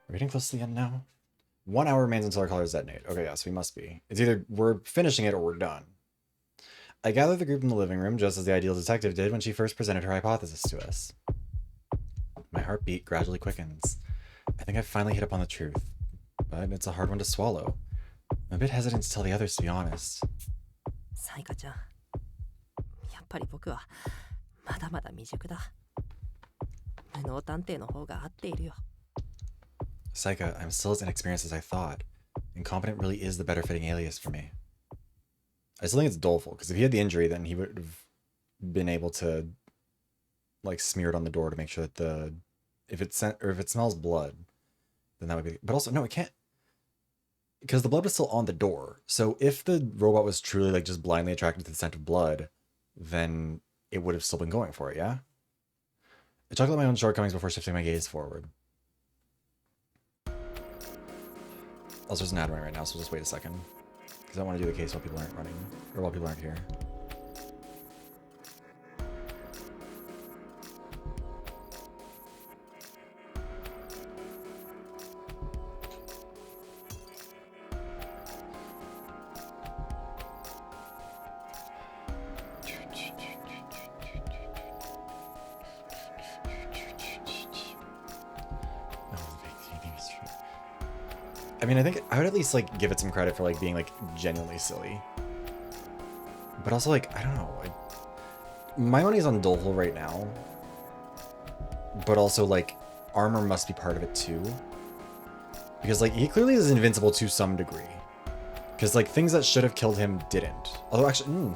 We're getting close to the end now. 1 hour remains until our colors detonate. Okay, yes, we must be. It's either we're finishing it or we're done. I gathered the group in the living room just as the ideal detective did when she first presented her hypothesis to us. My heartbeat gradually quickens. I think I've finally hit upon the truth, but it's a hard one to swallow. I'm a bit hesitant to tell the others, to be honest. サイカちゃん、やっぱり僕はまだまだ未熟だ。無能探偵の方が合っているよ。 Saika, I'm still as inexperienced as I thought. Incompetent really is the better fitting alias for me. I still think it's doleful, because if he had the injury, then he would have been able to like smear it on the door to make sure that the if it smells blood, then that would be. But also, no, it can't, because the blood was still on the door. So if the robot was truly like just blindly attracted to the scent of blood, then it would have still been going for it. Yeah. I checked out my own shortcomings before shifting my gaze forward. Also, there's an ad running right now, so we'll just wait a second. Because I want to do the case while people aren't running, or while people aren't here. I mean, I think I would at least like give it some credit for like being like genuinely silly. But also like, I don't know. My money's on Doleful right now. But also like armor must be part of it too. Because like he clearly is invincible to some degree. Because like things that should have killed him didn't. Although actually,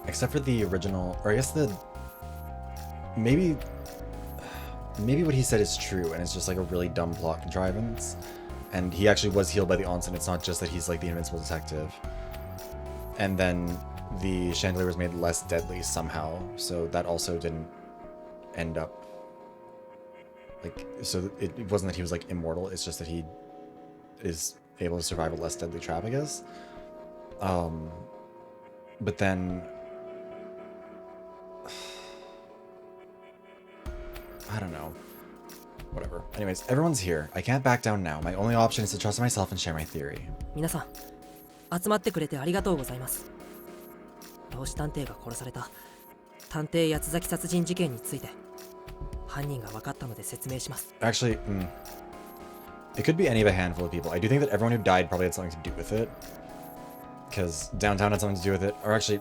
except for the original, or I guess maybe what he said is true and it's just like a really dumb plot contrivance. and he actually was healed by the onsen. It's not just that he's like the invincible detective. And then the chandelier was made less deadly somehow, so that also didn't end up like, so it wasn't that he was like immortal, it's just that he is able to survive a less deadly trap, I guess. But then I don't know. Whatever. Anyways, everyone's here. I can't back down now. My only option is to trust myself and share my theory. 皆さん、集まってくれてありがとうございます。老子探偵が殺された探偵八つ崎殺人事件について犯人が分かったので説明します。Actually, it could be any of a handful of people. I do think that everyone who died probably had something to do with it. Because downtown had something to do with it. Or actually,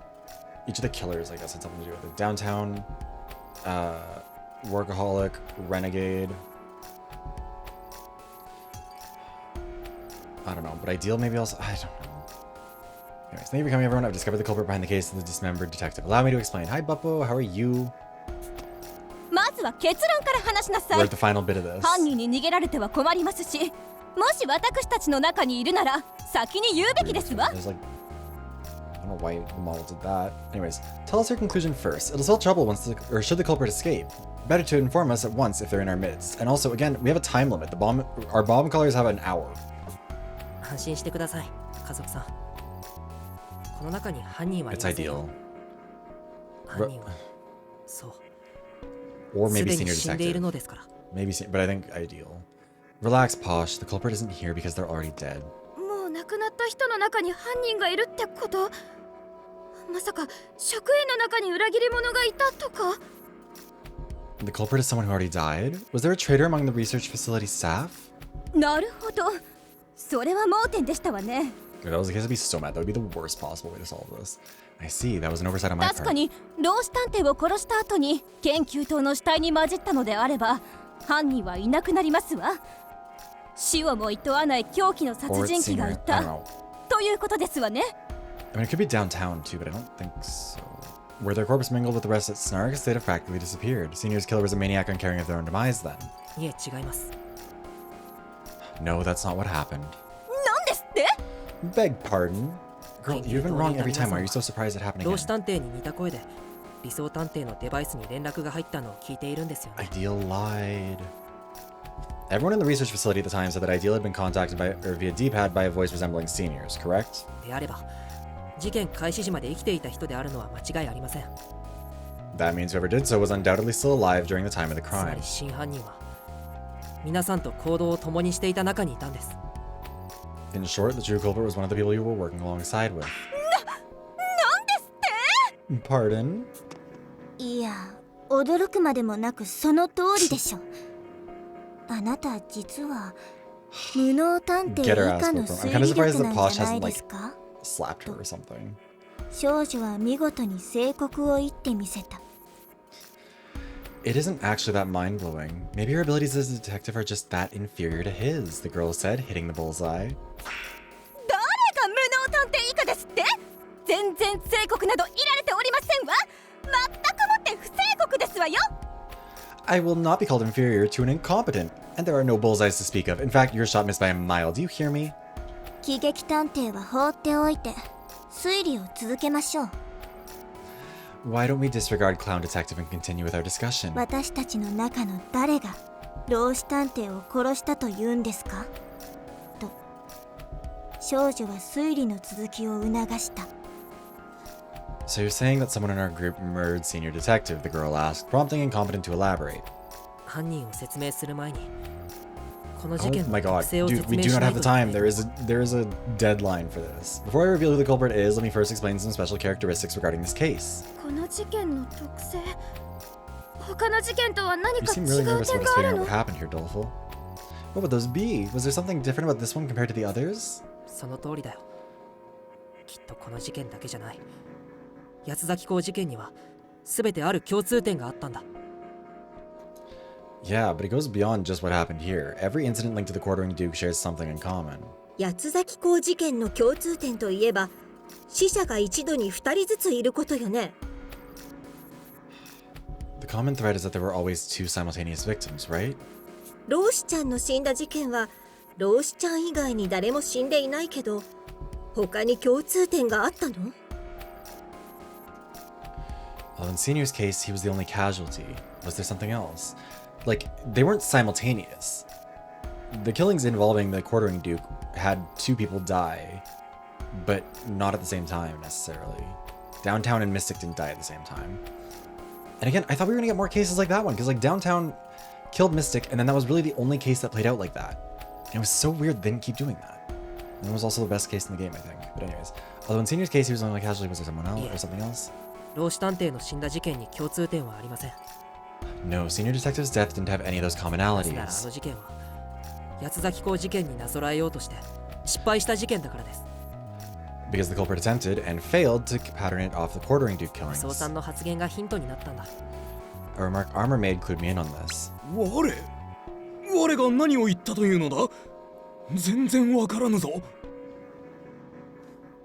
each of the killers, I guess, had something to do with it. Downtown, Workaholic, Renegade. I don't know, but Ideal maybe also. I don't know. Anyways, thank you for coming, everyone. I've discovered the culprit behind the case of the dismembered detective. Allow me to explain. Hi, Buppo. How are you? まずは結論から話しなさ We're い。 at the final bit of this. 犯人に逃げられては困りますし、もし私たちの中にいるなら先に言うべきですわ。 There's like, I don't know why the model did that. Anyways, tell us your conclusion first. It'll spell trouble once or should the culprit escape. Better to inform us at once if they're in our midst. And also, again, we have a time limit. Our bomb colors have an hour. 安心してください、家族さん。この中に犯人はいま It's せん Ideal. よ。犯人は、そう。 Or す maybe でに senior 死んでいる detective. のですから。 Maybe, but I think Ideal. Relax, Posh. The culprit isn't here because they're already dead. もう亡くなった人の中に犯人がいるってこと？まさか職員の中に裏切り者がいたとか？ The culprit is someone who already died? Was there a traitor among the research facility staff? なるほど。それは盲点でしたわね。 If that was the case, I'd be so mad. That would be the worst possible way to solve this. I see. That was an oversight on my 確 part. かに老子探偵を殺した後に研究棟の死体に混じったのであれば犯人はいなくなりますわ。死をも厭わない狂気の Or 殺 it's 人鬼が senior. い I don't た know. ということですわね。 I mean, it could be downtown too, but I don't think so. Where their corpse mingled with the rest at Snarks, they'd have practically disappeared. Senior's killer was a maniac uncaring of their own demise then. いえ、違います。 No, that's not what happened. なんですって？ Beg pardon? Girl, you've been wrong every time. Why are you so surprised it happened 老 again? 子探偵に似た声で理想探偵のデバイスに連絡が入ったのを聞いているんですよね。 Ideal lied. Everyone in the research facility at the time said that Ideal had been contacted by, or via D-pad by a voice resembling Senior's, correct? であれば、事件開始時まで生きていた人であるのは間違いありません。 That means whoever did so was undoubtedly still alive during the time of the つま crime. り真犯人は皆さんと行動を共にしていた中にいたんです。 In short, the true culprit was one of the people you were working alongside with. Pardon? いや、驚くまでもなくその通りでしょ。あなた実は無能探偵以 Get her 下 ass の whipped. 推 I'm kind of 理 surprised 力 that なん Posh じゃない hasn't で like すか？ slapped her or something. 少女は見事に正国を言ってみせた。 It isn't actually that mind-blowing. Maybe your abilities as a detective are just that inferior to his, the girl said, hitting the bullseye. 誰が無能探偵以下ですって？全然正国などいられておりませんわ。全くもって不正国ですわよ。 I will not be called inferior to an incompetent, and there are no bullseyes to speak of. In fact, your shot missed by a mile. Do you hear me? 喜劇探偵は放っておいて推理を続けましょう。 Why don't we disregard Clown Detective and continue with our discussion? 私たちの中の誰が老子探偵を殺したと言うんですか？と少女は推理の続きを促した。 So you're saying that someone in our group murdered Senior Detective, the girl asked, prompting Incompetent to elaborate. 犯人を説明する前にこの事 Oh 件 my の god, 特性を dude, 説 we 明 do し not ない have the といけない time. There is a deadline for this. Before I reveal who the culprit is, let me first explain some special characteristics regarding this case. この事件の特性、他の事件とは何 You か seem 違 really う nervous 点 about が us あ figuring る out の？ what happened here, Doleful. What would those be? Was there something different about this one compared to the others? その通りだよ。きっとこの事件だけじゃない。八つ崎港事件には全てある共通点があったんだ。 Yeah, but it goes beyond just what happened here. Every incident linked to the Quartering Duke shares something in common. 八つ崎港事件の共通点といえば死者が一度に2人ずついることよね。 The common thread is that there were always two simultaneous victims, right? 老子ちゃんの死んだ事件は老子ちゃん以外に誰も死んでいないけど、他に共通点があったの？ Well, in Senior's case, he was the only casualty. Was there something else? Like, they weren't simultaneous. The killings involving the Quartering Duke had 2 people die, but not at the same time, necessarily. Downtown and Mystic didn't die at the same time. And again, I thought we were gonna get more cases like that one, because like Downtown killed Mystic, and then that was really the only case that played out like that. And it was so weird they didn't keep doing that. And it was also the best case in the game, I think. But anyways, although in Senior's case, he was the only casualty, was there someone else or something else? 老子探偵の死んだ事件に共通点はありません。 No, Senior Detective's death didn't have any of those なぜならあ commonalities. の事件は八崎港事件になぞらえようとして失敗した事件だからです。 Because the culprit attempted and failed to pattern it off the Quartering Duke 武装 killings. さんの発言がヒントになったんだ。 A remark Armor Maid clued me in on this. 我が何を言ったというのだ？全然わからぬぞ。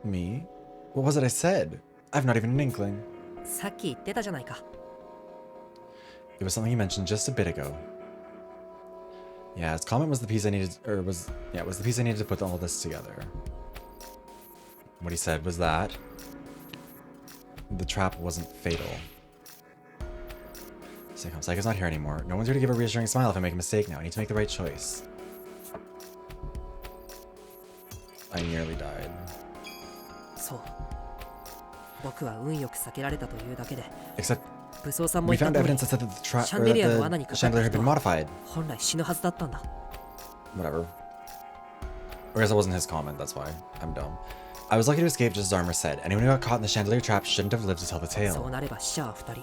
Me? What was it I said? I've not even an inkling. さっき言ってたじゃないか。 It was something he mentioned just a bit ago. Yeah, his comment was the piece I needed, was the piece I needed to put all this together. What he said was that the trap wasn't fatal. Psycho's not here anymore. No one's here to give a reassuring smile if I make a mistake now. I need to make the right choice. I nearly died. そう。僕は運よく避けられたというだけで、 Except 武装さんも we 言った found 通り evidence that said that the trap シャンデリアの or 罠 that に the かかった chandelier had 人 been は modified. 本来死ぬはずだったんだ。 Whatever. I guess that wasn't his comment, that's why. I'm dumb. I was lucky to escape just as Armor said. Anyone who got caught in the chandelier trap shouldn't have lived to tell the そう tale. なれば死者は2人。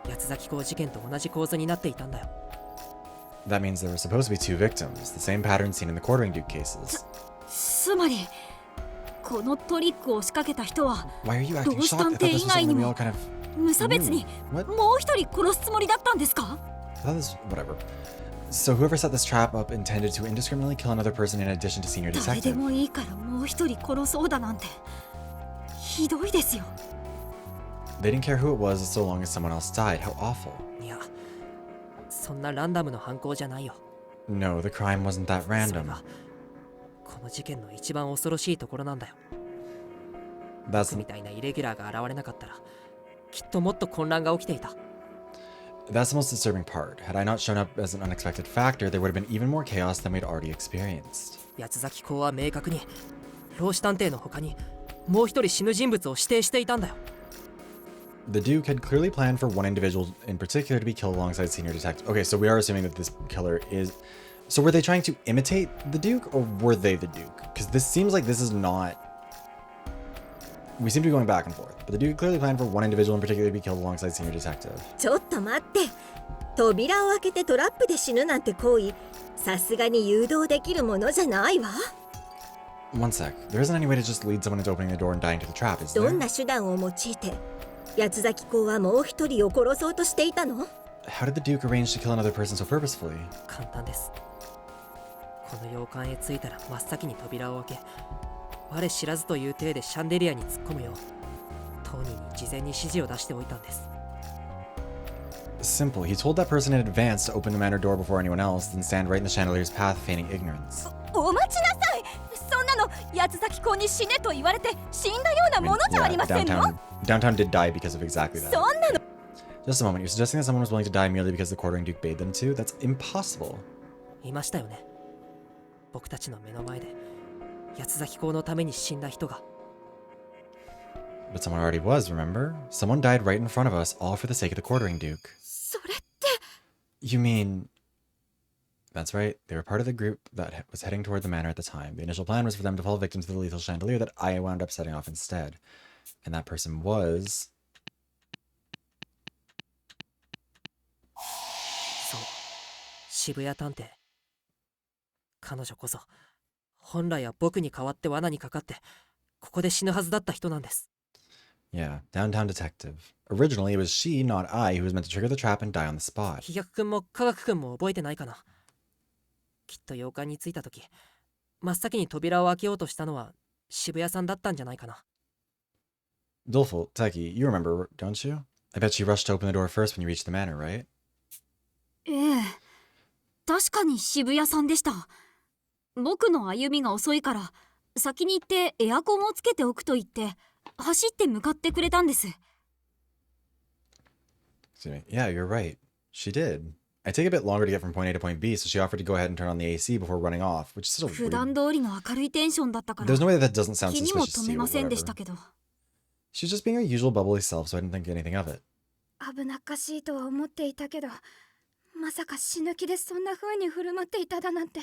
八崎港事件と同じ構図になっていたんだよ。 That means there were supposed to be 2 victims, the same pattern seen in the Quartering Duke cases. つまりこのトリックを仕掛けた人は Why are you acting Those shocked? I thought this was something that we all 探偵以外にも kind of 無差別に What? もう一人殺すつもりだったんですか？ I thought this whatever. So whoever set this trap up intended to indiscriminately kill another person in addition to Senior 誰で Detective. もいいからもう一人殺そうだなんてひどいですよ。 They didn't care who it was so long as someone else died. How awful. いや、そんなランダムの犯行じゃないよ。 No, the crime wasn't that それ random. がこの事件の一番恐ろしいところなんだよ。 That's 僕みたいなイレギュラーが現れなかったらきっともっと混乱が起きていた。 That's the most disturbing part. Had I not shown up as an unexpected factor, there would have been even more chaos than we'd already experienced. 八崎港は明確に老子探偵の他にもう一人死ぬ人物を指定していたんだよ。 The Duke had clearly planned for one individual in particular to be killed alongside Senior Detective. Okay, so we are assuming that this killer is... So were they trying to imitate the Duke, or were they the Duke? Because this seems like this is not... We seem to be going back and forth, but the Duke clearly planned for one individual in particular to be killed alongside Senior Detective. ちょっと待って。扉を開けてトラップで死ぬなんて行為、さすがに誘導できるものじゃないわ。One sec. There isn't any way to just lead someone into opening the door and dying to the trap, is ど there? んな手段を用いて八崎公はもう一人を殺そうとしていたの？ How did the Duke arrange to kill another person so purposefully? 簡単です。この洋館へ着いたら真っ先に扉を開け、我知らずという体でシャンデリアに突っ込むよう当人に事前に指示を出しておいたんです。 Simple. He told that person in advance to open the manor door before anyone else, then stand right in the chandelier's path, feigning ignorance. お待ちなさい。そんなの八崎公に死ねと言われて死んだような I mean, ものじゃありませんの？ downtown did die because of exactly that. そんなの Just a moment. You're suggesting that someone was willing to die merely because the Quartering Duke bade them to? That's impossible. いましたよね。僕たちの目の前で八崎公のために死んだ人が。 But someone already was, remember? Someone died right in front of us, all for the sake of the Quartering Duke. それって You mean... That's right. They were part of the group that was heading toward the manor at the time. The initial plan was for them to fall victim to the lethal chandelier that I wound up setting off instead. And that person was... そう、渋谷探偵。彼女こそ本来は僕に代わって罠にかかってここで死ぬはずだった人なんです。 Yeah, downtown detective. Originally, it was she, not I, who was meant to trigger the trap and die on the spot. 飛躍くんも科学くんも覚えてないかな。きっと洋館に着いた時真っ先に扉を開けようとしたのは渋谷さんだったんじゃないかな。 Doleful, Taki, you remember, don't you? I bet she rushed to open the door first when you reached the manor, right? ええ、確かに渋谷さんでした。僕の歩みが遅いから先に行ってエアコンをつけておくと言って走って向かってくれたんです。 Excuse me. Yeah, you're right. She did. I take a bit longer to get from point A to point B, so she offered to go ahead and turn on the AC before running off, which is still 普 weird. 段通りの明るいテンションだったから There's no way that doesn't sound 気にも suspicious 留 to め you, ま but せんでした whatever. けど。 She's just being her usual bubbly self, so I didn't think anything of it. 危なっかしいとは思っていたけど、まさか死ぬ気でそんな風に振る舞っていただなんて。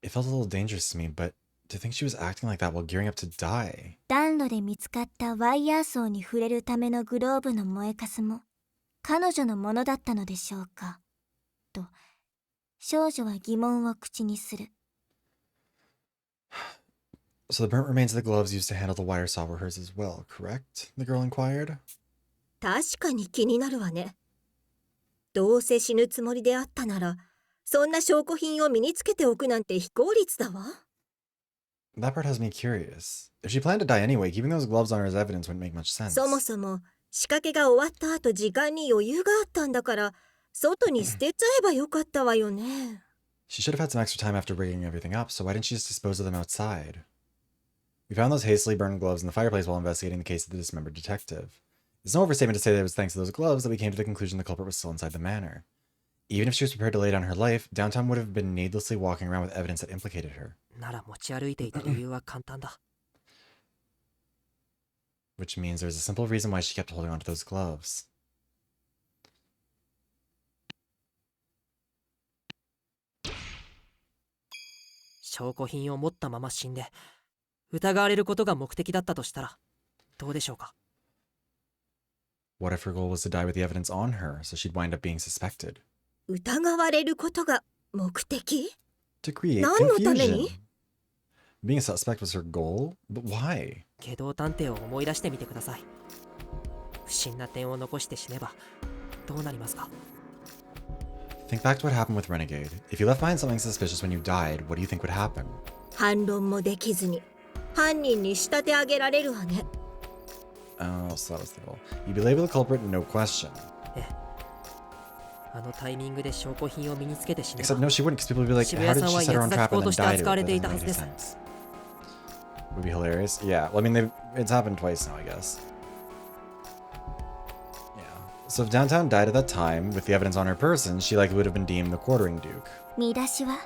It felt a little dangerous to me, but to think she was acting like that while gearing up to die. 暖炉で見つかったワイヤー層に触れるためのグローブの燃えかすも彼女のものだったのでしょうかと少女は疑問を口にする。 So the burnt remains of the gloves used to handle the wire saw were hers as well, correct? The girl inquired. 確かに気になるわね。どうせ死ぬつもりであったなら、そんな証拠品を身につけておくなんて非効率だわ。That part has me curious. If she planned to die anyway, keeping those gloves on her as evidence wouldn't make much sense. そもそも仕掛けが終わった後時間に余裕があったんだから、外に捨てちゃえばよかったわよね。She should have had some extra time after rigging everything up, so why didn't she just dispose of them outside? We found those hastily burned gloves in the fireplace while investigating the case of the dismembered detective. It's no overstatement to say that it was thanks to those gloves that we came to the conclusion the culprit was still inside the manor. Even if she was prepared to lay down her life, Downtown would have been needlessly walking around with evidence that implicated her. なら持ち歩いていた理由は簡単だ。 Which means there's a simple reason why she kept holding onto those gloves. 証拠品を持ったまま死んで疑われることが目的だったとしたらどうでしょうか。 What if her goal was to die with the evidence on her, so she'd wind up being suspected? 疑われることが目的？ To create 何のため confusion. に？ Being a suspect was her goal? But why? 下道探偵を思い出してみてください。不審な点を残して死ねばどうなりますか。 Think back to what happened with Renegade. If you left behind something suspicious when you died, what do you think would happen? 反論もできずに犯人に仕立て上げられるわね。Oh, so that was the goal. You'd be labeled the culprit, no question. ええ。あのタイミングで証拠品を身につけて死ね Except ば no, she wouldn't, because people would be like, how did she set her on trap and then die to it? That doesn't make any sense. Would be hilarious. Yeah, well, I mean, it's happened twice now, I guess. Yeah. So if Downtown died at that time, with the evidence on her person, she likely would have been deemed the quartering duke. 見出しは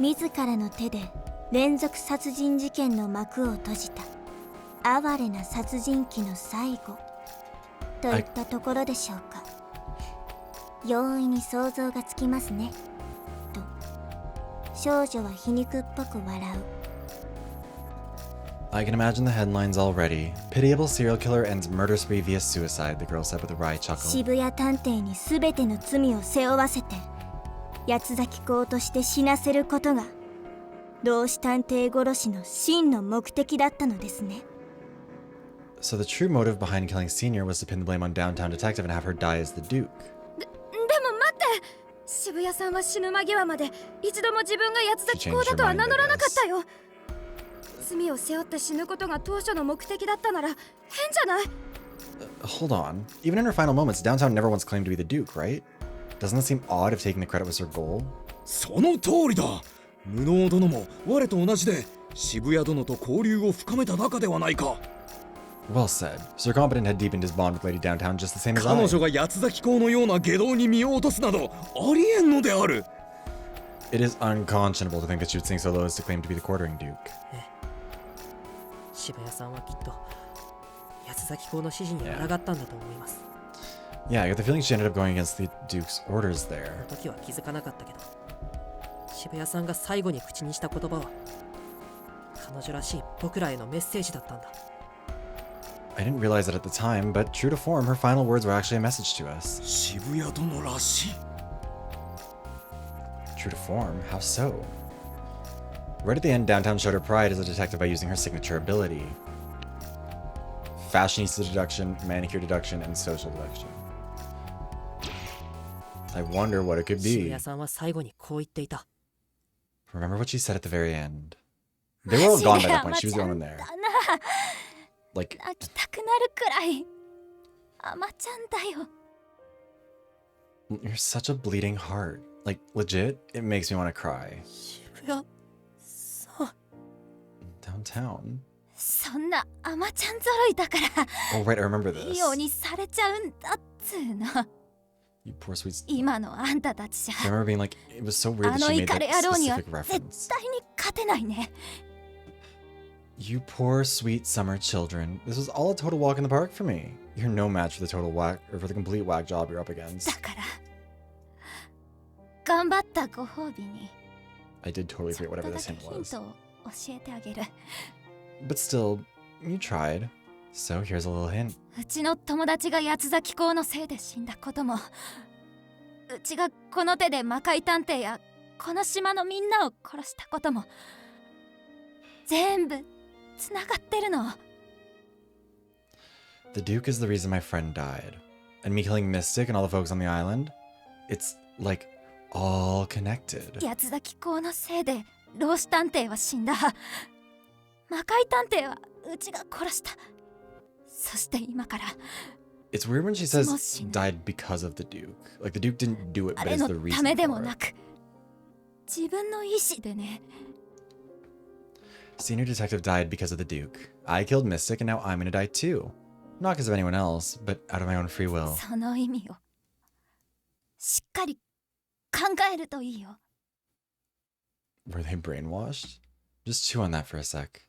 自らの手で連続殺人事件の幕を閉じた哀れな殺人鬼の最後といったところでしょうか。容易に想像がつきますねと少女は皮肉っぽく笑う。 I can imagine the headlines already. Pitiable serial killer ends murder spree via suicide, the girl said with a wry chuckle. 渋谷探偵に全ての罪を背負わせて八つ咲公として死なせることが同志探偵殺しの真の目的だったのですね。 So the true motive behind killing Senior was to pin the blame on Downtown Detective and have her die as the Duke. でも待って、渋谷さんは死ぬ間際まで一度も自分が八つ咲公だとは名乗らなかったよ。罪を背負って死ぬことが当初の目的だったなら変じゃない？ Hold on. Even in her final moments, Downtown never once claimed to be the Duke, right? Doesn't it seem odd if taking the credit was her goal? その通りだ。無能殿も我と同じで渋谷殿と交流を深めた仲ではないか。 Well said. Sir Competent had deepened his bond with Lady Downtown just the same as 彼 I. 女が八つ咲公のような下道に身を落とすなどありえんのである。 It is unconscionable to think that she would sink so low as to claim to be the quartering Duke. 渋谷さんはきっと八つ咲公の指示に抗ったんだと思います。 Yeah, I got the feeling she ended up going against the Duke's orders そ there. の時は気づかなかったけど渋谷さんが最後に口にした言葉は彼女らしい僕らへのメッセージだったんだ。 I didn't realize it at the time, but true to form, her final words were actually a message to us. 渋谷殿らしい。 True to form? How so? Right at the end, Downtown showed her pride as a detective by using her signature ability. Fashionista deduction, manicure deduction, and social deduction. I wonder what it could 渋 be. 谷さんは最後にこう言っていた。 Remember what she said at the very end. They were all gone by that point. She was the only one there. だな。 Like, 泣きたくなるくらい甘ちゃんだよ。 you're such a bleeding heart. Like, legit, it makes me want to cry. 渋谷さん Downtown? そんなアマちゃん揃いだから Oh, right, I remember い this. いようにされちゃうんだっつうの。 You poor sweet... 今のあんたたちじゃ I remember being like, it was so weird あ that の she イ made カ that レ野郎には specific 絶 reference. 対に勝てないね。 You poor sweet summer children. This was all a total walk in the park for me. You're no match for the total whack, or for the complete whack job you're up だ against. から頑張ったご褒美に I did totally ちょ forget っと whatever だ this け hint ヒン was. トを教えてあげる。 But still, you tried. So here's a little hint. うちの友達が八つ咲き校のせいで死んだことも、うちがこの手で魔界探偵やこの島のみんなを殺したことも全部つながってるの。 The Duke is the reason my friend died. And me killing Mystic and all the folks on the island? It's like all connected. 八つ咲き校のせいで老子探偵は死んだ。魔界探偵はうちが殺した。そして今から It's weird when she says もしね died because of the Duke. Like the Duke didn't do it, あ but れ it's の the た reason めでも for な it. く自分の意志でね。 Senior Detective died because of the Duke. I killed Mystic and now I'm gonna die too. Not because of anyone else, but out of my own free will. その意味をしっかり考えるといいよ。 Were they brainwashed? Just chew on that for a sec.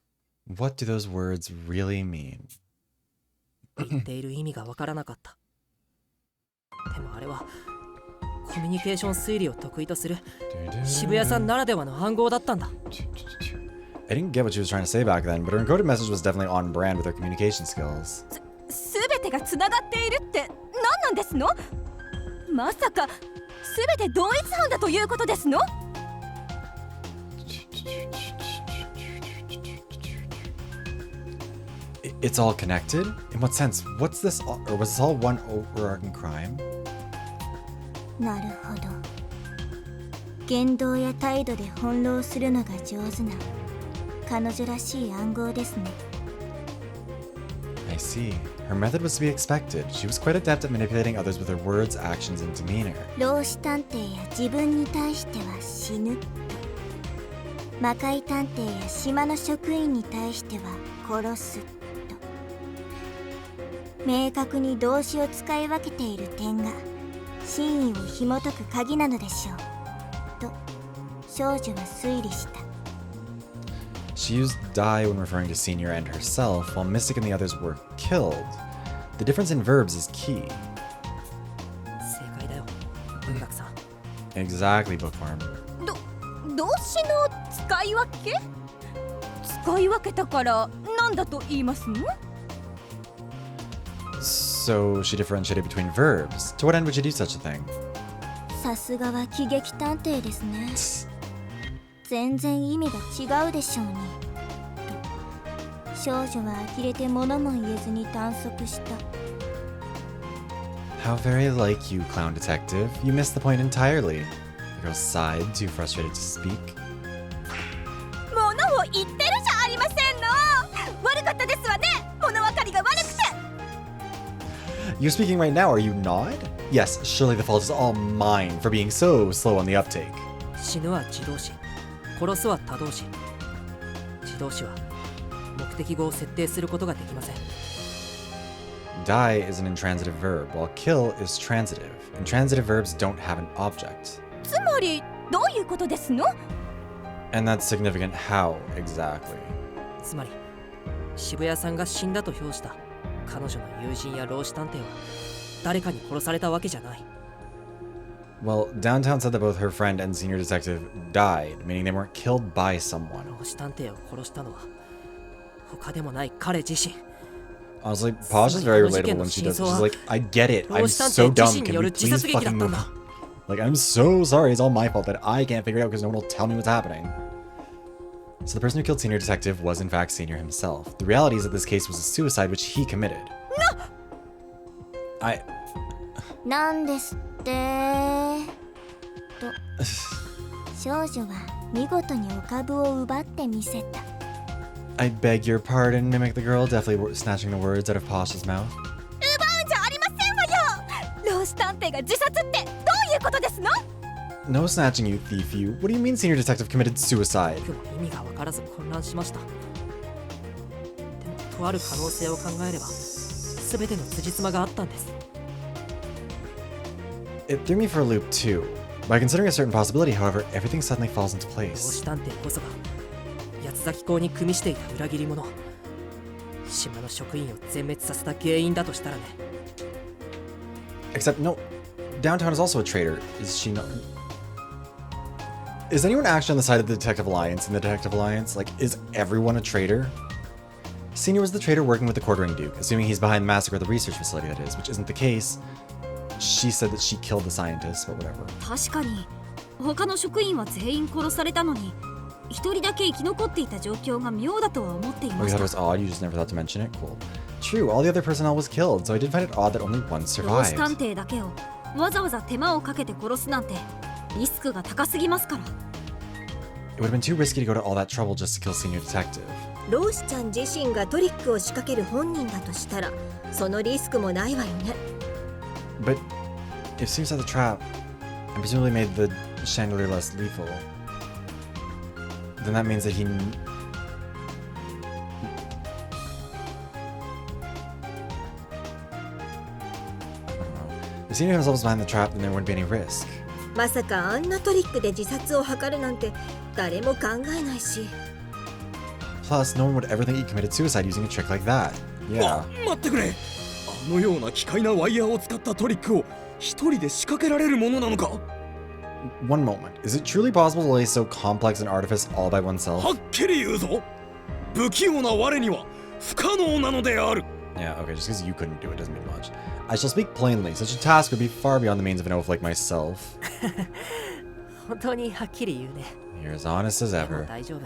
What do those words really mean? 言っている意味がわからなかった。でもあれはコミュニケーション推理を得意とする渋谷さんならではの暗号だったんだ。 I didn't get what she was trying to say back then, but her encoded message was definitely on brand with her communication skills. すべてがつながっているって何なんですの？まさかすべて同一犯だということですの？ It's all connected? In what sense? What's this? Or was this all one overarching crime? なるほど。言動や態度で翻弄するのが上手な彼女らしい暗号ですね。 I see. Her method was to be expected. She was quite adept at manipulating others with her words, actions, and demeanor. 老子探偵や自分に対しては死ぬと、魔界探偵や島の職員に対しては殺すと、明確に動詞を使い分けている点が真意を紐解く鍵なのでしょうと少女は推理した。 She used die when referring to Senior and herself, while Mystic and the others were killed. The difference in verbs is key. 正解だよ、文学さん。 Exactly, Bookworm. 動詞の使い分け？使い分けたから何だと言いますの？ So she differentiated between verbs. To what end would she do such a thing? さすがは喜劇探偵ですね。全然意味が違うでしょうにと少女は呆れて物も言えずに探索した。 How very like you, Clown Detective. You missed the point entirely. The girl sighed, too frustrated to speak. 物を言ってるじゃありませんの。悪かったですわね、物分かりが悪くて。 You're speaking right now, are you not? Yes, surely the fault is all mine for being so slow on the uptake. 死ぬは自動詞、殺すは他動詞。自動詞は目的語を設定することができません。 Die is an intransitive verb, while kill is transitive. Intransitive verbs don't have an object. つまりどういうことですの？ And that's significant how exactly? つまり渋谷さんが死んだと評した彼女の友人や老子探偵は誰かに殺されたわけじゃない。 Well, Downtown said that both her friend and senior detective died, meaning they weren't killed by someone. 老子探偵を殺したのは他でもない彼自身。 Honestly, Posh is very relatable when she does. She's like, I get it. I'm so dumb. Can we please fucking move on? Like, I'm so sorry. It's all my fault that I can't figure it out because no one will tell me what's happening. So the person who killed Senior Detective was in fact Senior himself. The reality is that this case was a suicide which he committed. I... なんですってと少女は見事にお株を奪ってみせた。 I beg your pardon, mimicked the girl, deftly snatching the words out of Posh's mouth. 奪うんじゃありませんわよ。老子探偵が自殺ってどういうことですの？ No snatching, you thief, you. What do you mean Senior Detective committed suicide? 僕も意味が分からず混乱しました。でもとある可能性を考えれば全ての辻褄があったんです。 It threw me for a loop too. By considering a certain possibility, however, everything suddenly falls into 同 place. 志探偵こそが八つ咲き校に組みしていた裏切り者、島の職員を全滅させた原因だとしたらね。 Except, no, Downtown is also a traitor. Is she not? Is anyone actually on the side of the Detective Alliance in the Detective Alliance? Like, is everyone a traitor? Senior was the traitor working with the Quartering Duke, assuming he's behind the massacre of the research facility, that is, which isn't the case. She said that she killed the scientists, but whatever. 確かに他の職員は全員殺されたのに一人だけ生き残っていた状況が妙だとは思ってい Oh, ま you し thought た。 it was odd? You just never thought to mention it? Cool. True, all the other personnel was killed, so I did find it odd that only one 同志 survived. 探偵だけをわざわざ手間をかけて殺すなんてリスクが高すぎますから。 It would have been too risky to go to all that trouble just to kill Senior Detective. ローシちゃん自身がトリックを仕掛ける本人だとしたらそのリスクもないわよね。 But if Senior set the trap, and presumably made the chandelier less lethal, then that means that he... I don't know. If Senior himself was behind the trap, then there wouldn't be any risk. まさかあんなトリックで自殺を図るなんて誰も考えないし。 Plus, no one would ever think he committed suicide using a trick like that. Yeah. 待ってくれ。あのような機械なワイヤーを使ったトリックを一人で仕掛けられるものなのか。 One moment. Is it truly possible to lay so complex an artifice all by oneself? はっきり言うぞ。不器用な我には不可能なのである。 Yeah, okay, just because you couldn't do it doesn't mean much. I shall speak plainly. Such a task would be far beyond the means of an oaf like myself. 本当にはっきり言うね。 You're as honest as でも ever. 大丈夫。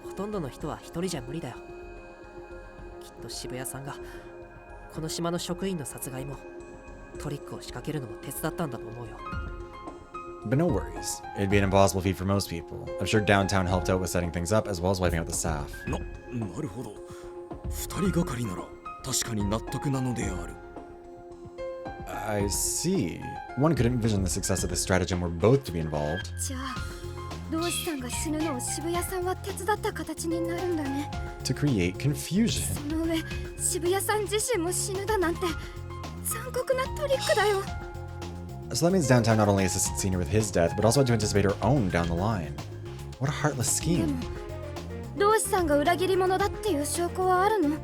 ほとんどの人は一人じゃ無理だよ。きっと渋谷さんがこの島の職員の殺害もトリックを仕掛けるのも手伝ったんだと思うよ。 But no worries. It'd be an impossible feat for most people. I'm sure Downtown helped out with setting things up as well as wiping out the staff. なるほど。二人がかりなら確かに納得なのである。 I see. One could envision the success of this stratagem were both to be involved. じゃあローシさんが死ぬのを渋谷さんは手伝った形になるんだね。 To create confusion. その上渋谷さん自身も死ぬだなんて残酷なトリックだよ。 So that means Downtown not only assisted Senior with his death, but also had to anticipate her own down the line. What a heartless で scheme. もローシさんが裏切り者だっていう証拠はあるの？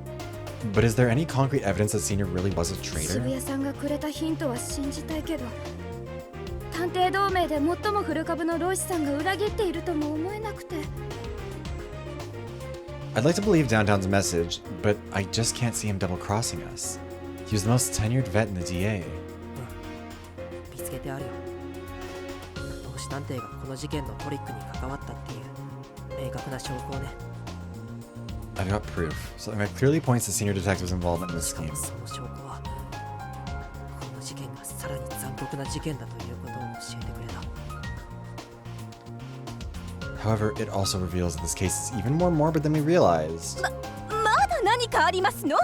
But is there any concrete evidence that Senior really was a 渋 traitor? 谷さんがくれたヒントは信じたいけど探偵同盟で最も古株のローシさんが裏切っているとも思えなくて。 I'd like to believe Downtown's message, but I just can't see him double-crossing us. He was the most tenured vet in the DA. 見つけてあるよ。同志探偵がこの事件のトリックに関わったっていう明確な証拠をね。 I've got proof. Something that clearly points to Senior Detective's involvement in this しか scheme. もその証拠はこの事件がさらに残酷な事件だということを教えてくれた。 However, it also reveals that this case is even more morbid than we realized. まだ何かありますの？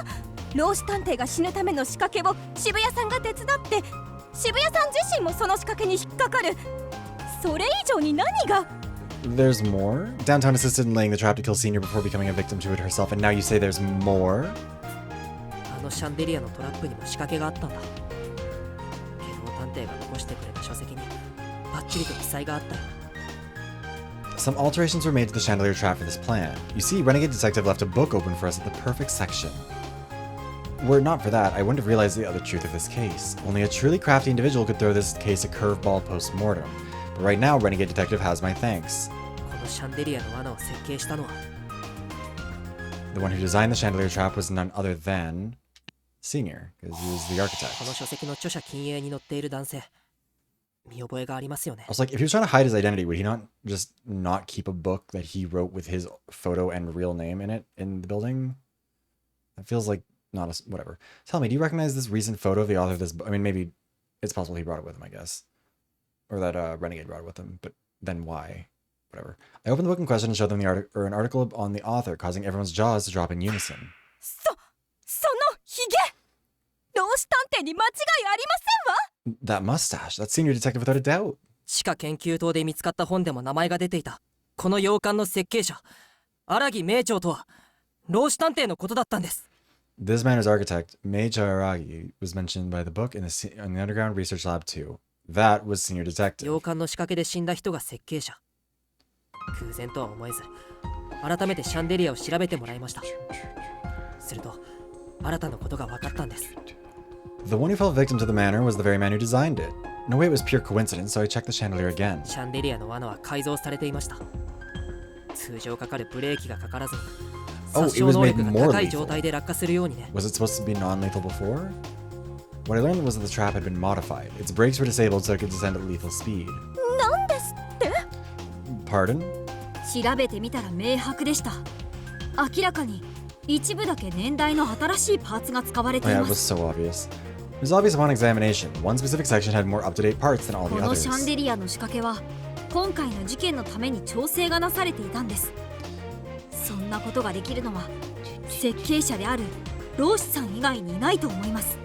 老子探偵が死ぬための仕掛けを渋谷さんが手伝って渋谷さん自身もその仕掛けに引っかかる。それ以上に何が？ There's more? Downtown assisted in laying the trap to kill Senior before becoming a victim to it herself, and now you say there's more? あのシャンデリアのトラップにも仕掛けがあったんだ。警報探偵が残してくれた書籍にバッチリと記載があったよ。 Some alterations were made to the chandelier trap for this plan. You see, Renegade Detective left a book open for us at the perfect section. Were it not for that, I wouldn't have realized the other truth of this case. Only a truly crafty individual could throw this case a curveball post-mortem. But right now, Renegade Detective has my thanks. このシャンデリアの罠を設計したのは The one who designed the chandelier trap was none other than... Senior, because he was the こ architect. の書籍の著者禁影に載っている男性。見覚えがありますよね I。was like, if he was trying to hide his identity, would he not just not keep a book that he wrote with his photo and real name in it in the building? That feels like not a... whatever. Tell me, do you recognize this recent photo of the author of this book? I mean, maybe it's possible he brought it with him, I guess. Or that Renegade brought it with him, but then why? Whatever. I opened the book in question and showed them an article on the author, causing everyone's jaws to drop in unison. そのヒゲ！老子探偵に間違いありませんわ！ That mustache, that's Senior Detective without a doubt. 地下研究棟で見つかった本でも名前が出ていたこの洋館の設計者荒木名長とは老子探偵のことだったんです。 This manor's architect, Meiji Aragi, was mentioned by the book in the underground research lab too. That was senior 洋 detective. 館の仕掛けで死んだ人が設計者。偶然とは思えず改めてシャンデリアを調べてもらいました。すると新たなことが分かったんです。 The one who fell victim to the manor was the very man who designed it. No way it was pure coincidence, so I checked the chandelier again. シャンデリアの罠は改造されていました。通常かかるブレーキがかからずに Oh, 殺 it 傷 was 能 made 力が more 高い状 lethal. 態で落下するようにね。 Was it supposed to be non-lethal before? What I learned was that the trap had been modified. Its brakes were disabled so it could descend at lethal speed. なんですって？ Pardon? 調べてみたら明白でした。明らかに一部だけ年代の新しいパーツが使われ Oh てい yeah, ま it was す。 so obvious. It was obvious upon examination. One specific section had more up-to-date parts than all こ the のシャン others. デリアの仕掛けは今回の事件のために調整がなされていたんです。そんなことができるのは設計者である老子さん以外にいないと思います。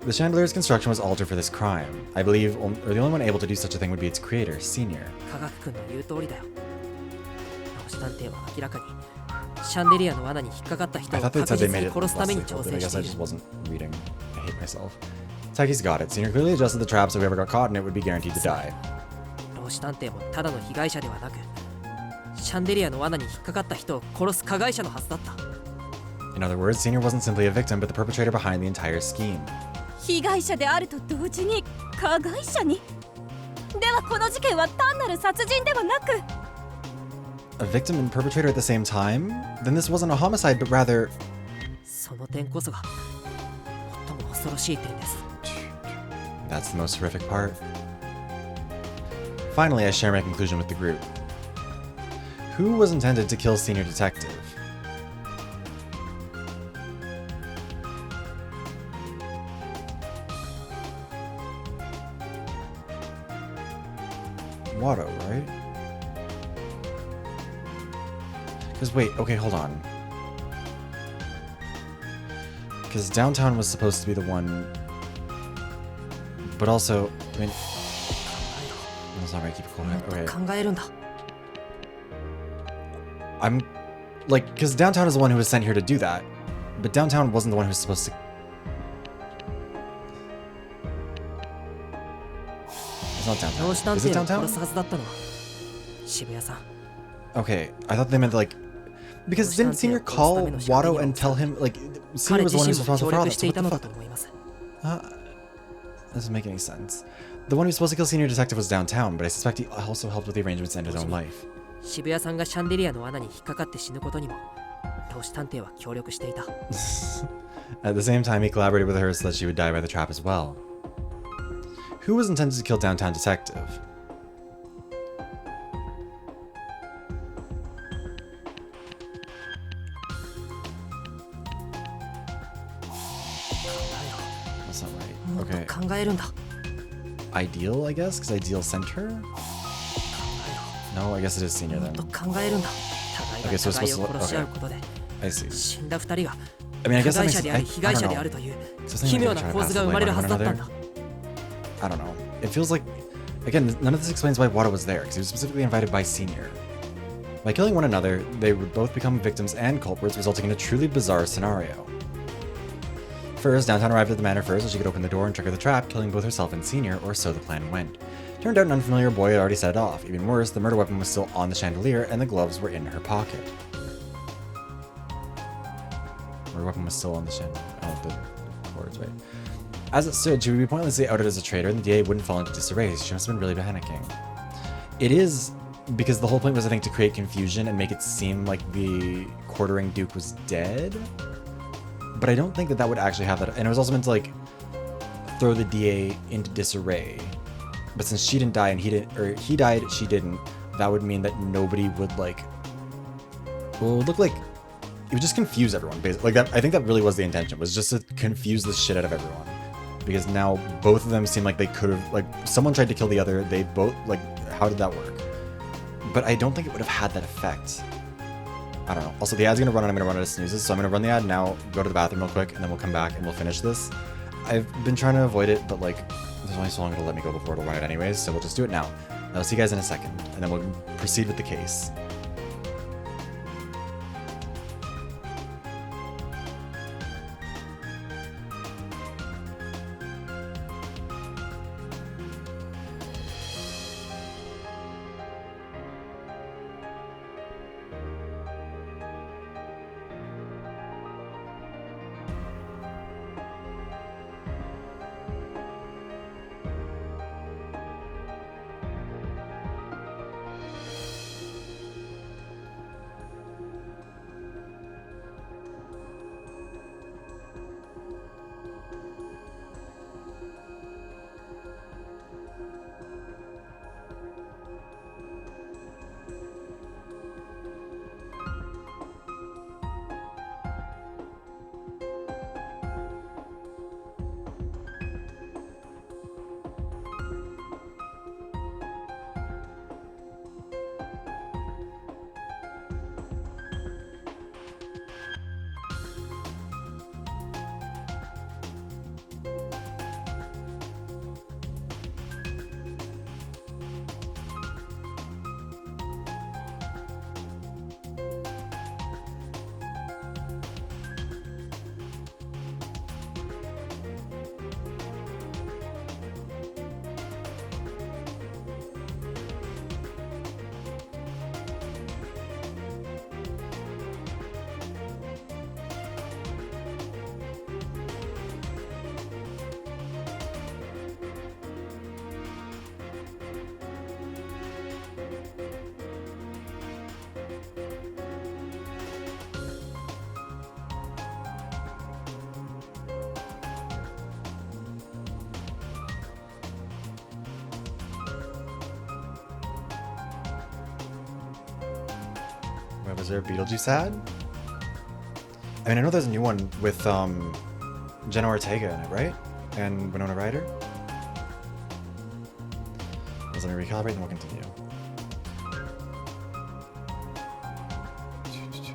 The chandelier's construction was altered for this crime. I believe the only one able to do such a thing would be its creator, Senior. 科学君の言う通りだよ。老子探偵は明らかにシャンデリアの罠に引っかかった人 I を thought they 確 said they 実 made に it 殺すた less めに lethal, 調 but 整 I し guess て I い just る。 wasn't reading. I hate myself. Taki's got it. Senior clearly adjusted the trap so whoever got caught in it would be guaranteed to die. 老子探偵もただの被害者ではなくシャンデリアの罠に引っかかった人を殺す加害者のはずだった。 In other words, Senior wasn't simply a victim, but the perpetrator behind the entire scheme. 被害者であると同時に加害者に？ではこの事件は単なる殺人ではなく A victim and perpetrator at the same time? Then this wasn't a homicide, but rather... その点こそが最も恐ろしい点です。 That's the most horrific part. Finally, I share my conclusion with the group. Who was intended to kill Senior Detective? Watto, right? Because wait, okay, hold on. Because downtown was supposed to be the one, but also, I mean, that's not right. Keep it quiet. Okay, 考えるんだ。 I'm like, because downtown is the one who was sent here to do that, but downtown wasn't the one who was supposed to. It's not 老子 downtown. 探 Is it 偵を downtown? 殺すはずだったのは渋谷さん。 Okay, I thought they meant like, because didn't Senior call Watto and tell him like 彼 Senior was the 自 one who was 身も responsible 協 for all 力 this? して So いた what の the だと fuck? 思います。 Doesn't make any sense. The one who's supposed to kill Senior Detective was downtown, but I suspect he also helped with the arrangements to end his own life. 渋谷さんがシャンデリアの罠に引っかかって死ぬことにも老子探偵は協力していた。 At the same time, he collaborated with her so that she would die by the trap as well. Who was intended to kill Downtown Detective? That's not right. もっと Okay. 考えるんだ。 Ideal, I guess? Because Ideal sent her? No, I guess it is Senior もっ then. と考えるんだ。互い Okay, が so it's 互い supposed を to... 殺し合う Okay, ことで I see. 死んだ二人が I mean, I 加 guess that 害 makes 者 sense. であり被害者である I という So something 奇 like 妙 they're な trying to 構 pass 図 the が生ま blame れる on は one ずだったん another. だ。 I don't know. It feels like, again, none of this explains why Watto was there, because he was specifically invited by Senior. By killing one another, they would both become victims and culprits, resulting in a truly bizarre scenario. First, Downtown arrived at the manor first so she could open the door and trigger the trap, killing both herself and Senior, or so the plan went. Turned out an unfamiliar boy had already set it off. Even worse, the murder weapon was still on the chandelier, and the gloves were in her pocket. Murder weapon was still on the chandelier. Oh, the cords, right. As it stood, she would be pointlessly outed as a traitor, and the DA wouldn't fall into disarray. She must have been really panicking. It is because the whole point was, I think, to create confusion and make it seem like the quartering Duke was dead. But I don't think that that would actually have that. And it was also meant to, like, throw the DA into disarray. But since she didn't die and he didn't, or he died, she didn't, that would mean that nobody would, like, well, it would look like it would just confuse everyone, basically. Like, that, I think that really was the intention, was just to confuse the shit out of everyone. Because now both of them seem like they could have, like, someone tried to kill the other, they both, like, how did that work? But I don't think it would have had that effect. I don't know. Also, the ad's gonna run and I'm gonna run out of snoozes, so I'm gonna run the ad now, go to the bathroom real quick, and then we'll come back and we'll finish this. I've been trying to avoid it, but, like, There's only so long it'll let me go before it'll run it anyways, so we'll just do it now. I'll see you guys in a second, and then we'll proceed with the case. Wait, was there a Beetlejuice ad? I mean, I know there's a new one with Jenna Ortega in it, right? And Winona Ryder? Let me recalibrate and we'll continue.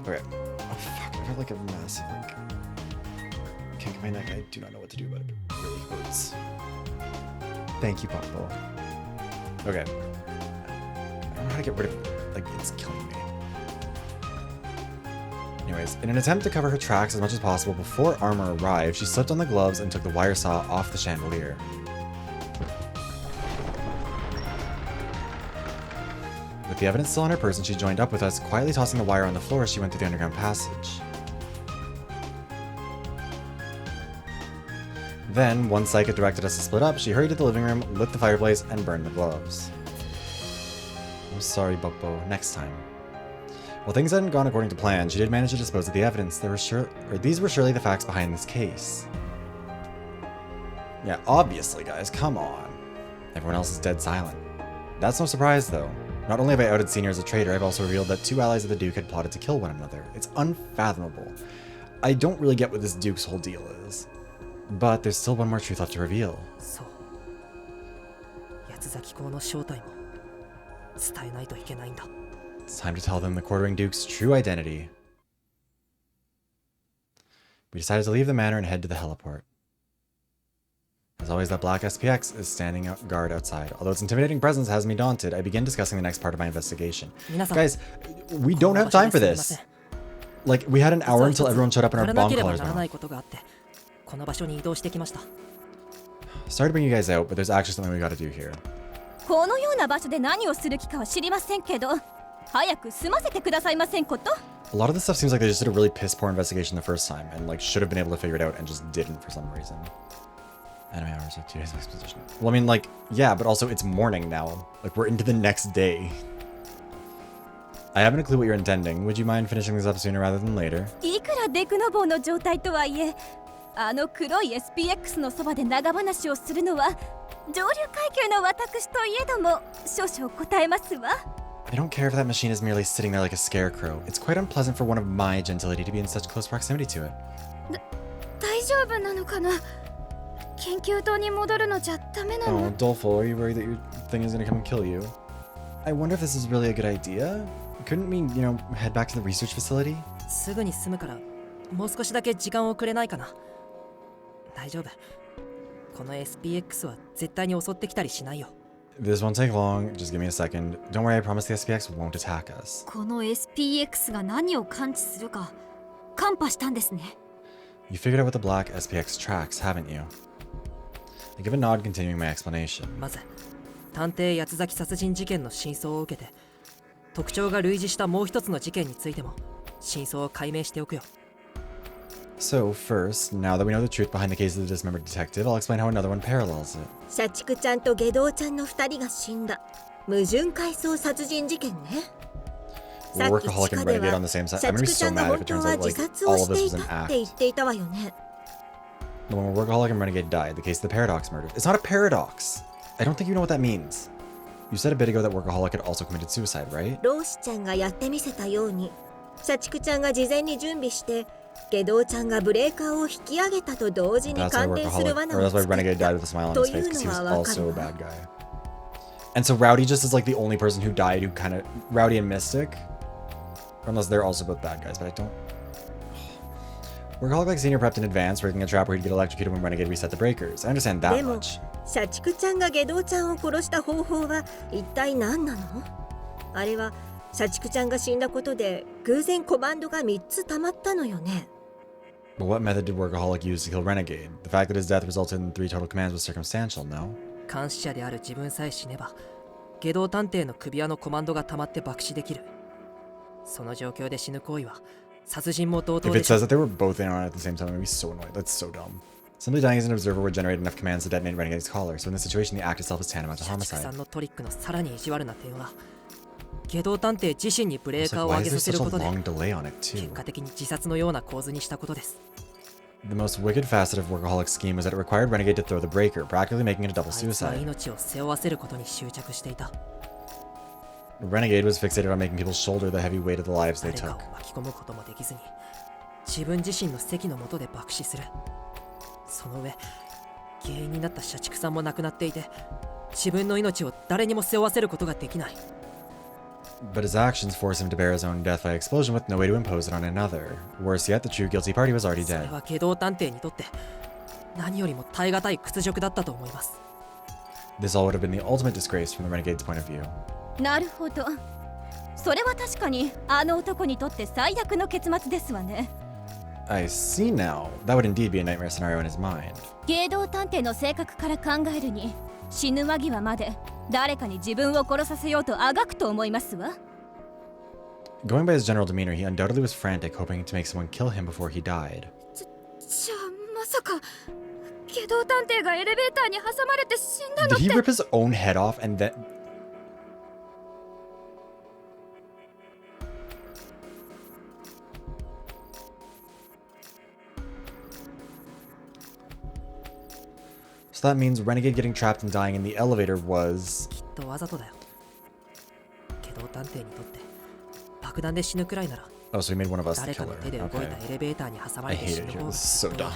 Okay. Oh fuck, I have like a massive kink in my neck. I do not know what to do about it. It really hurts. Thank you, Pumpo. Okay. I don't know how to get rid of it. Like, it's killing me. Anyways, in an attempt to cover her tracks as much as possible before armor arrived, she slipped on the gloves and took the wire saw off the chandelier. With the evidence still on her person, she joined up with us, quietly tossing the wire on the floor as she went through the underground passage. Then, once Psychic directed us to split up, she hurried to the living room, lit the fireplace, and burned the gloves. I'm sorry, Buppo. Next time. While things hadn't gone according to plan, she did manage to dispose of the evidence. These were surely the facts behind this case. Yeah, obviously, guys, come on. Everyone else is dead silent. That's no surprise, though. Not only have I outed Senior as a traitor, I've also revealed that two allies of the Duke had plotted to kill one another. It's unfathomable. I don't really get what this Duke's whole deal is. But there's still one more truth left to reveal. So, 八つ崎公の正体も伝えないといけないんだ。 It's time to tell them the Quartering Duke's true identity. We decided to leave the manor and head to the heliport. As always, that black SPX is standing guard outside. Although its intimidating presence has me daunted, I begin discussing the next part of my investigation. Guys, we don't have time for this. Like, we had an hour until everyone showed up and our bomb collars went off. Sorry to bring you guys out, but there's actually something we gotta do here. このような場所で何をする気かは知りませんけど、早く済ませてくださいませんこと。 A lot of this stuff seems like they just did a really piss poor investigation the first time and like should have been able to figure it out and just didn't for some reason. Anime hours of 2 days of exposition. Well, I mean, like, yeah, but also it's morning now. Like, we're into the next day. I haven't a clue what you're intending. Would you mind finishing this up sooner rather than later? いくらデクノボーの状態とはいえ、あの黒い SPX のそばで長話をするのは上流階級の私といえども少々答えますわ。 I don't care if that machine is merely sitting there like a scarecrow. It's quite unpleasant for one of my gentility to be in such close proximity to it. 大丈夫なのかな。研究棟に戻るのじゃダメなの。 Oh, Dolfo, are you worried that your thing is gonna come and kill you? I wonder if this is really a good idea? Couldn't we, you know, head back to the research facility? すぐに済むからもう少しだけ時間をくれないかな。大丈夫。この SPX は絶対に襲ってきたりしないよ。 This won't take long. Just give me a second. Don't worry, I promise the SPX won't attack us. この SPX が何を感知するかカンパしたんですね。 You figured out what the black SPX tracks, haven't you? I give a nod, continuing my explanation. まず探偵八つ崎殺人事件の真相を受けて、特徴が類似したもう一つの事件についても真相を解明しておくよ。 So, first, now that we know the truth behind the case of the dismembered detective, I'll explain how another one parallels it. 社畜ちゃんと下道ちゃんの2人が死んだ矛盾回想殺人事件ね。さ We're っき workaholic 地 and 下で renegade は on the same 社 side. I'm gonna be 畜ちゃ so んが mad if 本 it 当 turns は out 自 like 殺 all を of し this てい was た an って言っ act. ていたわよね。 But when workaholic and renegade died, the case of the paradox murder. It's not a paradox. I don't think you know what that means. You said a bit ago that workaholic had also committed suicide, right? ローシちゃんがやってみせたように社畜ちゃんが事前に準備して下道ちゃんがブレーカーを引き上げたと同時に That's why 関連する workaholic, 罠 or を that's why 作っ renegade た died with a smile on と his い face う because he の was はわか also る a わ。 bad guy. And so Rowdy just is like the only person who died who kind of Rowdy and Mystic, unless they're also both bad guys. But I don't. Workaholic like senior prepped in advance, working a trap where he'd get electrocuted when renegade reset the breakers. I understand that でも much. 社畜ちゃんが下道ちゃんを殺した方法は一体何なの？あれは社畜ちゃんが死んだことで偶然コマンドが3つ溜まったのよね。 But what method did Workaholic use to kill Renegade? The fact that his death resulted in 3 total commands was circumstantial, no? 監視者である自分さえ死ねば下道探偵の首輪のコマンドが溜まって爆死できる。その状況で死ぬ行為は殺人も同等 If で it しょ。 says that they were both in on it at the same time, I'd be so annoyed. That's so dumb. Simply dying as an observer would generate enough commands to detonate Renegade's collar, so in this situation, the act itself is tantamount to 社畜さ homicide. んのトリックのさらに意地悪な点は、下道探偵自身にブレー It's カー like, を why 上げ is さ there せ such る a ことで long delay on it, 結 too? 果的に自殺のような構図にしたことです。 The most wicked facet of Workaholic's scheme was that it required Renegade to throw the breaker, practically making it a double あいつは suicide. 命を背負わせることに執着していた。 Renegade was fixated on making people shoulder the heavy weight of the lives they 誰か took. を巻き込むこともできずに自分自身の責のもとで爆死する。その上原因になった社畜さんも亡くなっていて、自分の命を誰にも背負わせることができない。 But his actions forced him to bear his own death by explosion with no way to impose it on another. Worse yet, the true guilty party was already それ dead. は下道探偵にとって何よりも耐え難い屈辱だったと思います。 This all would have been the ultimate disgrace from the Renegade's point of view. なるほど。それは確かにあの男にとって最悪の結末ですわね。 I see now. That would indeed be a nightmare scenario in his mind. 芸道探偵の性格から考えるに死ぬ間際まで誰かに自分を殺させようとあがくと思いますわ。 Going by his general demeanor, he undoubtedly was frantic, hoping to make someone kill him before he died. じゃあまさか下道探偵がエレベーターに挟まれて死んだの Did っ he て rip his own head off and then... So that means Renegade getting trapped and dying in the elevator was... きっとわざとだよ。下道探偵にとって爆弾で死ぬくらいなら Oh, so he made one of us the 誰かの killer. 手で動いた Okay. エレベーターに挟ま I れて死 hate ぬ it here. 方 This is so が dumb.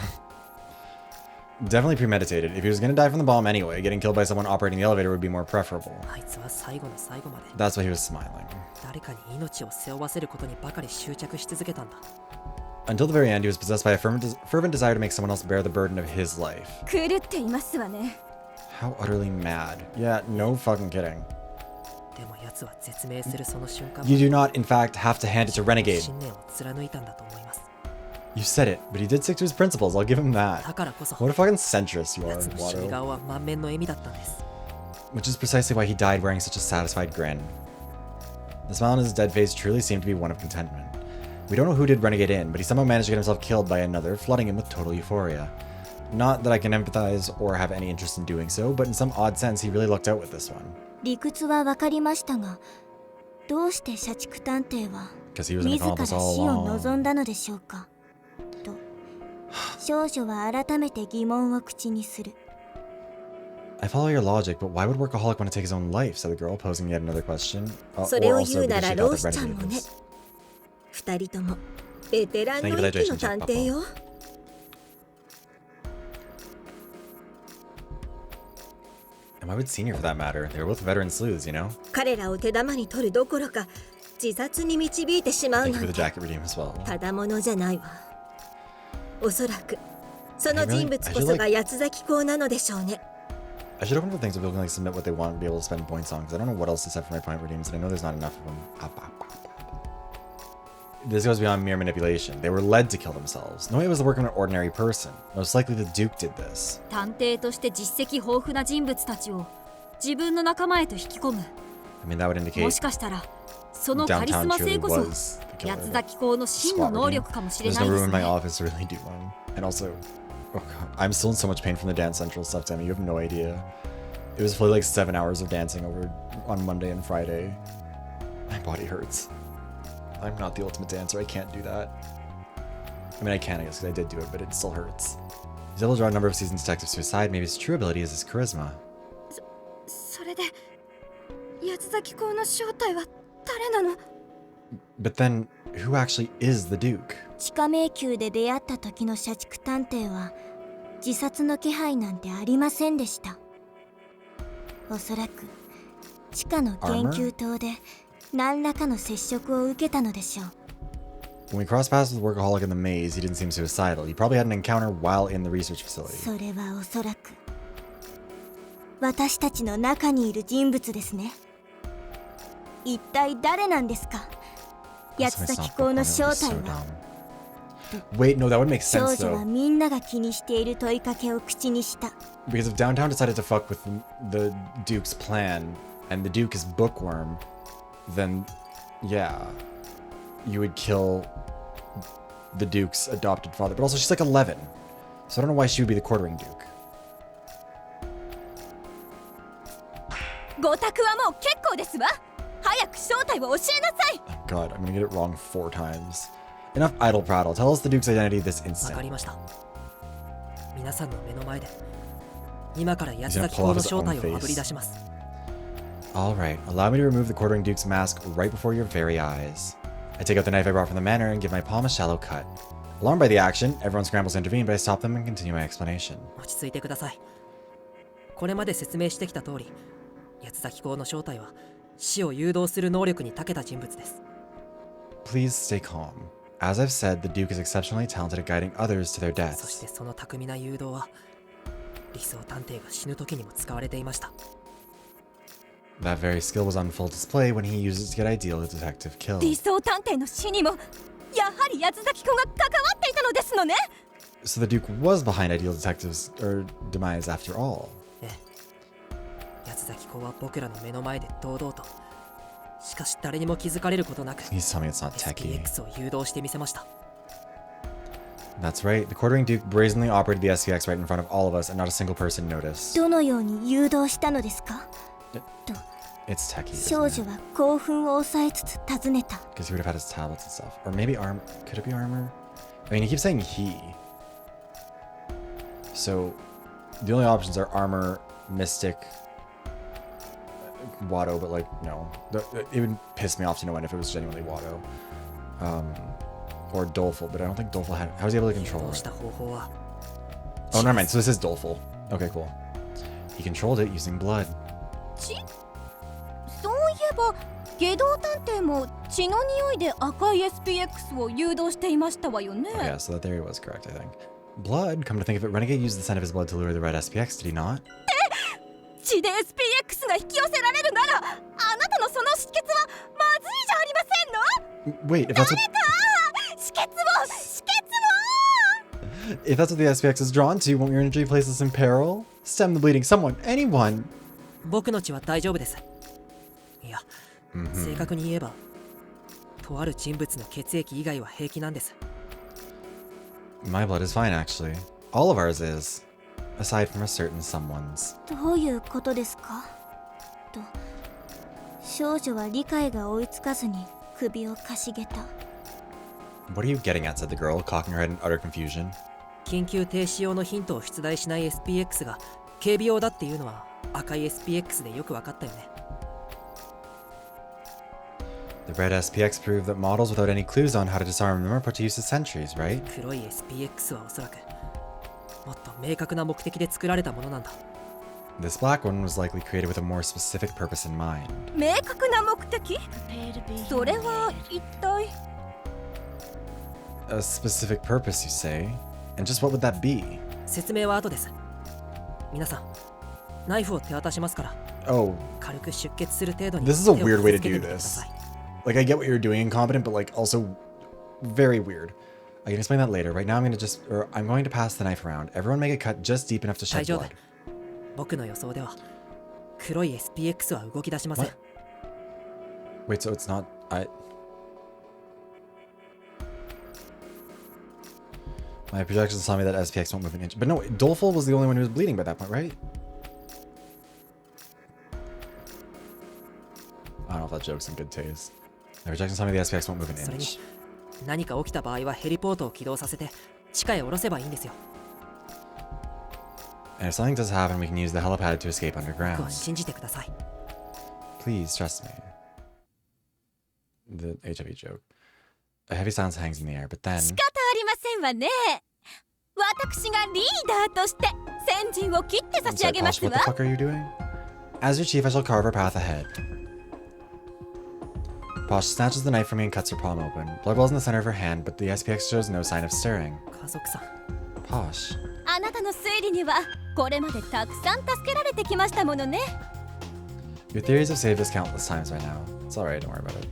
Definitely premeditated. If he was gonna die from the bomb anyway, getting killed by someone operating the elevator would be more preferable. あいつは最後の最後まで That's why he was smiling. 誰かに命を背負わせることにばかり執着し続けたんだ。 Until the very end, he was possessed by a fervent desire to make someone else bear the burden of his life. 狂っていますわね。 How utterly mad. Yeah, no fucking kidding. でも奴は絶命するその瞬間 You do not, in fact, have to hand it to Renegade. 信念を貫いたんだと思います。 You said it, but he did stick to his principles. I'll give him だ that. からこそ What a fucking centrist you are, 奴の死に Watto. 顔は満面の笑みだったんです。 Which is precisely why he died wearing such a satisfied grin. The smile on his dead face truly seemed to be one of contentment. We don't know who did Renegade in, but he somehow managed to get himself killed by another, flooding him with total euphoria. Not that I can empathize or have any interest in doing so, but in some odd sense, he really lucked out with this one. 理屈は分かりましたが、どうして社畜探偵は Because he was an 自ら accomplice 死 all を along. 望んだのでしょうかと少女は改めて疑問を口にする。 I follow your logic, but why would Workaholic want to take his own life? Said the girl, posing yet another question. それ Or を言 also うな because ら she ロ thought ー that シちゃん Renegade もね was. 二人ともベテランの Thank you for that 域の hydration check, 探偵よ。 And why would Senior for that matter? They were both veteran sleuths, you know? 彼らを手玉に取るどころか自殺に導いてしまう Thank な you for ん the て jacket redeem as well. ただものじゃないわ。おそらくその人物こそが八つ咲公なのでしょうね。 I should open for things where people can like submit what they want and be able to spend points on, because I don't know what else to set for my point redeems, and I know there's not enough of them. This goes beyond mere manipulation. They were led to kill themselves. No way it was the work of an ordinary person. Most likely the Duke did this. 探偵として実績豊富な人物たちを自分の仲間へと引き込む。 I mean, that would も indicate しかしたらそのカリス downtown マ性 truly こそ was the 八 killer. つ咲公の真の能力かもしれ There's ない no で room す in my ね。 office to really do one. And also, oh god, I'm still in so much pain from the Dance Central stuff, Tammy. You have no idea. It was probably like 7 hours of dancing over on Monday and Friday. My body hurts. I'm not the ultimate dancer. I can't do that. I mean, I can, I guess, because I did do it, but it still hurts. He's able to draw a number of seasoned detectives to his side. Maybe his true ability is his charisma. それで八つ咲公の正体は誰なの？ But then, who actually is the Duke? 地下迷宮で出会った時の社畜探偵は自殺の気配なんてありませんでした。おそらく地下の研究棟で何らかの接触を受けたのでしょう。 When we crossed paths with the workaholic in the maze, he didn't seem suicidal. He probably had an encounter while in the research facility. それはおそらく私たちの中にいる人物ですね。一体誰なんですか？八つ咲公の正体は。 Wait, no, that would make 少 sense 女は though. みんなが気にしている問いかけを口にした。 Because if Downtown decided to fuck with the Duke's plan, and the Duke is Bookworm, then yeah, you would kill the Duke's adopted father. But also, she's like 11, so I don't know why she would be the quartering Duke. ご託はもう結構ですわ。早く正体を教えなさい。 Oh god, I'm gonna get it wrong 4 times. Enough idle prattle. Tell us the Duke's identity this わ instant. かりました。皆さんの目の前で今から八つ咲公の正体をあぶり出します。 Alright, allow me to remove the quartering Duke's mask right before your very eyes. I take out the knife I brought from the manor and give my palm a shallow cut. Alarmed by the action, everyone scrambles to intervene, but I stop them and continue my explanation. 落ち着いてください。これまで説明してきた通り、八つ咲公の正体は死を誘導する能力に長けた人物です。 Please stay calm. As I've said, the Duke is exceptionally talented at guiding others to their そし deaths. てその巧みな誘導は理想探偵が死ぬ時にも使われていました。 That very skill was on full display when he used it to get Ideal, the detective, 理 killed. 想探偵の死にもやはり八つ咲公が関わっていたのですのね。 So the Duke was behind Ideal Detective's demise after all. ええ、八つ咲公は僕らの目の前で堂々と、しかし誰にも気づかれることなく Please tell me it's not techie. SPX を誘導してみせました。 That's right, the quartering Duke brazenly operated the SPX right in front of all of us, and not a single person noticed. どのように誘導したのですか？ It's techie, 少 isn't 女 it? は興奮を抑えつつ尋ねた。 Because he would have had his tablets and stuff. Or maybe armor. Could it be armor? I mean, he keeps saying he. So, the only options are armor, mystic, Watto, but like, no. It would piss me off to no end if it was genuinely Watto. Or Doleful, but I don't think Doleful had. How was he able to 誘 control 導し it? た方法は Oh, never mind. So this is Doleful. Okay, cool. He controlled it using blood. そういえば下道探偵も血の匂いで赤い SPX を誘導していましたわよね。 Oh, yeah, so that theory was correct, I think. Blood? Come to think of it, Renegade used the scent of his blood to lure the red SPX, did he not? 血で SPX が引き寄せられるならあなたのその止血はまずいじゃありませんの？ Wait, if that's what 止血を if that's what the SPX is drawn to, won't your energy place us in peril? Stem the bleeding, someone, anyone. 僕の血は大丈夫です。いや、正確に言えば、とある人物の血液以外は平気なんです。 My blood is fine, actually. All of ours is. Aside from a certain someone's. どういうことですか？と少女は理解が追いつかずに首をかしげた。 What are you getting at, said the girl, cocking her head in utter confusion. 緊急停止用のヒントを出題しない SPX が警備用だっていうのは赤い SPX でよく分かったよね。 The red SPX proved that models without any clues on how to disarm them are put to use as sentries, right? 黒い SPX はおそらくもっと明確な目的で作られたものなんだ。 This black one was likely created with a more specific purpose in mind. 明確な目的？それは一体？ A specific purpose, you say? And just what would that be? 説明は後です。皆さん、ナイフを手渡しますから。Oh, 軽く出血する程度に this is a 手を weird way to 傷つけて do みてくだ this. さい。 Like, I get what you're doing, incompetent, but like also very weird. I can explain that later. Right now, I'm going to pass the knife around. Everyone make a cut just deep enough to 大 shed 丈夫。 blood. 僕の予想では黒い SPX は動き出しません。 Wait, so it's not. My projections tell me that SPX won't move an inch. But no, Dolful was the only one who was bleeding by that point, right? I don't know if that joke's in good taste. My projections tell me the SPX won't move an それに inch. 何か起きた場合はヘリポートを起動させて地下へ降ろせばいいんですよ。 And if something does happen, we can use the helipad to escape 僕を underground. 信じてください。 Please trust me. The HIV joke. A heavy silence hangs in the air, but then 仕方ありませんわね。私がリーダーとして先陣を切って差 I'm し上 sorry, げま Posh, す what わ the。fuck are you doing? As your chief, I shall carve our path ahead. Posh snatches the knife from me and cuts her palm open. Blood wells in the center of her hand, but the SPX shows no sign of stirring. 家族さん、 Posh. あなたの推理にはこれまでたくさん助けられてきましたものね。 Your theories have saved us countless times right now. It's alright, don't worry about it.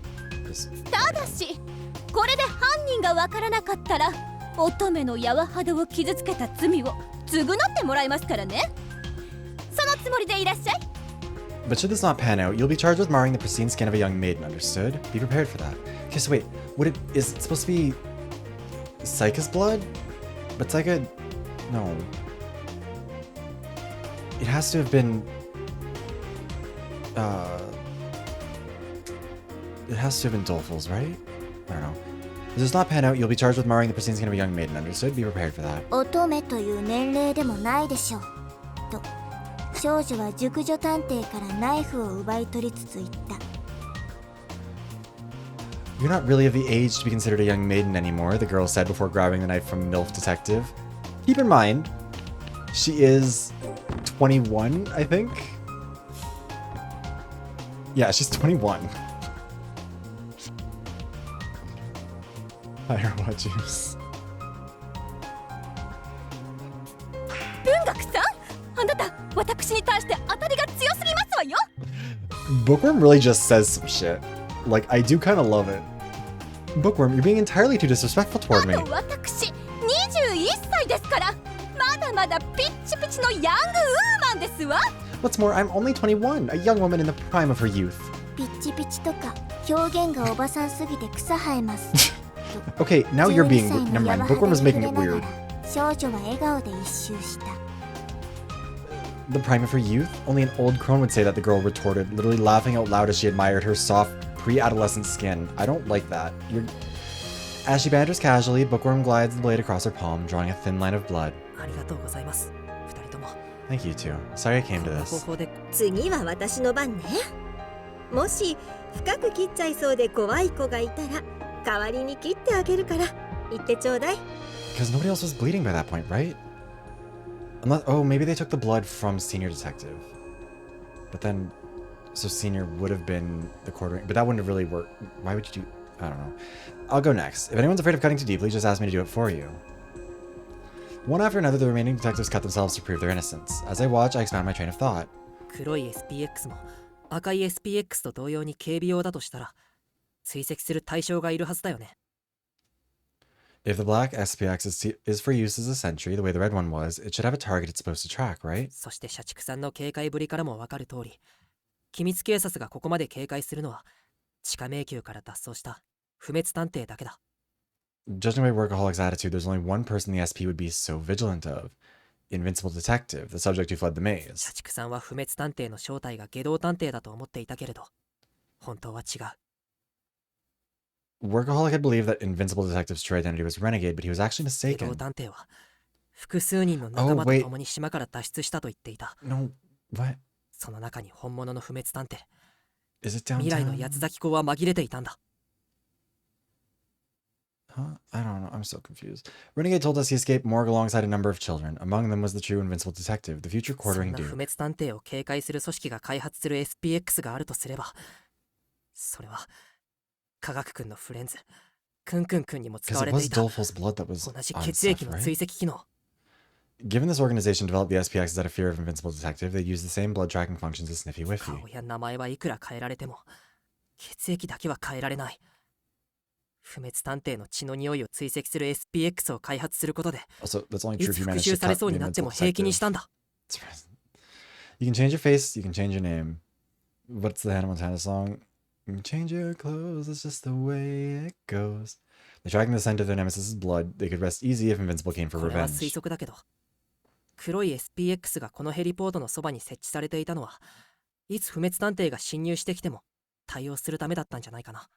Just... ただしこれで犯人がわからなかったら乙女の柔肌を傷つけた罪を償ってもらいますからね。そのつもりでいらっしゃい。 But should this not pan out, you'll be charged with marring the pristine skin of a young maiden, understood? Be prepared for that. Okay, so wait, is it supposed to be Psycha's blood? But Psycha, no. It has to have been, it has to have been Dolful's, right? I don't know. If this does not pan out, you'll be charged with marring the pristine skin of a young maiden, understood? Be prepared for that. 乙女という年齢でもないでしょうと少女は熟女探偵からナイフを奪い取りつつ言った。 You're not really of the age to be considered a young maiden anymore, the girl said before grabbing the knife from MILF Detective. Keep in mind, she is 21, I think? Yeah, she's 21. Fire what juice? 文学さん、あなた私に対して当たりが強すぎますわよ。 Bookworm really just says some shit. Like, I do kind of love it. Bookworm, you're being entirely too disrespectful あ toward me. と私21歳ですから、まだまだピッチピチのヤングウーマンですわ。 What's more, I'm only 21, a young woman in the prime of her youth. ピッチピチとか表現がおばさんすぎて草生えます。Okay, now you're being... 12歳 Never の mind, 柔 Bookworm is 肌に making 触 it れなが weird. ら少女は笑顔で一周した。 The prime of her youth? Only an old crone would say that, the girl retorted, literally laughing out loud as she admired her soft, pre-adolescent skin. I don't like that. As she banters casually, Bookworm glides the blade across her palm, drawing a thin line of blood. ありがとうございます。二人とも。 Thank you too. Sorry I came こ to んな this. 方法で次は私の番ね。もし深く切っちゃいそうで怖い子がいたら代わりに切ってあげるから言ってちょうだい。 Because nobody else was bleeding by that point, right? Unless, oh, maybe they took the blood from Senior Detective. But then, so Senior would have been the quartering, but that wouldn't have really worked. Why would you do, I don't know. I'll go next. If anyone's afraid of cutting too deeply, just ask me to do it for you. One after another, the remaining detectives cut themselves to prove their innocence. As I watch, I expand my train of thought. 黒い SPX も赤い SPX と同様に警備用だとしたら追跡する対象がいるはずだよね。 If the black SPX is for use as a sentry, the way the red one was, it should have a target it's supposed to track, right? そして社畜さんの警戒ぶりからもわかる通り、機密警察がここまで警戒するのは地下迷宮から脱走した不滅探偵だけだ。 Judging by Workaholic's attitude, there's only one person the SP would be so vigilant of. Invincible Detective, the subject who fled the 社 maze. 畜さんは不滅探偵の正体が下道探偵だと思っていたけれど、本当は違う。 Workaholic had believed that Invincible Detective's true identity was Renegade, but he was actually 下道 mistaken. 探偵は複数人の仲間と共に島から脱出したと言っていた。 No, what? その中に本物の不滅探偵、 Is it 未来の downtown? 八つ咲き子は紛れていたんだ。 Huh? I don't know. I'm so confused. Renegade told us he escaped morgue alongside a number of children. Among them was the true Invincible Detective, the future そん quartering な不 Duke. 滅探偵を警戒する組織が開発する SPX があるとすれば、それは科学君のフレンズクンクン君にも使 Because わ it れて was いた Dolful's blood that was 同じ on 血液 stuff, の right? 追跡機能。Given this organization developed the SPXs out of fear of Invincible Detective, they use the same blood tracking functions as Sniffy 顔 Whiffy. や名前はいくら変えられても血液だけは変えられない。不滅探偵の血の匂いを追跡する SPX を開発することで Also, that's only い true つ if you 復 manage 讐 to され cut そう the になって Invincible も平気に Detective. したんだ。 You can change your face, you can change your name. What's the Hannah Montana song? You can change your clothes, it's just the way it goes. By tracking the scent of their nemesis's blood, they could rest easy if Invincible came for これは推 revenge. 測だけど、黒い SPX がこのヘリポートのそばに設置されていたのは、いつ不滅探偵が侵入してきても対応するためだったんじゃないかな。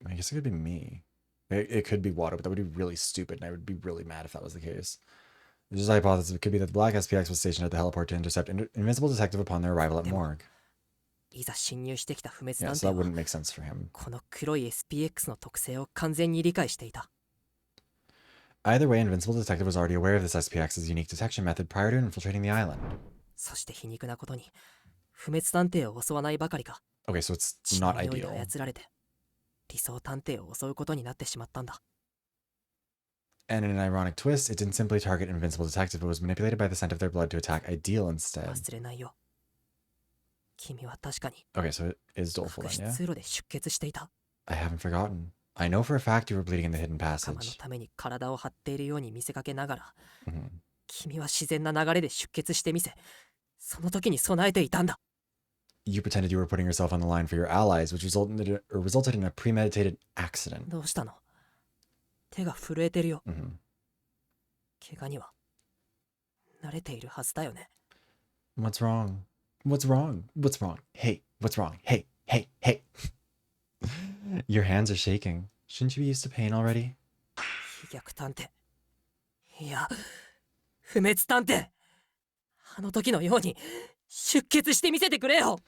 I guess it could be me. It could be Water, but that would be really stupid, and I would be really mad if that was the case. There's just a hypothesis it could be that the black SPX was stationed at the heliport to intercept Invincible Detective upon their arrival at Morgue. いざ侵入してきた不滅 Yeah, 探 so that 偵は wouldn't make sense for him. この黒い SPX の特性を完全に理解していた。 Either way, Invincible Detective was already aware of this SPX's unique detection method prior to infiltrating the island. そして皮肉なことに、不滅探偵を襲わないばかりか、 Okay, so it's 血の not 匂いで ideal. 操られて、理想探偵を襲うことになってしまったんだ。 And in an ironic twist, it didn't simply target Invincible Detective, but was manipulated by the scent of their blood to attack Ideal instead. 忘れないよ。君は確かに Okay, so it is doleful 隠 then, し yeah? 通路で出血していた。 I haven't forgotten. I know for a fact you were bleeding in the hidden 仲間の passage. ために体を張っているように見せかけながら、 Mhm. 君は自然な流れで出血してみせ、その時に備えていたんだ。 You pretended you were putting yourself on the line for your allies, which resulted in a premeditated accident. どうしたの？手が震えてるよ。 Mhm. 怪我には慣れているはずだよね。 What's wrong? What's wrong? What's wrong? Hey, what's wrong? Hey, hey, hey. Your hands are shaking. Shouldn't you be used to pain already? 飛躍探偵。いや、不滅探偵。あの時のように出血してみせてくれよ。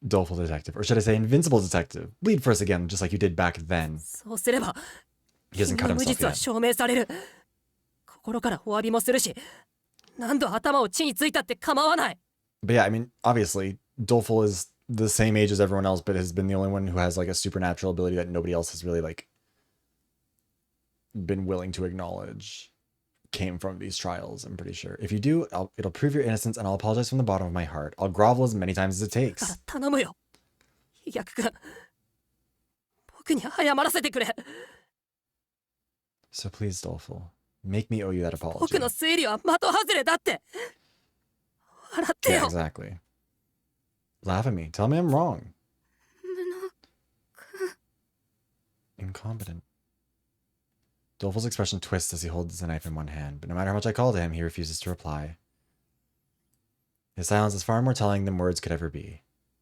Doleful Detective, or should I say Invincible Detective. Bleed for us again, just like you did back then. そうすれば、 He hasn't 君 cut の無 himself 実は yet. 証明される。心からお詫びもするし、何度頭を地についたって構わない。 But yeah, I mean, obviously, Doleful is the same age as everyone else, but has been the only one who has like a supernatural ability that nobody else has really like been willing to acknowledge came from these trials. I'm pretty sure. If you do, it'll prove your innocence, and I'll apologize from the bottom of my heart. I'll grovel as many times as it だから takes. 頼むよ。飛躍君。僕に謝らせてくれ。 So please, Doleful, make me owe you that apology. 僕の推理は的外れだって。笑って Yeah, よ。 exactly. Laugh at me. Tell me I'm wrong. 無能 Incompetent. Doleful's expression twists as he holds the knife in one hand, but no matter how much I call to him, he refuses to reply. His silence is far more telling than words could ever be.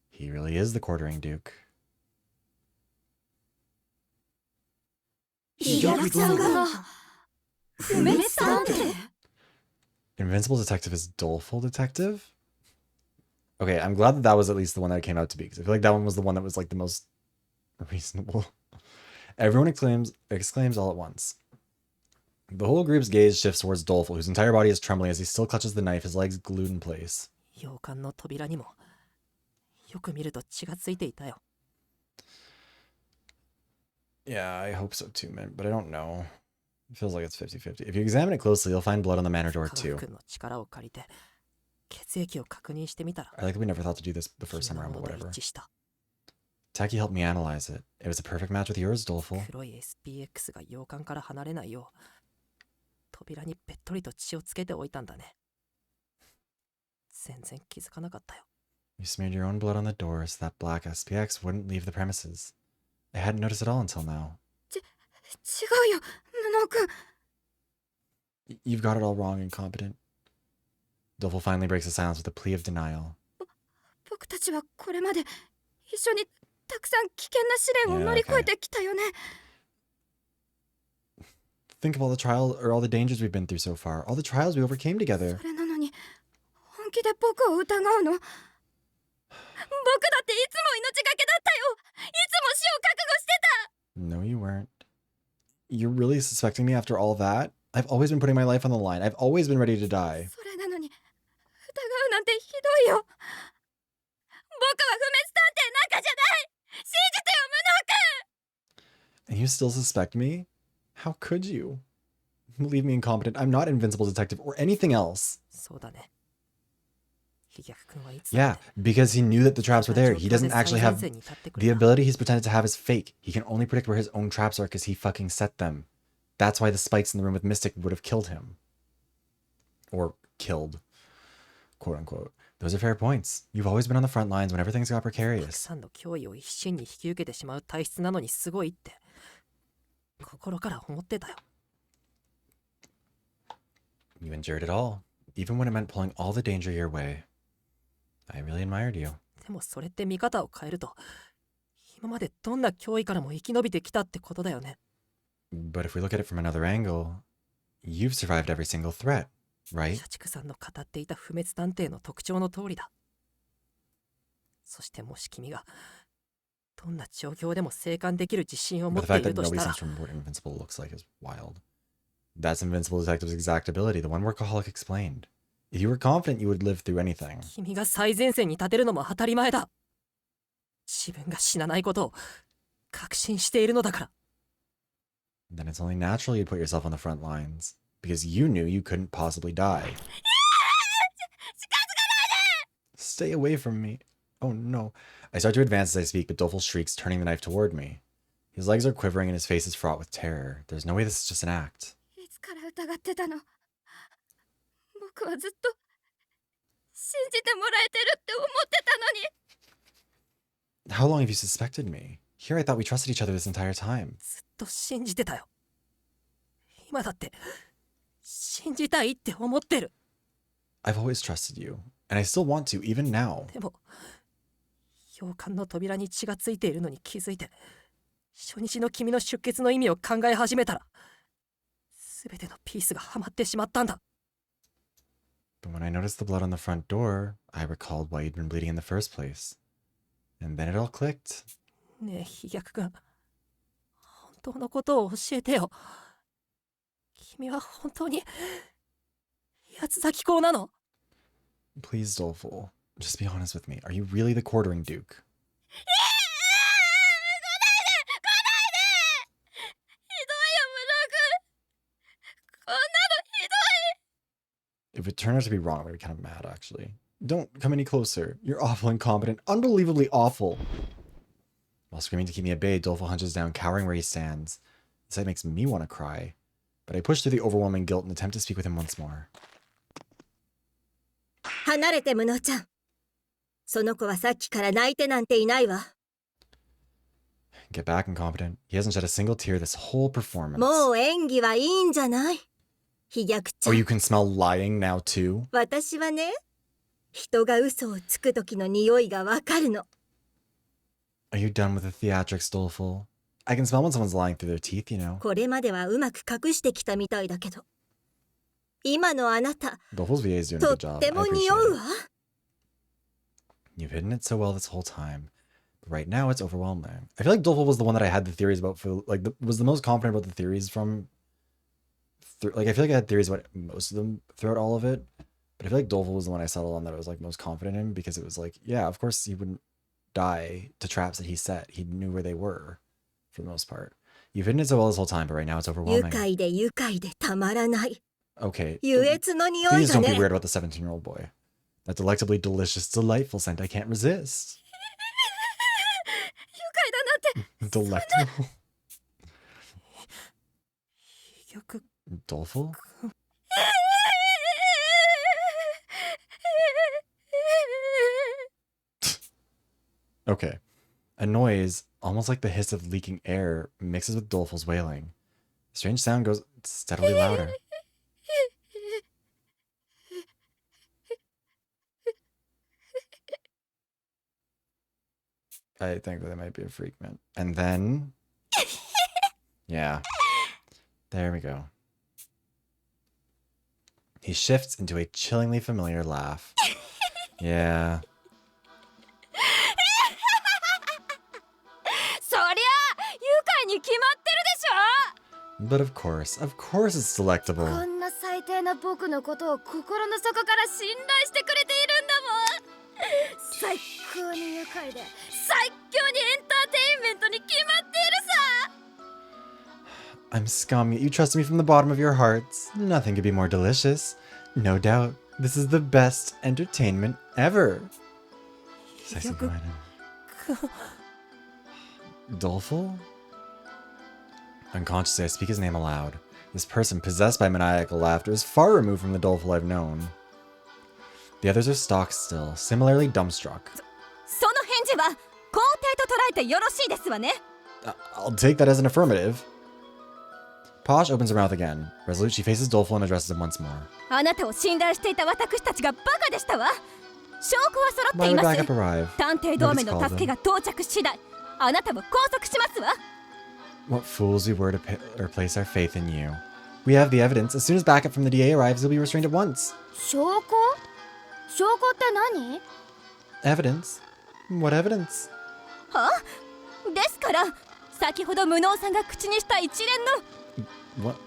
He really is the quartering Duke. 飛躍さんが不滅探偵 Invincible Detective is Doleful Detective? Okay, I'm glad that that was at least the one that it came out to be, because I feel like that one was the one that was like the most reasonable. Everyone exclaims all at once. The whole group's gaze shifts towards Doleful, whose entire body is trembling as he still clutches the knife, his legs glued in place. 洋館の扉にもよく見ると血がついていたよ。 Yeah, I hope so too, man, but I don't know. It feels like it's 50-50. If you examine it closely, you'll find blood on the manor door 科 too. 学君の力を借りて血液を確認してみたら、 I like that we never thought to do this the first 君 time の around, も but のと whatever. 一致した。 Taki helped me analyze it. It was a perfect match with yours, Doleful. 黒い SPX が洋館から離れないよう扉にべっとりと血をつけておいたんだね。全然気づかなかったよ。 You smeared your own blood on the door so that black SPX wouldn't leave the premises. I hadn't noticed it all until now. 違うよ無能君 You've got it all wrong, incompetent. Doleful finally breaks the silence with a plea of denial. 僕たちはこれまで一緒にたくさん危険な試練を乗り越えてきたよね Think of all the trials or all the dangers we've been through so far. All the trials we overcame together. それなのに本気で僕を疑うの僕だっていつも命がけだったよいつも死を覚悟してた No, you weren't. You're really suspecting me after all that? I've always been putting my life on the line. I've always been ready to die. それなのに疑うなんてひどいよ僕は不滅探偵なんかじゃない信じてよ無能君 And you still suspect me? How could you? Believe me, incompetent. I'm not invincible detective or anything else. そうだね。飛脚君はいつだ Yeah, って because he knew that the traps were there. He 状況 doesn't で actually 最前 have 線に立ってく the れた ability he's pretended to have is fake. He can only predict where his own traps are because he fucking set them. That's why the spikes in the room with Mystic would have killed him. Or killed. Quote unquote. Those are fair points. You've always been on the front lines whenever things got たく precarious. さんの脅威を一身に引き受けてしまう体質なのにすごいって心から思ってたよ。 You endured it all, even when it meant pulling all the danger your way. I really admired you. でもそれって見方を変えると今までどんな脅威からも生き延びてきたってことだよね。 But if we look at it from another angle, you've survived every single threat, right? 社畜さんの語っていた不滅探偵の特徴の通りだ。そしてもし君がどんな状況でも生還できる自信を持 But っ the て fact いる that とし nobody たら seems to remember what invincible looks like is wild. That's Invincible Detective's exact ability, the one workaholic explained. If you were confident you would live through anything. 君が最前線に立てるのも当たり前だ。自分が死なないことを確信しているのだから。 Then it's only natural you'd put yourself on the front lines, because you knew you couldn't possibly die. Stay away from me. Oh no. I start to advance as I speak, but Dofel shrieks, turning the knife toward me. His legs are quivering and his face is fraught with terror. There's no way this is just an act. いつから疑ってたの？僕はずっと信じてもらえてるって思ってたのに。 How long have you suspected me? Here I thought we trusted each other this entire time. ずっと信じてたよ。今だって信じたいって思ってる。 I've always trusted you, and I still want to, even now. でも洋館の扉に血がついているのに気づいて初日の君の出血の意味を考え始めたら全てのピースがはまってしまったんだ。 But when I noticed the blood on the front door, I recalled why you'd been bleeding in the first place. And then it all clicked. ねえ飛脚君、本当のことを教えてよ。君は本当に八つ咲き校なの？ Please, Doleful, just be honest with me. Are you really the quartering Duke? If it turned out to be wrong, I'm gonna be kind of mad, actually. Don't come any closer. You're awful, incompetent, unbelievably awful. While screaming to keep me at bay, Doleful hunches down, cowering where he stands. The sight makes me want to cry, but I push through the overwhelming guilt and attempt to speak with him once more. 離れて無能ちゃん。その子はさっきから泣いてなんていないわ。 Get back, incompetent. He hasn't shed a single tear this whole performance. もう演技はいいんじゃない。飛脚ちゃ Oh, ん。 you can smell lying now too? 私はね、人が嘘をつく時の匂いがわかるの。 Are you done with the theatrics, Doleful? I can smell when someone's lying through their teeth, you know. これまではうまく隠してきたみたいだけど。今のあなた、 Doleful's VA is doing a と good job. って I も appreciate 匂う it. わ。 You've hidden it so well this whole time. But right now, it's overwhelming. I feel like Doleful was the one that I had the theories about for, like, was the most confident about the theories from... Like, I feel like I had theories about most of them throughout all of it. But I feel like Doleful was the one I settled on that I was, like, most confident in. Because it was like, yeah, of course he wouldn't die to traps that he set. He knew where they were, for the most part. You've hidden it so well this whole time, but right now it's 愉 overwhelming. 快で愉快でたまらない。 Okay. 優越の匂い Please が don't be ね。 weird about the 17-year-old boy. That delectably delicious, delightful scent I can't resist. 愉快だなって。 Delectable? 飛脚 Doleful? Okay. A noise, almost like the hiss of leaking air, mixes with Doleful's wailing. The strange sound goes steadily louder. I think that might be a freak, man. And then... Yeah. There we go. He shifts into a chillingly familiar laugh. Yeah. そりゃ愉快に決まってるでしょ。 But of course it's delectable. こんな最低な僕のことを心の底から信頼してくれているんだもん。最高に愉快で最強にエンターテインメントに決まっているさ。I'm scum, yet you trusted me from the bottom of your hearts. Nothing could be more delicious. No doubt, this is the best entertainment ever. Doleful? Unconsciously, I speak his name aloud. This person, possessed by maniacal laughter, is far removed from the Doleful I've known. The others are stock still, similarly dumbstruck. その返事は肯定と捉えてよろしいですわね。 I'll take that as an affirmative. Posh opens her mouth again. Resolute, she faces Doleful and addresses him once more. あなたを信頼していた私たちがバカでしたわ。証拠は揃って Why い would ます。 backup arrive? 探偵同盟の助けが到着次第、あなたを拘束しますわ。 What fools we were to place our faith in you. We have the evidence. As soon as backup from the DA arrives, you'll be restrained at once. 証拠って何？ Evidence? What evidence? は？ですから先ほど無能さんが口にした一連の What?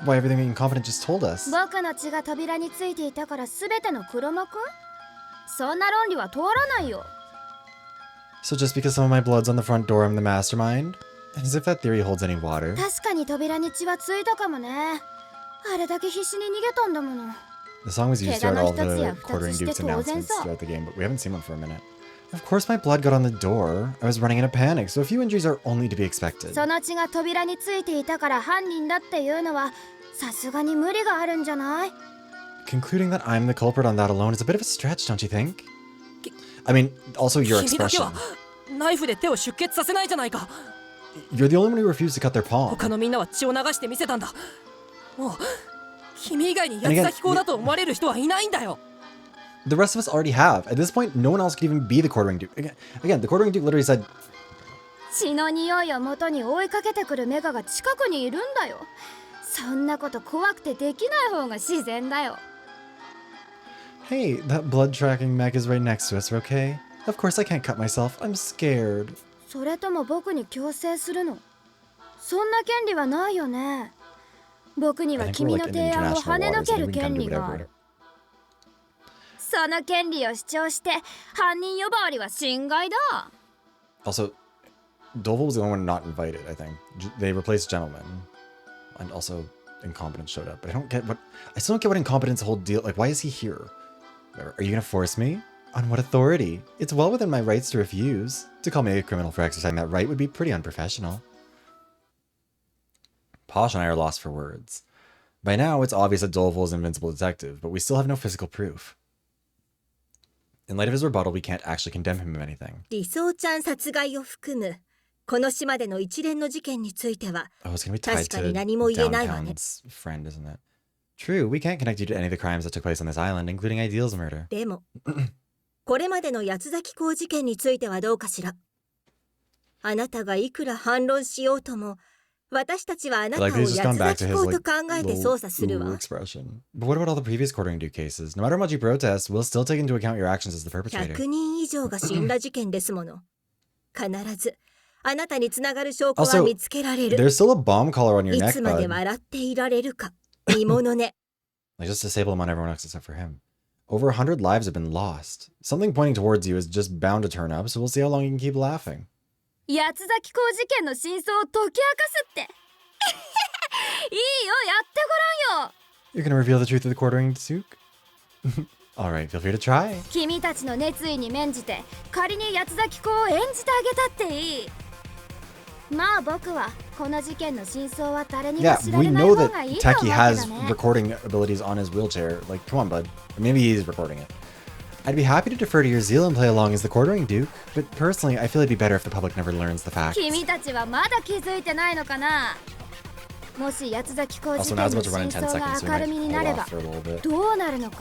Why everything being confident just told us? 僕の血が扉についていたから全ての黒幕？そんな論理は通らないよ。 So just because some of my blood's on the front door, I'm the mastermind? As if that theory holds any water. 確かに扉に血はついたかもね。あれだけ必死に逃げたんだもの。 The song was used throughout all the 怪我の一つや二つ Quartering して Duke's 当然 announcements さ。 throughout the game, but we haven't seen one for a minute. Of course my blood got on the door. I was running in a panic, so a few injuries are only to be expected. その血が扉についていたから犯人だっていうのはさすがに無理があるんじゃない？ Concluding that I'm the culprit on that alone is a bit of a stretch, don't you think? I mean, also your 君だけ expression. はナイフで手を出血させないじゃないか。 You're the only one who refused to cut their palm. 他のみんなは血を流してみせたんだ。もう君以外に八つ咲き校だと思われる人はいないんだよ。 The rest of us already have. At this point, no one else could even be the Quartering Duke. Again, the Quartering Duke literally said, 血の匂いを元に追いかけてくるメカが近くにいるんだよ。そんなこと怖くてできない方が自然だよ。 Hey, that blood tracking mech is right next to us, okay? Of course I can't cut myself. I'm scared. それとも僕に強制するの？そんな権利はないよね。僕には I think we're 君 like の in 提案を international 跳ねの waters. け I think る we can 権 do 利があ whatever. る。その権利を主張して犯人呼ばわりは侵害だ。 Also, Doleful was the only one not invited, I think. They replaced Gentleman. And also, Incompetence showed up. But I still don't get what Incompetence whole deal, like, why is he here? Are you gonna force me? On what authority? It's well within my rights to refuse. To call me a criminal for exercising that right would be pretty unprofessional. Posh and I are lost for words. By now, it's obvious that Doleful is an invincible detective, but we still have no physical proof. In light of his rebuttal, we can't actually condemn him of anything. 理想ちゃん殺害を含むこの島での一連の事件については Oh, it's gonna be tied 確か to に何も言えないわね。 Downtown's friend, isn't it? True, we can't connect you to any of the crimes that took place on this island, including Ideal's murder. でもこれまでの八つ咲き校事件についてはどうかしら。あなたがいくら反論しようとも私たちはあなたを Like 八 he's つ just gone 咲 back to き his 校 like と考えて little 捜査する ooh わ。 expression. But what about all the previous Quartering Duke cases? No matter how much you protest, we'll still take into account your actions as the perpetrator. 100人以上が死んだ事件ですもの。必ずあなたにつながる証拠 Also, は見つけられる。 There's still a bomb collar on your い neck, つまで bud. 笑っていられるか。見ものね。 Like, just disable him on everyone else except for him. Over 100 lives have been lost. Something pointing towards you is just bound to turn up, so we'll see how long you can keep laughing. 八つ咲き校事件の真相を解き明かすって。いいよ、やってごらんよ。 You're gonna reveal the truth of the Quartering Duke? Alright, feel free to try. 君たちの熱意に免じて仮に八つ咲き子を演じてあげたっていい。まあ僕はこの事件の真相は誰にも Yeah, 知ら we れない know 方 that がいいと思う Techie け has どね。 recording abilities on his wheelchair. Like, come on, bud. Or maybe he's recording it. I'd be happy to defer to your zeal and play along as the Quartering Duke, but personally, I feel it'd be better if the public never learns the facts. 君たちはまだ気づいてないのかな。もし八つ咲き子 Also, 事 now's 件の about to run in 真 10相が seconds, so we 明る might みに hold なれば off for a little bit. どうなるのか。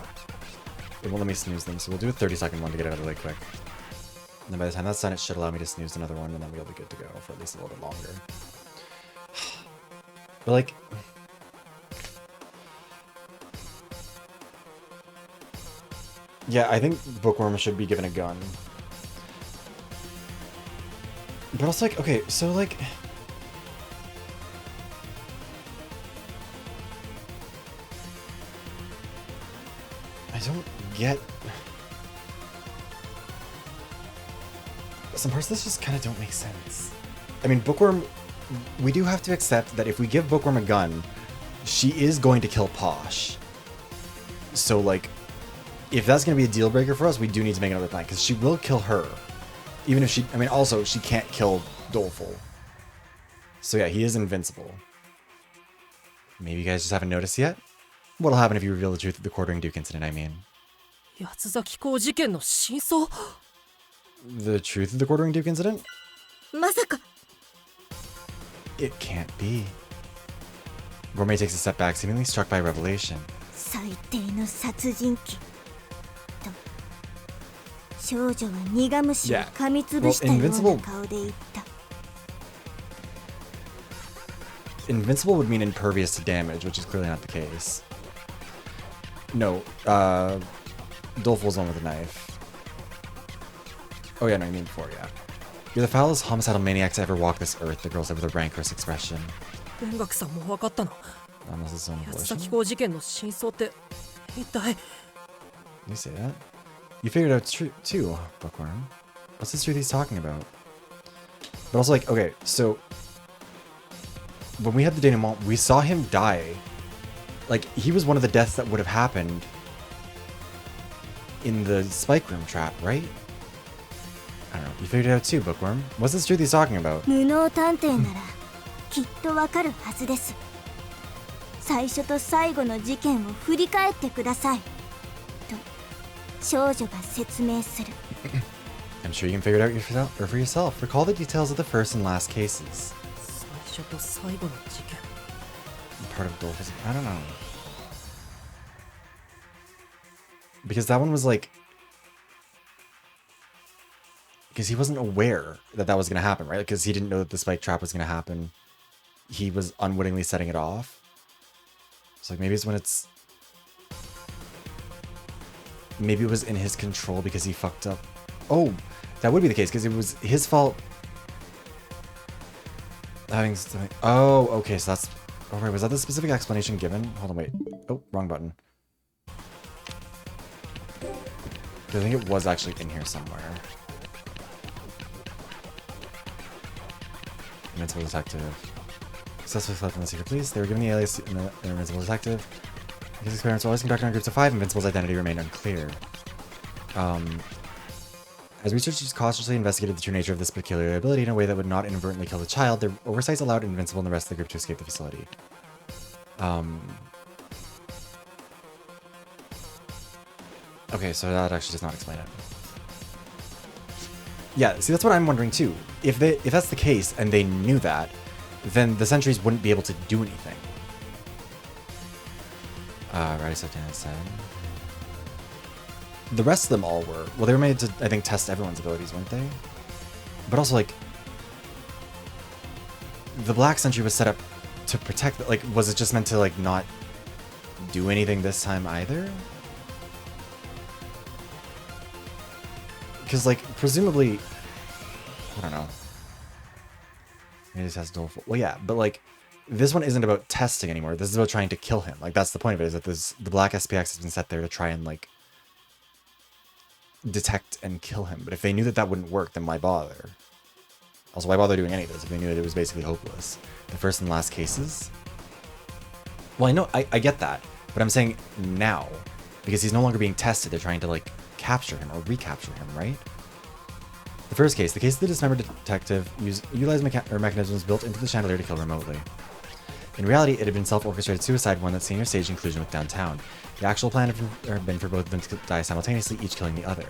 It won't let me snooze them, so we'll do a 30-second one to get it out of the way quick. And then by the time that's done, it should allow me to snooze another one, and then we'll be good to go for at least a little bit longer. But like... Yeah, I think Bookworm should be given a gun. But also, like, okay, so, like... I don't get... Some parts of this just kind of don't make sense. I mean, Bookworm we do have to accept that if we give Bookworm a gun, she is going to kill Posh. So, like, if that's going to be a deal breaker for us, we do need to make another plan, because she will kill her. Even if she, I mean, also, she can't kill Doleful. So yeah, he is invincible. Maybe you guys just haven't noticed yet? What'll happen if you reveal the truth of the Quartering Duke incident, I mean? 八崎港事件の真相 The truth of the Quartering Duke incident? まさか It can't be. Gourmet takes a step back, seemingly struck by a revelation. 最低の殺人鬼と少女は苦虫を噛みつぶしたような顔で言った。 Invincible would mean impervious to damage, which is clearly not the case. No, Doleful's one with a knife. Oh yeah, no, you mean before, yeah. You're the foulest homicidal maniac to ever walk this earth, the girl said with a rancorous expression. 勉学さんも分かったの Almost his own 八 volition. 崎港事件の真相って一体 You say that? You figured out too, Bookworm. What's this truth he's talking about? But also, like, okay, so when we had the denouement, we saw him die. Like, he was one of the deaths that would have happened in the spike room trap, right? I don't know. You figured it out too, Bookworm. What's this truth he's talking about? 無能探偵ならきっとわかるはずです。最初と最後の事件を振り返ってくださいと少女が説明する。I'm sure you can figure it out for yourself. Recall the details of the first and last cases. 最初と最後の事件 Part of Dolphus. I don't know. Because that one was like... Because he wasn't aware that that was going to happen, right? Because he didn't know that the spike trap was going to happen. He was unwittingly setting it off. So like maybe it's when it's... Maybe it was in his control because he fucked up. Oh, that would be the case because it was his fault. Having something... Oh, okay, so that's... Oh, right, was that the specific explanation given? Hold on, wait. Oh, wrong button. I think it was actually in here somewhere. Invincible Detective. Successfully slept in the secret police. They were given the alias Invincible Detective. His experiments were always conducted on groups of 5. Invincible's identity remained unclear. As researchers cautiously investigated the true nature of this peculiar ability in a way that would not inadvertently kill the child, their oversights allowed Invincible and the rest of the group to escape the facility. Okay, so that actually does not explain it. Yeah, see, that's what I'm wondering too. If that's the case and they knew that, then the sentries wouldn't be able to do anything. Right, so inside. The rest of them all were. Well, they were made to, I think, test everyone's abilities, weren't they? But also, like, the Black Sentry was set up to protect, like, was it just meant to, like, not do anything this time either? Because, like, presumably, I don't know. Maybe this has doleful. Well, yeah, but, like, this one isn't about testing anymore. This is about trying to kill him. Like, that's the point of it, is that the Black SPX has been set there to try and, like, detect and kill him. But if they knew that that wouldn't work, then why bother? Also, why bother doing any of this if they knew that it was basically hopeless? The first and last cases? Well, I know, I get that. But I'm saying now, because he's no longer being tested, they're trying to, like, capture him or recapture him, right? The first case, the case of the dismembered detective, utilized mechanisms built into the chandelier to kill remotely. In reality, it had been self-orchestrated suicide, one that senior staged in collusion with downtown. The actual plan had been for both of them to die simultaneously, each killing the other.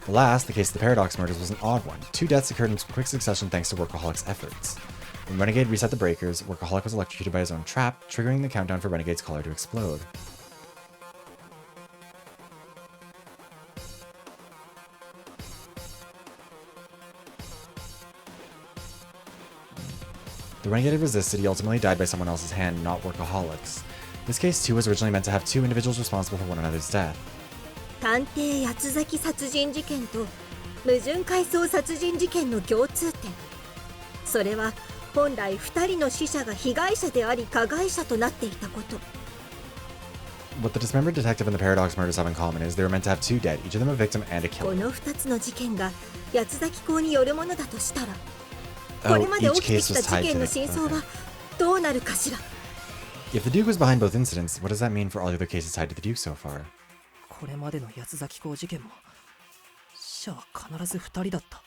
The last, the case of the Paradox murders, was an odd one. 2 deaths occurred in quick succession thanks to Workaholic's efforts. When Renegade reset the breakers, Workaholic was electrocuted by his own trap, triggering the countdown for Renegade's collar to explode. The Renegade had resisted, he ultimately died by someone else's hand, not Workaholic's. This case too was originally meant to have 2 individuals responsible for one another's death. 探偵八崎殺人事件と矛盾回想殺人事件の共通点、それは本来2人の死者が被害者であり加害者となっていたこと。 What the dismembered detective and the Paradox murders have in common is they were meant to have 2 dead, each of them a victim and a こ killer. の2つの事件が八崎港によるものだとしたら、これまで each 起きて case きた was 事 tied 件 to の the... 真相 Okay. はどうなるかしら。 If the Duke was behind both incidents, what does that mean for all the other cases tied to the Duke so far? これまでの八つ崎港事件も死者は必ず2人だった。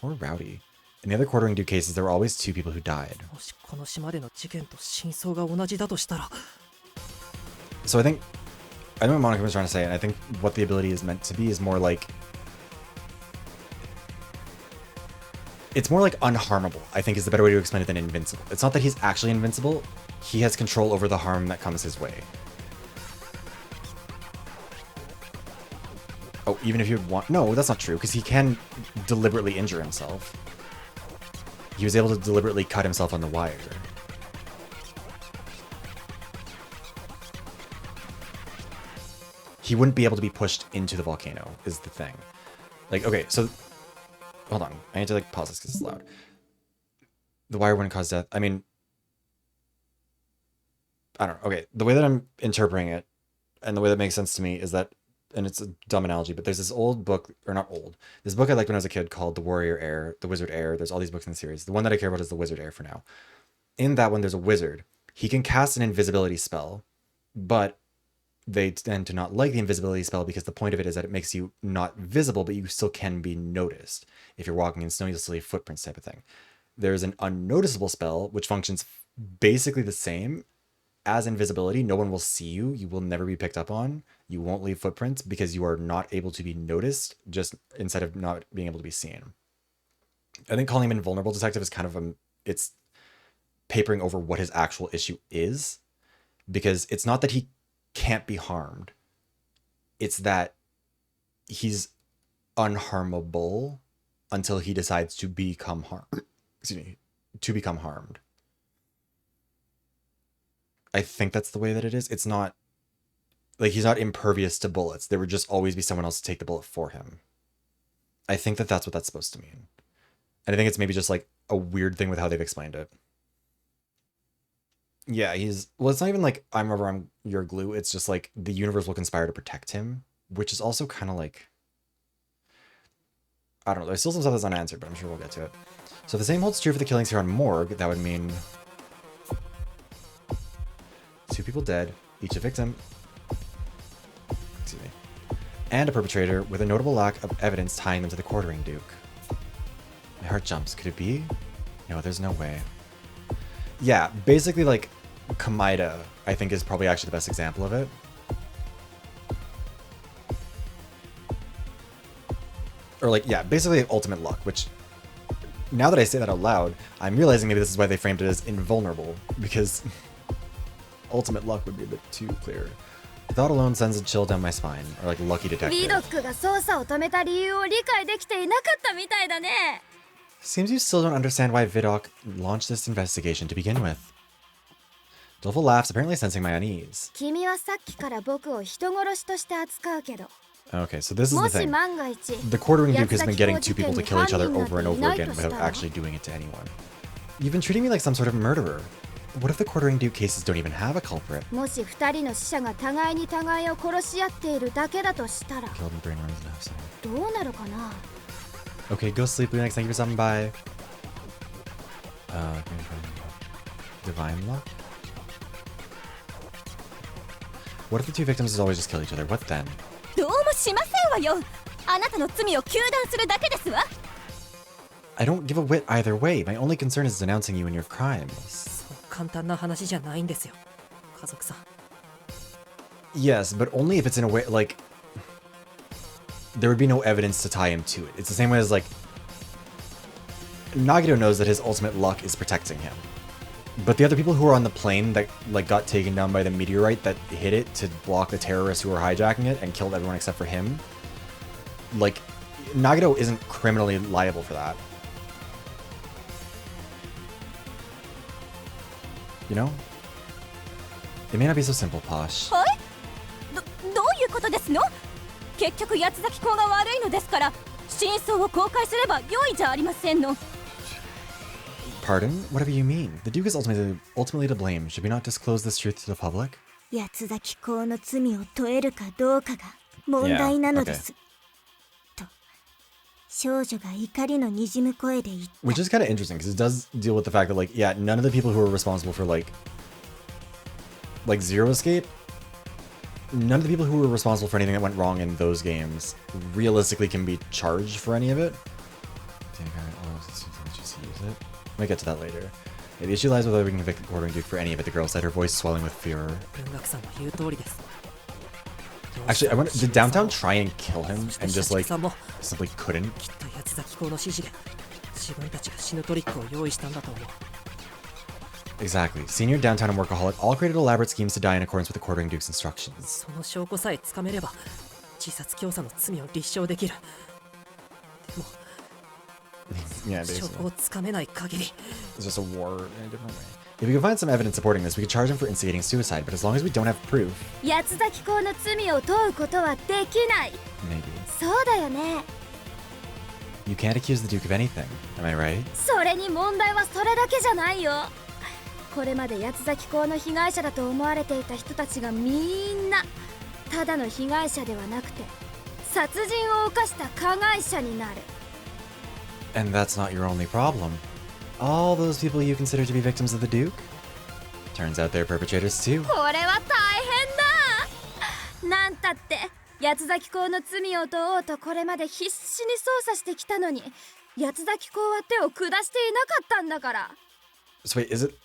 Poor Rowdy. In the other quartering Duke cases, there were always 2 people who died. もしこの島での事件と真相が同じだとしたら So I know what Monica was trying to say, and I think what the ability is meant to be is more like... It's more like unharmable, I think is the better way to explain it than invincible. It's not that he's actually invincible, he has control over the harm that comes his way. Oh, even if you want... No, that's not true, because he can deliberately injure himself. He was able to deliberately cut himself on the wire. He wouldn't be able to be pushed into the volcano, is the thing. Like, okay, so... Hold on, I need to, like, pause this because it's loud. The wire wouldn't cause death. I mean... I don't know. Okay, the way that I'm interpreting it, and the way that makes sense to me is that, and it's a dumb analogy, but there's this old book, or not old, this book I liked when I was a kid called The Warrior Heir, The Wizard Heir. There's all these books in the series. The one that I care about is The Wizard Heir for now. In that one, there's a wizard. He can cast an invisibility spell, but they tend to not like the invisibility spell because the point of it is that it makes you not visible, but you still can be noticed. If you're walking in snow, you'll still leave footprints type of thing. There's an unnoticeable spell, which functions basically the same as invisibility. No one will see you. You will never be picked up on. You won't leave footprints because you are not able to be noticed, just instead of not being able to be seen. I think calling him invulnerable detective is kind of it's papering over what his actual issue is, because it's not that he can't be harmed. It's that he's unharmable until he decides to become harmed. Excuse me, to become harmed. I think that's the way that it is. It's not like he's not impervious to bullets. There would just always be someone else to take the bullet for him. I think that that's what that's supposed to mean. And I think it's maybe just like a weird thing with how they've explained it. Yeah, well, it's not even like I'm rubber, I'm your glue. It's just like the universe will conspire to protect him, which is also kind of like, I don't know. There's still some stuff that's unanswered, but I'm sure we'll get to it. So if the same holds true for the killings here on Morgue, that would mean 2 people dead, each a victim, excuse me, and a perpetrator with a notable lack of evidence tying them to the quartering Duke. My heart jumps. Could it be? No, there's no way. Yeah, basically like Kamaida, I think, is probably actually the best example of it. Or like, yeah, basically ultimate luck, which now that I say that out loud, I'm realizing maybe this is why they framed it as invulnerable, because ultimate luck would be a bit too clear. The thought alone sends a chill down my spine, or like lucky detective. ヴィドックが捜査を止めた理由を理解できていなかったみたいだね。 Seems you still don't understand why Vidocq launched this investigation to begin with. Dolphin laughs, apparently sensing my unease. 君はさっきから僕を人殺しとして扱うけど、 Okay, so this is も the し thing. 万が一 The quartering Duke has been getting 八つ 2 people to 崎公 kill each 事 other 件に over and 犯 over 人 again なんてい without ないとしたら actually doing it to anyone. You've been treating me like some sort of murderer. What if the quartering Duke cases don't even have a culprit? もし二人の死者が互いに互いを殺し合っているだけだとしたら Killed and brain runs and half second. どうなるかな。 Okay, go sleep, Lunax. Thank you for stopping by. Divine luck? What if the 2 victims always just kill each other? What then? どうもしませんわよ。あなたの罪を糾弾するだけですわ。 I don't give a whit either way. My only concern is denouncing you and your crimes. そう簡単な話じゃないんですよ、家族さん。 Yes, but only if it's in a way, like... There would be no evidence to tie him to it. It's the same way as, like... Nagito knows that his ultimate luck is protecting him. But the other people who were on the plane that, like, got taken down by the meteorite that hit it to block the terrorists who were hijacking it and killed everyone except for him... Like, Nagito isn't criminally liable for that. You know? It may not be so simple, Posh. はい？どういうことですの？結局八つ崎公が悪いのですから、真相を公開すれば良いじゃありませんの。 Pardon? Whatever you mean. The Duke is ultimately to blame. Should we not disclose this truth to the public? 八つ崎公の罪を問えるかどうかが問題なのです。と少女が怒りのにじむ声で言った。 Which is kind of interesting because it does deal with the fact that, like, yeah, none of the people who are responsible for like Zero Escape, none of the people who were responsible for anything that went wrong in those games realistically can be charged for any of it. Let me get to that later. Yeah, the issue lies with whether we can convict the Quartering Duke for any of it, the girl said, her voice swelling with fear. 文学さんの言う通りです。 Actually, did Downtown try and kill him and just like さんも simply couldn't? きっと八つ崎校の指示で自分たちが死ぬトリックを用意したんだと思う。 Exactly. Senior, Downtown, and Workaholic all created elaborate schemes to die in accordance with the Quartering Duke's instructions. その証拠さえつかめれば自殺教唆の罪を立証できる。でも Yeah, 証 basically. 拠をつかめない限り It's just a war in a different way. If we could find some evidence supporting this, we could charge him for instigating suicide, but as long as we don't have proof, 八つ崎校の罪を問うことはできない。 maybe. そうだよね。 You can't accuse the Duke of anything, am I right? それに問題はそれだけじゃないよ。これまで八つ崎校の被害者だと思われていた人たちがみんなただの被害者ではなくて殺人を犯した加害者になる。 And that's not your only problem. All those people you consider to be victims of the Duke? Turns out they're perpetrators too. これは大変だ。なんたって八つ崎校の罪を問おうとこれまで必死に捜査してきたのに八つ崎校は手を下していなかったんだから。 So wait, is it...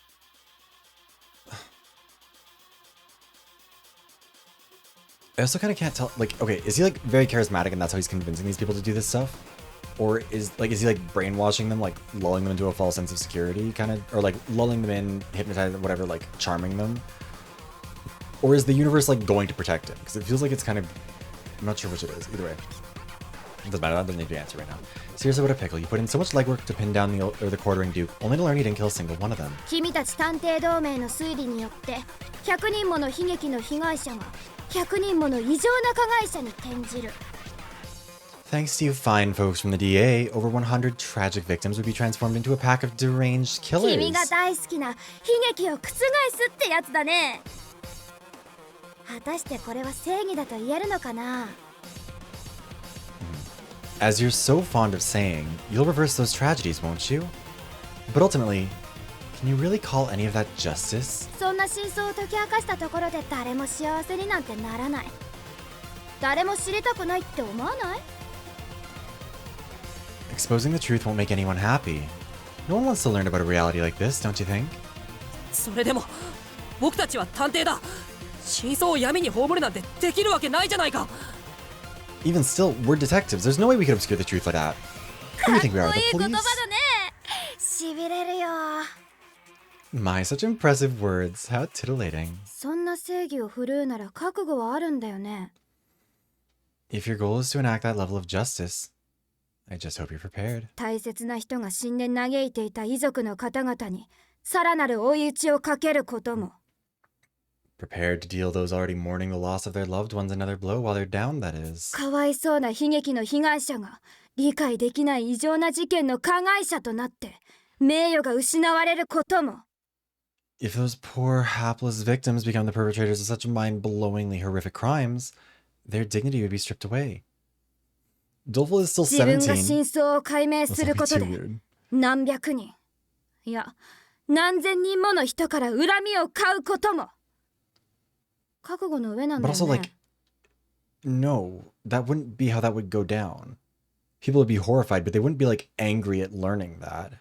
I also kind of can't tell, like, okay, is he like very charismatic and that's how he's convincing these people to do this stuff? Or is he like brainwashing them, like lulling them into a false sense of security, kind of, or like lulling them in, hypnotizing, whatever, like charming them? Or is the universe like going to protect him? Because it feels like it's kind of, I'm not sure which it is. Either way, it doesn't matter. That doesn't need to be answered right now. Seriously, what a pickle! You put in so much legwork to pin down the Quartering Duke, only to learn he didn't kill a single one of them. 君たち探偵同盟の推理によって100人もの悲劇の被害者が100人もの異常な加害者に転じる。 Thanks to you fine folks from the DA, over 100 tragic victims would be transformed into a pack of deranged 君が killers. 大好きな悲劇を覆すってやつだね。果たしてこれは正義だと言えるのかな。 As you're so fond of saying, you'll reverse those tragedies, won't you? But ultimately, can you really call any of that justice? そんな真相を解き明かしたところで誰も幸せになんてならない。誰も知りたくないって思わない？ Exposing the truth won't make anyone happy. No one wants to learn about a reality like this, don't you think? それでも僕たちは探偵だ。真相を闇に葬るなんてできるわけないじゃないか。 Even still, we're detectives. There's no way we could obscure the truth like that. Who do you think we are, かっこい the い言葉 police? だね。しびれるよ。 My, such impressive words. How titillating. そんな正義を振るうなら覚悟はあるんだよね。 If your goal is to enact that level of justice, I just hope you're prepared. 大切な人が死んで嘆いていた遺族の方々にさらなる追い打ちをかけることも。 Prepared to deal those already mourning the loss of their loved ones another blow while they're down, that is. かわいそうな悲劇の被害者が理解できない異常な事件の加害者となって名誉が失われることも。 If those poor, hapless victims become the perpetrators of such mind-blowingly horrific crimes, their dignity would be stripped away. Doleful is still 自分が 17. 真相を解明 That's する not こと too で weird. 何百人いや何千人もの人から恨みを買うことも。覚悟の上なんだ But よ also, ね。 like, no, that wouldn't be how that would go down. People would be horrified, but they wouldn't be, like, angry at learning that. I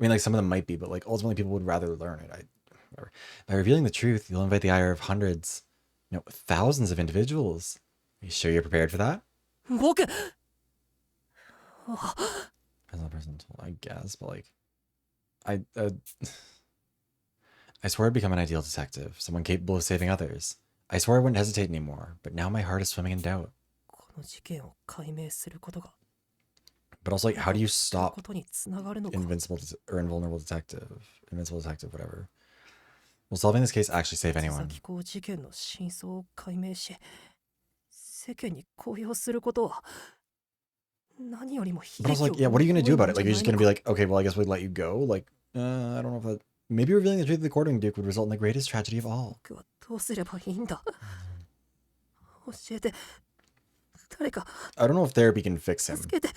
mean, like, some of them might be, but, like, ultimately people would rather learn it. Whatever. By revealing the truth, you'll invite the ire of hundreds, no, thousands of individuals. Are you sure you're prepared for that? 僕 Person, I guess, but, like, I swore I'd become an ideal detective, someone capable of saving others. I swore I wouldn't hesitate anymore, but now my heart is swimming in doubt. この事件を解明することが But also, like, how do you こ stop とにつながるのか。 invulnerable detective, whatever? Will solving this case actually save 八つ anyone? 崎校事件の真相を解明し世間に公表することは何よりも悲 But 劇 also, を like, yeah, what are you gonna do about it? Like, you're just 生 gonna む be んじゃないのか like, okay, well, I guess we'd let you go. Like, I don't know if that. Maybe revealing the truth of the Quartering Duke would result in the greatest tragedy of all. 僕はどうすればいいんだ。教えて。誰か I don't know if therapy can fix him. 助けて。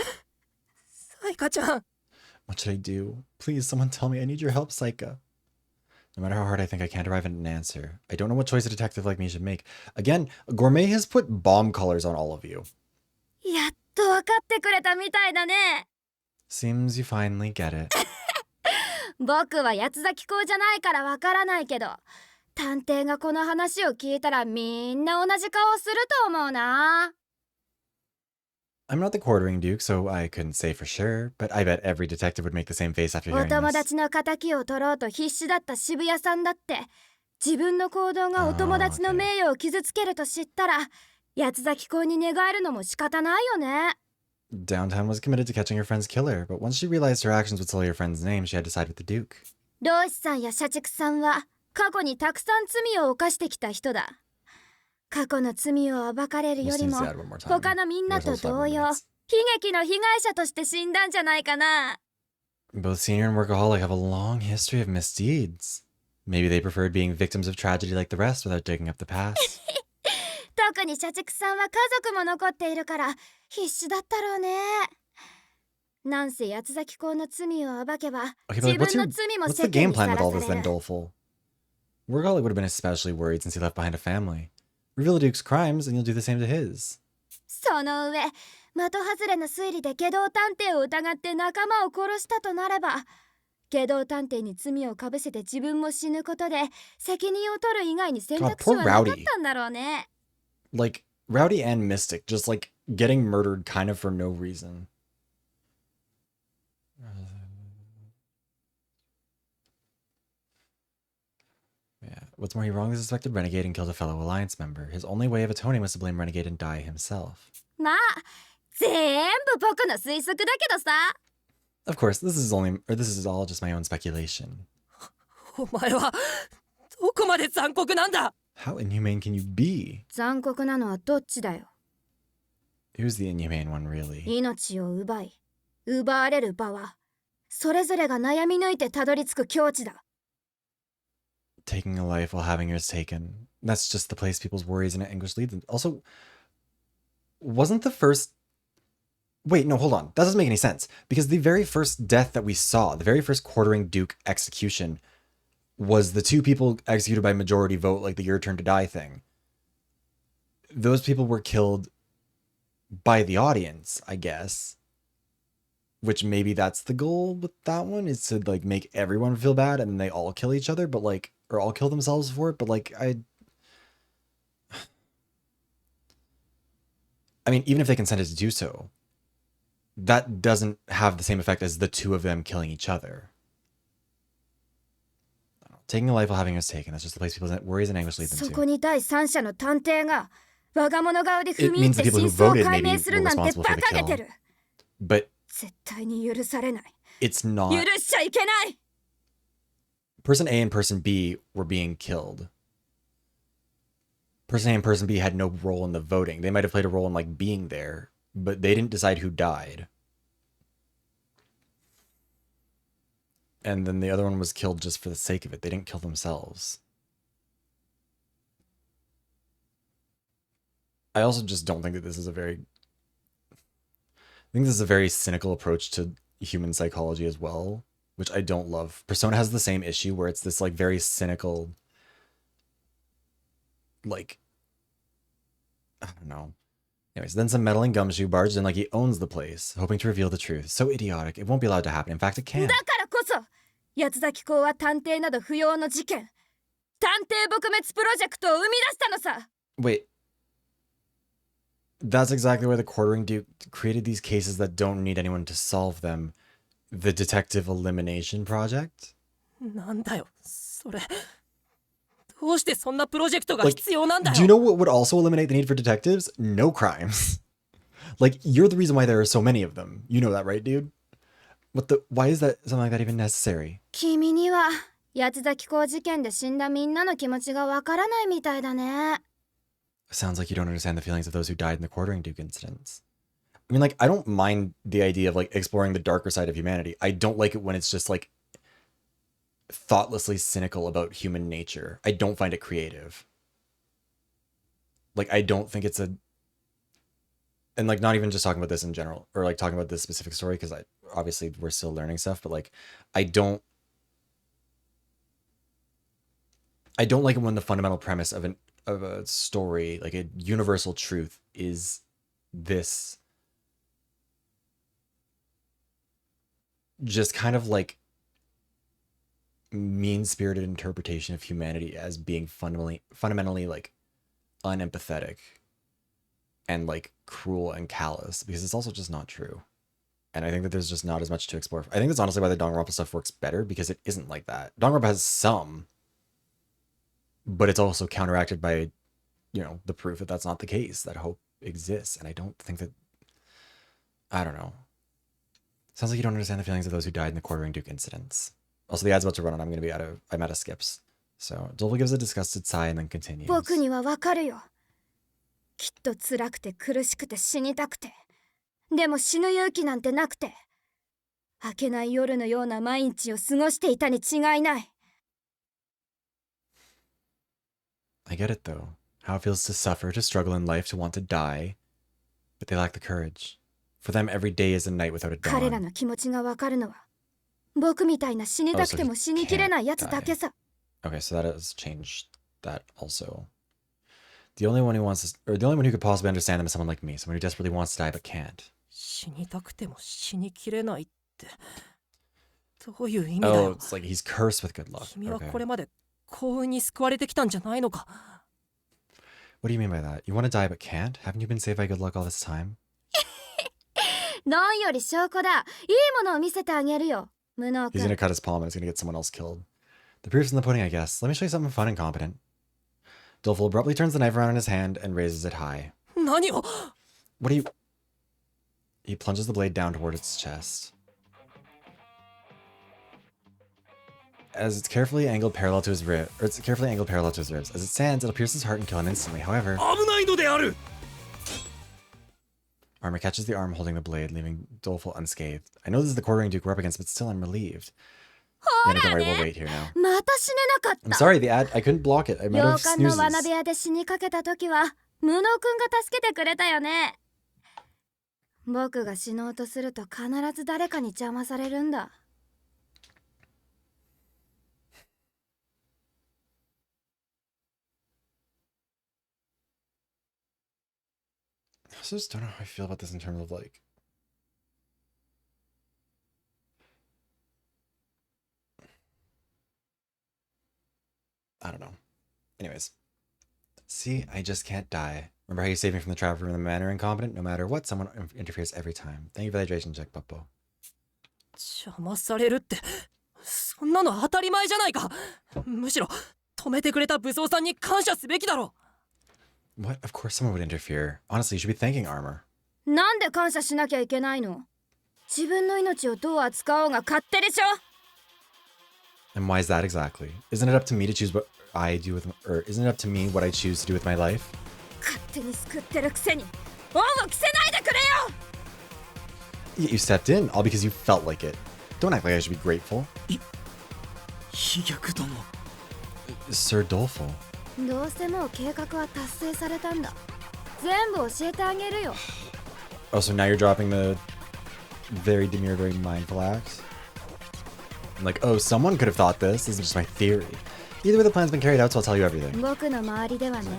Saika chan. What should I do? Please, someone tell me. I need your help, Saika. No matter how hard I think, I can't arrive at an answer. I don't know what choice a detective like me should make. Again, Gourmet has put bomb colors on all of you. やっと分かってくれたみたいだね。 Seems you finally get it. 僕は八つ咲き校じゃないから分からないけど、探偵がこの話を聞いたらみんな同じ顔すると思うな。 I'm not the quartering duke, so I couldn't say for sure, but I bet every detective would make the same face after お hearing 友 this. 達の仇を取ろうと必死だった渋谷さんだって、自分の行動がお友達の名誉を傷つけると知ったら、八つ咲き校に寝返るのも仕方ないよね。 Downtown was committed to catching her friend's killer, but once she realized her actions would sully her friend's name, she had to side with the duke. 漁師さんや社畜さんは過去にたくさん罪を犯してきた人だ。過去の罪を暴かれるよりも We'll see that one more time. 他のみんなと There's also 同 5 more 様、 minutes. 悲劇の被害者として死んだんじゃないかな。 Both Senior and Workaholic have a long history of misdeeds. Maybe they preferred being victims of tragedy like the rest without digging up the past. 特に社畜さんは家族も残っているから必死だったろうね。なんせ八つ咲き校の罪を暴けば、 Okay, but 自 like, 分の罪も what's 世 the 間 game にさ plan ら with さ all れ this then, る。 Doleful? Workaholic would have been especially worried since he left behind a family. Reveal the Duke's crimes, and you'll do the same to his. その上、的外れの推理で下道探偵を疑って仲間を殺したとなれば、下道探偵に罪をかぶせて自分も死ぬことで責任を取る以外に選択肢はなかったんだろうね。 Like, Rowdy and Mystic just, like, getting murdered kind of for no reason. Yeah. What's more, he wrongly suspected Renegade and killed a fellow Alliance member. His only way of atoning was to blame Renegade and die himself. まあ、全部僕の推測だけどさ。 Of course, this is all just my own speculation. お前はどこまで残酷なんだ。 How inhumane can you be? 残酷なのはどっちだよ。 Who's the inhumane one, really? 命を奪い、奪われる場は、それぞれが悩み抜いてたどり着く境地だ。 Taking a life while having yours taken. That's just the place people's worries and anguish lead them. Also, wasn't the first... Wait, no, hold on. That doesn't make any sense. Because the very first death that we saw, the very first quartering Duke execution, was the two people executed by majority vote, like the your turn to die thing. Those people were killed by the audience, I guess. Which maybe that's the goal with that one, is to like make everyone feel bad and then they all kill each other, but like, or all kill themselves for it, but like, I mean, even if they consented to do so, that doesn't have the same effect as the two of them killing each other. Taking a life while having yours taken, that's just the place people's worries and anguish lead them そ to. こに第三者の探偵が我が物顔で It 踏み入っ means the て people who 真相を voted 解 maybe 明する were なんて responsible バ for the カげて kill. る。 But 絶対に許されない。 it's 許 not... しちゃいけない。 Person A and Person B were being killed. Person A and Person B had no role in the voting. They might have played a role in like being there, but they didn't decide who died. And then the other one was killed just for the sake of it. They didn't kill themselves. I also just don't think that this is a very... I think this is a very cynical approach to human psychology as well, which I don't love. Persona has the same issue where it's this like very cynical, like, I don't know. Anyways, then some meddling gumshoe barges in like he owns the place, hoping to reveal the truth. So idiotic. It won't be allowed to happen. In fact, it can. だからこそ、八つ咲き校は探偵など不要の事件、探偵撲滅プロジェクトを生み出したのさ。 Wait. That's exactly why the Quartering Duke created these cases that don't need anyone to solve them. The Detective Elimination Project? なんだよそれ。どうしてそんなプロジェクトが必要なんだよ。 Do you know what would also eliminate the need for detectives? No crimes. Like, you're the reason why there are so many of them. You know that, right, dude? Why is that something like that even necessary? 君には八つ咲き校事件で死んだみんなの気持ちがわからないみたいだね。 Sounds like you don't understand the feelings of those who died in the Quartering Duke incidents. I mean, like, I don't mind the idea of, like, exploring the darker side of humanity. I don't like it when it's just, like, thoughtlessly cynical about human nature. I don't find it creative. Like, I don't think it's a... And, like, not even just talking about this in general, or, like, talking about this specific story, because obviously we're still learning stuff, but like I don't like it when the fundamental premise of a story, like a universal truth, is this just kind of like mean-spirited interpretation of humanity as being fundamentally like unempathetic and like cruel and callous, because it's also just not true. And I think that there's just not as much to explore. I think that's honestly why the Danganronpa stuff works better, because it isn't like that. Danganronpa has some, but it's also counteracted by, you know, the proof that that's not the case, that hope exists. And I don't think that, I don't know. Sounds like you don't understand the feelings of those who died in the Quartering Duke incidents. Also, the ad's about to run and I'm out of skips. So, Dolphin gives a disgusted sigh and then continues. 僕にはわかるよ。きっと辛くて苦しくて死にたくて。でも死ぬ勇気なんてなくて。明けない夜のような毎日を過ごしていたに違いない。I get it though. How it feels to suffer, to struggle in life, to want to die. But they lack the courage. For them, every day is a night without a 彼ら dawn. の気持ちがわかるのは、僕みたいな死にたくても死にきれないやつだけさ。Okay, so that has changed that also. The only one who could possibly understand them is someone like me, someone who desperately wants to die but can't. 死にたくても死にきれないってどういう意味だよ。 Oh, it's like he's cursed with good luck. 君は Okay. これまで幸運に救われてきたんじゃないのか。 What do you mean by that? You want to die but can't? Haven't you been saved by good luck all this time? 論より証拠だ。いいものを見せてあげるよ。無能 He's 君。 gonna cut his palm and it's gonna get someone else killed. The proof's in the pudding, I guess. Let me show you something fun and competent. Dolphin abruptly turns the knife around in his hand and raises it high. 何を What do you... He plunges the blade down toward its chest. As it's carefully angled parallel to his ribs. As it stands, it'll pierce his heart and kill him instantly. However, 危ないのである。 Armor catches the arm holding the blade, leaving Doleful unscathed. I know this is the Quartering Duke we're up against, but still I'm relieved. Yeah, no, don't worry, we'll wait here now. また死ねなかっ I'm た。 sorry, the ad, I couldn't block it. I might 洋 have 館の snoozes. 罠部屋で死にかけた時は無能君が助けてくれたよね。僕が死のうとすると必ず誰かに邪魔されるんだ。 I just don't know how I feel about this in terms of like... I don't know. Anyways. See, I just can't die. Remember how you saved me from the trap room in the manor incompetent? No matter what, someone interferes every time. Thank you for the hydration check, Puppo. 邪魔されるってそんなの当たり前じゃないか。むしろ止めてくれた武装さんに感謝すべきだろ。 What? Of course someone would interfere. Honestly, you should be thanking Armor. なんで感謝しなきゃいけないの？自分の命をどう扱おうが勝手でしょ。 And why is that exactly? Isn't it up to me to choose what I do with... Or isn't it up to me what I choose to do with my life? 勝手に救ってるくせに恩を着せないでくれよ。 Yet you stepped in, all because you felt like it. Don't act like I should be grateful. 飛脚殿。 Sir Doleful. どうせもう計画は達成されたんだ。全部教えてあげるよ。 Oh, so now you're dropping the very demure, very mindful act? I'm like, oh, someone could have thought this. This is just my theory. Either way, the plan's been carried out, so I'll tell you everything. 僕の周りではね、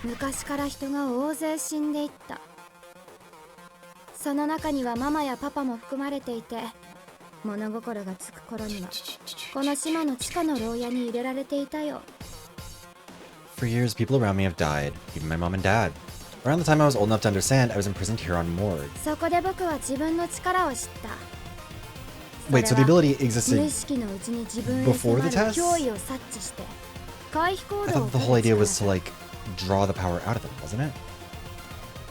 昔から人が大勢死んでいった。その中にはママやパパも含まれていて、物心がつく頃にはこの島の地下の牢屋に入れられていたよ。 For years, people around me have died, even my mom and dad. Around the time I was old enough to understand, I was imprisoned here on Mord. そこで僕は自分の力を知った。 Wait, so the ability 無 existed... 意識のうちに自分へ before 迫 the る test? 脅威を察知して回避行 I 動を thought the whole idea was to, like, draw the power out of them, wasn't it?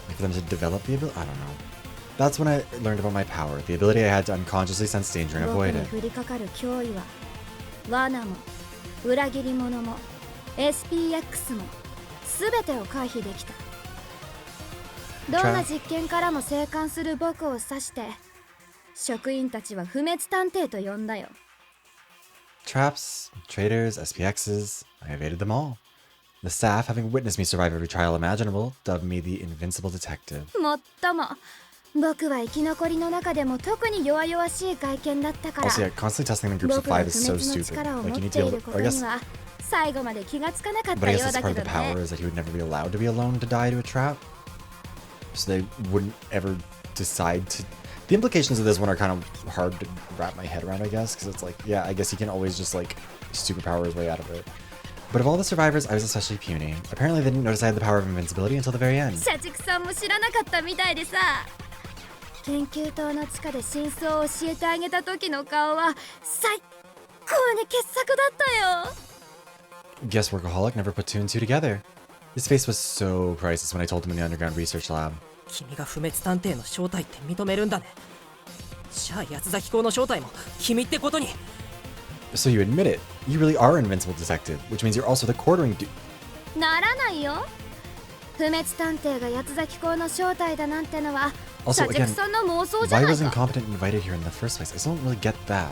Like, for them to develop the ability? I don't know. That's when I learned about my power, the ability I had to unconsciously sense danger and 僕 avoid に it. 降りかかる脅威は罠も裏切り者も SPX も全てを回避できた。どんな実験からも生還する僕を指して職員たちは不滅探偵と呼んだよ。 Traps, traitors, SPXs, I evaded them all. The staff, having witnessed me survive every trial imaginable, dubbed me the invincible detective. もっとも僕は生き残りの中でも特に弱々しい外見だったから Also, yeah, constantly testing them in groups of 僕が 5 不 is so 滅の stupid. 力を Like, 持 you っ need to て be い able る to. こ Or と I に guess, は最後まで気がつかなかっ but た I guess よう that's だ part け of ど the ね power is that he would never be allowed to be alone to die to a trap. So they wouldn't ever decide to. The implications of this one are kind of hard to wrap my head around, I guess, because it's like, yeah, I guess he can always just like superpower his way out of it. But of all the survivors, I was especially puny. Apparently, they didn't notice I had the power of invincibility until the very end. 社畜さんも知らなかったみたいでさ、研究棟の地下で真相を教えてあげた時の顔は最高に傑作だったよ。 Guess Workaholic never put two and two together. His face was so priceless when I told him in the underground research lab. 君が不滅探偵の正体って認めるんだね。じゃあ八つ咲公の正体も君ってことに。 So you admit it. You really are an invincible detective, which means you're also the quartering dude. ならないよ。不滅探偵が八つ咲公の正体だなんてのは Also, 社畜 again, さんの妄想じゃ why ない was か。 incompetent invited here in the first place? I still don't really get that.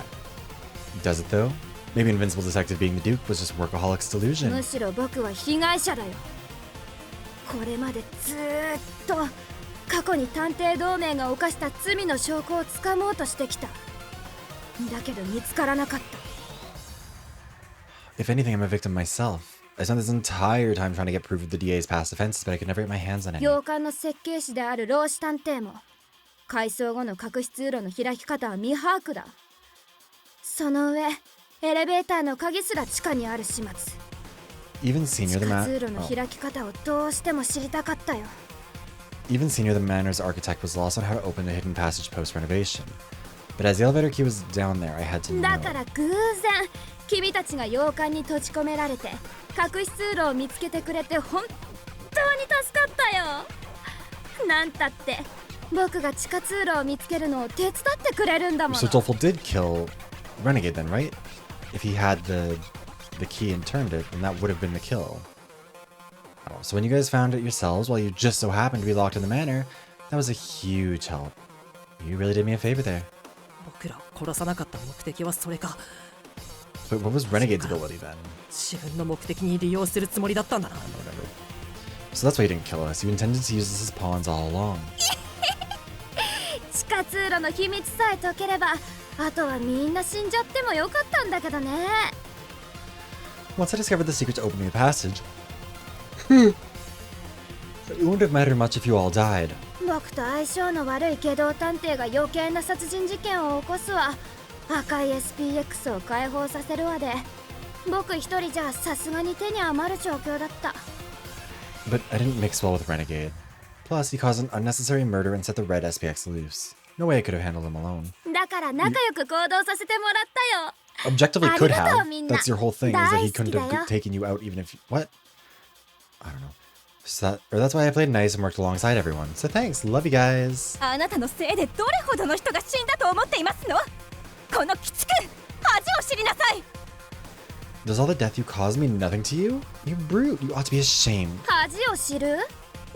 Does it though? Maybe Invincible Detective being the Duke was just Workaholic's delusion. むしろ僕は被害者だよ。これまでずーっと過去に探偵同盟が犯した罪の証拠をつかもうとしてきた。だけど見つからなかった。 If anything, I'm a victim myself. I spent this entire time trying to get proof of the DA's past offenses, but I could never get my hands on any. 洋館の設計士である老子探偵も改装後の隠し通路の開き方は未把握だ。その上エレベーターの鍵すら地下にある始末。 Even 地 Senior the 下 Man. 通路の開き方をどうしても知りたかったよ。 Even Senior the Manor's architect was lost on how to open the hidden passage post renovation. But as the elevator key was down there, I had to だ know. から偶然君たちが洋館に閉じ込められて隠し通路を見つけてくれて本当に助かったよ。なんたって僕が地下通路を見つけるのを手伝ってくれるんだもの。 So Dolful did kill Renegade then, right? If he had the key and turned it, then that would have been the kill. Oh, so when you guys found it yourselves, while you just so happened to be locked in the manor, that was a huge help. You really did me a favor there. 僕らを殺さなかった目的はそれか。 But what was Renegade's ability then? 自分の目的に利用するつもりだったんだな。 Whatever. So that's why you didn't kill us. You intended to use us as pawns all along. 地下通路の秘密さえ解ければあとはみんな死んじゃってもよかったんだけどね。 Once I discovered the secret to opening the passage, it wouldn't have mattered much if you all died. 僕と相性の悪い下道探偵が余計な殺人事件を起こすわ。赤い SPX を解放させるわで僕一人じゃさすがに手に余る状況だった。 But I didn't mix well with Renegade. Plus, he caused an unnecessary murder and set the red SPX loose. No way I could have handled him alone. だから仲良く行動させてもらったよ。 Objectively could have. ありがとうみんな。 That's your whole thing, is that he couldn't 大好きだよ。 have taken you out even if you... What? I don't know. So that's why I played nice and worked alongside everyone. So thanks. Love you guys. あなたのせいでどれほどの人が死んだと思っていますの。この鬼畜、恥を知りなさい。 Does all the death you caused mean nothing to you? You brute. You ought to be ashamed. 恥を知る？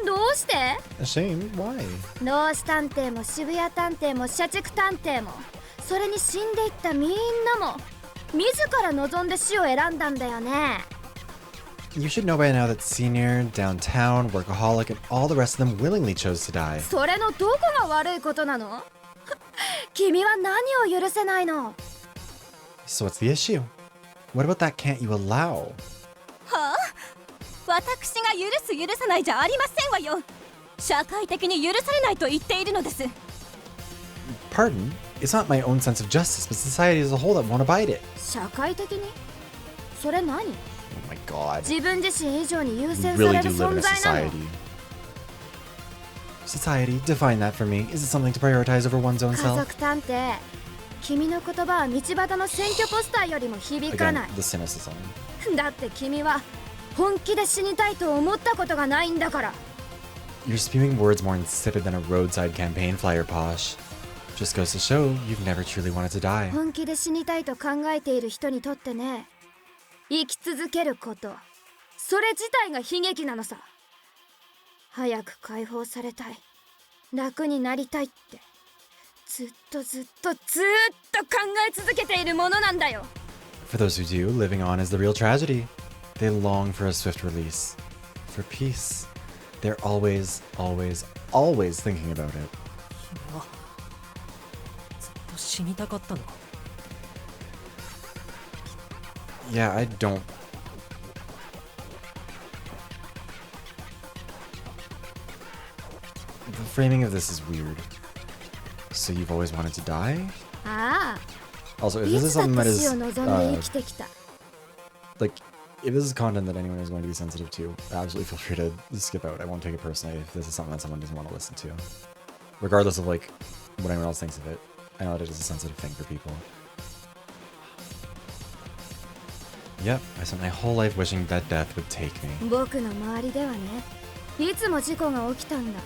どうして？ Ashamed? Why? 老子探偵も渋谷探偵も社畜探偵もそれに死んでいったみんなも自ら望んで死を選んだんだよね。 You should know by now that Senior, Downtown, Workaholic, and all the rest of them willingly chose to die. それのどこが悪いことなの？君は何を許せないの？ So what's the issue? What about that can't you allow? はあ、私が許す許さないじゃありませんわよ。社会的に許されないと言っているのです。 Pardon? It's not my own sense of justice, but society as a whole that won't abide it. 社会的に？それ何？ Oh my god. 自分自身以上に優 We 先さ really れ do る live in 存 a 在なの。 society. Society, define that for me. Is it something to prioritize over one's own 家 self? 族探偵、君の言葉は道端の選挙ポスターよりも響か Again, ない。 the cynicism. だって君は本気で死にたいと思ったことがないんだから。 You're spewing words more insipid than a roadside campaign flyer, Posh. Just goes to show you've never truly wanted to die. 本気で死にたいと考えている人にとってね、生き続けること、それ自体が悲劇なのさ。早く解放されたい、楽になりたいってずっと考え続けているものなんだよ。 For those who do, living on is the real tragedy. They long for a swift release. For peace. They're always thinking about it. 死にたかったのか。 Yeah, I don't. The framing of this is weird. So you've always wanted to die? あ Also, あ、 if い this is つだっ something that て is 死を望んで生きてきた。 like, if this is content that anyone is going to be sensitive to, absolutely feel free to skip out. I won't take it personally if this is something that someone doesn't want to listen to, regardless of like what anyone else thinks of it. I know that it is a sensitive thing for people. Yep, I spent my whole life wishing that death would take me. 僕の周りではね、いつも事故が起きたんだ。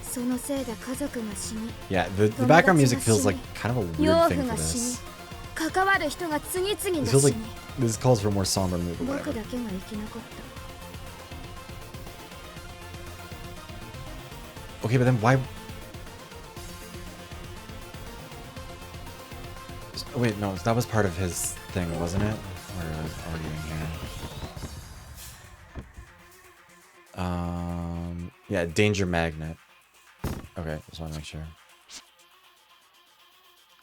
そのせいで家族が死に、 Yeah, the background music feels like kind of a 養 weird 父 thing が for 死に this. 関わる人が次々 It に feels 死 like に、 this calls for a more somber mood or 僕 whatever. だけが生き残った Okay, but then why? Wait, no, that was part of his thing, wasn't it? Or arguing here. Yeah, danger magnet. Okay, just want to make sure.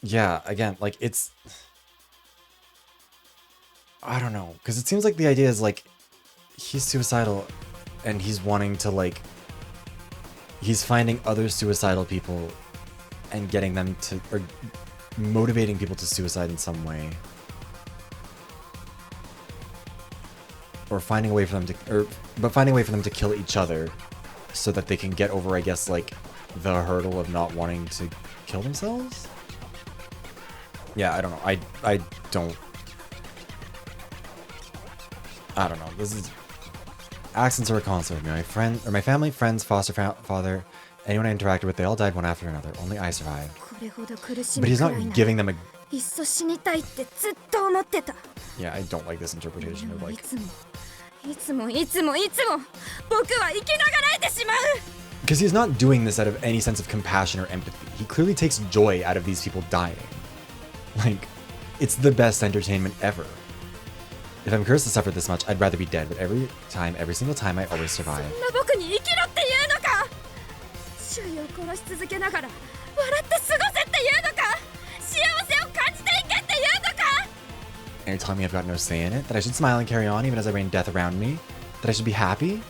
Yeah, again, like it's. I don't know, because it seems like the idea is like he's suicidal, and he's wanting to like. He's finding other suicidal people and getting them to, or motivating people to suicide in some way. Or finding a way for them to, but finding a way for them to kill each other so that they can get over, I guess, like, the hurdle of not wanting to kill themselves? Yeah, I don't know. I don't know. This is... Accents are a constant with me. My family, friends, foster father, anyone I interacted with, they all died one after another. Only I survived. これほど苦し But み he's くら not いなら giving them a... いっそ死にたいってずっと思ってた。 Yeah, I don't like this interpretation で of もい like... つもいつもいつもいつも僕は生きながらえてしまう。 Because he's not doing this out of any sense of compassion or empathy. He clearly takes joy out of these people dying. Like, it's the best entertainment ever. If I'm cursed to suffer this much, I'd rather be dead, but every single time, I always survive. そんな僕に生きろっていうのか。周囲を殺し続けながら笑って過ごせっていうのか。幸せを感じていけっていうのか。 And you're telling me I've got no say in it? That I should smile and carry on even as I rain death around me? That I should be happy?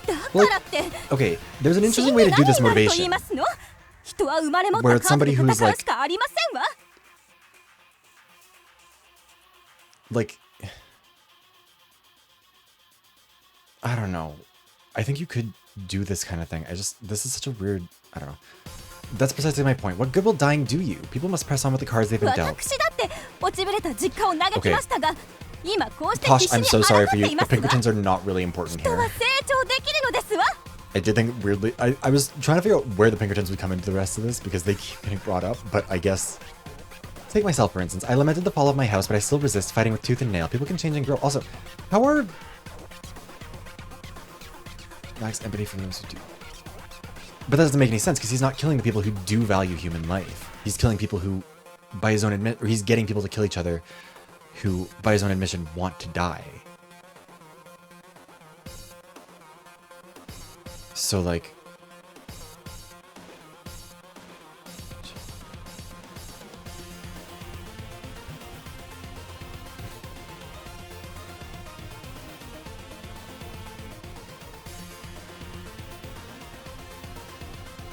だからって Okay, there's an interesting way to do this 死んで何になると言 motivation. いますの？人は生まれ持っ Where た it's カードで somebody who's 戦う like- しかありませんわ。 Like... I don't know. I think you could do this kind of thing. This is such a weird... I don't know. That's precisely my point. What good will dying do you? People must press on with the cards they've been dealt. 私だって落ちぶれた実家を嘆きましたが、今こうして Posh, 必死 I'm に so 抗 sorry っ for て you. い The ますわ。 Pinkertons are not really important 人は here. 成長できるのですわ。 I did think weirdly... I was trying to figure out where the Pinkertons would come into the rest of this because they keep getting brought up, but I guess... Take myself, for instance. I lamented the fall of my house, but I still resist fighting with tooth and nail. People can change and grow. Also, how are... Max empathy for those who do... But that doesn't make any sense because he's not killing the people who do value human life. He's killing people who, by his own or he's getting people to kill each other who, by his own admission, want to die. So, like...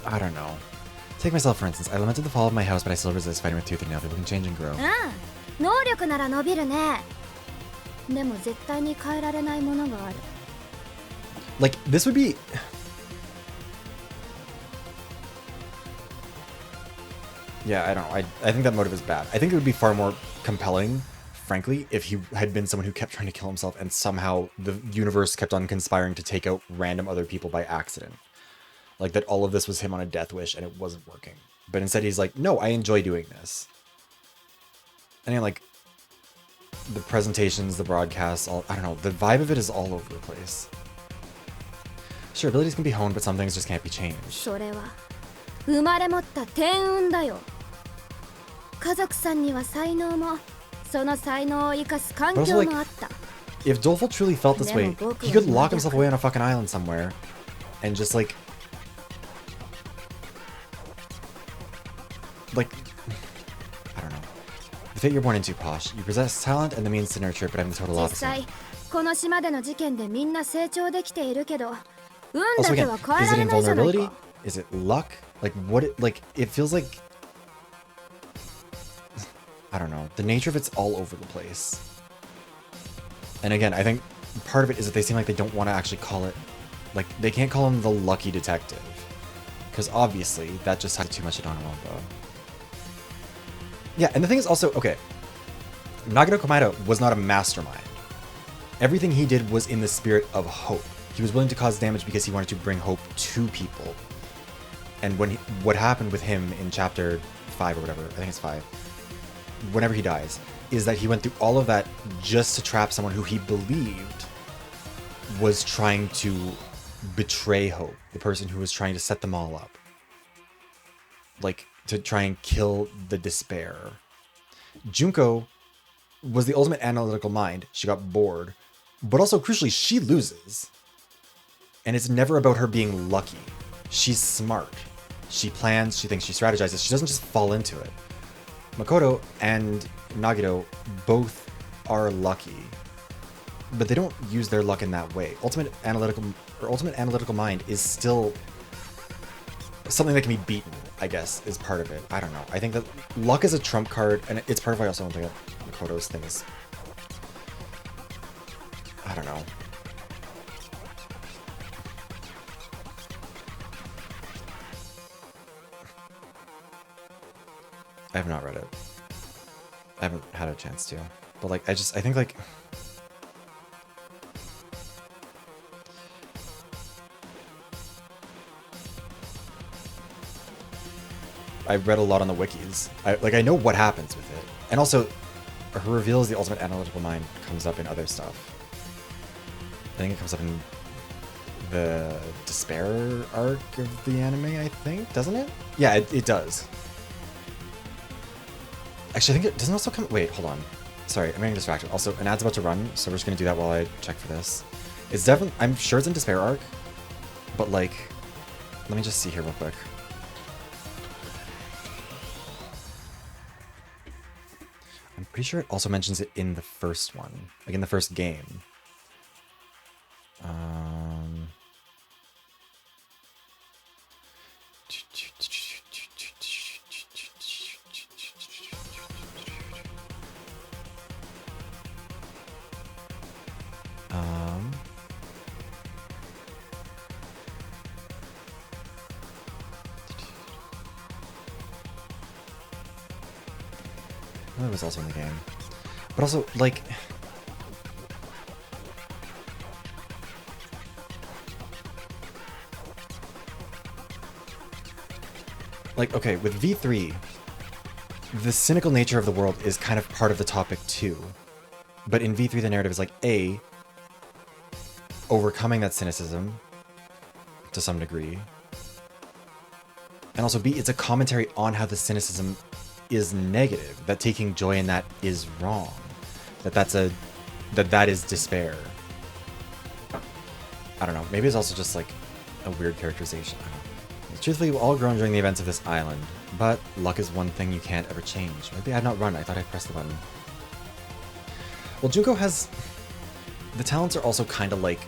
I don't know. Take myself, for instance. I lamented the fall of my house, but I still resist fighting with tooth and nail. People can change and grow. 能力なら伸びるね。でも絶対に変えられないものがある。 Like, this would be... Yeah, I don't know. I think that motive is bad. I think it would be far more compelling, frankly, if he had been someone who kept trying to kill himself and somehow the universe kept on conspiring to take out random other people by accident. Like, that all of this was him on a death wish and it wasn't working. But instead he's like, no, I enjoy doing this. And then, like, the presentations, the broadcasts, I don't know, the vibe of it is all over the place. Sure, abilities can be honed, but some things just can't be changed. それは生まれ持った天運だよ。家族さんには才能も、その才能を生かす環境もあった。 If Doleful truly felt this way, he could lock himself away on a fucking island somewhere and just, like... fate you're born into, Posh. You possess talent and the means to nurture it, but I'm the total 実 opposite. 際この島での事件でみんな成長できているけど運 Also だけ again, は変え is ら it れないじゃない invulnerability? か Is it luck? Like what it feels like I don't know. The nature of it's all over the place. And again, I think part of it is that they seem like they don't want to actually call it like they can't call him the lucky detective. Because obviously that just had too much of Danganronpa. Yeah, and the thing is also, okay, Nagito Komaeda was not a mastermind. Everything he did was in the spirit of hope. He was willing to cause damage because he wanted to bring hope to people. And what happened with him in chapter 5 or whatever, I think it's 5, whenever he dies, is that he went through all of that just to trap someone who he believed was trying to betray hope, the person who was trying to set them all up. Like, to try and kill the despair. Junko was the ultimate analytical mind. She got bored. But also, crucially, she loses. And it's never about her being lucky. She's smart. She plans, she thinks, she strategizes. She doesn't just fall into it. Makoto and Nagito both are lucky. But they don't use their luck in that way. Ultimate analytical mind is still something that can be beaten, I guess, is part of it. I don't know. I think that luck is a trump card, and it's part of why I also don't think that Makoto's thing is... I don't know. I have not read it. I haven't had a chance to. But, like, I think, like... I read a lot on the wikis. I know what happens with it. And also, her reveal as the ultimate analytical mind comes up in other stuff. I think it comes up in the Despair arc of the anime, I think, doesn't it? Yeah, it does. Actually, I think it doesn't also come... Wait, hold on. Sorry, I'm getting distracted. Also, an ad's about to run, so we're just going to do that while I check for this. It's definitely... I'm sure it's in Despair arc, but, like... Let me just see here real quick. I'm pretty sure it also mentions it in the first one. Like, in the first game. Well, it was also in the game. But also, like... Like, okay, with V3, the cynical nature of the world is kind of part of the topic too. But in V3, the narrative is like, A, overcoming that cynicism to some degree. And also B, it's a commentary on how the cynicism is negative, that taking joy in that is wrong. That is despair. I don't know, maybe it's also just like a weird characterization. I don't know. Truthfully, we've all grown during the events of this island, but luck is one thing you can't ever change. Maybe I had not run, I thought I pressed the button. Well, Junko has... The talents are also kind of like...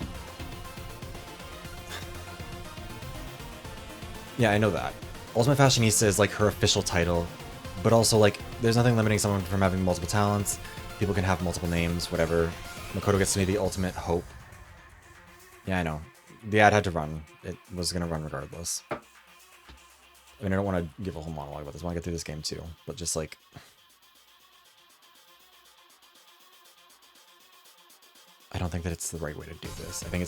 Yeah, I know that. Ultimate Fashionista is like her official title, but also like, there's nothing limiting someone from having multiple talents. People can have multiple names, whatever. Makoto gets to be the ultimate hope. Yeah, I know. The ad had to run. It was going to run regardless. I mean, I don't want to give a whole monologue about this. I want to get through this game too. But just like... I don't think that it's the right way to do this. I think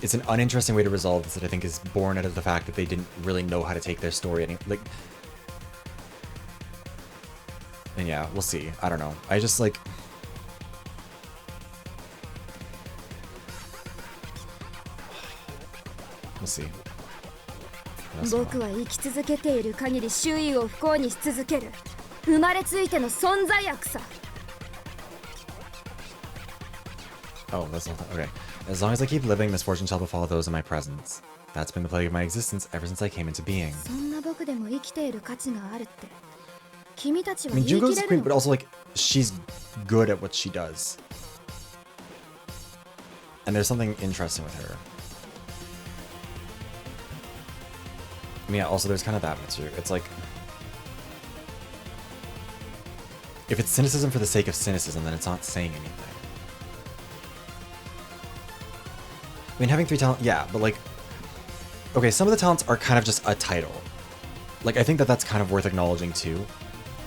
it's an uninteresting way to resolve this that I think is born out of the fact that they didn't really know how to take their story. And yeah, we'll see. I don't know. I just like... We'll see. 僕は生き続けている限り周囲を不幸にし続ける生まれついての存在悪さ Oh, that's not okay. As long as I keep living, misfortune shall befall those in my presence. That's been the plague of my existence ever since I came into being. そんな僕でも生きている価値があるって君たち I は mean, 言い Junko's 切 the れ queen, る but の？ also like she's good at what she does. And there's something interesting with her. I mean, yeah, also there's kind of that too. It's like, if it's cynicism for the sake of cynicism, then it's not saying anything. I mean, having 3 talents, yeah, but like, okay, some of the talents are kind of just a title. Like, I think that that's kind of worth acknowledging too.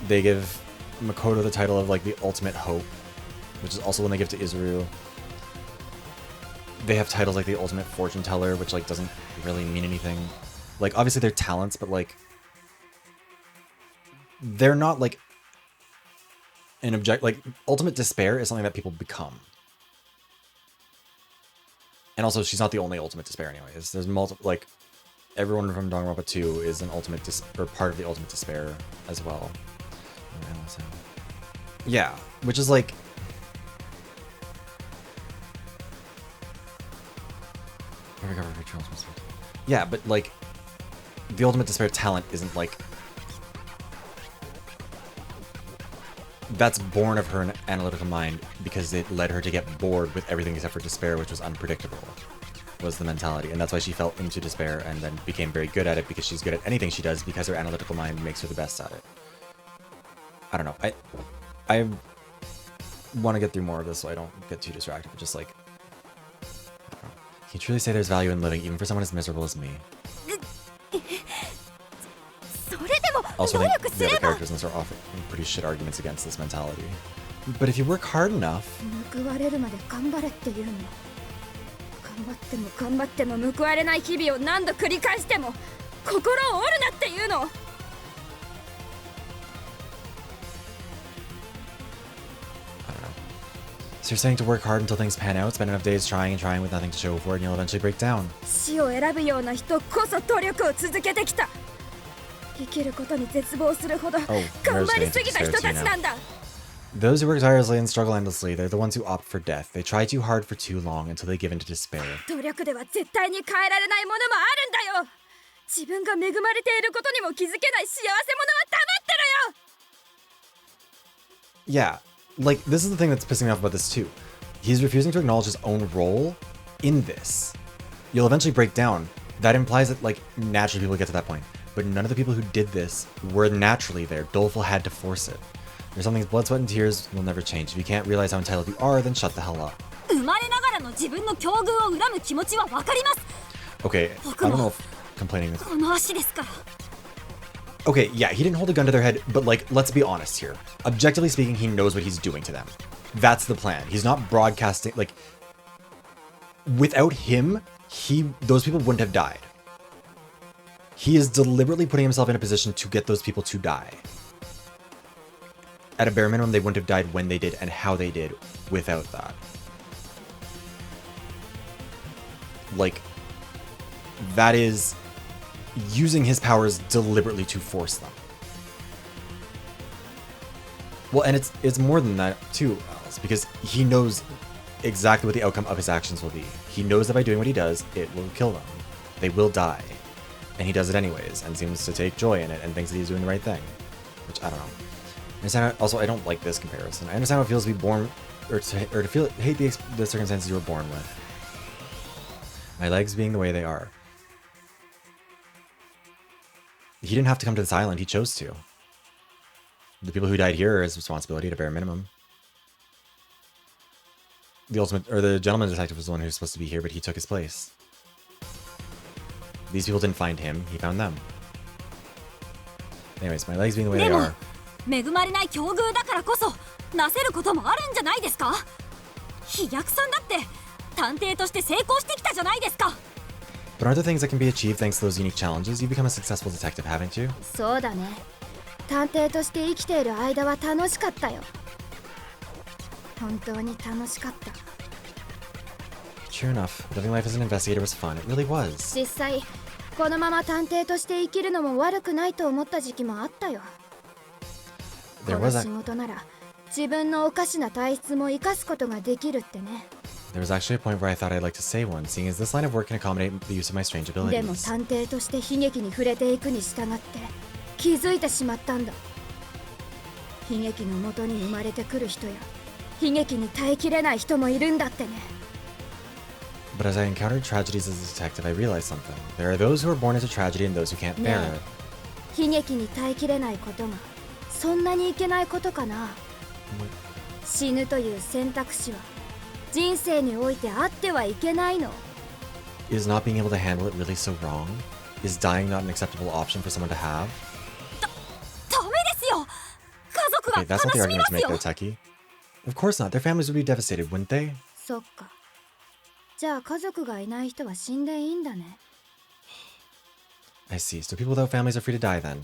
They give Makoto the title of like the ultimate hope, which is also one they give to Izuru. They have titles like the ultimate fortune teller, which like doesn't really mean anything. Like, obviously they're talents, but like, they're not like an object. Like, ultimate despair is something that people become. And also, she's not the only ultimate despair anyways. There's multiple, like, everyone from Danganronpa 2 is an ultimate or part of the ultimate despair as well. Yeah, which is like, yeah, but like, the ultimate despair talent isn't like, that's born of her analytical mind because it led her to get bored with everything except for despair, which was unpredictable, was the mentality. And that's why she fell into despair and then became very good at it, because she's good at anything she does because her analytical mind makes her the best at it. I don't know. I want to get through more of this so I don't get too distracted, but just like, I don't know. Can you truly say there's value in living even for someone as miserable as me? それでも Also, 努 I 力 think す the れ other ば characters in this are often pretty shit arguments against this mentality. But if you work hard enough, 報われるまで頑張れっていうの。頑張っても頑張っても報われない日々を何度繰り返しても心を折るなっていうの。 So you're saying to work hard until things pan out, spend enough days trying and trying with nothing to show for it, and you'll eventually break down. 死を選ぶような人こそ努力を続けてきた。生きることに絶望するほど Oh, 頑張り Mirror's すぎた人 getting たちなんだ。 Those who work tirelessly and struggle endlessly, they're the ones who opt for death. They try too hard for too long until they give in to despair. 努力では絶対に変えられないものもあるんだよ。自分が恵まれていることにも気づけない幸せ者は黙ってろよ。 Yeah, like, this is the thing that's pissing me off about this too. He's refusing to acknowledge his own role in this. You'll eventually break down. That implies that, like, naturally people get to that point. But none of the people who did this were naturally there. Doleful had to force it. There's something's blood, sweat, and tears will never change. If you can't realize how entitled you are, then shut the hell up. 生まれながらの自分の境遇を恨む気持ちはわかります。 Okay, I don't know if complaining is... この足ですから。 Okay, yeah, he didn't hold a gun to their head, but like, let's be honest here. Objectively speaking, he knows what he's doing to them. That's the plan. He's not broadcasting, like, without him, those people wouldn't have died. He is deliberately putting himself in a position to get those people to die. At a bare minimum, they wouldn't have died when they did and how they did without that. Like, that is using his powers deliberately to force them. Well, and it's more than that too, Alice, because he knows exactly what the outcome of his actions will be. He knows that by doing what he does, it will kill them. They will die. And he does it anyways, and seems to take joy in it, and thinks that he's doing the right thing. Which, I don't know. Also, I don't like this comparison. I understand how it feels to be born, or to hate the circumstances you were born with. My legs being the way they are. He didn't have to come to this island, he chose to. The people who died here are his responsibility at a bare minimum. The gentleman detective was the one who was supposed to be here, but he took his place. These people didn't find him, he found them. Anyways, my legs being the way they are. 恵まれない境遇だからこそなせることもあるんじゃないですか。飛躍さんだって探偵として成功してきたじゃないですか。 But aren't there things that can be achieved thanks to those unique challenges? You've become a successful detective, haven't you? そうだね。探偵として生きている間は楽しかったよ。本当に楽しかった。 True enough. Living life as an investigator was fun. It really was. 実際このまま探偵として生きるのも悪くないと思った時期もあったよ。こ There の was 仕事なら自分のおかしな体質も生かすことができるってね。 There was actually a point where I thought I'd like to say one, seeing as this line of work can accommodate the use of my strange でも abilities. 探偵として悲劇に触れていくに従って気づいてしまったんだ。悲劇のもとに生まれてくる人や悲劇に耐えきれない人もいるんだってね。 But as I encountered tragedies as a detective, I realized something. There are those who are born into tragedy and those who can't bear Yeah. it. 悲劇に耐えきれないことがそんなにいけないことかな。死ぬという選択肢は人生においてあってはいけないの。 Is not being able to handle it really so wrong? Is dying not an acceptable option for someone to have? ダメですよ。家族 Okay, が that's not the 悲しみ argument ま to す make よ。 though, Techie. Of course not. Their families would be devastated, wouldn't they? そっか。じゃあ家族がいない人は死んでいいんだね。 I see. So people without families are free to die then.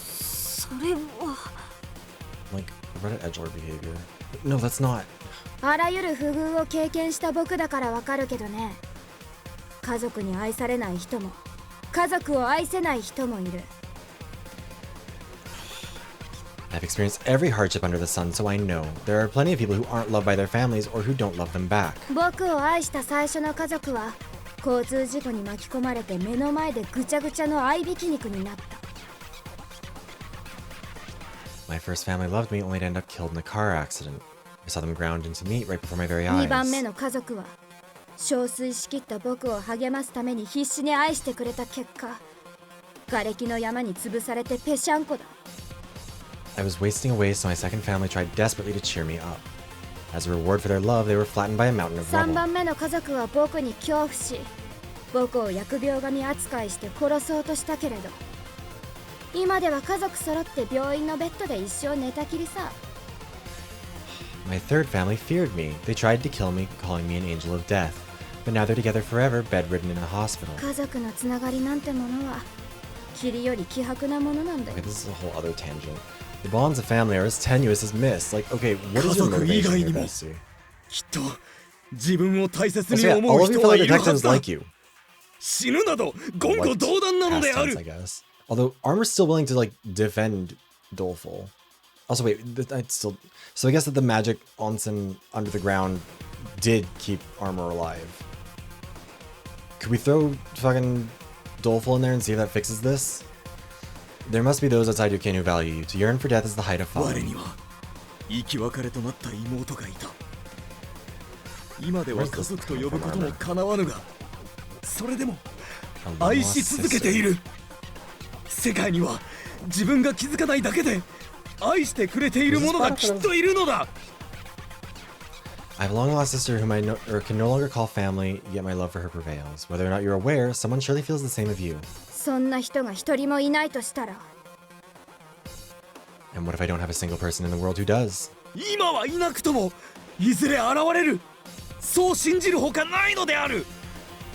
それは Like, Reddit edgelord behavior. No, that's not. あらゆる不遇を経験した僕だからわかるけどね。家族に愛されない人も家族を愛せない人もいる。 I've experienced every hardship under the sun, so I know. There are plenty of people who aren't loved by their families or who don't love them back. 僕を愛した最初の家族は交通事故に巻き込まれて目の前でぐちゃぐちゃの合いびき肉になった。 My first family loved me only to end up killed in a car accident. I saw them ground into meat right before my very 2番目 eyes. の家族は憔悴しきった僕を励ますために必死に愛してくれた結果、瓦礫の山に潰されてぺしゃんこだ。 I was wasting away, so my second family tried desperately to cheer me up. As a reward for their love, they were flattened by a mountain of 3 rubble. 番目の家族は僕に恐怖し、僕を疫病神扱いして殺そうとしたけれど、今では家族揃って病院のベッドで一生寝たきりさ。 My third family feared me. They tried to kill me, calling me an angel of death. But now they're together forever, bedridden in a hospital. 家族のつながりなんてものは霧より希薄なものなんだよ Okay, this is a whole other tangent. The bonds of family are as tenuous as mist. Like, okay, what is your 家族以外 motivation に here, も Bessie? きっと自分を大切 Also, に yeah, 思 all う of your 人は fellow いるはず detectives だ。 like you. 死ぬなど言語 What? 道断なので Past あ tense, る I。guess. Although Armor's still willing to like defend Doleful. Also, wait, I'd still. So I guess that the magic onsen under the ground did keep Armor alive. Could we throw fucking Doleful in there and see if that fixes this? There must be those outside your kin who value you. To yearn for death is the height of 我 folly. には生き別れとなった妹がいた。今では家族と呼ぶことも叶わぬが、それでも A long 愛 lost し続けて sister. いる。世界には自分が気づかないだけで愛してくれている者がきっといるのだ。 I have a long lost sister whom I can no longer call family, yet my love for her prevails. Whether or not you're aware, someone surely feels the same of you. そんな人が一人もいないとしたら、 And what if I don't have a single person in the world who does? 今はいなくともいずれ現れる。そう信じるほかないのである。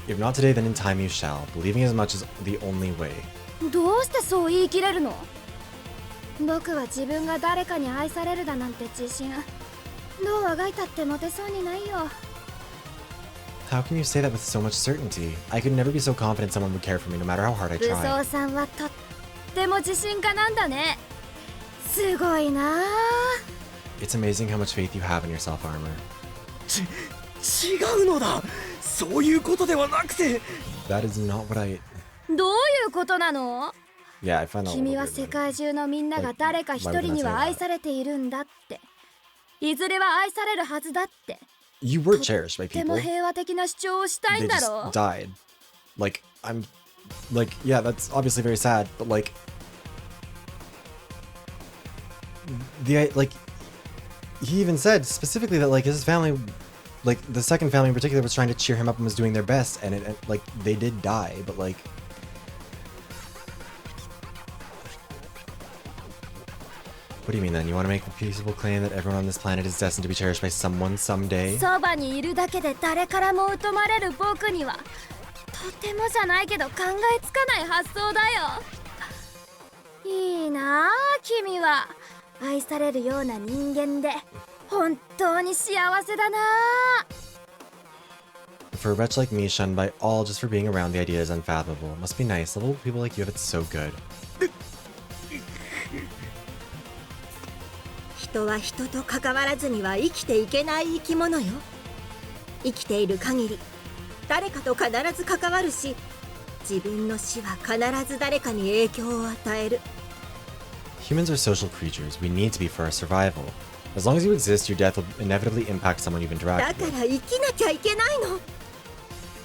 If not today, then in time you shall. Believing as much is the only way. どうしてそう言い切れるの？僕は自分が誰かに愛されるだなんて自信、どうあがいたって持てそうにないよ。 How can you say that with so much certainty? I could never be so confident someone would care for me no matter how hard I 武 try. 装さんはとっても自信家なんだね。すごいなあ。 It's amazing how much faith you have in yourself, Armor. 違うのだ。そういうことではなくて。 That is not what I... どういうことなの？ Yeah, I find that a 君 little は weird. 世界中のみんなが誰か一人には愛されているんだって、いずれは愛されるはずだって、 You were cherished by とても people. 平和的な主張をしたい They んだ just ろう。 died. Like, I'm... Like, yeah, that's obviously very sad, but like... Like... He even said specifically that like his family... Like, the second family in particular was trying to cheer him up and was doing their best, and like, they did die, but like... What do you mean then? You want to make the peaceable claim that everyone on this planet is destined to be cherished by someone someday? そばにいるだけで誰からも疎まれる僕にはとてもじゃないけど考えつかない発想だよ。いいなあ、君は愛されるような人間で本当に幸せだな。 For a wretch like me, shunned by all just for being around, the idea is unfathomable. Must be nice. Little people like you have it so good. 人は人と関わらずには生きていけない生き物よ。生きている限り誰かと必ず関わるし、自分の死は必ず誰かに影響を与える。Humans are social creatures. We need to be for our survival. As long as you exist, your death will inevitably impact someone you've だ interacted か with. ら生きなきゃいけないの。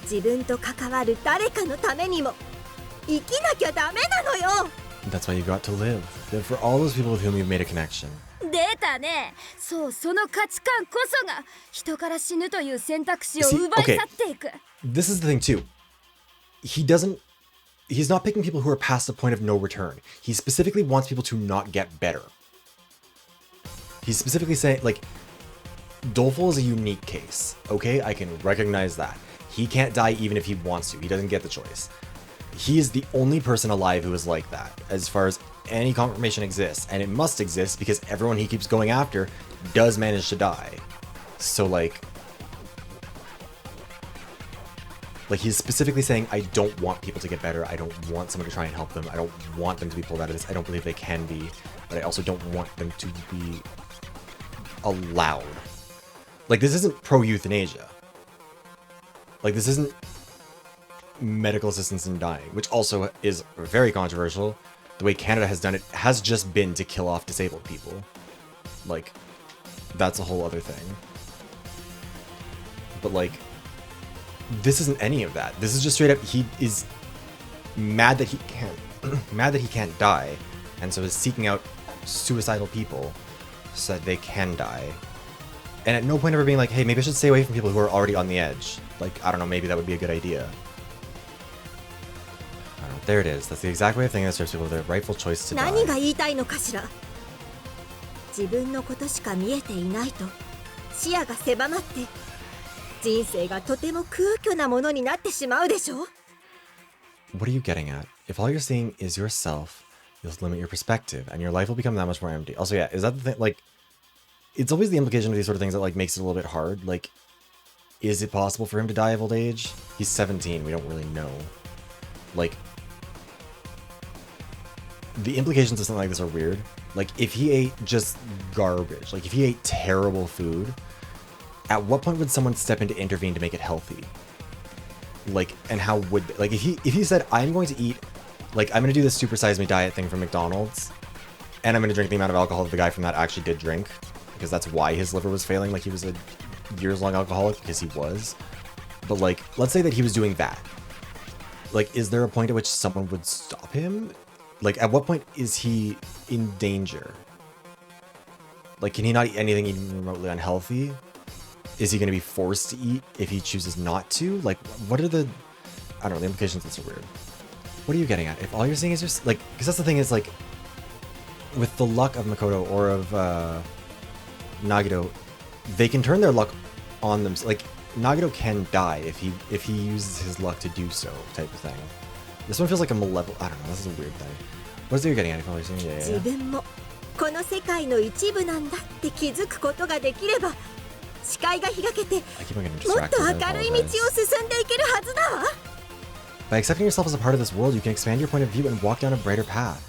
自分と関わる誰かのためにも生きなきゃダメなのよ。 That's why you got to live. Live for all those people with whom you've made a connection. 出たね。そう、その価値観こそが人から死ぬという選択肢を See, 奪い okay. 去っていく。 This is the thing too. He's not picking people who are past the point of no return. He specifically wants people to not get better. He's specifically saying, like, Doleful is a unique case, okay? I can recognize that. He can't die even if he wants to. He doesn't get the choice. He is the only person alive who is like that, as far as any confirmation exists. And it must exist because everyone he keeps going after does manage to die. So, like, he's specifically saying, I don't want people to get better. I don't want someone to try and help them. I don't want them to be pulled out of this. I don't believe they can be. But I also don't want them to be allowed. Like, this isn't pro-euthanasia. Like, this isn't medical assistance in dying, which also is very controversial. The way Canada has done it has just been to kill off disabled people. Like, that's a whole other thing. But, like, this isn't any of that. This is just straight up, he is mad that he can't die, and so is seeking out suicidal people so that they can die. And at no point ever being like, hey, maybe I should stay away from people who are already on the edge. Like, I don't know, maybe that would be a good idea. I don't know, there it is. That's the exact way of thinking that serves people with their rightful choice to 何が die. 言いたいのかしら。自分のことしか見えていないと視野が狭まって人生がとても空虚なものになってしまうでしょ。 What are you getting at? If all you're seeing is yourself, you'll limit your perspective, and your life will become that much more empty. Also, yeah, is that the thing? Like, it's always the implication of these sort of things that, like, makes it a little bit hard. Like, is it possible for him to die of old age? He's 17, we don't really know. Like, the implications of something like this are weird. Like, if he ate just garbage, like, if he ate terrible food, at what point would someone step in to intervene to make it healthy? Like, and how would, like, if he said, I'm going to eat, like, I'm going to do this super size me diet thing from McDonald's, and I'm going to drink the amount of alcohol that the guy from that actually did drink, because that's why his liver was failing, like, he was a years-long alcoholic, because he was. But, like, let's say that he was doing that. Like, is there a point at which someone would stop him? Like, at what point is he in danger? Like, can he not eat anything even remotely unhealthy? Is he going to be forced to eat if he chooses not to? Like, what are the... I don't know, the implications of this are weird. What are you getting at? If all you're seeing is just, like... Because that's the thing is, like... With the luck of Makoto or of Nagito, they can turn their luck on them. Like, Nagito can die if he uses his luck to do so, type of thing. This one feels like a malevolent... I don't know, this is a weird thing. What is it you're getting at? If all you're seeing? Yeah, yeah, 自 yeah. 分もこの世界の一部なんだって気づくことができれば視界が開けて I keep on getting もっ distracted. と I 明るい道を apologize. 進んでいけるはずだわ。 By accepting yourself as a part of this world, you can expand your point of view and walk down a brighter path.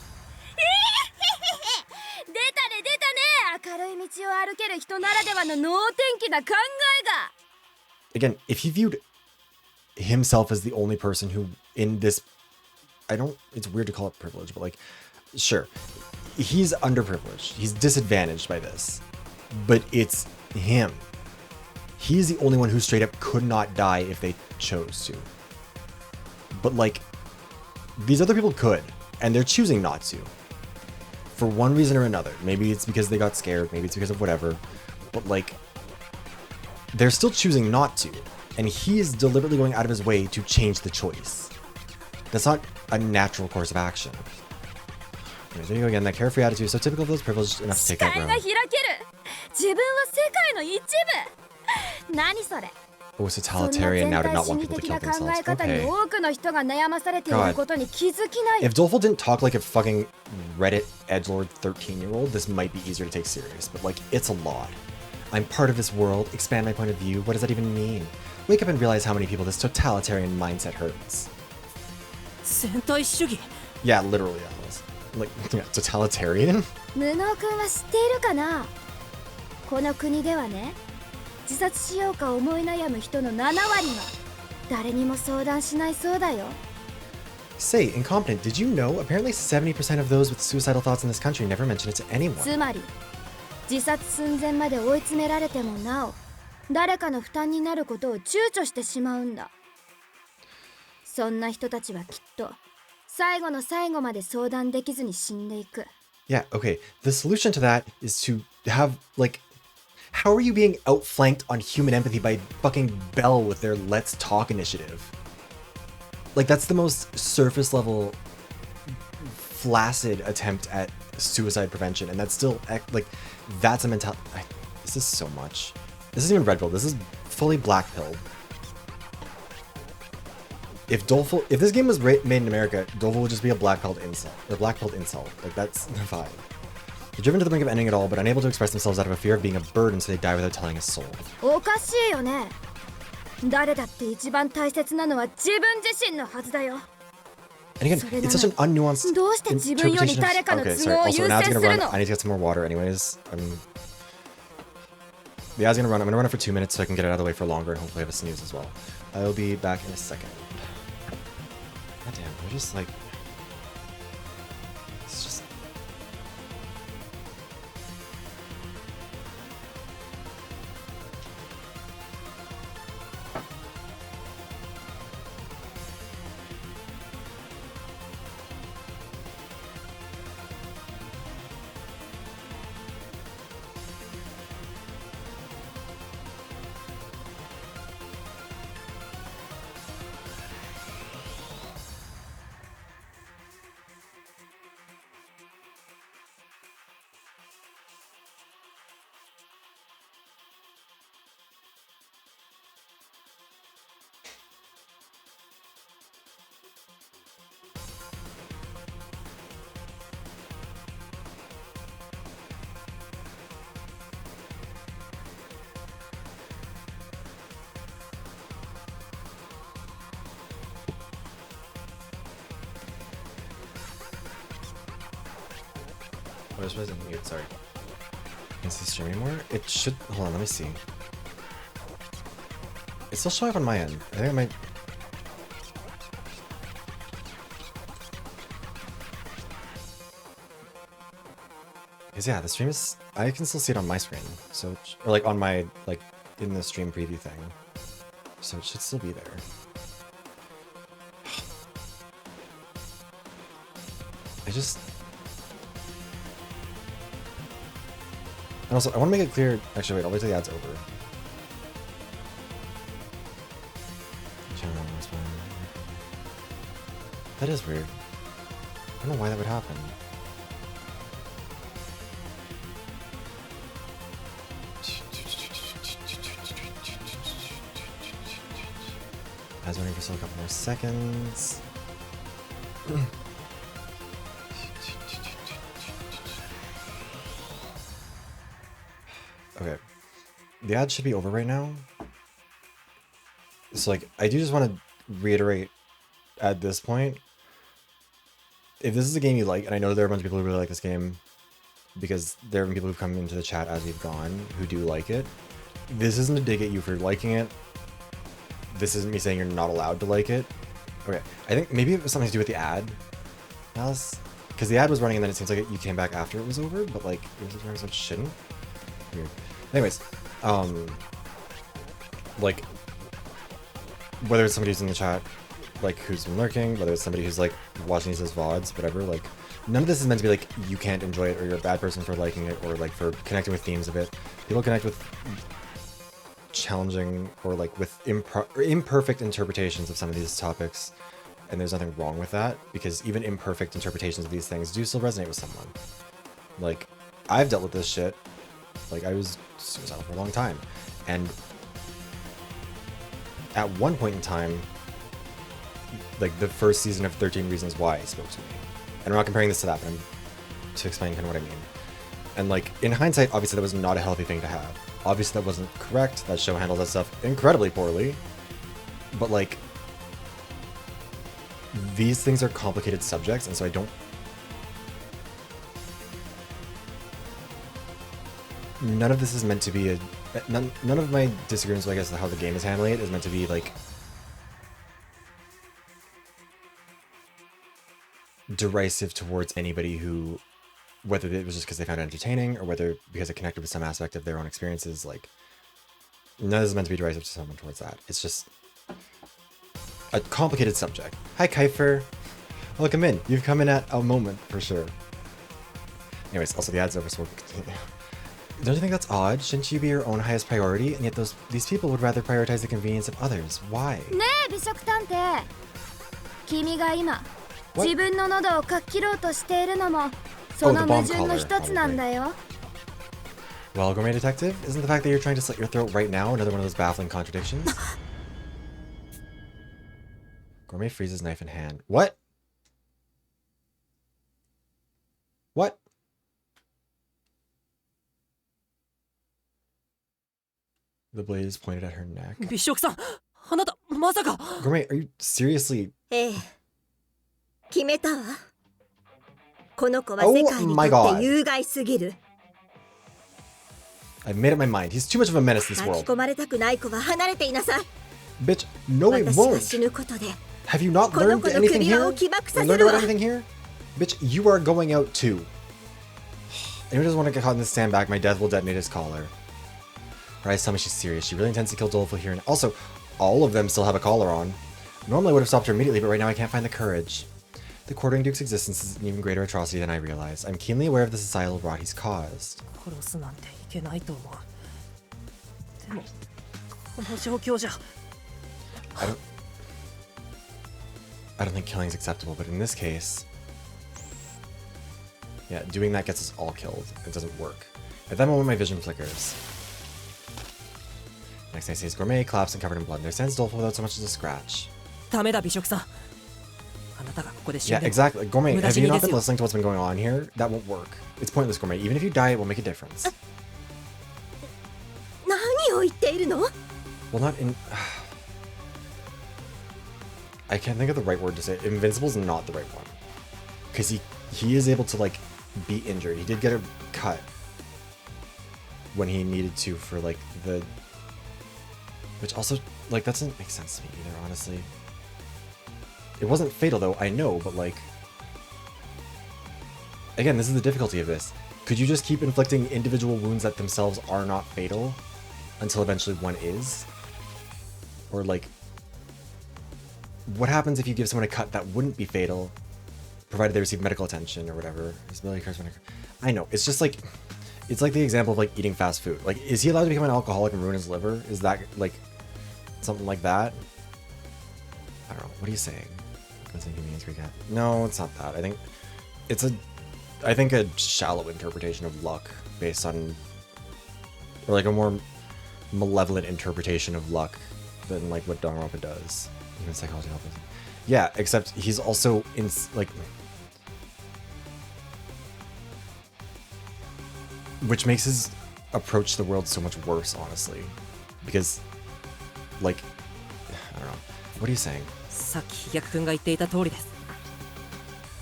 出たね出たね。明るい道を歩ける人ならではの能天気な考えが。 Again, if he viewed himself as the only person who in this... It's weird to call it privilege, but, like, sure. He's underprivileged. He's disadvantaged by this. But it's him. He's the only one who straight up could not die if they chose to. But, like, these other people could, and they're choosing not to. For one reason or another. Maybe it's because they got scared, maybe it's because of whatever. But, like, they're still choosing not to. And he is deliberately going out of his way to change the choice. That's not a natural course of action. Anyways, there you go again. That carefree attitude is so typical of those privileged enough to 視 take that 界が road. 開ける。自分は世界の一部。何それ。 Oh, そんな totalitarian 全 now did 体 not 主 want 義 people to 的 kill な考 themselves. え方に Okay. 多くの人が悩まされていることに気づきない。 If Doleful didn't talk like a fucking Reddit edgelord 13-year-old, this might be easier to take serious. But, like, it's a lot. I'm part of this world. Expand my point of view. What does that even mean? Wake up and realize how many people this totalitarian mindset hurts. 戦隊主義 Yeah, literally, Alice. Like, yeah, totalitarian? 無能くんは知っているかな。この国ではね、自殺しようか思い悩む人の7割が誰にも相談しないそうだよ。Say, incompetent, did you know? Apparently 70% of those with suicidal thoughts in this country never mention it to anyone. つまり自殺寸前まで追い詰められてもなお誰かの負担になることを躊躇してしまうんだ。そんな人たちはきっと最後の最後まで相談できずに死んでいく。 Yeah, okay. The solution to that is to have, like, how are you being outflanked on human empathy by fucking Bell with their Let's Talk initiative? Like, that's the most surface level, flaccid attempt at suicide prevention, and that's still, like, that's a mentality. This is so much. This isn't even red pill, this is fully black pill. If this game was made in America, Doleful would just be a black-pilled incel. Or black-pilled incel. Like, that's the vibe. They're driven to the brink of ending it all, but unable to express themselves out of a fear of being a burden, so they die without telling a soul. おかしいよね。誰だって一番大切なのは自分自身のはずだよ。 And again, it's such an unnuanced どうして自分より interpretation 誰か of... の Okay, 都 sorry. 合を Also, 優 now it's 先 gonna する run. の I need to get some more water anyways. The ad's gonna run. I'm gonna run it for 2 minutes so I can get it out of the way for longer and hopefully have a snooze as well. I'll be back in a second. God damn, they're just like... It's just... Oh, this wasn't mute, sorry. Can't see stream anymore? It should... Hold on, let me see. It's still showing up on my end. I think I might... Because yeah, the stream is... I can still see it on my screen. So... Or like on my... Like, in the stream preview thing. So it should still be there. I just... And also, I want to make it clear... Actually, wait, I'll wait till the ad's over. That is weird. I don't know why that would happen. I was waiting for still a couple more seconds. Okay. The ad should be over right now. So, like, I do just want to reiterate at this point, if this is a game you like, and I know there are a bunch of people who really like this game, because there have been people who've come into the chat as we've gone who do like it, this isn't a dig at you for liking it. This isn't me saying you're not allowed to like it. Okay, I think maybe it was something to do with the ad, Alice, because the ad was running and then it seems like you came back after it was over, but like it was running, so it shouldn't. Weird. Anyways, like, whether it's somebody who's in the chat, like, who's been lurking, whether it's somebody who's like watching these as VoDs, whatever, like, none of this is meant to be like you can't enjoy it or you're a bad person for liking it or like for connecting with themes of it. People connect with challenging or like with imperfect interpretations of some of these topics, and there's nothing wrong with that, because even imperfect interpretations of these things do still resonate with someone. Like, I've dealt with this shit. Like, I was suicidal for a long time, and at one point in time, like the first season of 13 Reasons Why spoke to me. And I'm not comparing this to that, but I'm to explain kind of what I mean. And like, in hindsight, obviously that was not a healthy thing to have. Obviously that wasn't correct. That show handled that stuff incredibly poorly. But like, these things are complicated subjects, and so I don't... None of this is meant to be a... None of my disagreements with, I guess, how the game is handling it is meant to be like... derisive towards anybody who, whether it was just because they found it entertaining or whether because it connected with some aspect of their own experiences, like, none of this is meant to be derisive to someone towards that. It's just a complicated subject. Hi, Kiefer. Welcome in. You've come in at a moment, for sure. Anyways, also the ad's over, so we'll continue. Don't you think that's odd? Shouldn't you be your own highest priority? And yet these people would rather prioritize the convenience of others. Why? ねえ美食探偵、君が今 What? 自分の喉をかっ切ろうとしているのもその the bomb 矛盾の一つなんだよ。 Well, Gourmet Detective, isn't the fact that you're trying to slit your throat right now another one of those baffling contradictions? Gourmet freezes knife in hand. What? What? The blade is pointed at her neck. 美食さん、あなたまさか。 Gourmet, are you seriously? ええ、決めたわ。この子は Oh 世界にと my っ God. て有害すぎる。 I've made up my mind. He's too much of a menace to this 巻き world. 込まれたくない子は離れていなさい。 Bitch, no it 私が won't. 死ぬことで Have you not この learned 子の anything 首輪 here? を起爆 You さ learned せる about わ。 anything here? Bitch, you are going out too. Anyone doesn't want to get caught in this sandbag, my death will detonate his collar. Her eyes tell me she's serious. She really intends to kill Doleful here. And also, all of them still have a collar on. Normally I would have stopped her immediately, but right now I can't find the courage. The Quartering Duke's existence is an even greater atrocity than I realize. I'm keenly aware of the societal rot he's caused. 殺すなんていけないと思う。でもこの状況じゃ。 I don't think killing is acceptable, but in this case... Yeah, doing that gets us all killed. It doesn't work. At that moment, my vision flickers. Next thing I see is Gourmet, collapsed and covered in blood. There stands Doleful without so much as a scratch. ダメだ美食さん。あなたがここで死ん Yeah, でも exactly. Gourmet, have you not been 無駄死にですよ。 listening to what's been going on here? That won't work. It's pointless, Gourmet. Even if you die, it won't make a difference. 何を言っているの？ Well, not in... I can't think of the right word to say. Invincible is not the right one. Because he is able to, like, be injured. He did get a cut when he needed to for, like, the... Which also, like, that doesn't make sense to me either, honestly. It wasn't fatal, though, I know, but, like... Again, this is the difficulty of this. Could you just keep inflicting individual wounds that themselves are not fatal until eventually one is? Or, like... What happens if you give someone a cut that wouldn't be fatal, provided they receive medical attention or whatever? I know, it's just like... It's like the example of, like, eating fast food. Like, is he allowed to become an alcoholic and ruin his liver? Is that, like, something like that? I don't know. What are you saying? No, it's not that. I think it's a shallow interpretation of luck based on... Or, like, a more malevolent interpretation of luck than, like, what Danganronpa does. Even psychology helps. Yeah, except he's also in, like... Which makes his approach to the world so much worse, honestly. Because, like... I don't know. What are you saying? さっき飛躍くんが言っていた通りです。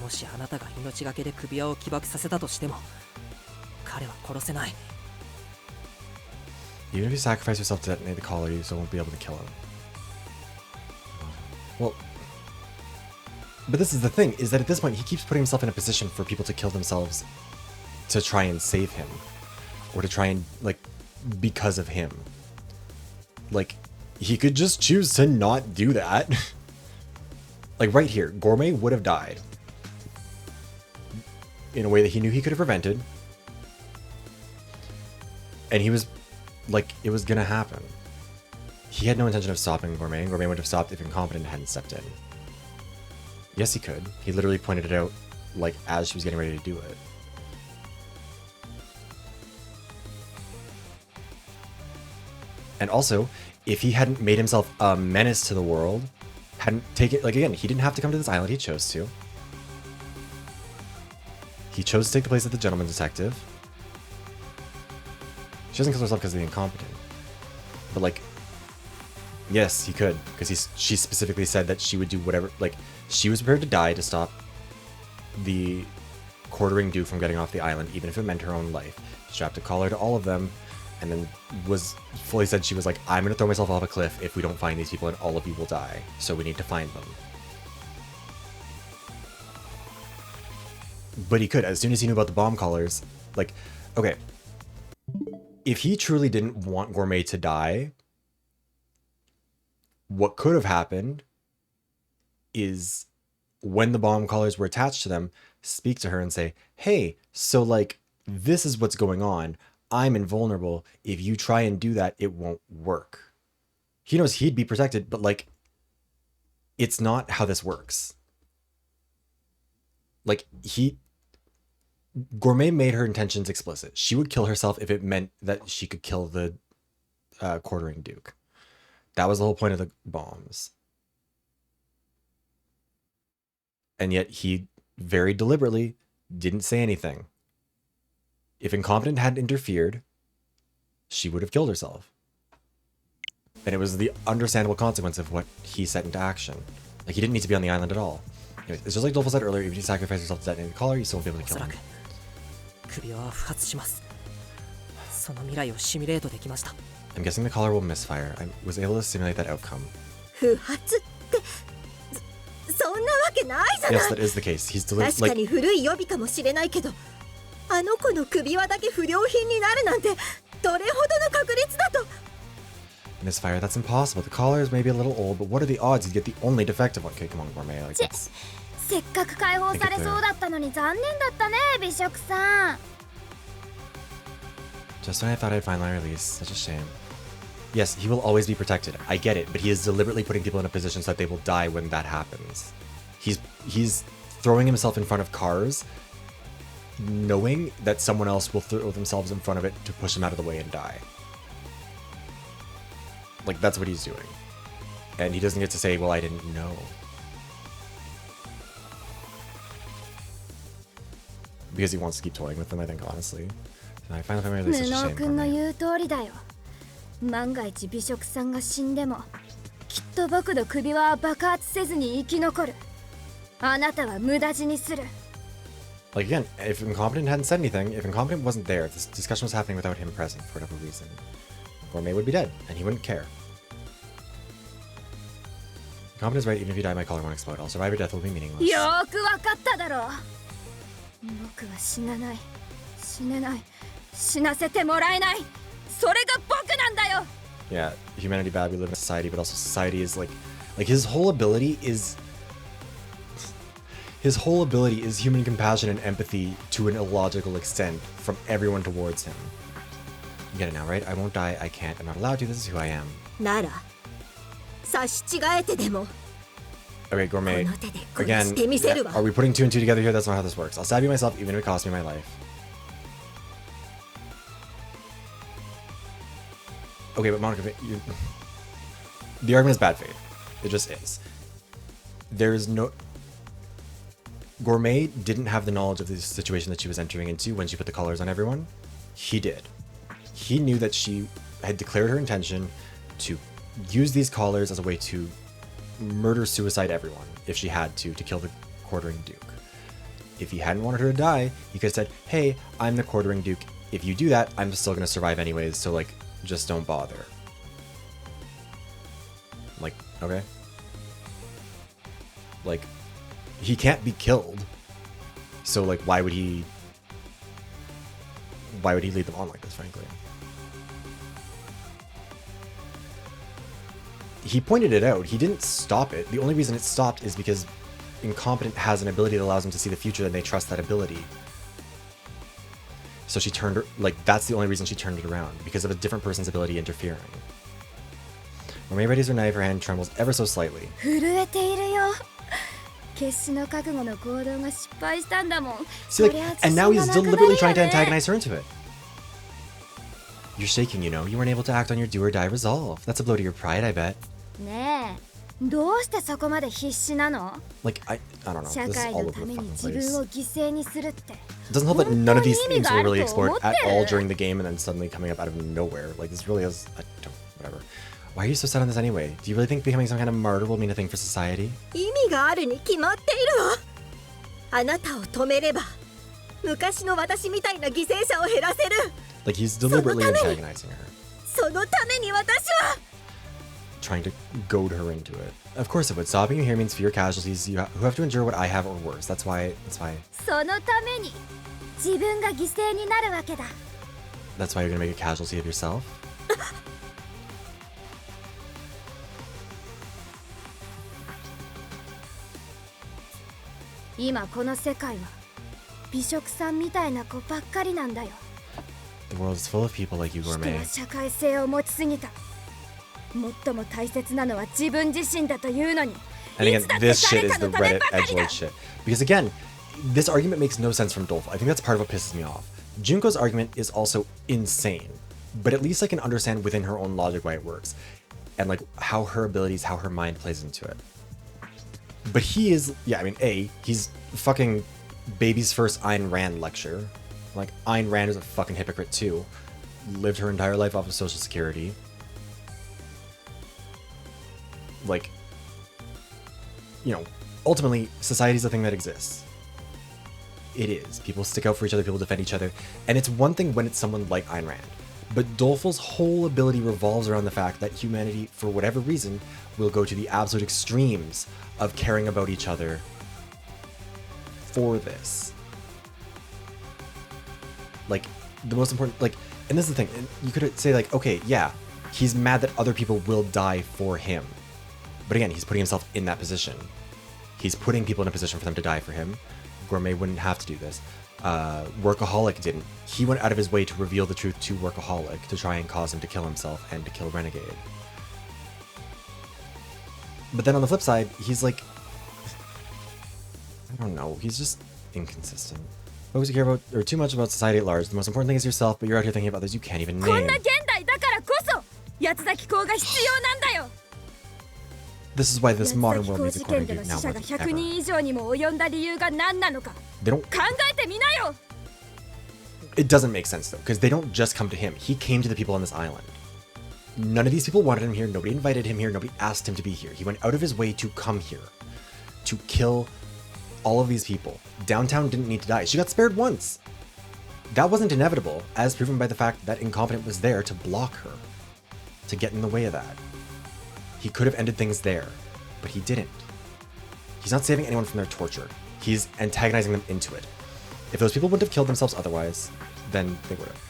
もしあなたが命がけで首輪を起爆させたとしても、彼は殺せない。 Even if you sacrifice yourself to detonate the collar, you still won't be able to kill him. Well... But this is the thing, is that at this point he keeps putting himself in a position for people to kill themselves to try and save him. Or to try and, like, because of him. Like, he could just choose to not do that. Like, right here, Gourmet would have died. In a way that he knew he could have prevented. And he was, like, it was gonna happen. He had no intention of stopping Gourmet, and Gourmet would have stopped if Incompetent hadn't stepped in. Yes, he could. He literally pointed it out, like, as she was getting ready to do it. And also, if he hadn't made himself a menace to the world, hadn't taken, like, again, he didn't have to come to this island, he chose to. He chose to take the place of the gentleman detective. She doesn't kill herself because of the incompetent. But, like, yes, he could, because she specifically said that she would do whatever, like, she was prepared to die to stop the Quartering Duke from getting off the island, even if it meant her own life. She strapped a collar to all of them, and then was fully said she was like, I'm gonna throw myself off a cliff if we don't find these people and all of you will die, so we need to find them. But he could, as soon as he knew about the bomb collars. Like, okay. If he truly didn't want Gourmet to die, what could have happened is when the bomb collars were attached to them, speak to her and say, hey, so like, this is what's going on. I'm invulnerable. If you try and do that, it won't work. He knows he'd be protected, but like, it's not how this works. Like, Gourmet made her intentions explicit. She would kill herself if it meant that she could kill the quartering duke. That was the whole point of the bombs. And yet he very deliberately didn't say anything. If Incompetent hadn't interfered, she would have killed herself. And it was the understandable consequence of what he set into action. Like, he didn't need to be on the island at all. Anyways, it's just like Dolphin said earlier, if you sacrifice yourself to detonate the collar, you still won't be able to お kill そら him. く首輪は不発します。その未来をシミュレートできました。 I'm guessing the collar will misfire. I was able to simulate that outcome. 不発ってそんなわけないじゃない。 Yes, that is the case. He's 確 delivered か like に古い予備かもしれないけど、あの子の首輪だけ不良品になるなんてどれほどの確率だと。 misfire. That's impossible. The collar is maybe a little old, but what are the odds you'd get the only defective one? Okay, come on, Gourmet. Like, that's せっかく解放されそうだったのに残念だったね、美食さん。 just when I thought I'd finally release. Such a shame. Yes, he will always be protected. I get it, but he is deliberately putting people in a position so that they will die when that happens. He's throwing himself in front of cars, knowing that someone else will throw themselves in front of it to push him out of the way and die. Like, that's what he's doing. And he doesn't get to say, well, I didn't know. Because he wants to keep toying with them, I think, honestly. And I finally found my release. 無 Such a 能 shame. 君の Gourmet. 言う通りだよ。万が一美食さんが死んでもきっと僕の首輪は爆発せずに生き残る。あなたは無駄死にする。 Like, again, if Incompetent hadn't said anything, if Incompetent wasn't there, if this discussion was happening without him present for whatever reason, Gourmet would be dead, and he wouldn't care. Incompetent is right, even if you die, my collar won't explode. I'll survive your death will be meaningless. よーくわかっただろう。僕は死なない。死ねない。死なせてもらえない。それが僕なんだよ。 Yeah, humanity bad, we live in a society, but also society is like his whole ability is human compassion and empathy to an illogical extent from everyone towards him. You get it now, right? I won't die, I can't, I'm not allowed to, this is who I am. なら差し違えてでも Okay, Gourmet, この手で殺 again, してみせるわ。 are we putting two and two together here? That's not how this works. I'll stab you myself even if it costs me my life. Okay, but Monica, the argument is bad faith. It just is. There's no... Gourmet didn't have the knowledge of the situation that she was entering into when she put the collars on everyone. He did. He knew that she had declared her intention to use these collars as a way to murder-suicide everyone, if she had to kill the quartering duke. If he hadn't wanted her to die, he could have said, hey, I'm the quartering duke. If you do that, I'm still going to survive anyways, so, like, just don't bother. Like, okay. Like, he can't be killed. So, like, why would he lead them on like this, frankly? He pointed it out. He didn't stop it. The only reason it stopped is because Incompetent has an ability that allows him to see the future, and they trust that ability. So she turned her, like, that's the only reason she turned it around, because of a different person's ability interfering. When May readies her knife, her hand trembles ever so slightly. 震えているよ。決死の覚悟の行動が失敗したんだもん。 See, like, and now he's deliberately trying to antagonize her into it. You're shaking, you know. You weren't able to act on your do or die resolve. That's a blow to your pride, I bet. ねえ、どうしてそこまで必死なの？ Like, I don't know. 社 This is 会 all の over た the めに fucking 自 place. 分を犠牲にするって。 It doesn't help that none of these themes were really explored at all 本当に意味があると思ってる。 during the game and then suddenly coming up out of nowhere. Like, this really is... whatever. Why are you so set on this anyway? Do you really think becoming some kind of martyr will mean a thing for society? 意味があるに決まっているわ。あなたを止めれば昔の私みたいな犠牲者を減らせる。 Like, he's deliberately antagonizing her. そのために私は trying to goad her into it. Of course it would. Stopping you here means fewer casualties who have to endure what I have or worse. That's why. そのために自分が犠牲になるわけだ。 That's why you're gonna make a casualty of yourself. 今この世界は美食さんみたいな子ばっかりなんだよ。 The world is full of people like you, 人 Gourmet. は社会性を持ちすぎた。最も大切なのは自分自身だというのに。 And again, this shit is the Reddit edgelord shit. Because again, this argument makes no sense from Dolph. I think that's part of what pisses me off. Junko's argument is also insane, but at least I can understand within her own logic why it works, and like how her abilities, how her mind plays into it. But he is, yeah, I mean, he's fucking baby's first Ayn Rand lecture. Like, Ayn Rand is a fucking hypocrite too. Lived her entire life off of Social Security. Like, you know, ultimately, society is a thing that exists. It is. People stick out for each other, people defend each other. And it's one thing when it's someone like Ayn Rand. But Dolfo's whole ability revolves around the fact that humanity, for whatever reason, will go to the absolute extremes of caring about each other for this. Like, the most important, like, and this is the thing, you could say like, okay, yeah, he's mad that other people will die for him. But again, he's putting himself in that position. He's putting people in a position for them to die for him. Gourmet wouldn't have to do this. Workaholic didn't. He went out of his way to reveal the truth to Workaholic to try and cause him to kill himself and to kill Renegade. But then on the flip side, he's like, I don't know, he's just inconsistent. Folks who care about, or too much about society at large, the most important thing is yourself, but you're out here thinking of others you can't even こん name. な現代だからこそ八つ咲コウが必要なんだよ。 This is why this 八つ modern 咲 world コウ needs a 事 corner 件で dude の now 死者 more が than 100 ever. 人以上にも及んだ理由が何なのか They don't. 考えてみなよ。 It doesn't make sense though, because they don't just come to him. He came to the people on this island. None of these people wanted him here. Nobody invited him here. Nobody asked him to be here. He went out of his way to come here, to kill all of these people. Downtown didn't need to die. She got spared once. That wasn't inevitable, as proven by the fact that Incompetent was there to block her, to get in the way of that. He could have ended things there, but he didn't. He's not saving anyone from their torture. He's antagonizing them into it. If those people wouldn't have killed themselves otherwise, then they would have.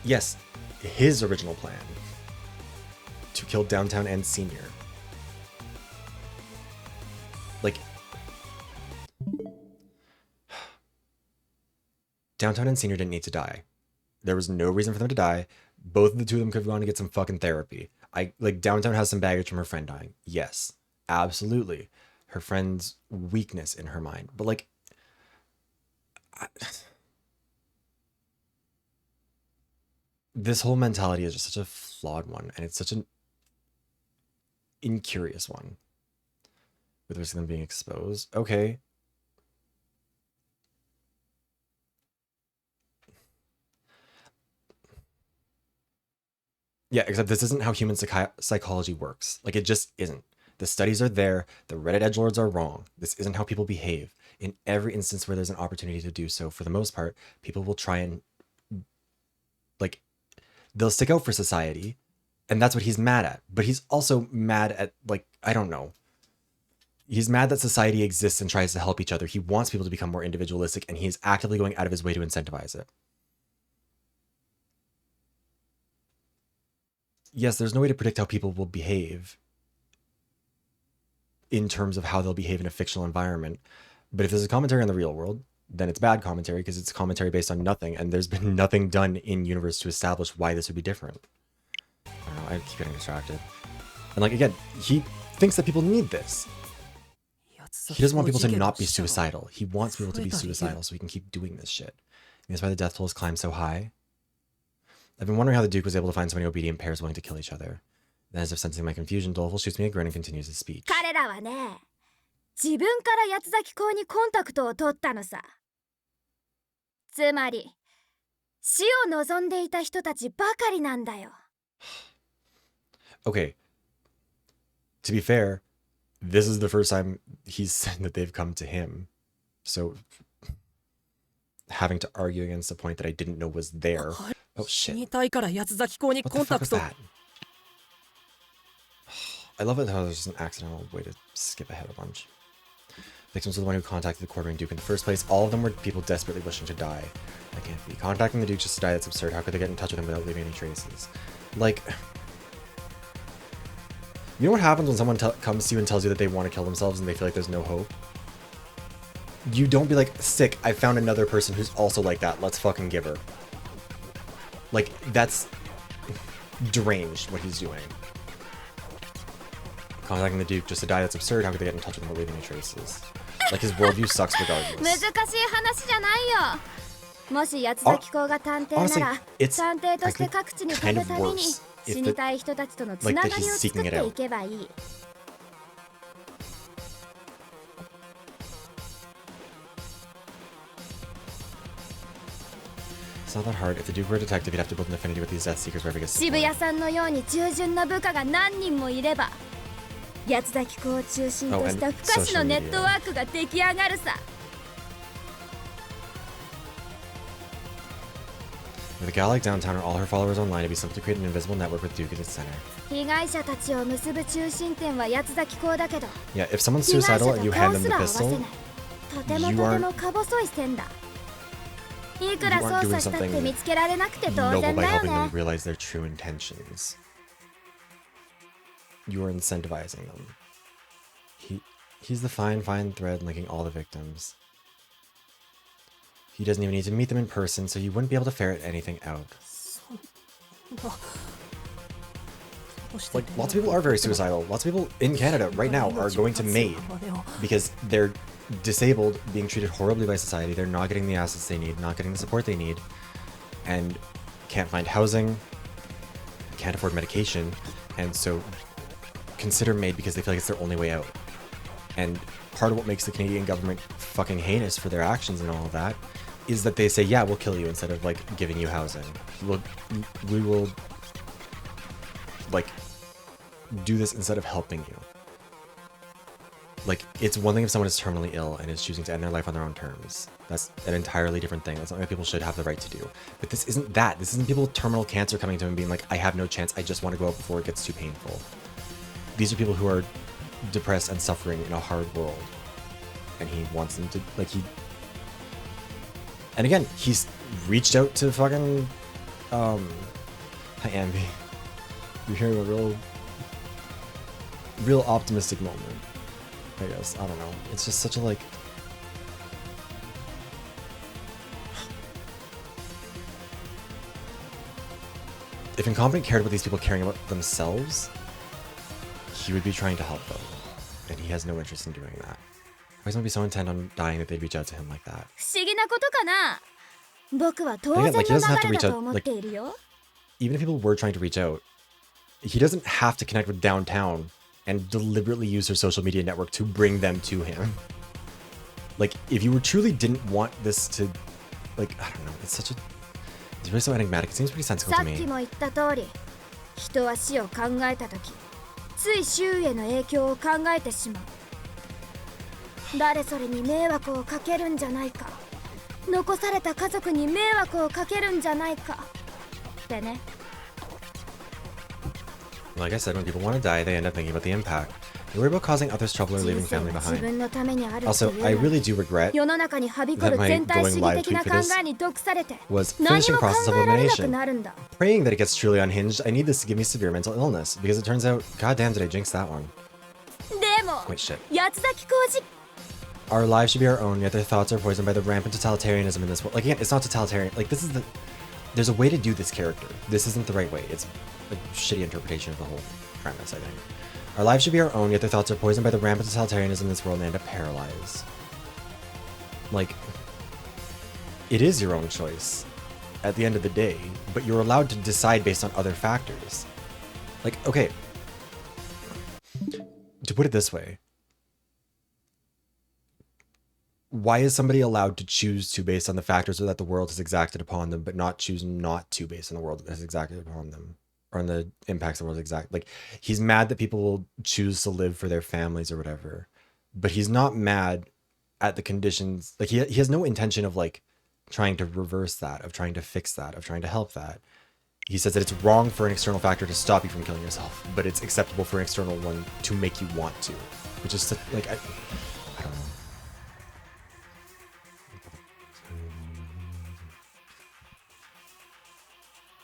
Yes, his original plan to kill Downtown and Senior. Like, Downtown and Senior didn't need to die. There was no reason for them to die. Both of the two of them could have gone to get some fucking therapy. Like, Downtown has some baggage from her friend dying. Yes, absolutely. Her friend's weakness in her mind. But, like, this whole mentality is just such a flawed one, and it's such an incurious one. With risk of them being exposed. Okay. Yeah, except this isn't how human psychology works. Like, it just isn't. The studies are there. The Reddit edgelords are wrong. This isn't how people behave. In every instance where there's an opportunity to do so, for the most part, people will try and, like, they'll stick out for society, and that's what he's mad at. But he's also mad at, like, I don't know. He's mad that society exists and tries to help each other. He wants people to become more individualistic, and he's actively going out of his way to incentivize it. Yes, there's no way to predict how people will behave in terms of how they'll behave in a fictional environment. But if there's a commentary on the real world, then it's bad commentary because it's commentary based on nothing, and there's been nothing done in universe to establish why this would be different. I don't know, I keep getting distracted. And like, again, he thinks that people need this. He doesn't want people to not be suicidal. He wants people to be suicidal so he can keep doing this shit. And that's why the death tolls climb so high. I've been wondering how the Duke was able to find so many obedient pairs willing to kill each other. Then, as if sensing my confusion, Dolph shoots me a grin and continues his speech. 彼らはね、自分から八つ咲コウにコンタクトを取ったのさ。つまり、死を望んでいた人たちばかりなんだよ。Okay. To be fair, this is the first time he's said that they've come to him. So, having to argue against a point that I didn't know was there. Oh shit. 死にたいから八つ咲コウに What コ the ンタ fuck ク was ト。 that? I love it how there's just an accidental way to skip ahead a bunch. Victims were the one who contacted the Quartering Duke in the first place. All of them were people desperately wishing to die. That can't be. Contacting the Duke just to die, that's absurd. How could they get in touch with him without leaving any traces? Like, you know what happens when someone comes to you and tells you that they want to kill themselves and they feel like there's no hope? You don't be like, sick, I found another person who's also like that. Let's fucking give her. Like, that's deranged what he's doing. Contacting the Duke just to die, that's absurd. How could they get in touch with him without leaving any traces? Like, his worldview sucks 難 regardless. しい話じゃないよ。もし八つ崎校が探偵な Honestly, ら it's 探偵として各地に飛ぶたびに worse if 死にたい人たちとのつながりを作っていけばいい。 It's not that hard. If the Duke were a detective, he'd have to build an affinity with these Death Seekers wherever he gets 渋谷さんのように従順な部下が何人もいれば八つ崎校を中心とした不可視のネットワークが出来上がるさ。 With a gal like downtown and all her followers online, it'd be simple to create an invisible network with Duke at its center. 被害者たちを結ぶ中心点は八つ崎校だけど Yeah, if someone's 被害者 suicidal と and you 顔 hand them す the ら合わせ pistol, ないとても you とて aren't もか細い線だ。いくら you aren't 捜 doing 査したって something 見つけられなくて当 noble 然 by だよ helping ね them。realize their true intentions. You are incentivizing them. He's the fine thread linking all the victims. He doesn't even need to meet them in person, so you wouldn't be able to ferret anything out. Like, lots of people are very suicidal. Lots of people in Canada right now are going to MAID because they're disabled, being treated horribly by society. They're not getting the assets they need, not getting the support they need, and can't find housing, can't afford medication, and so consider MAID because they feel like it's their only way out. And part of what makes the Canadian government fucking heinous for their actions and all of that is that they say, yeah, we'll kill you instead of, like, giving you housing. We will, like, do this instead of helping you. Like, it's one thing if someone is terminally ill and is choosing to end their life on their own terms. That's an entirely different thing. That's something that people should have the right to do. But this isn't that. This isn't people with terminal cancer coming to him and being like, I have no chance, I just want to go out before it gets too painful. These are people who are depressed and suffering in a hard world. And he wants them to, like, and again, he's reached out to fucking, hi Ambi. You're hearing a real optimistic moment, I guess. I don't know. It's just such a, like, if Incompetent cared about these people caring about themselves, he would be trying to help them. And he has no interest in doing that. Why someone be so intent on dying that they'd reach out to him like that? 不思議なことかな。僕は当 Again, 然 like, he の doesn't have to 流れ reach だと out, 思っ like, ているよ。 even if people were trying to reach out, he doesn't have to connect with downtown and deliberately use her social media network to bring them to him. Like, if you truly didn't want this to, like, I don't know, it's really so enigmatic. It seems pretty sensible さ to っき me. も言った通り、人は死を考えた時、つい周囲への影響を考えてしまう。誰それに迷惑をかけるんじゃないか、残された家族に迷惑をかけるんじゃないかってね。 Like I said, when people want to die, they end up thinking about the impact. They worry about causing others trouble or 人 leaving 生は family 自 behind. 分のためにあるってい Also, う I のに really do regret 世の中にはびこる that my 全体主 going 義 live 的な tweet 考 for this えに毒されて was 何 finishing も考 process of えられなく elimination. なるんだ。 Praying that it gets truly unhinged, I need this to give me severe mental illness, because it turns out, goddamn, did I jinx that one. でも Wait, shit. 八つ崎浩二 Our lives should be our own, yet their thoughts are poisoned by the rampant totalitarianism in this world. Like, again, it's not totalitarian. Like, this is the... There's a way to do this character. This isn't the right way. It's a shitty interpretation of the whole premise, I think. Our lives should be our own, yet their thoughts are poisoned by the rampant totalitarianism in this world and end up paralyzed. Like, it is your own choice at the end of the day, but you're allowed to decide based on other factors. Like, okay, to put it this way, why is somebody allowed to choose to based on the factors that the world has exacted upon them, but not choose not to based on the world that has exacted upon them, or on the impacts the world has exacted? Like, he's mad that people will choose to live for their families or whatever, but he's not mad at the conditions. Like, he has no intention of, like, trying to reverse that, of trying to fix that, of trying to help that. He says that it's wrong for an external factor to stop you from killing yourself, but it's acceptable for an external one to make you want to. Which is such, like, I don't know.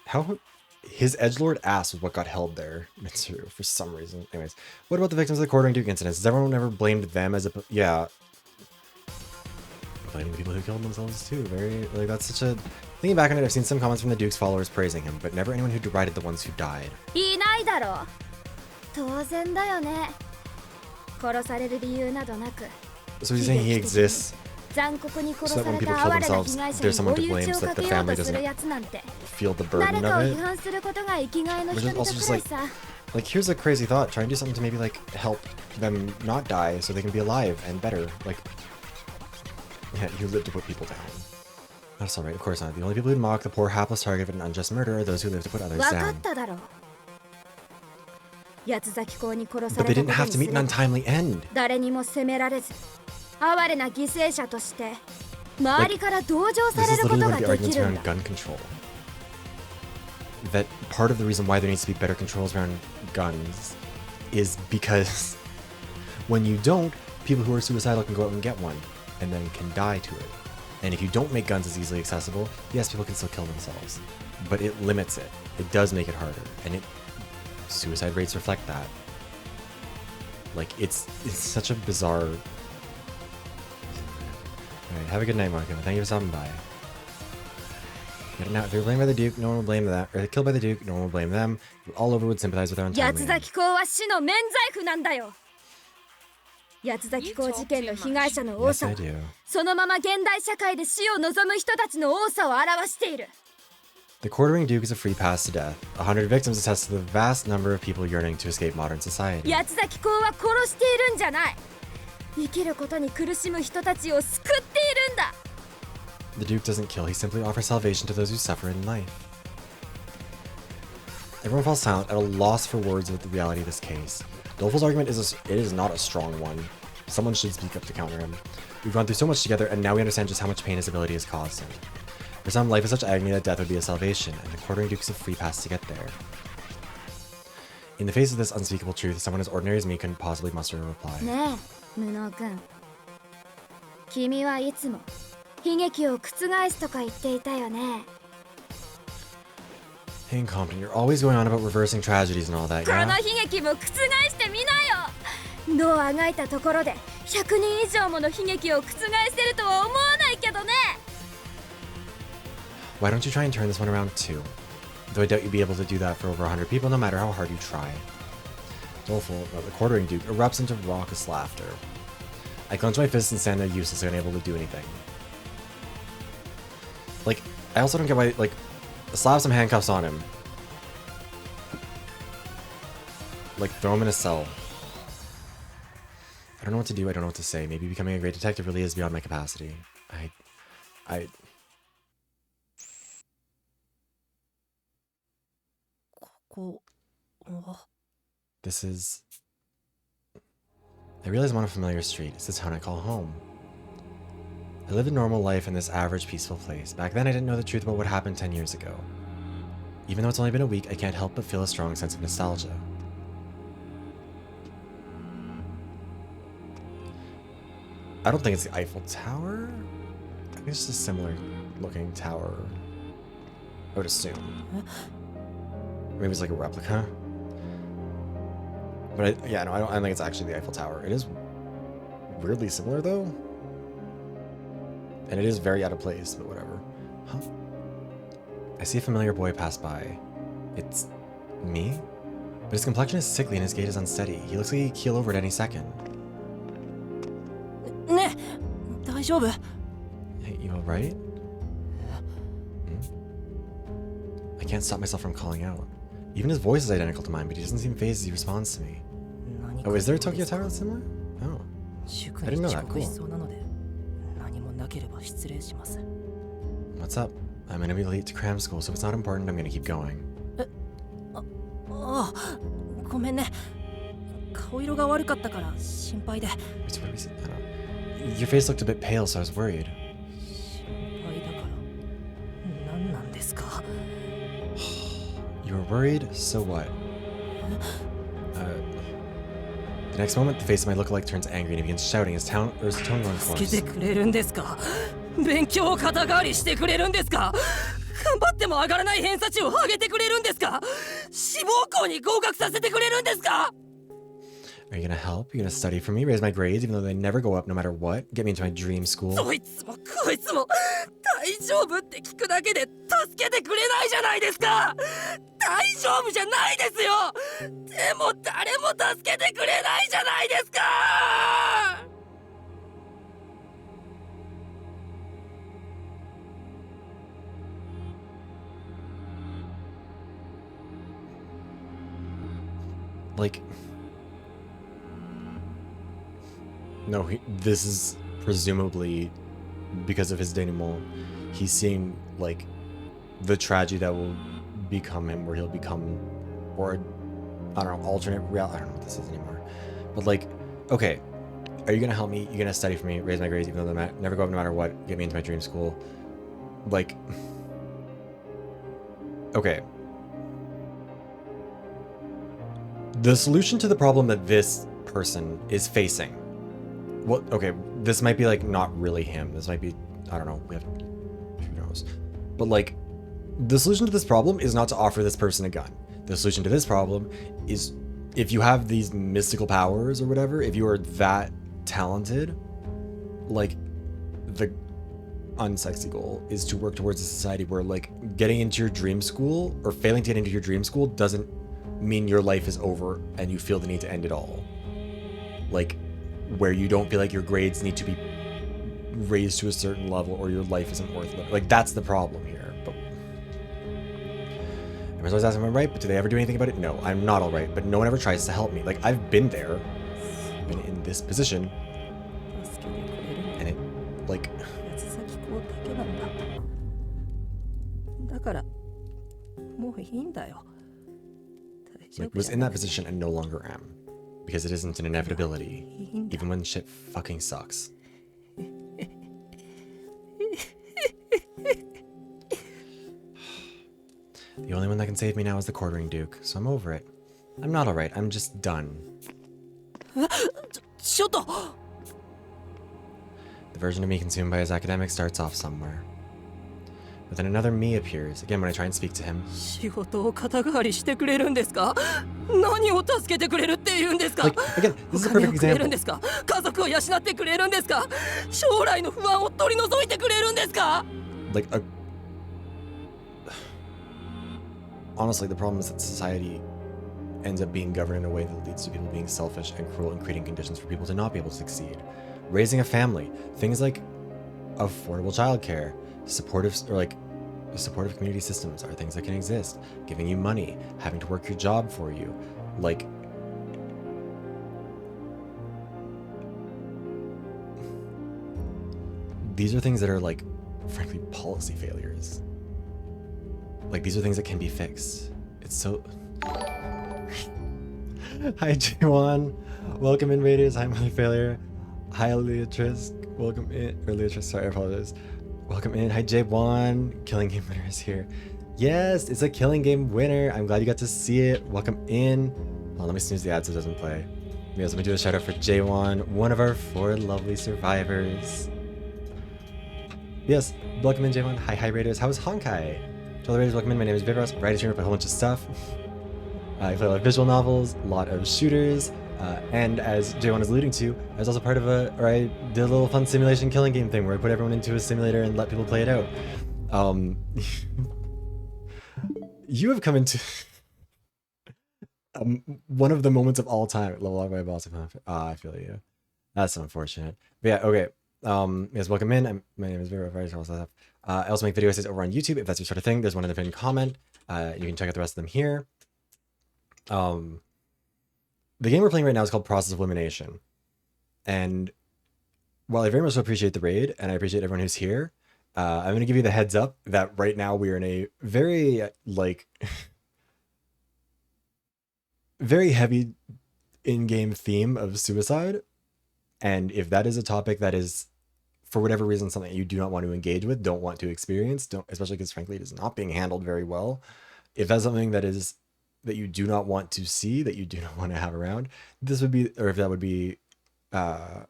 How his edgelord ass was what got held there, Mitsuru, for some reason. Anyways, what about the victims of the Quartering Duke incidents? Has everyone ever blamed them as a... Yeah. Blaming the people who killed themselves too. Very, like, that's such a... Thinking back on it, I've seen some comments from the Duke's followers praising him, but never anyone who derided the ones who died. いないだろう。当然だよね。殺される理由などなく。 So he's saying he exists 残酷に殺 so さ that when れ people た kill 哀れな themselves, 被害者 there's に someone 追 to い打 blame ちを so か that the けよう family とする doesn't やつなんて feel the 誰 burden かを of 批 it. 判することが生きがいの Which 人 is 々 also く just らい like, さ。 like, here's a crazy thought. Try and do something to maybe, like, help them not die so they can be alive and better. Like, yeah, you live to put people down. That's alright, of course not. The only people who mock the poor hapless target of an unjust murder are those who live to put others 分か down. っただろう。八つ咲公に殺さ But れ they た didn't こと have に to す meet れ an ば untimely end. 誰にも責められず哀れな犠牲者として周りから同情さ This れ is ること literally が one of the でき arguments るん around だ。 gun control. That part of the reason why there needs to be better controls around guns is because when you don't, people who are suicidal can go out and get one and then can die to it. And if you don't make guns as easily accessible, yes, people can still kill themselves, but it limits it. It does make it harder, and suicide rates reflect that. Like, it's such a bizarre... Alright, have a good night, Marco. Thank you for stopping by. Yeah, now, if they're blamed by the Duke, no one will blame that. Or they're killed by the Duke, no one will blame them. All over would sympathize with their 八 untimely つ end. 咲公は死の免罪符なんだよ。八つ咲公事件の被害者の多 Yes, さ I は do. そのまま現代社会で死を望む人たちの多さを表している。 The Quartering Duke is a free pass to death. 100 victims attest to the vast number of people yearning to escape modern society. 八つ咲公は殺しているんじゃない。生きることに苦しむ人たちを救っているんだ。 The Duke doesn't kill, he simply offers salvation to those who suffer in life. Everyone falls silent, at a loss for words about the reality of this case. Dolfo's argument is not a strong one. Someone should speak up to counter him. We've gone through so much together, and now we understand just how much pain his ability has caused him. For some, life is such agony that death would be a salvation, and the Quartering Duke is a free pass to get there. In the face of this unspeakable truth, someone as ordinary as me couldn't possibly muster a reply. ねえ、無能君。君はいつも悲劇を覆すとか言っていたよね。 Hey, Compton, you're always going on about reversing tragedies and all that, この yeah? 悲劇も覆してみなよ。どうあがいたところで100人以上もの悲劇を覆せるとは思わないけどね。 Why don't you try and turn this one around too? Though I doubt you'd be able to do that for over 100 people, no matter how hard you try. Doleful, the Quartering Duke erupts into raucous laughter. I clench my fists and stand there uselessly unable to do anything. Like, I also don't get why, like, slap some handcuffs on him. Like, throw him in a cell. I don't know what to do, I don't know what to say. Maybe becoming a great detective really is beyond my capacity. I... This is... I realize I'm on a familiar street. It's the town I call home. I lived a normal life in this average, peaceful place. Back then, I didn't know the truth about what happened 10 years ago. Even though it's only been a week, I can't help but feel a strong sense of nostalgia. I don't think it's the Eiffel Tower? I think it's just a similar looking tower. I would assume. Maybe it's like a replica. But I don't think it's actually the Eiffel Tower. It is weirdly similar though. And it is very out of place, but whatever. Huh? I see a familiar boy pass by. It's me? But his complexion is sickly and his gait is unsteady. He looks like he'd keel over at any second. ね、大丈夫? Hey, you alright? I can't stop myself from calling out. Even his voice is identical to mine, but he doesn't seem phased as he responds to me. Oh, is there a Tokyo Tower that's similar? Oh. I didn't know that. Cool. What's up? I'm gonna be late to cram school, so if it's not important, I'm gonna keep going. ああ、ごめんね。顔色が悪かったから心配で。Wait, so what do we see? I don't know. Your face looked a bit pale, so I was worried. 心配だから。何なんですか? You're worried? So what? The next moment, the face of my lookalike turns angry and he begins shouting. His tone going 助けて hoarse. くれるんですか？勉強を肩代わりしてくれるんですか？頑張っても上がらない偏差値を上げてくれるんですか？志望校に合格させてくれるんですか？ Are you gonna help? You gonna study for me? Raise my grades even though they never go up no matter what? Get me into my dream school? どいつもこいつも大丈夫って聞くだけで助けてくれないじゃないですか。大丈夫じゃないですよ。でも誰も助けてくれないじゃないですか。Like, no, this is presumably because of his denouement. He's seeing like the tragedy that will become him, where he'll become, or I don't know, alternate reality. I don't know what this is anymore. But like, okay, are you gonna help me? You gonna study for me? Raise my grades, even though they never go up no matter what. Get me into my dream school. Like, okay. The solution to the problem that this person is facing. Well, okay, this might be like not really him. This might be, I don't know. Who knows? But like, the solution to this problem is not to offer this person a gun. The solution to this problem is, if you have these mystical powers or whatever, if you are that talented, like, the unsexy goal is to work towards a society where like getting into your dream school or failing to get into your dream school doesn't mean your life is over and you feel the need to end it all. Like, where you don't feel like your grades need to be raised to a certain level or your life isn't worth living. Like, that's the problem here. But everyone's always asking if I'm right, but do they ever do anything about it? No, I'm not all right, but no one ever tries to help me. Like, I've been there, been in this position, 助けてくれる and it, like, 八つ咲こうだけなんだ。だからもういいんだよ。大丈 like 夫 was じゃ in な that position and no longer am. Because it isn't an inevitability, いいんだ。 even when shit fucking sucks. The only one that can save me now is the quartering Duke, so I'm over it. I'm not alright, I'm just done. ちょっと The version of me consumed by his academics starts off somewhere. But then another me appears, again when I try and speak to him. 仕事を肩代わりしてくれるんですか？何を助けてくれるって言うんですか？ Like, again, this is a お金を perfect くれるん example. ですか？家族を養ってくれるんですか？将来の不安を取り除いてくれるんですか？ Like, honestly, the problem is that society ends up being governed in a way that leads to people being selfish and cruel and creating conditions for people to not be able to succeed. Raising a family, things like affordable childcare, supportive community systems are things that can exist. Giving you money, having to work your job for you, like, these are things that are like, frankly, policy failures. Like, these are things that can be fixed. It's so. Hi, J1. Welcome in, Raiders. Hi, Mother Failure. Hi, Leatrice. Welcome in. Or Leatrice, sorry, I apologize. Welcome in. Hi, J1. Killing Game Winner is here. Yes, it's a Killing Game winner. I'm glad you got to see it. Welcome in. Oh, let me snooze the ad so it doesn't play. Yes, let me do a shout out for J1, one of our 4 lovely survivors. Yes, welcome in, J1. Hi, Raiders. How's Honkai? To all the Raiders, welcome in. My name is Vivros. Writer here with a whole bunch of stuff. I play a lot of visual novels, a lot of shooters, and as J1 is alluding to, I was also part of I did a little fun simulation killing game thing where I put everyone into a simulator and let people play it out. You have come into one of the moments of all time. Level up by boss. I feel you. That's so unfortunate. But yeah, okay. Yes, welcome in. My name is Vero. I also make video essays over on YouTube if that's your sort of thing. There's one in the pinned comment. You can check out the rest of them here. The game we're playing right now is called Process of Elimination. And while I very much appreciate the raid, and I appreciate everyone who's here, I'm going to give you the heads up that right now we are in a very, like, very heavy in-game theme of suicide. And if that is a topic that is, for whatever reason, something you do not want to engage with, don't want to experience, especially because, frankly, it is not being handled very well, if that's something that you do not want to see, that you do not want to have around, this would be, or if that would be, like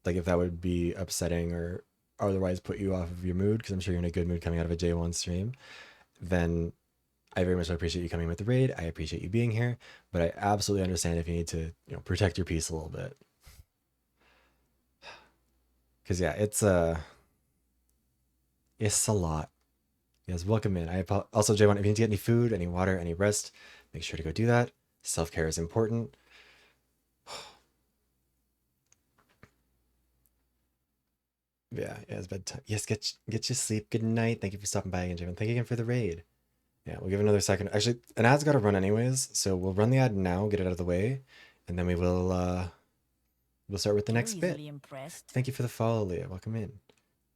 if that would be upsetting or otherwise put you off of your mood, because I'm sure you're in a good mood coming out of a J1 stream, then I very much appreciate you coming with the raid. I appreciate you being here, but I absolutely understand if you need to, protect your peace a little bit. Because yeah, it's a lot. Yes, welcome in. Also, J1, if you need to get any food, any water, any rest, make sure to go do that. Self-care is important. Yeah, it's bedtime. Yes, get your sleep. Good night. Thank you for stopping by again, J1. Thank you again for the raid. Yeah, we'll give it another second. Actually, an ad's got to run anyways, so we'll run the ad now, get it out of the way, and then we will we'll start with the next bit. Thank you for the follow, Leah. Welcome in.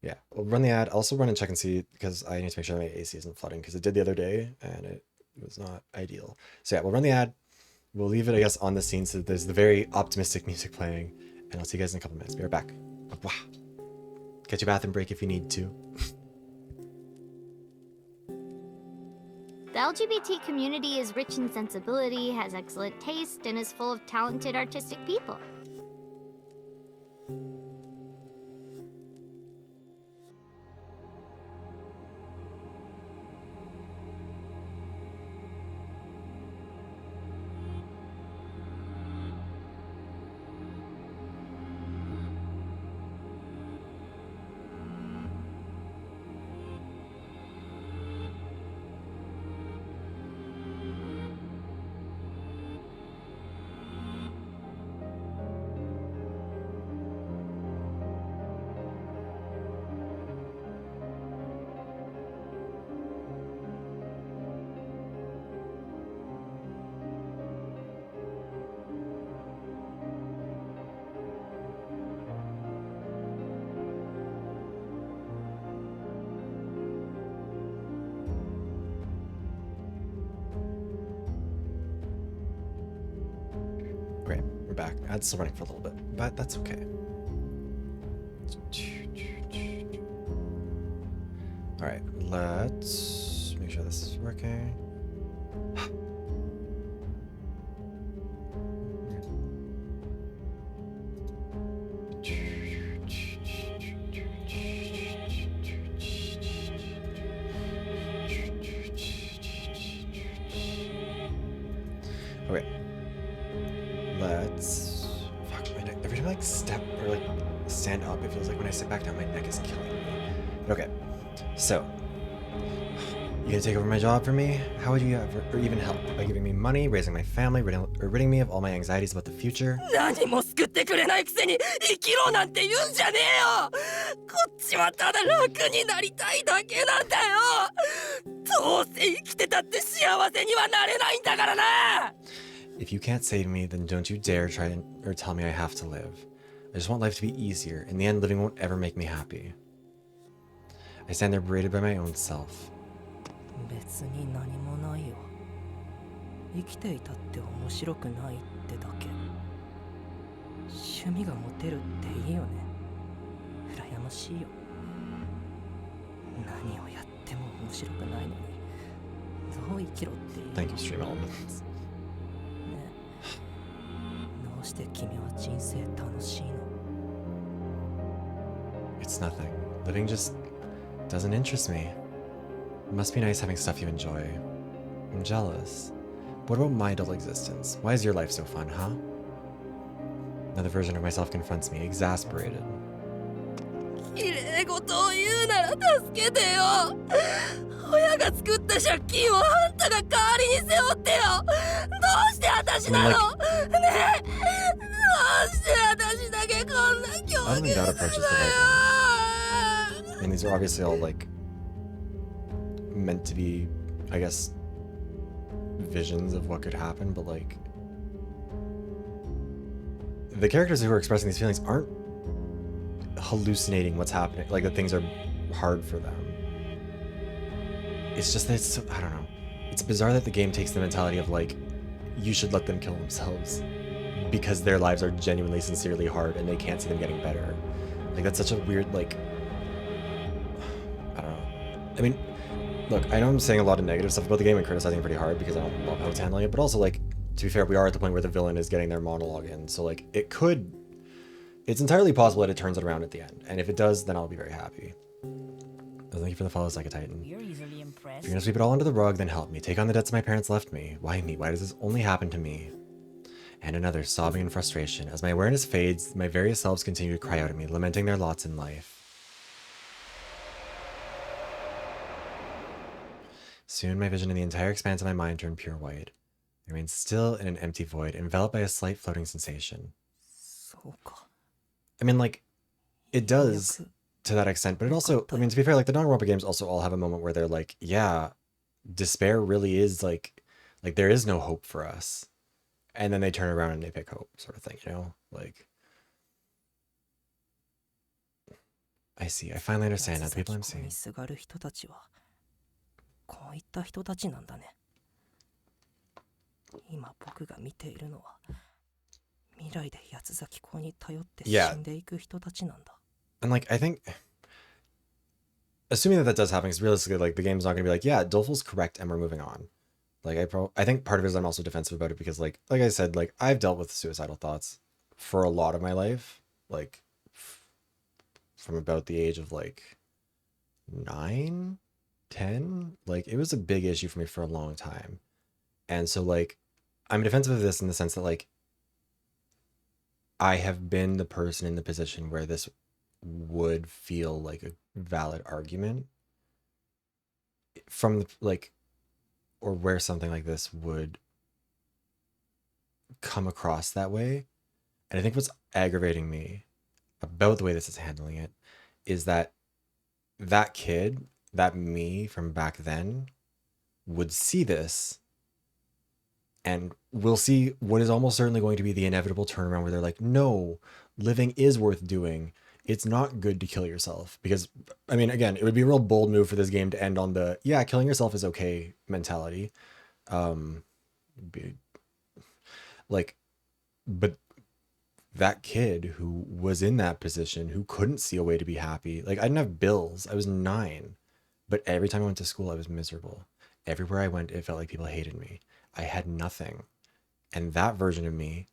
Yeah, we'll run the ad. Also run and check and see, because I need to make sure my AC isn't flooding, because it did the other day and it was not ideal. So yeah, we'll run the ad. We'll leave it, I guess, on the scene so that there's the very optimistic music playing, and I'll see you guys in a couple minutes. Be right back. Wow. Catch a bathroom break if you need to. The LGBT community is rich in sensibility, has excellent taste, and is full of talented artistic people. Great, we're back. Ad's still running for a little bit, but that's okay. All right, let's make sure this is working. Okay. Let's... Fuck, my neck. Every time I like step or like stand up, it feels like when I sit back down, my neck is killing me. Okay, so... You gonna take over my job for me? How would you ever, or even help? By giving me money, raising my family, ridding me of all my anxieties about the future? 何も救ってくれないくせに生きろなんて言うんじゃねえよ。こっちはただ楽になりたいだけなんだよ。どうせ生きてたって幸せにはなれないんだからな。 If you can't save me, then don't you dare try or tell me I have to live. I just want life to be easier. In the end, living won't ever make me happy. I stand there berated by my own self. 別に何もないよ。生きていたって面白くないってだけ。趣味が持てるっていいよね。羨ましいよ。何をやっても面白くないのに、どう生きろっていいの？ Thank you, Stream Elements. ねえ、どうして君は人生楽しいの？ It's nothing. Living just doesn't interest me. It must be nice having stuff you enjoy. I'm jealous. What about my dull existence? Why is your life so fun, huh? Another version of myself confronts me, exasperated. 綺麗事を言うなら助けてよ。親が作った借金をあんたが代わりに背負ってよ。どうして私なの？ねえ、どうして私だけこんな境 I don't 遇 think that す approach is る the の right one. よ。 I mean, these are obviously all, like, meant to be, I guess, visions of what could happen, but, like, the characters who are expressing these feelings aren't hallucinating what's happening, like that things are hard for them. It's just that it's so, I don't know. It's bizarre that the game takes the mentality of, like, you should let them kill themselves because their lives are genuinely, sincerely hard and they can't see them getting better. Like, that's such a weird, like, I don't know. I mean, look, I know I'm saying a lot of negative stuff about the game and criticizing pretty hard because I don't love how it's handling it, but also, like, to be fair, we are at the point where the villain is getting their monologue in, so, like, it's entirely possible that it turns it around at the end, and if it does, then I'll be very happy. Thank you for the follow, Psychotitan. You're easily impressed. If you're gonna sweep it all under the rug, then help me. Take on the debts my parents left me. Why me? Why does this only happen to me? And another, sobbing in frustration. As my awareness fades, my various selves continue to cry out at me, lamenting their lots in life. Soon my vision and the entire expanse of my mind turn pure white. I remain still in an empty void, enveloped by a slight floating sensation. そうか。 I mean, like, it does to that extent, but it also, I mean, to be fair, like, the Danganronpa games also all have a moment where they're like, yeah, despair really is like there is no hope for us. And then they turn around and they pick hope, sort of thing, you know? Like, I see. I finally understand now. The people I'm 八つ咲き子 seeing. にすがる人たちはこういった人たちなんだね。今僕が見ているのは未来で八つ咲き子に頼って死 Yeah. んでいく人たちなんだ。 And, like, I think, assuming that does happen, because realistically, like, the game's not going to be like, yeah, Doleful's correct and we're moving on. Like, I think part of it is I'm also defensive about it because, like I said, like, I've dealt with suicidal thoughts for a lot of my life, like, from about the age of, like, 9, 10. Like, it was a big issue for me for a long time. And so, like, I'm defensive of this in the sense that, like, I have been the person in the position where this would feel like a valid argument from, like, or where something like this would come across that way. And I think what's aggravating me about the way this is handling it is that that kid, that me from back then, would see this and we'll see what is almost certainly going to be the inevitable turnaround where they're like, no, living is worth doing. It's not good to kill yourself. Because, I mean, again, it would be a real bold move for this game to end on the, yeah, killing yourself is okay mentality. Like, but that kid who was in that position, who couldn't see a way to be happy, like, I didn't have bills. I was 9. But every time I went to school, I was miserable. Everywhere I went, it felt like people hated me. I had nothing. And that version of me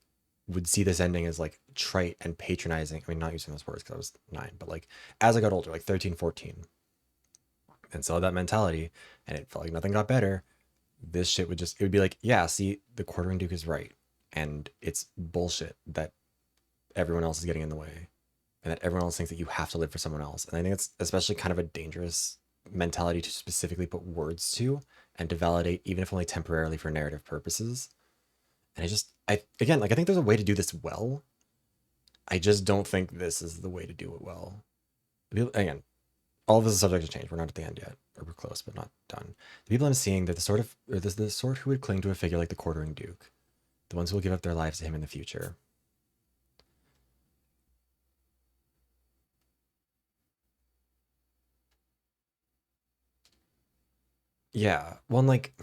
would see this ending as, like, trite and patronizing. I mean, not using those words because I was 9, but, like, as I got older, like 13, 14, and saw that mentality, and it felt like nothing got better, this shit would just, it would be like, yeah, see, the Quartering Duke is right. And it's bullshit that everyone else is getting in the way. And that everyone else thinks that you have to live for someone else. And I think it's especially kind of a dangerous mentality to specifically put words to and to validate, even if only temporarily for narrative purposes. And again, like, I think there's a way to do this well. I just don't think this is the way to do it well. Again, all of this is subject to change. We're not at the end yet, or we're close, but not done. The people I'm seeing, they're the sort who would cling to a figure like the Quartering Duke, the ones who will give up their lives to him in the future. Yeah, well, and, like,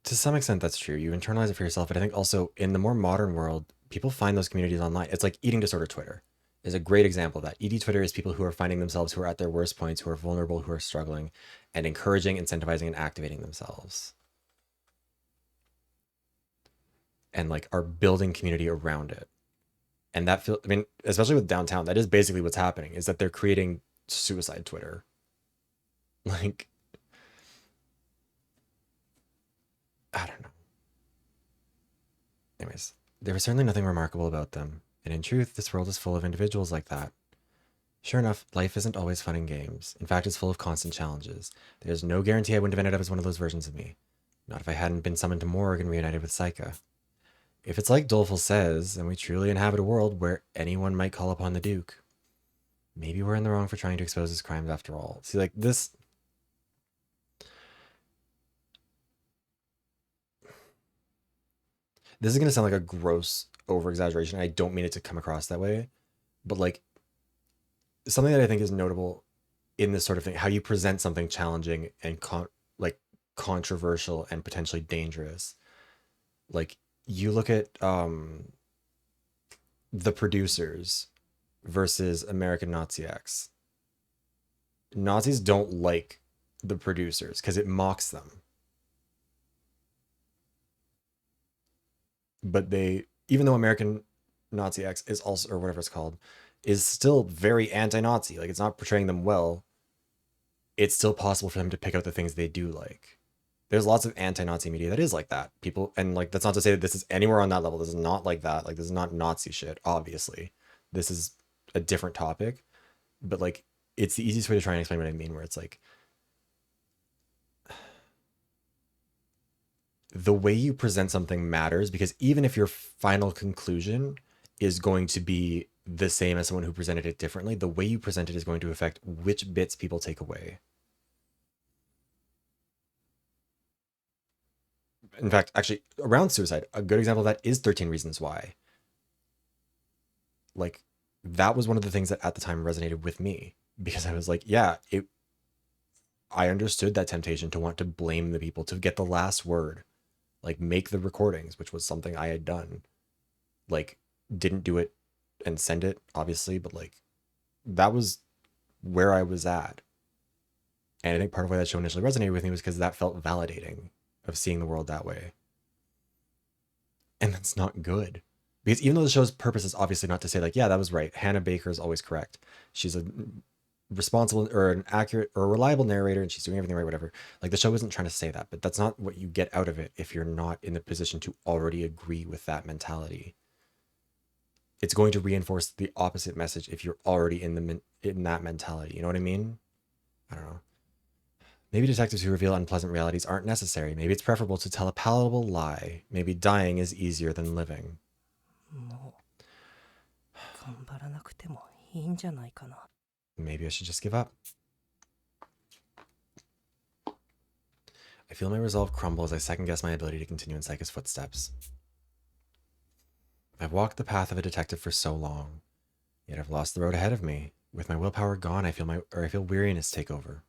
to some extent that's true. You internalize it for yourself, but I think also in the more modern world, people find those communities online. It's like eating disorder Twitter is a great example of that. ED Twitter is people who are finding themselves, who are at their worst points, who are vulnerable, who are struggling, and encouraging, incentivizing, and activating themselves. And, like, are building community around it. And that I mean, especially with downtown, that is basically what's happening, is that they're creating suicide Twitter. Like, I don't know. Anyways, there was certainly nothing remarkable about them. And in truth, this world is full of individuals like that. Sure enough, life isn't always fun and games. In fact, it's full of constant challenges. There's no guarantee I wouldn't have ended up as one of those versions of me. Not if I hadn't been summoned to Morg and reunited with Saika. If it's like Doleful says, then we truly inhabit a world where anyone might call upon the Duke. Maybe we're in the wrong for trying to expose his crimes after all. See, like, this is going to sound like a gross over-exaggeration. I don't mean it to come across that way. But, like, something that I think is notable in this sort of thing, how you present something challenging and, controversial and potentially dangerous. Like, you look at the producers versus American Nazi X. Nazis don't like the producers because it mocks them. But they, even though American Nazi X is also, or whatever it's called, is still very anti-Nazi. Like, it's not portraying them well. It's still possible for them to pick out the things they do like. There's lots of anti-Nazi media that is like that. People, and like, that's not to say that this is anywhere on that level. This is not like that. Like, this is not Nazi shit, obviously. This is a different topic. But like, it's the easiest way to try and explain what I mean, where it's like, the way you present something matters, because even if your final conclusion is going to be the same as someone who presented it differently, the way you present it is going to affect which bits people take away. In fact, actually, around suicide, a good example of that is 13 Reasons Why. Like, that was one of the things that at the time resonated with me, because I was like, yeah, I understood that temptation to want to blame the people, to get the last word. Like, make the recordings, which was something I had done. Like, didn't do it and send it, obviously, but like, that was where I was at. And I think part of why that show initially resonated with me was because that felt validating of seeing the world that way. And that's not good. Because even though the show's purpose is obviously not to say like, yeah, that was right, Hannah Baker is always correct. She's a responsible or an accurate or a reliable narrator and she's doing everything right, whatever. Like, the show isn't trying to say that, but that's not what you get out of it if you're not in the position to already agree with that mentality. It's going to reinforce the opposite message if you're already in that mentality. You know what I mean? I don't know. Maybe detectives who reveal unpleasant realities aren't necessary. Maybe it's preferable to tell a palatable lie. Maybe dying is easier than living. もう頑張らなくてもいいんじゃないかな。 Maybe I should just give up. I feel my resolve crumble as I second-guess my ability to continue in Psyche's footsteps. I've walked the path of a detective for so long, yet I've lost the road ahead of me. With my willpower gone, I feel weariness take over.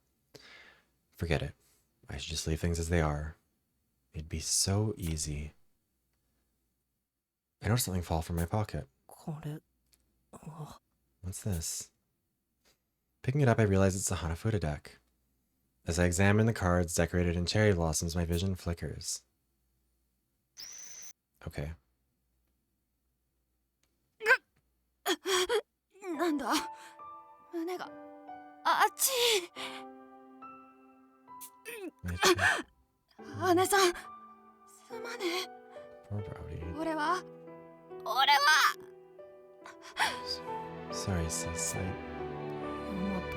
Forget it. I should just leave things as they are. It'd be so easy. I noticed something fall from my pocket. これは What's this? Picking it up, I realize it's a Hanafuda deck. As I examine the cards decorated in cherry blossoms, my vision flickers. Okay. なんだ胸があっち My cheek. 姉さんすまね Poor Rowdy. え俺は Sorry, sis. マト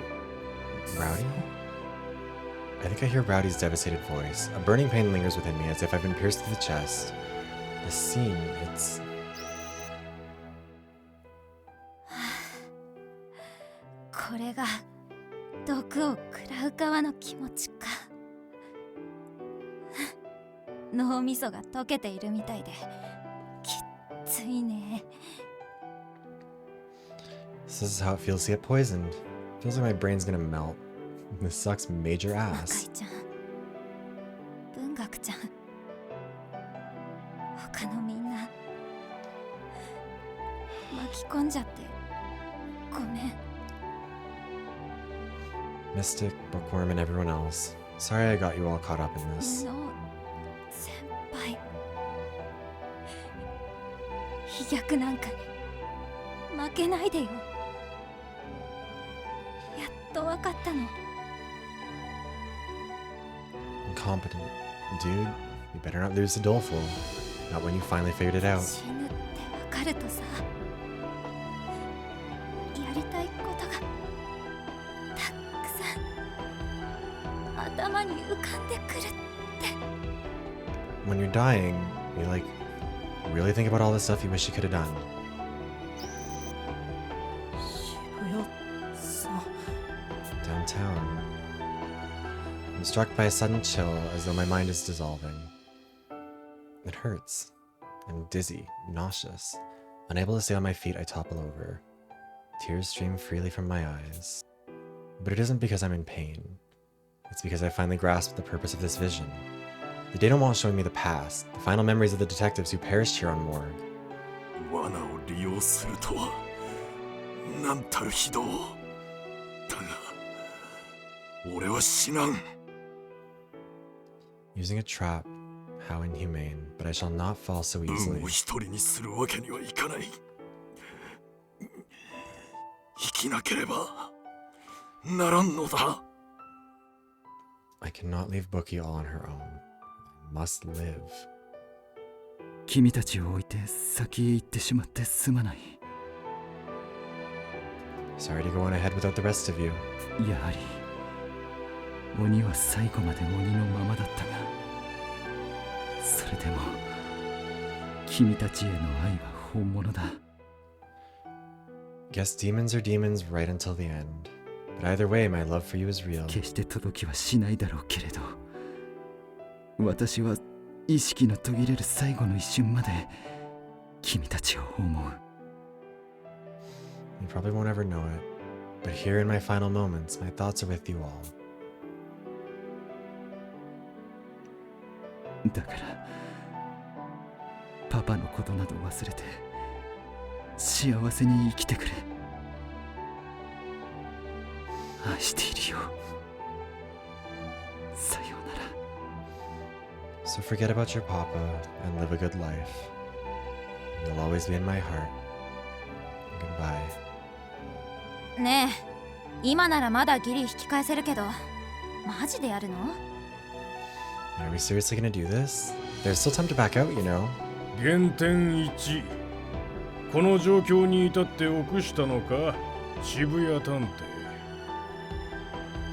Rowdy? I think I hear Rowdy's devastated voice. A burning pain lingers within me as if I've been pierced through the chest. The scene, it's... これが毒を食らう側の気持ちか脳みそが溶けているみたいできついね This is how it feels to get poisoned. Feels like my brain's gonna melt. This sucks major 赤 ass. 井ちゃん文学ちゃん他のみんな巻き込んじゃってごめん Mystic, Bookworm, and everyone else. Sorry I got you all caught up in this. の先輩飛躍なんかに負けないでよやっとわかったの Incompetent. Dude, you better not lose to Doleful. Not when you finally figured it out. 死ぬってわかるとさやりたいことがたくさん頭に浮かんでくるって When you're dying, you like really think about all the stuff you wish you could have done. 渋谷さん Downtown. I'm struck by a sudden chill as though my mind is dissolving. It hurts. I'm dizzy, nauseous. Unable to stay on my feet, I topple over. Tears stream freely from my eyes. But it isn't because I'm in pain. It's because I finally grasped the purpose of this vision. The denouement showing me the past, the final memories of the detectives who perished here on Morgue. 罠を利用するとはなんたる非道。だが俺は死なん。 Using a trap, how inhumane, but I shall not fall so 運 easily. を一人にするわけにはいかない。生きなければならんのだ。 I cannot leave Bookie all on her own. I must live. 君たちを置いて先へ行ってしまってすまない。 Sorry to go on ahead without the rest of you. やはり鬼は最後まで鬼のままだったが、それでも君たちへの愛は本物だ。 Guess demons are demons right until the end. But either way, my love for you is real. 決して届きはしないだろうけれど、私は意識の途切れる最後の一瞬まで君たちを思う。 You probably won't ever know it, but here in my final moments, my thoughts are with you all. だからパパのことなど忘れて幸せに生きてくれ。愛しているよ。さようなら。 So forget about your papa and live a good life. You'll always be in my heart. Goodbye. ねえ、今ならまだギリ引き返せるけど、マジでやるの？ Are we seriously gonna do this? There's still time to back out, you know. 原点1、この状況に至って臆したのか、渋谷探偵。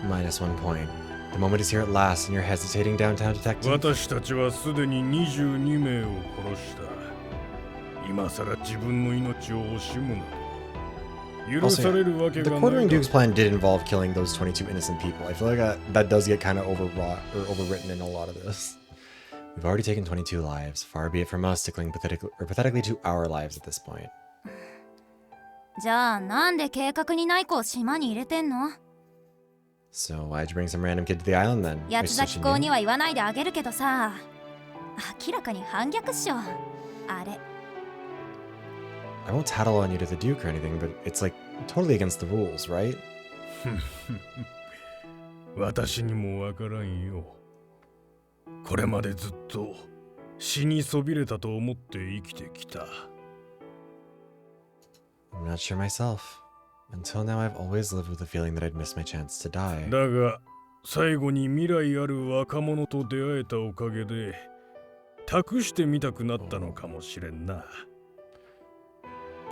Minus 1 point. The moment is here at last, and you're hesitating, downtown detective. 私たちはすでに22名を殺した。今さら自分の命を惜しむなど許 Also, されるわけ the がな Quartering いだ Duke's plan did involve killing those 22 innocent people. I feel like that does get kind of overwrought or overwritten in a lot of this. We've already taken 22 lives. Far be it from us to cling pathetically to our lives at this point. じゃあなんで計画にない子を島に入れてんの？ So why'd you bring some random kid to the island then? 八 Wait, つ so 咲 she 校 knew? には言わないであげるけどさ、明らかに反逆っしょ。あれ。 I won't tattle on you to the Duke or anything, but it's like totally against the rules, right? 私にもわからんよ。これまでずっと死にそびれたと思って生きてきた。 I'm not sure myself. Until now, I've always lived with the feeling that I'd miss my chance to die. だが最後に未来ある若者と出会えたおかげで託してみたくなったのかもしれんな。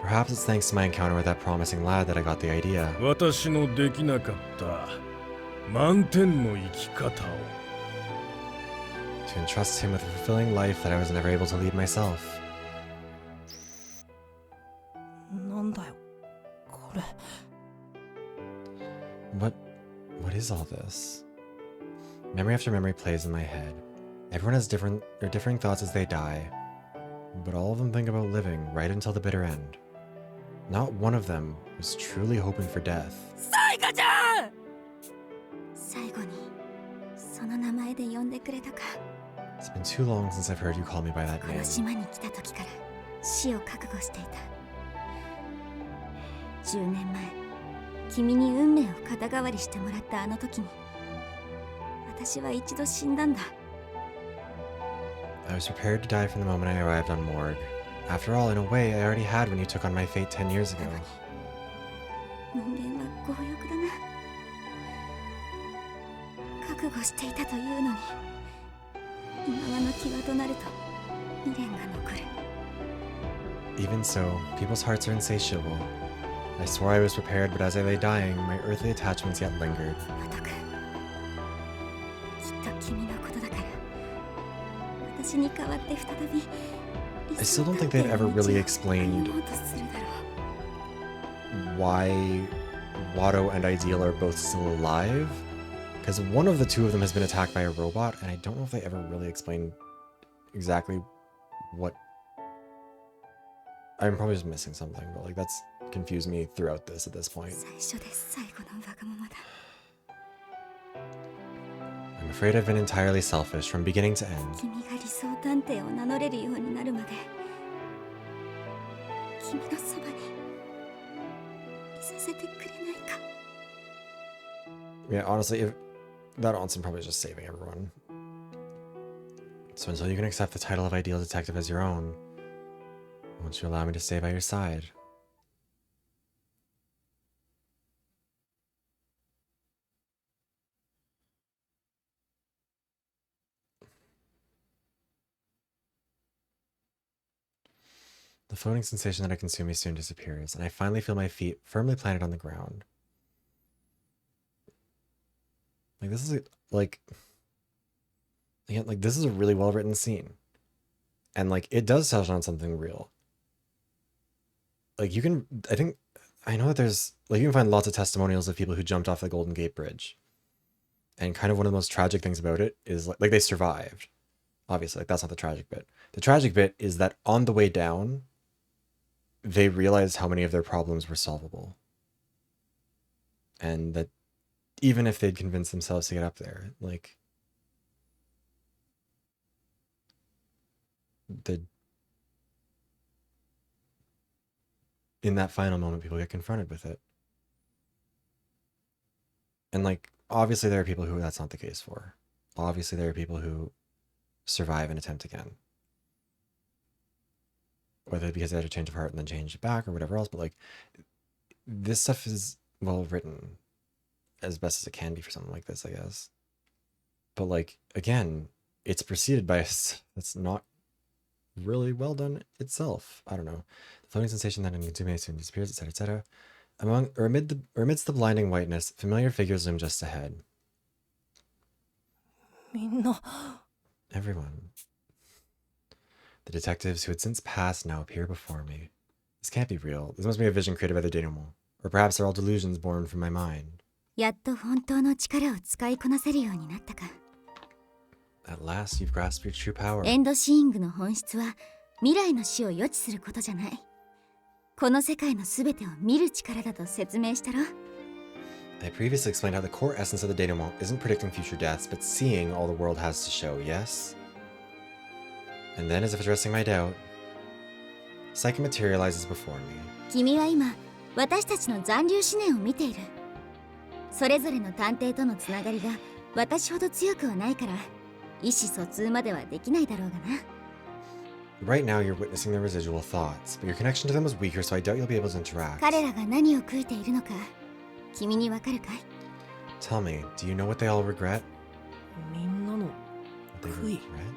Perhaps it's thanks to my encounter with that promising lad that I got the idea. 私のできなかった満点の生き方を。 To entrust him with a fulfilling life that I was never able to lead myself. なんだよこれ。 What is all this? Memory after memory plays in my head. Everyone has different or differing thoughts as they die, but all of them think about living right until the bitter end. Not one of them was truly hoping for death. サイカちゃん。最後にその名前で呼んでくれたか。 It's been too long since I've heard you call me by that この name. 島に来た時から死を覚悟していた。10年前君に運命を肩代わりしてもらったあの時に私は一度死んだんだ。 I was prepared to die from the moment I arrived on Morgue. After all, in a way, I already had when you took on my fate 10 years ago. 人間は強欲だな。覚悟していたというのに今はの際となると未練が残る。 Even so, people's hearts are insatiable. I swore I was prepared, but as I lay dying, my earthly attachments yet lingered. バト君、きっと君のことだから私に代わって再び I still don't think they've ever really explained 歩もうとするだろう。 why Watto and Ideal are both still alive. Because one of the two of them has been attacked by a robot, and I don't know if they ever really explained exactly what... I'm probably just missing something, but like that's confused me throughout this at this point. 最初で最後のわがままだ。 I'm afraid I've been entirely selfish from beginning to end. 君が理想探偵を名乗れるようになるまで君のそばに居 Yeah, honestly, if that Onsen probably is just saving everyone. So until you can accept the title of ideal detective as your own, won't you allow me to stay by your side? The floating sensation that I consume me soon disappears, and I finally feel my feet firmly planted on the ground. Like, this is like, again, like, this is a really well written scene. And like, it does touch on something real. Like, you can, I know that there's, like, you can find lots of testimonials of people who jumped off the Golden Gate Bridge. And kind of one of the most tragic things about it is, like they survived. Obviously, like, that's not the tragic bit. The tragic bit is that on the way down, they realized how many of their problems were solvable. And that even if they'd convinced themselves to get up there, like, in that final moment, people get confronted with it. And like, obviously there are people who that's not the case for. Obviously there are people who survive and attempt again. Whether because they had a change of heart and then change it back or whatever else, but like, this stuff is well written as best as it can be for something like this, I guess. But like, again, it's preceded by that's not really well done itself. I don't know. The floating sensation that soon disappears, etc., etc. Amidst the blinding whiteness, familiar figures loom just ahead. みんな Everyone. The detectives who had since passed now appear before me. This can't be real. This must be a vision created by the denouement. Or perhaps they're all delusions born from my mind. やっと本当の力を使いこなせるようになったか。 At last, you've grasped your true power. エンドシーイングの本質は未来の死を予知することじゃない。この世界のすべてを見る力だと説明したろ。 I previously explained how the core essence of the denouement isn't predicting future deaths, but seeing all the world has to show, yes? And then, as if addressing my doubt, Psyche materializes before me. 君は今、私たちの残留思念を見ている。それぞれの探偵とのつながりが私ほど強くはないから、意思疎通まではできないだろうがな。 Right now, you're witnessing their residual thoughts, but your connection to them is weaker, so I doubt you'll be able to interact. 彼らが何を悔いているのか、君にわかるかい？ Tell me, do you know what they all regret? みんなの What they 悔い regret?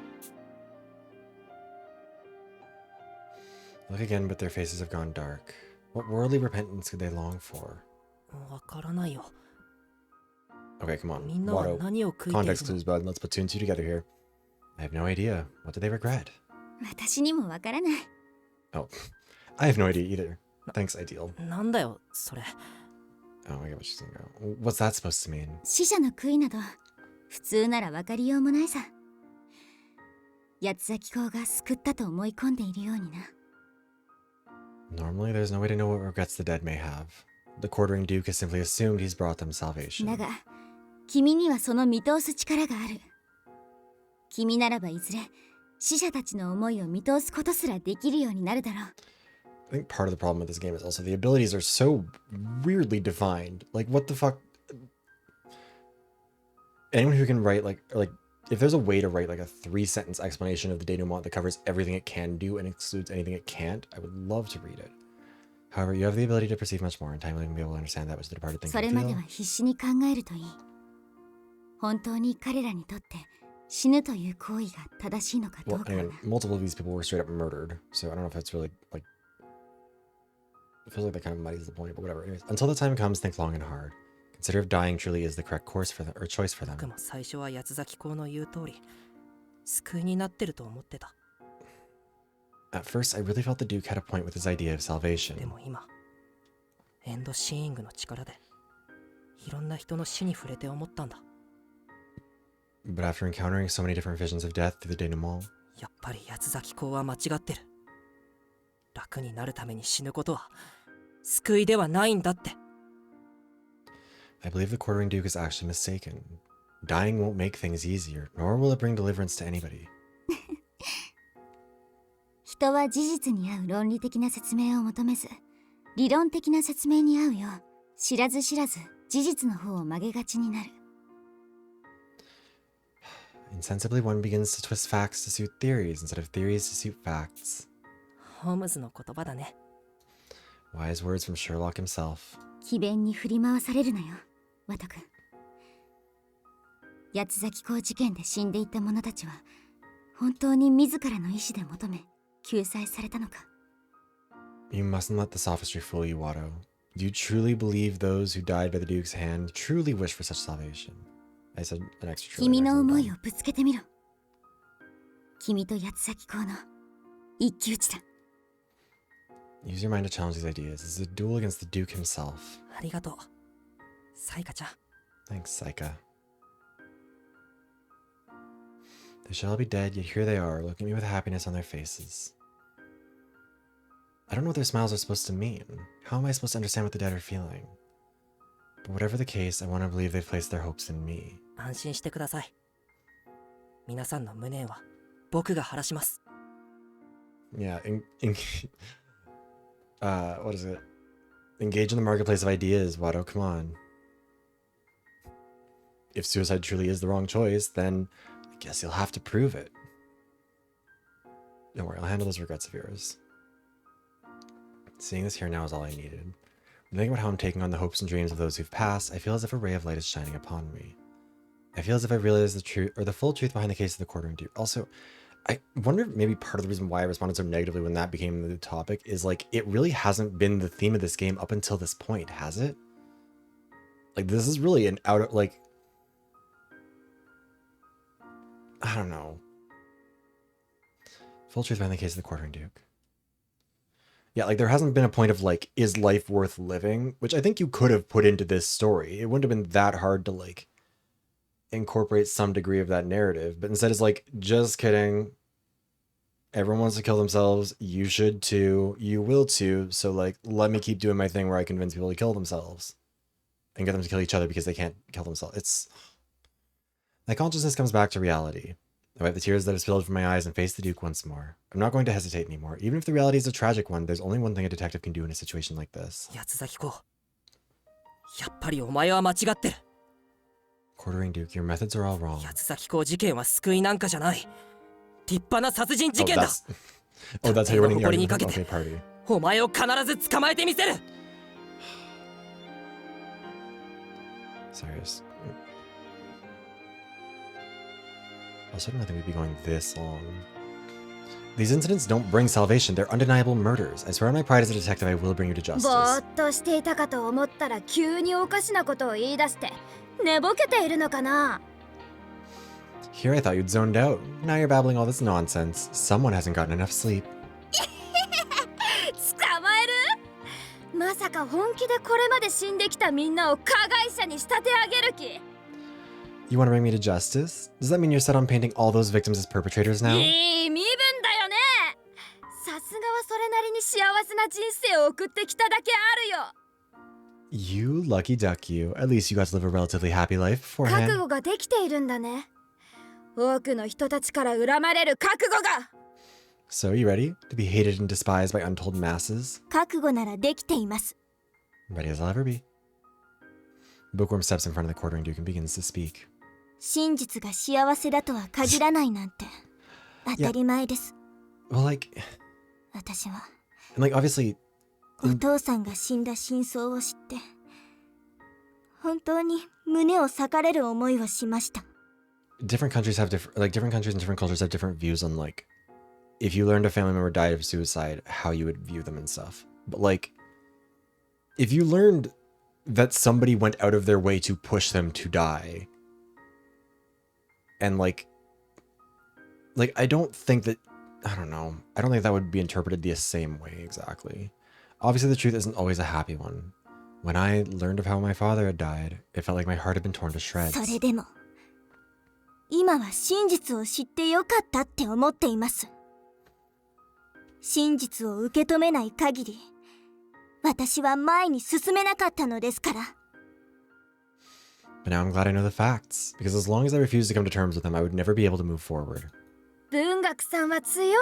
Look again, but their faces have gone dark. What worldly repentance could they long for? わからないよ Okay, come on. みんなは Watto. 何を悔いている Context clues, bud. Let's put two and two together here. I have no idea. What did they regret? 私にもわからない。 Oh, I have no idea either. Thanks, Ideal. のなんだよそれ Oh, I get what she's saying. What's that supposed to mean? 死者の悔いなど普通ならわかりようもないさ。八つ咲公が救ったと思い込んでいるようにな。 Normally, there's no way to know what regrets the dead may have. The quartering Duke has simply assumed he's brought them salvation. だが、君にはその見通す力がある。君ならばいずれ死者たちの思いを見通すことすらできるようになるだろう。 I think part of the problem with this game is also the abilities are so weirdly defined. Like, what the fuck? Anyone who can write, like, if there's a way to write, like, a 3-sentence explanation of the denouement that covers everything it can do and excludes anything it can't, I would love to read it. However, you have the ability to perceive much more, and time will be able to understand that which the departed think そ and れまで feel. は必死に考えるといい。本当に彼らにとって死ぬという行為が正しいのかど Well, うか。 again, multiple of these people were straight up murdered, so I don't know if that's really, like... It feels like that kind of muddies the point, but whatever. Anyways, until the time comes, think long and hard. Consider if dying truly is the correct course for them, or choice for 僕 them. も最初は八つ咲公の言う通り救いになってると思ってた At first, I really felt the Duke had a point with his idea of で salvation. も今エンドシーイングの力でいろんな人の死に触れて思ったんだ But after encountering so many different visions of death through the denouement, やっぱり八つ咲公は間違ってる楽になるために死ぬことは救いではないんだって I believe the quartering Duke is actually mistaken. Dying won't make things easier, nor will it bring deliverance to anybody. 人は事実に合う論理的な説明を求めず、理論的な説明に合うよう知らず知らず事実の方を曲げがちになる。 Insensibly, one begins to twist facts to suit theories instead of theories to suit facts. ホームズの言葉だね。 Wise words from Sherlock himself. 詭弁に振り回されるなよ、ワト君。八崎港事件で死んでいった者たちは本当に自らの意志で求め救済されたのか。 You mustn't let the sophistry fool you, Watto. Do you truly believe those who died by the Duke's hand truly wish for such salvation? I said an extra truly. 君の思いをぶつけてみろ。君と八崎港の一騎打ちだ。 Use your mind to challenge these ideas. This is a duel against the Duke himself. ありがとう、サイカちゃん。 Thanks, Saika. They should all be dead, yet here they are, looking at me with happiness on their faces. I don't know what their smiles are supposed to mean. How am I supposed to understand what the dead are feeling? But whatever the case, I want to believe they've placed their hopes in me. 安心してください。皆さんの無念は僕が晴らします。 Yeah, what is it? Engage in the marketplace of ideas, Watto, come on. If suicide truly is the wrong choice, then I guess you'll have to prove it. Don't worry, I'll handle those regrets of yours. Seeing this here now is all I needed. When thinking about how I'm taking on the hopes and dreams of those who've passed, I feel as if a ray of light is shining upon me. I feel as if I realize the truth, or the full truth behind the case of the quartering Duke. Also, I wonder if maybe part of the reason why I responded so negatively when that became the topic is like, it really hasn't been the theme of this game up until this point, has it? Like, this is really an out of, like, I don't know. Full truth behind the case of the quartering Duke. Yeah, like, there hasn't been a point of, like, is life worth living? Which I think you could have put into this story. It wouldn't have been that hard to, like, incorporate some degree of that narrative. But instead it's like, just kidding. Everyone wants to kill themselves. You should too. You will too. So, like, let me keep doing my thing where I convince people to kill themselves. And get them to kill each other because they can't kill themselves. It's... My consciousness comes back to reality. I wipe the tears that have spilled from my eyes and face the Duke once more. I'm not going to hesitate anymore. Even if the reality is a tragic one, there's only one thing a detective can do in a situation like this. 八崎公、やっぱりお前は間違ってる。 Quartering Duke, your methods are all wrong. 八崎公事件は救いなんかじゃない。立派な殺人事件だ。Oh, that's how you're winning the 誇りに argument. かけ Okay, て、 party. お前を必ず捕まえてみせる。 Serious. Also, I don't think we'd be going this long. These incidents don't bring salvation. They're undeniable murders. I swear on my pride as a detective, I will bring you to ぼ justice. ーっとしていたかと思ったら急におかしなことを言い出して寝ぼけているのかな。 Here I thought you'd zoned out. Now you're babbling all this nonsense. Someone hasn't gotten enough sleep. 捕まえる？まさか本気でこれまで死んできたみんなを加害者に仕立て上げる気？ You want to bring me to justice? Does that mean you're set on painting all those victims as perpetrators now? いい身分だよね。さすがはそれなりに幸せな人生を送ってきただけあるよ。 You lucky duck you. At least you got to live a relatively happy life 覚 beforehand. 悟ができているんだね。多くの人たちから恨まれる覚悟が。 So, you ready to be hated and despised by untold masses? 覚悟ならできています。 Ready as I'll ever be. Bookworm steps in front of the quartering Duke and begins to speak. 真実が幸せだとは限らないなんて当たり前です。 Well, like, 私は like obviously, お父さんが死んだ真相を知って本当に胸を裂かれる思いをしました。 different countries have different countries and different cultures have different views on, like, if you learned a family member died of suicide, how you would view them and stuff. But, like, if you learned that somebody went out of their way to push them to die, and like I don't think that, I don't know, I don't think that would be interpreted the same way exactly. Obviously the truth isn't always a happy one. When I learned of how my father had died, it felt like my heart had been torn to shreds. それでも今は真実を知ってよかったって思っています。真実を受け止めない限り私は前に進めなかったのですから。 But now I'm glad I know the facts, because as long as I refused to come to terms with them, I would never be able to move forward. 文学さんは強いね。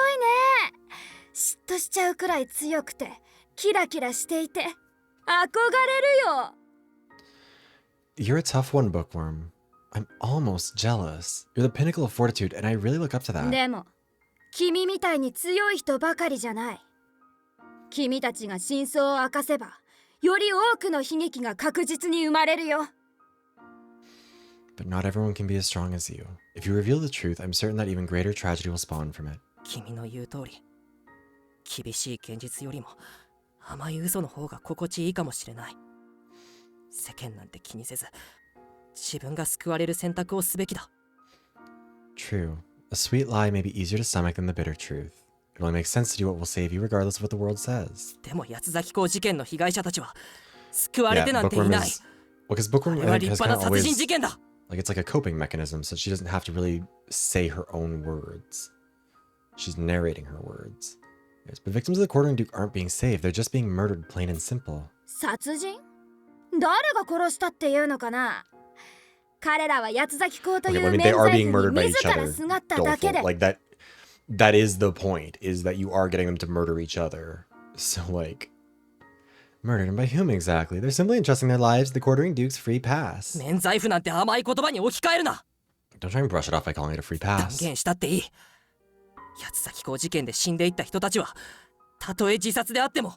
嫉妬しちゃうくらい強くてキラキラしていて憧れるよ。You're a tough one, Bookworm. I'm almost jealous. You're the pinnacle of fortitude, and I really look up to that. でも君みたいに強い人ばかりじゃない。君たちが真相を明かせばより多くの悲劇が確実に生まれるよ。 But not everyone can be as strong as you. If you reveal the truth, I'm certain that even greater tragedy will spawn from it. 君の言う通り、厳しい現実よりも甘い嘘の方が心地いいかもしれない。世間なんて気にせず、自分が救われる選択をすべきだ。True. A sweet lie may be easier to stomach than the bitter truth. It only makes sense to do what will save you regardless of what the world says. でも八崎港事件の被害者たちは救われて Yeah, なんてい Bookworm ない。 is... Well, because Bookworm あれは I think, 立 has 派 kind な of 殺人 always... 事件だ。 Like, it's like a coping mechanism, so she doesn't have to really say her own words. She's narrating her words. Yes, but victims of the Quartering Duke aren't being saved, they're just being murdered, plain and simple. 殺人？誰が殺したっていうのかな。彼らは八崎港と Okay, い well, I う mean, 免 they are 罪 being 符 murdered に by 自 each ら other. すがっただけで。 Doleful. Like, that is the point, is that you are getting them to murder each other. So, like... Murdered them by whom exactly? They're simply entrusting their lives to the Quartering Duke's free pass. 免罪符なんて甘い言葉に置き換えるな。 Don't try and brush it off by calling it a free 断 pass. 言したっていい。八崎港事件で死んでいった人たちは、たとえ自殺であっても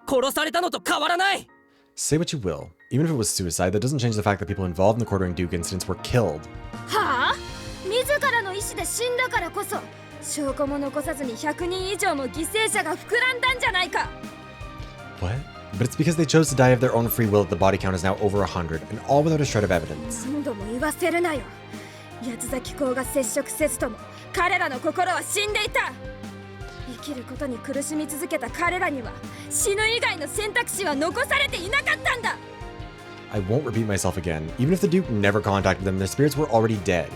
殺されたのと変わらない。 Say what you will. Even if it was suicide, that doesn't change the fact that people involved in the Quartering Duke incidents were killed. はあ？自らの意志で死んだからこそ証拠も残さずに100人以上も犠牲者が膨らんだんじゃないか。 What? But it's because they chose to die of their own free will that the body count is now over 100, and all without a shred of evidence. 何度も言わせるなよ。八崎港が接触せずとも彼らの心は死んでいた。生きることに苦しみ続けた彼らには死ぬ以外の選択肢は残されていなかったんだ。 I won't repeat myself again. Even if the Duke never contacted them, their spirits were already dead.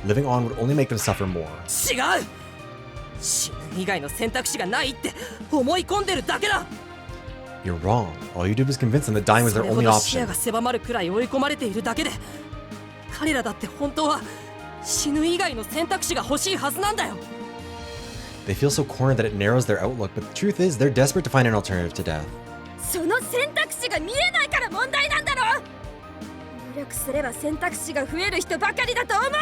Living on would only make them suffer more. 違う。死ぬ以外の選択肢がないって思い込んでるだけだ。 You're wrong. All you did was convince them that dying was そ their れほ only ど視野 option. が狭まるくらい追い込まれているだけで、彼らだって本当は死ぬ以外の選択肢が欲しいはずなんだよ。 They feel so cornered that it narrows their outlook, but the truth is, they're desperate to find an alternative to death. その選択肢が見えないから問題なんだろ。努力すれば選択肢が増える人ばかりだと思うな。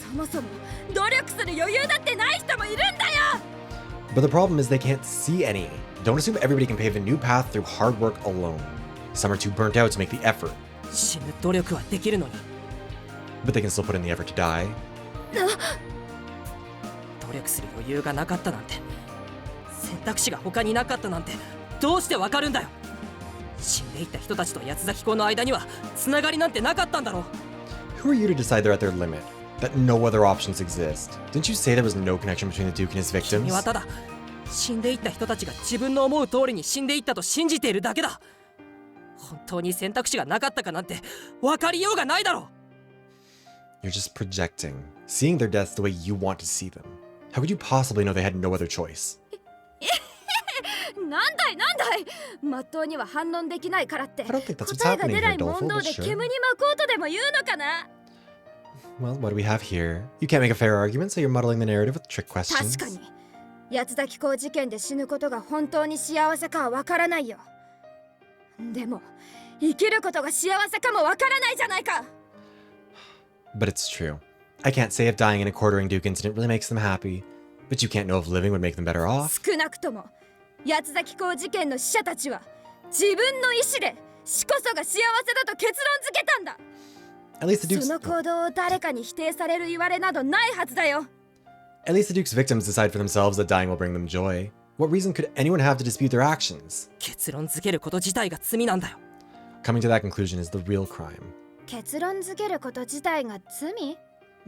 そもそも努力する余裕だってない人もいるんだよ。 But the problem is they can't see any. Don't assume everybody can pave a new path through hard work alone. Some are too burnt out to make the effort, 死ぬ努力はできるのに、 but they can still put in the effort to die. 努力する余裕がなかったなんて、選択肢が他になかったなんてどうしてわかるんだよ。死んでいった人たちと八崎港の間にはつながりなんてなかったんだろう。 Who are you to decide they're at their limit? That no other options exist? Didn't you say there was no connection between the Duke and his 君 victims? はただ死んでいった人たちが自分の思う通りに死んでいったと信じているだけだ。本当に選択肢がなかったかなんて分かりようがないだろう。 You're just projecting, seeing their deaths the way you want to see them. How could you possibly know they had no other choice? なんだいなんだい。まっとうには反論できないからって I don't think that's what's 答えが happening 出ない here, 問 Dolfo, 答 but で sure. 煙に巻こうとでも言うのかな。 Well, what do we have here? You can't make a fair argument, so you're muddling the narrative with trick 確 questions. かに八崎港事件で死ぬことが本当に幸せかはわからないよ。でも生きることが幸せかもわからないじゃないか。 But it's true. I can't say if dying in a Quartering Duke incident really makes them happy, but you can't know if living would make them better off. 少なくとも八崎港事件の死者たちは自分の意思で死こそが幸せだと結論付けたんだ。 At least the そ Duke's の行動を誰かに否定される言われなどないはずだよ。 at least the Duke's victims decide for themselves that dying will bring them joy. What reason could anyone have to dispute their actions? 結論付けること自体が罪なんだよ。 Coming to that conclusion is the real crime. 結論付けること自体が罪？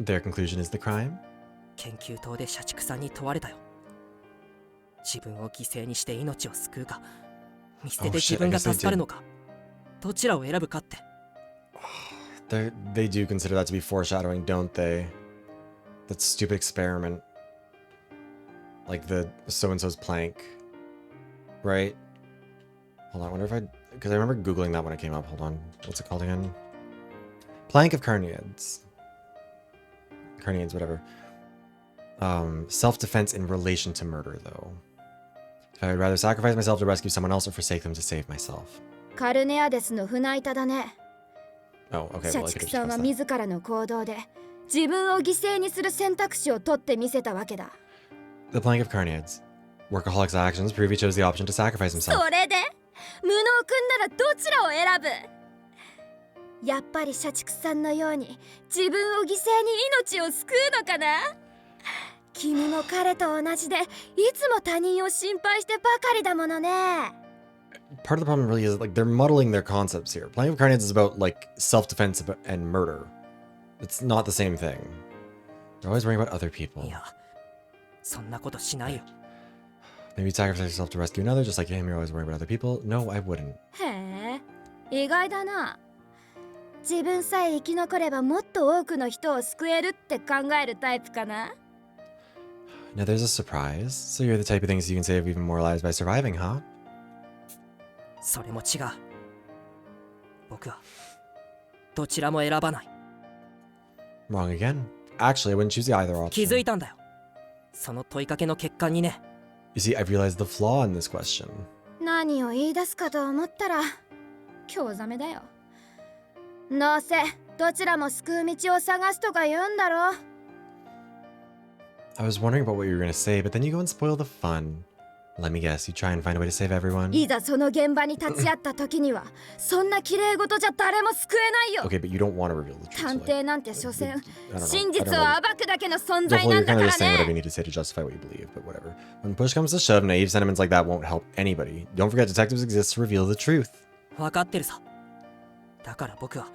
Their conclusion is the crime? 研究棟で社畜さんに問われたよ。自分を犠牲にして命を救うか、見捨てて Oh, shit, 自分が I guess they 助かるのか、どちらを選ぶかって。 They do consider that to be foreshadowing, don't they? That stupid experiment. Like the so-and-so's plank. Right? Hold on, I wonder if because I remember Googling that when it came up. Hold on. What's it called again? Plank of Carneades. Carneades, whatever. Self-defense in relation to murder, though. If I would rather sacrifice myself to rescue someone else or forsake them to save myself. カルネアデスの船板だね。Oh, okay. 社 Well, I 畜 could have さん just は guessed that. 自らの行動で自分を犠牲にする選択肢を取ってみせたわけだ。 The Plank of Carnades. Workaholic's actions prove he chose the option to sacrifice himself. それで無能くんならどちらを選ぶ？やっぱり社畜さんのように自分を犠牲に命を救うのかな？君も彼と同じでいつも他人を心配してばかりだものね。 Part of the problem really is like they're muddling their concepts here. Plank of Carnades is about like self-defense and murder. It's not the same thing. They're always worrying about other people. いや、そんなことしないよ。 Maybe you'd sacrifice yourself to rescue another, just like him. You're always worrying about other people. No, I wouldn't. へえ、意外だな。自分さえ生き残ればもっと多くの人を救えるって考えるタイプかな。 Now there's a surprise. So you're the type of things you can save even more lives by surviving, huh? それも違う。僕はどちらも選ばない。 Wrong again. Actually, I wouldn't choose the either 気づ option. いたんだよ。その問いかけの結果にね。 You see, I've realized the flaw in this question. 何を言い出すかと思ったら興ざめだよ。どうせどちらも救う道を探すとか言うんだろ。 I was wondering about what you were going to say, but then you go and spoil the fun. Let me guess, you try and find a way to save everyone? いざその現場に立ち会った時にはそんな綺麗事じゃ誰も救えないよ。 Okay, but you don't want to reveal the truth. 探 So 偵なんて所詮 I don't know. 真実を I don't know. 暴くだけの存 Hopefully 在な you're んだ kind か of ら just saying whatever you ね。 need to say to justify what you believe, but whatever. When push comes to shove, naive sentiments like that won't help anybody. Don't forget detectives exist to reveal the truth. 分かってるさ。だから僕は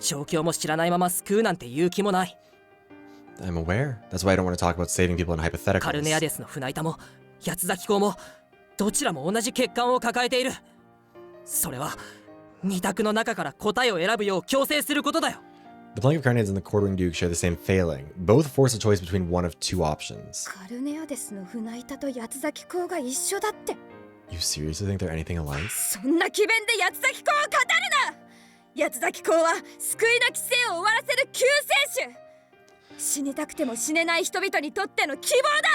状況も知らないまま救うなんて言う気もない。 I'm aware. That's why I don't want to talk about saving people in カルネア hypotheticals. デスの船板も八つ咲き港もどちらも同じ欠陥を抱えている。それは二択の中から答えを選ぶよう強制することだよ。 The Plank of Carnades and the Quartering Duke share the same failing. Both force a choice between one of two options. カルネアデスの船板と八つ咲き港が一緒だって。 You seriously think they're anything alike? そんな詭弁で八つ咲き港を語るな。八つ咲き港は救いなき生を終わらせる救世主。死にたくても死ねない人々にとっての希望だ。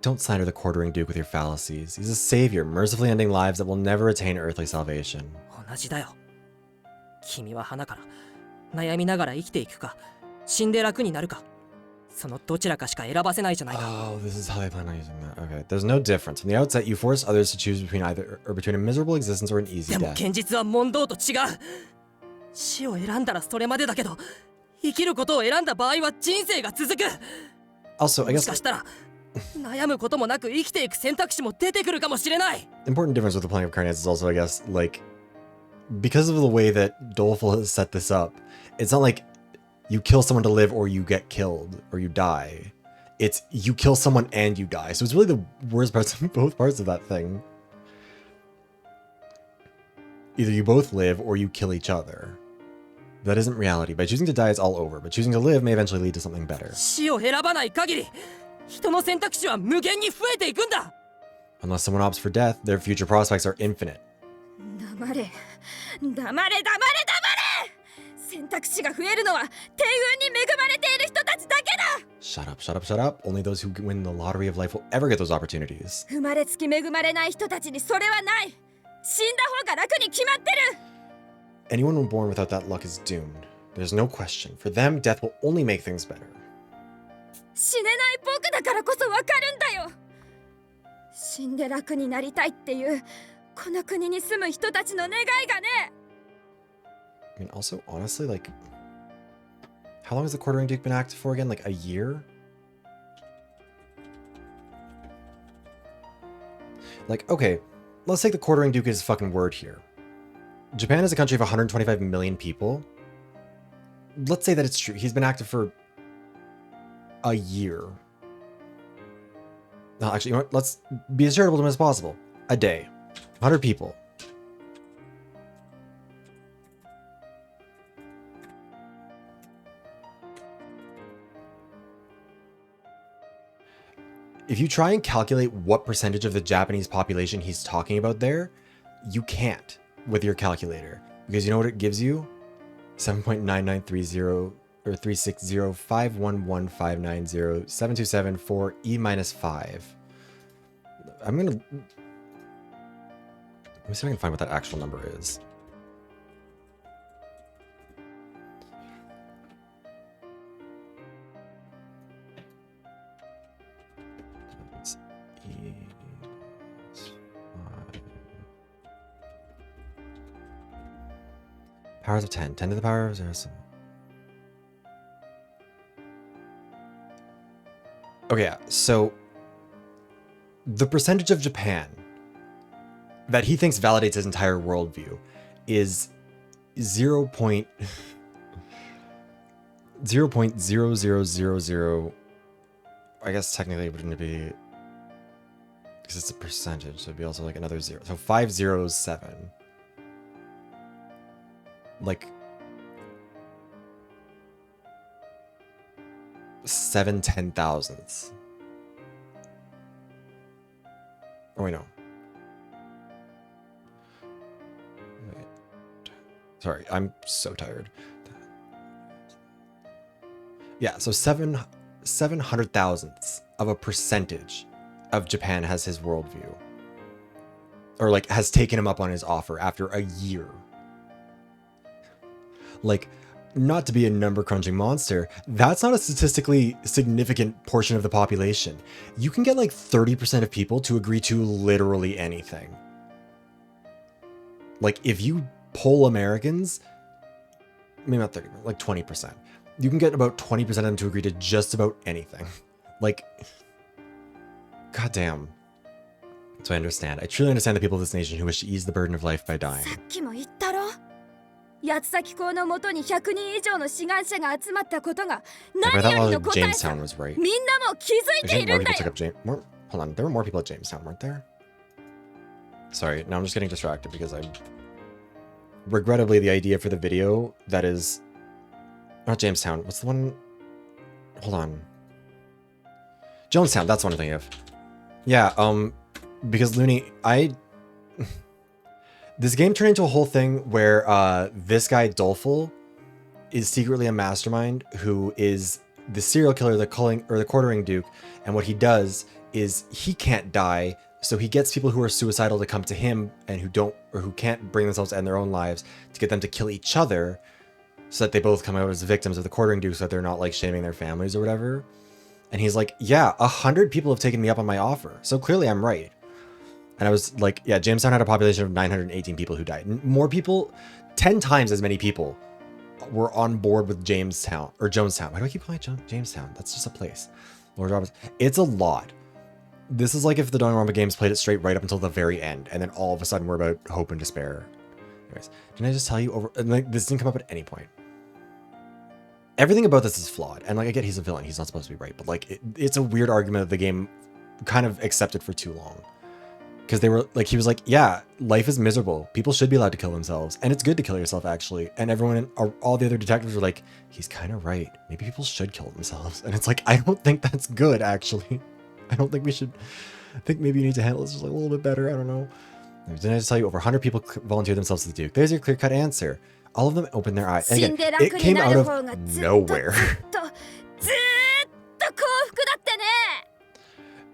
Don't slander the Quartering Duke with your fallacies. He's a savior, mercifully ending lives that will never attain earthly salvation. 同じだよ。君は花から悩みながら生きていくか、死んで楽になるか、そのどちらかしか選ばせないじゃないか。 Oh, this is how they plan on using that. Okay, there's no difference. From the outset, you force others to choose between either or between a miserable existence or an easy でも death. 現実は問答と違う。死を選んだらそれまでだけど、生きることを選んだ場合は人生が続く。 Also, I も guess しかしたら悩むこともなく生きていく選択肢も出てくるかもしれない。 important difference with the Plank of Carnades is also, I guess, like because of the way that Doleful has set this up, it's not like you kill someone to live or you get killed or you die. It's you kill someone and you die. So it's really the worst parts of both parts of that thing. Either you both live or you kill each other. That isn't reality. By choosing to die, it's all over. But choosing to live may eventually lead to something better. 死を選ばない限り、人の選択肢は無限に増えていくんだ。 Unless someone opts for death, their future prospects are infinite. 黙れ黙れ。選択肢が増えるのは天運に恵まれている人たちだけだ。 Shut up, shut up, shut up. Only those who win the lottery of life will ever get those opportunities. 生まれつき恵まれない人たちにそれはない。死んだ方が楽に決まってる。 Anyone born without that luck is doomed. There's no question. For them, death will only make things better. 死ねない僕だからこそわかるんだよ。死んで楽になりたいっていうこの国に住む人たちの願いがね。 I mean, also, honestly, like, how long has the Quartering Duke been active for again? Like a year? Like, okay, let's take the Quartering Duke as fucking word here. Japan is a country of 125 million people. Let's say that it's true. He's been active for a year. No, actually, you know what? Let's be as charitable to him as possible. A day. 100 people. If you try and calculate what percentage of the Japanese population he's talking about there, you can't with your calculator. Because you know what it gives you? 7.9930 or 3605115907274 E minus 5. I'm gonna... Let me see if I can find what that actual number is. Powers of 10. 10 to the power of 0. Okay, yeah. So the percentage of Japan that he thinks validates his entire worldview is 0.0000. I guess technically it wouldn't be, because it's a percentage, so it'd be also like another 0. So 507. Like 7 10,000ths. Oh wait, no. Wait. Sorry, I'm so tired. Yeah, so 700,000ths of a percentage of Japan has his worldview. Or like has taken him up on his offer after a year. Like, not to be a number crunching monster, that's not a statistically significant portion of the population. You can get like 30% of people to agree to literally anything. Like, if you poll Americans, maybe not 30, like 20%. You can get about 20% of them to agree to just about anything. Like, goddamn. So I understand. I truly understand the people of this nation who wish to ease the burden of life by dying. さっきも言ったろ。八つ崎港の元に100人以上の志願者が集まったことが I 何 bet より that の was 答えさ。 Jamestown was right. みんなも気づいてい Actually, る more んだ people よ。 took up hold on, there were more people at Jamestown, weren't there? Sorry, now I'm just getting distracted because I'm... Regrettably, the idea for the video that is... Not Jamestown, what's the one... Hold on. Jonestown, that's the one I'm thinking of. Yeah, because Looney, this game turned into a whole thing where this guy, Dolful, is secretly a mastermind who is the serial killer, the quartering duke, and what he does is he can't die, so he gets people who are suicidal to come to him and who can't bring themselves to end their own lives to get them to kill each other so that they both come out as victims of the quartering duke so that they're not like shaming their families or whatever. And he's like, yeah, 100 people have taken me up on my offer, so clearly I'm right. And I was like, yeah, Jamestown had a population of 918 people who died. More people, 10 times as many people were on board with Jamestown, or Jonestown. Why do I keep calling it Jamestown? That's just a place. Lord Roberts. It's a lot. This is like if the Danganronpa games played it straight right up until the very end, and then all of a sudden we're about hope and despair. Anyways, didn't I just tell you like, this didn't come up at any point. Everything about this is flawed. And like, I get he's a villain. He's not supposed to be right. But like, it's a weird argument that the game kind of accepted for too long. Because they were like, he was like, yeah, life is miserable. People should be allowed to kill themselves. And it's good to kill yourself, actually. And everyone, all the other detectives were like, he's kind of right. Maybe people should kill themselves. And it's like, I don't think that's good, actually. I don't think we should. I think maybe you need to handle this just like a little bit better. I don't know. Didn't I just tell you over 100 people volunteered themselves to the Duke? There's your clear-cut answer. All of them opened their eyes. And again, it came out of nowhere.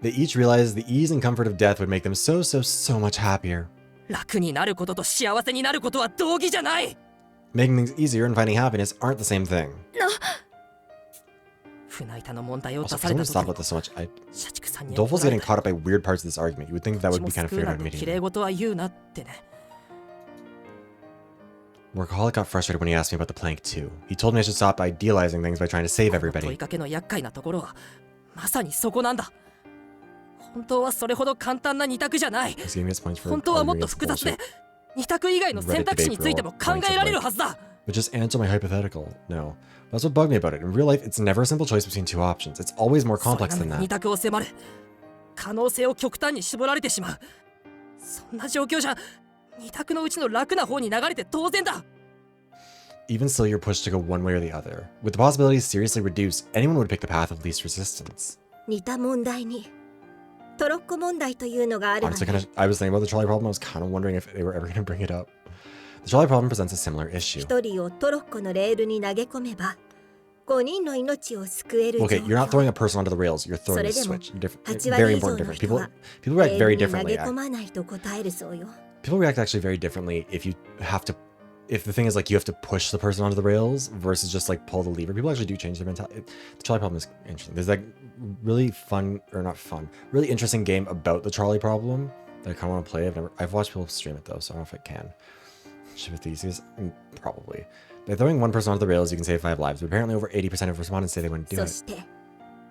They each realized the ease and comfort of death would make them so much happier. 楽になることと幸せになることは同義じゃない。 Making things easier and finding happiness aren't the same thing. 船板の問題を Also, 出 for され someone た to stop 時 about this so much, 社畜さんに Dolphul's getting caught up by weird parts of this argument. You would think that would be kind of fair to き admit. れい事は言うなってね。 Workaholic got frustrated when he asked me about the plank too. He told me I should stop idealizing things by trying to save 問 everybody. いかけの厄介なところはまさにそこなんだ。本当はそれほど簡単な二択じゃない。 He's giving us points for 本当はもっ arguing と against 複雑で bullshit. 二択以外の選択肢についても考えられるはずだ。 But just answer my hypothetical. No. That's what bugged me about it. In real life, it's never a simple choice between two options. It's always more それ complex な than のに二 that. 択を迫る。可能性を極端に絞られてしまう。そんな状況じゃ二択のうちの楽な方に流れて当然だ。 Even still, you're pushed to go one way or the other. With the possibilities seriously reduced, anyone would pick the path of least resistance. 似た問題にトロッコ問題というのがあるわ Honestly, ね。 I was thinking about the trolley problem. I was kind of wondering if they were ever going to bring it up. The trolley problem presents a similar issue. 一人をトロッコのレールに投げ込めば5人の命を救える状 Okay, 況。 you're not throwing a person onto the rails. You're throwing a それでも switch. Different, 8 very 割以 important 上の different. 人 People は people レ react ー very ルに投 differently. げ込まないと答えるそうよ。 People react actually very differently if you have to. If the thing is like you have to push the person onto the rails versus just like pull the lever, people actually do change their mentality. The trolley problem is interesting. There's like really fun, or not fun, really interesting game about the trolley problem that I kind of want to play. I've watched people stream it though, so I don't know if I can. Shiba thesis? Probably. By throwing one person onto the rails, you can save 5 lives, but apparently over 80% of respondents say they wouldn't do そ it. して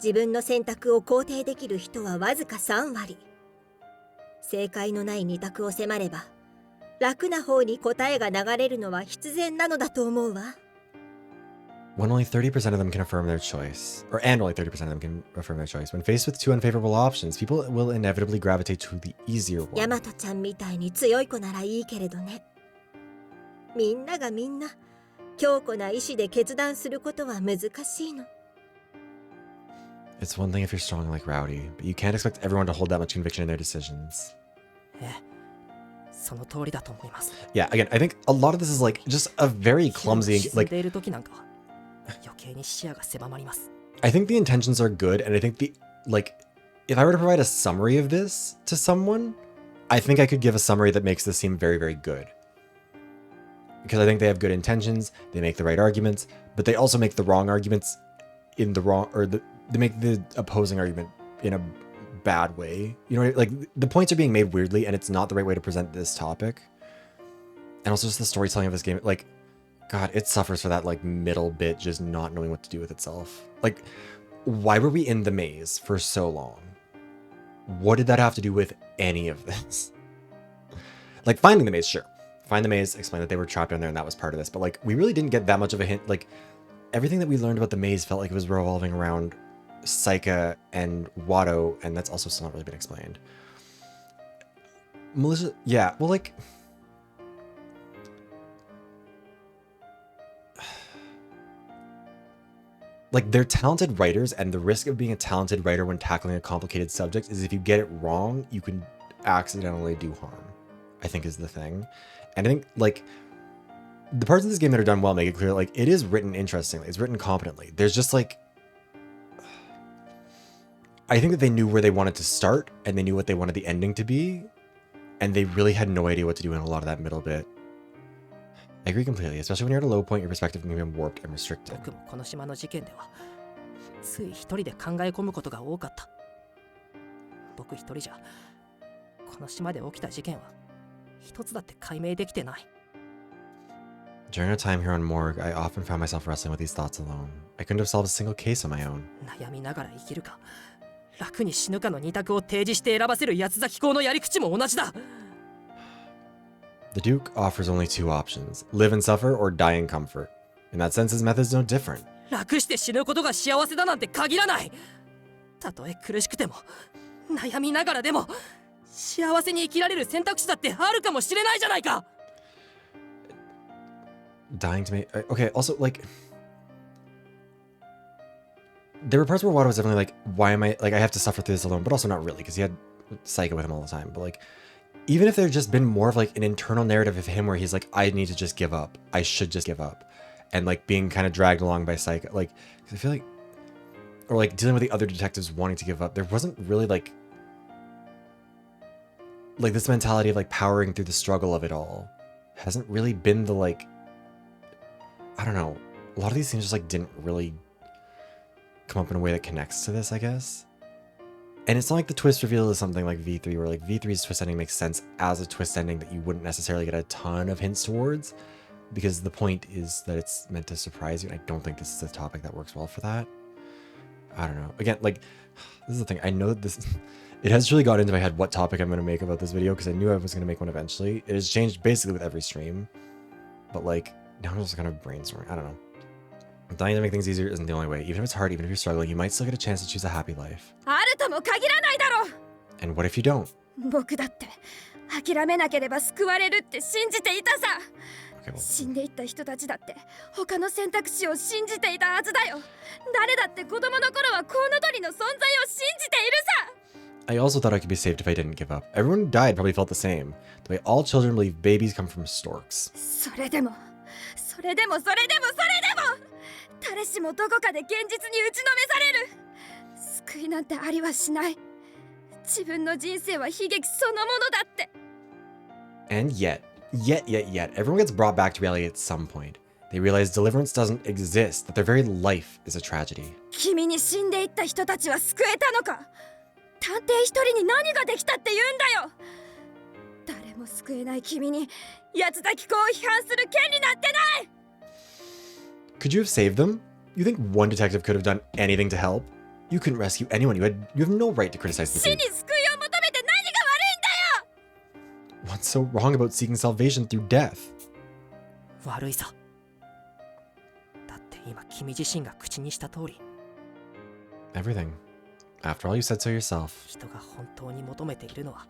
自分の選択を肯定できる人はわずか3割。正解のない2択を迫れば楽な方に答えが流れるのは必然なのだと思うわ。When only 30% of them can affirm their choice, and only 30% of them can affirm their choice, when faced with 2 unfavorable options, people will inevitably gravitate to the easier ヤ one. マトちゃんみたいに強い子ならいいけれどね。みんながみんな強固な意志で決断することは難しいの。It's one thing if you're strong like Rowdy, but you can't expect everyone to hold that much conviction in their decisions. その通りだと思います。 Yeah, again, I think a lot of this is like just a very clumsy, 沈ん like, でいる時なんかは余計に視野が狭まります。 I think the intentions are good, and I think like, if I were to provide a summary of this to someone, I think I could give a summary that makes this seem very, very good. Because I think they have good intentions, they make the right arguments, but they also make the wrong arguments in the wrong, or they make the opposing argument in a bad way. You know, like the points are being made weirdly, and it's not the right way to present this topic. And also just the storytelling of this game, like, God, it suffers for that like middle bit just not knowing what to do with itself. Like, why were we in the maze for so long? What did that have to do with any of this? Like, finding the maze, sure. Find the maze, explain that they were trapped down there and that was part of this. But like, we really didn't get that much of a hint. Like, everything that we learned about the maze felt like it was revolving around Saika and Watto, and that's also still not really been explained. Melissa, yeah, well, like, they're talented writers, and the risk of being a talented writer when tackling a complicated subject is if you get it wrong, you can accidentally do harm, I think is the thing. And I think, like, the parts of this game that are done well make it clear, like, it is written interestingly, it's written competently. There's just, like, I think that they knew where they wanted to start, and they knew what they wanted the ending to be, and they really had no idea what to do in a lot of that middle bit. I agree completely, especially when you're at a low point, your perspective can become warped and restricted. 僕もこの島の事件ではつい一人で考え込むことが多かった。僕一人じゃこの島で起きた事件は一つだって解明できてない。 During our time here on Morgue, I often found myself wrestling with these thoughts alone. I couldn't have solved a single case on my own. 悩みながら生きるか楽に死ぬかの二択を提示して選ばせる八つ咲き校のやり口も同じだ。 The Duke offers only 2 options, live and suffer or die in comfort. In that sense, his method's no different. 楽して死ぬことが幸せだなんて限らない。たとえ苦しくても悩みながらでも幸せに生きられる選択肢だってあるかもしれないじゃないか。 Dying to make... Okay, also, like... There were parts where Watto was definitely like, why am I... Like, I have to suffer through this alone, but also not really, because he had Saika with him all the time. But, like, even if there'd just been more of, like, an internal narrative of him where he's like, I need to just give up. I should just give up. And, like, being kind of dragged along by Saika. Like, 'cause I feel like... Or, like, dealing with the other detectives wanting to give up. There wasn't really, like... Like, this mentality of, like, powering through the struggle of it all. Hasn't really been the, like... I don't know. A lot of these things just, like, didn't really come up in a way that connects to this, I guess. And it's not like the twist reveal is something like V3, where, like, V3's twist ending makes sense as a twist ending that you wouldn't necessarily get a ton of hints towards, because the point is that it's meant to surprise you, and I don't think this is a topic that works well for that. I don't know. Again, like, this is the thing. I know that this... It has really got into my head what topic I'm going to make about this video, because I knew I was going to make one eventually. It has changed basically with every stream. But, like, now I'm just kind of brainstorming. I don't know. Dying to make things easier isn't the only way. Even if it's hard, even if you're struggling, you might still get a chance to choose a happy life. あるとも限らないだろう。 And what if you don't? 僕だって諦めなければ救われるって信じていたさ。 Okay, well, 死んでいった人たちだって他の選択肢を信じていたはずだよ。誰だって子供の頃はコウノトリの存在を信じているさ。 I also thought I could be saved if I didn't give up. Everyone who died probably felt the same. The way all children believe babies come from storks. それでも誰しもどこかで現実に打ちのめされる。救いなんてありはしない。自分の人生は悲劇そのものだって。 And yet, everyone gets brought back to reality at some point. They realize deliverance doesn't exist, that their very life is a tragedy. 君に死んでいった人たちは救えたのか。探偵一人に何ができたって言うんだよ。誰も救えない君に八つ咲き子を批判する権利なんてない。 Could you have saved them? You think one detective could have done anything to help? You couldn't rescue anyone. You have no right to criticize the 死 thief. に救いを求めて何が悪いんだよ。 What's so wrong about seeking salvation through death? 悪いさ。だって今君自身が口にした通り、 Everything. After all, you said so yourself. 人が本当に求めているのは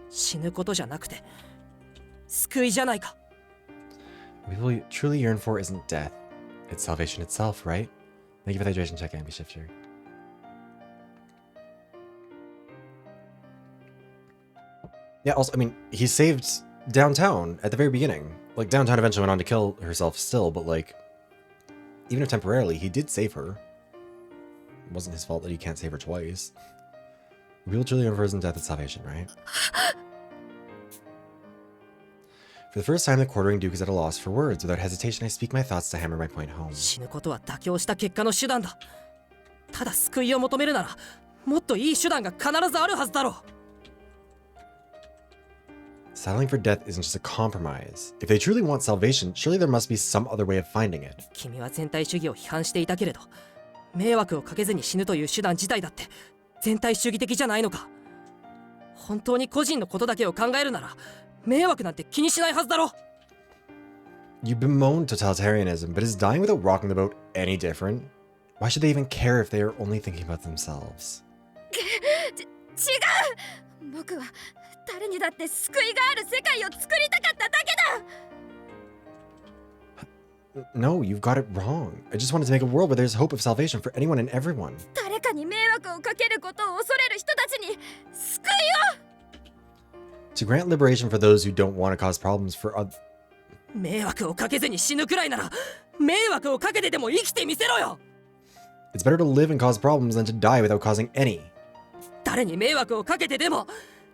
死ぬことじゃなくて救いじゃないか。 What people truly yearn for isn't death. It's salvation itself, right? Thank you for the hydration check, Ambi Shifter. Yeah, also, I mean, he saved downtown at the very beginning. Like, downtown eventually went on to kill herself still, but like, even if temporarily, he did save her. It wasn't his fault that he can't save her twice. What people truly yearn for isn't death, it's salvation, right? For the first time, the quartering Duke is at a loss for words. Without hesitation, I speak my thoughts to hammer my point home. 死ぬことは妥協した結果の手段だ。ただ救いを求めるならもっといい手段が必ずあるはずだろう。 Settling for death isn't just a compromise. If they truly want salvation, surely there must be some other way of finding it. 君は全体主義を批判していたけれど、迷惑をかけずに死ぬという手段自体だって全体主義的じゃないのか。本当に個人のことだけを考えるなら迷惑なんて気にしないはずだろ。 You bemoan totalitarianism, but is dying without rocking the boat any different? Why should they even care if they are only thinking about themselves? 違う。僕は誰にだって救いがある世界を作りたかっただけだ。 No, you've got it wrong. I just wanted to make a world where there's hope of salvation for anyone and everyone. 誰かに迷惑をかけることを恐れる人たちに救いを。 To grant liberation for those who don't want to cause problems for others. 迷惑をかけずに死ぬくらいなら迷惑をかけてでも生きてみせろよ。 It's better to live and cause problems than to die without causing any. 誰に迷惑をかけてでも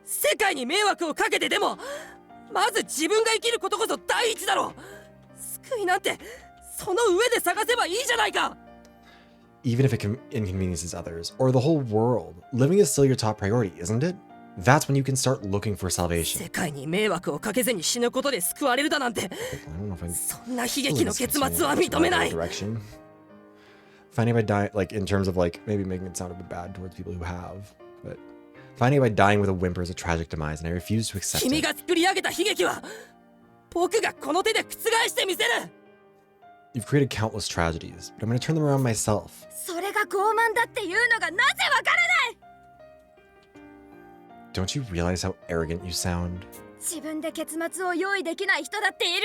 世界に迷惑をかけてでもまず自分が生きることこそ第一だろう。救いなんてその上で探せばいいじゃないか。 Even if it inconveniences others, or the whole world, living is still your top priority, isn't it? That's when you can start looking for salvation. 世界に迷惑をかけずに死ぬことで救われるだなんて I don't know if I'm そんな悲劇の結末は認めない。 direction. Finding by dying, like in terms of like maybe making it sound a bit bad towards people who have, but finding by dying with a whimper is a tragic demise, and I refuse to accept 君 it. が作り上げた悲劇は僕がこの手で覆してみせる。 You've created countless tragedies, but I'm going to turn them around myself. それが傲慢だっていうのがなぜわからない。 Don't you realize how arrogant you sound? 自分で結末を用意できない人だっている。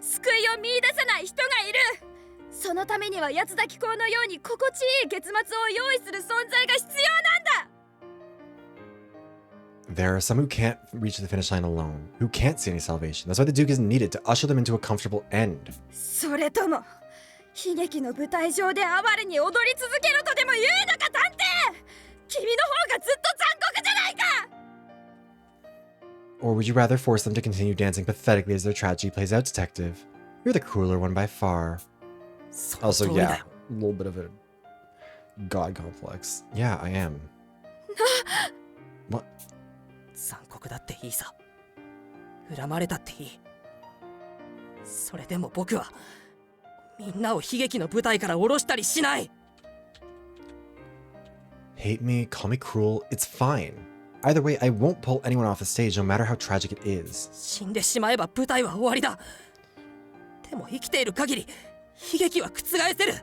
救いを見出せない人がいる。そのためには八つ咲き子のように心地いい結末を用意する存在が必要なんだ。 There are some who can't reach the finish line alone, who can't see any salvation. That's why the Duke is needed to usher them into a comfortable end. それとも悲劇の舞台上で哀れに踊り続けろとでも言うのか探偵。君の方がずっと残酷じゃないか。 Or would you rather force them to continue dancing pathetically as their tragedy plays out, Detective? You're the crueler one by far. その Also, 通りだ yeah, よ。 a little bit of a god complex. Yeah, I am. What? 残酷だっていいさ。恨まれたっていい。それでも僕はみんなを悲劇の舞台から下ろしたりしない。 Hate me, call me cruel, it's fine. Either way, I won't pull anyone off the stage no matter how tragic it is. 死んでしまえば舞台は終わりだ。でも生きている限り悲劇は覆せる。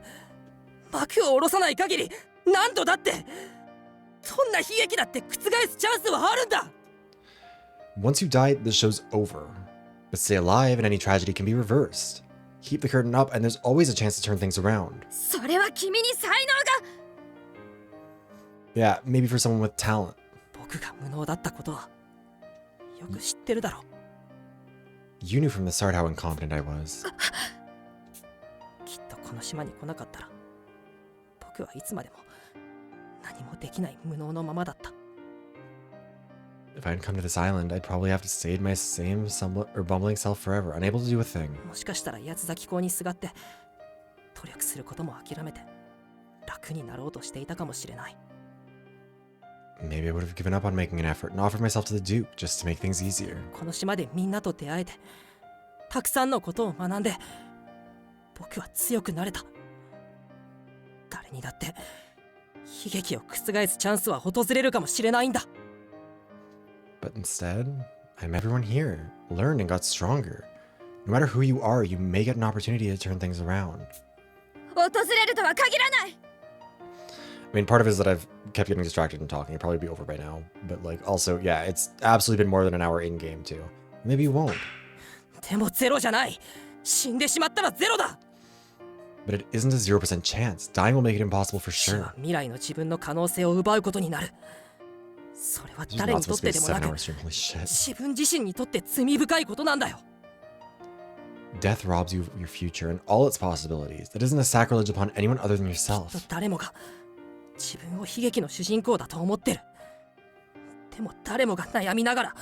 幕を下ろさない限り何度だってどんな悲劇だって覆すチャンスはあるんだ。 Once you die, the show's over. But stay alive and any tragedy can be reversed. Keep the curtain up and there's always a chance to turn things around. それは君に才能が。 Yeah, maybe for someone with talent. 僕が無能だったことはよく知ってるだろう。 You knew from the start how incompetent I was. きっとこの島に来なかったら僕はいつまでも何もできない無能のままだった。 If I hadn't come to this island, I'd probably have to stay my same bumbling self forever, unable to do a thing. もしかしたら八つ咲き港にすがって努力することも諦めて楽になろうとしていたかもしれない。Maybe I would have given up on making an effort and offered myself to the Duke just to make things easier. この島でみんなと出会えてたくさんのことを学んで僕は強くなれた。誰にだって悲劇を覆すチャンスは訪れるかもしれないんだ。 But instead, I met everyone here, learned and got stronger. No matter who you are, you may get an opportunity to turn things around. 訪れるとは限らない。 I mean, part of it is that I've kept getting distracted and talking. It'd probably be over by now. But, like, also, yeah, it's absolutely been more than an hour in-game, too. Maybe you won't. でもゼロじゃない。死んでしまったらゼロだ。 But it isn't a 0% chance. Dying will make it impossible for 死 sure. は未来の自分の可能性を奪うことになる。それは This is 誰 not にとっ supposed to be て a でもな 7-hour く stream. Holy shit. 自分自身にとって罪深いことなんだよ。 Death robs you of your future and all its possibilities. That isn't a sacrilege upon anyone other than と yourself. 誰もが自分を悲劇の主人公だと思ってる。でも誰もが悩みながら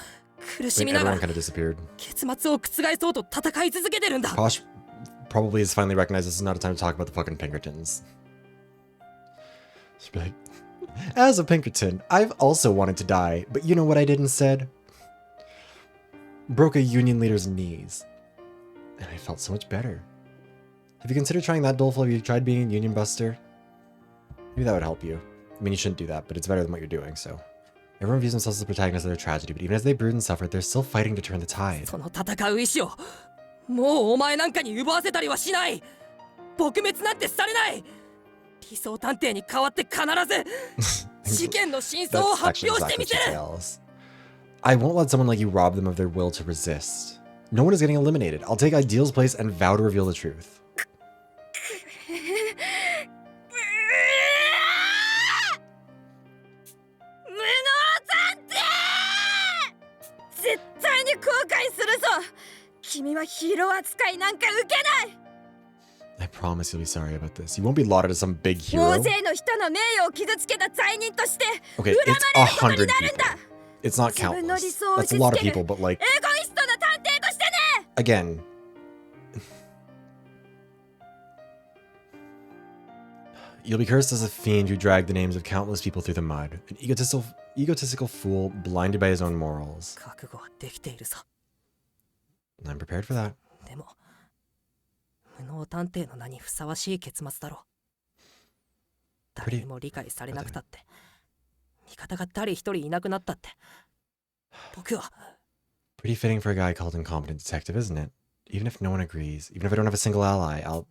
苦し I み mean, なが everyone ら kind of disappeared. 結末を覆そうと戦い続けてるんだ。 Posh probably has finally recognized this is not a time to talk about the fucking Pinkertons. She'd be like, as a Pinkerton, I've also wanted to die, but you know what I did instead? Broke a union leader's knees. And I felt so much better. Have you considered trying that, Doleful? Have you tried being a union buster? Maybe that would help you. I mean, you shouldn't do that, but it's better than what you're doing, so. Everyone views themselves as the protagonists of their tragedy, but even as they brood and suffer, they're still fighting to turn the tide. その戦う意志をもうお前なんかに奪わせたりはしない。撲滅なんてされない。理想探偵に代わって必ず事件の真相を That's 発 actually 表して exactly み what せ she る。 tells. I won't let someone like you rob them of their will to resist. No one is getting eliminated. I'll take Ideal's place and vow to reveal the truth. 無能探偵！絶対に後悔するぞ。君はヒーロー扱いなんか受けない。 I promise you'll be sorry about this. You won't be lauded as some big 大 hero. 勢の人の名誉を傷つけた罪人として Okay, 恨 it's まれることに 100なるん people. だ。 It's not 自分の理 countless. 想を打 That's ち a つ lot of ける people, but like, エゴイストな探偵としてね。 again, you'll be cursed as a fiend who dragged the names of countless people through the mud. An egotistical fool blinded by his own morals. 覚悟はできているさ。 I'm prepared for that. でも無能探偵の名にふさわしい結末だろう。誰にも理解されなくたって味方が誰一人いなくなったって僕は Pretty fitting for a guy called incompetent detective, isn't it? Even if no one agrees, even if I don't have a single ally, I'll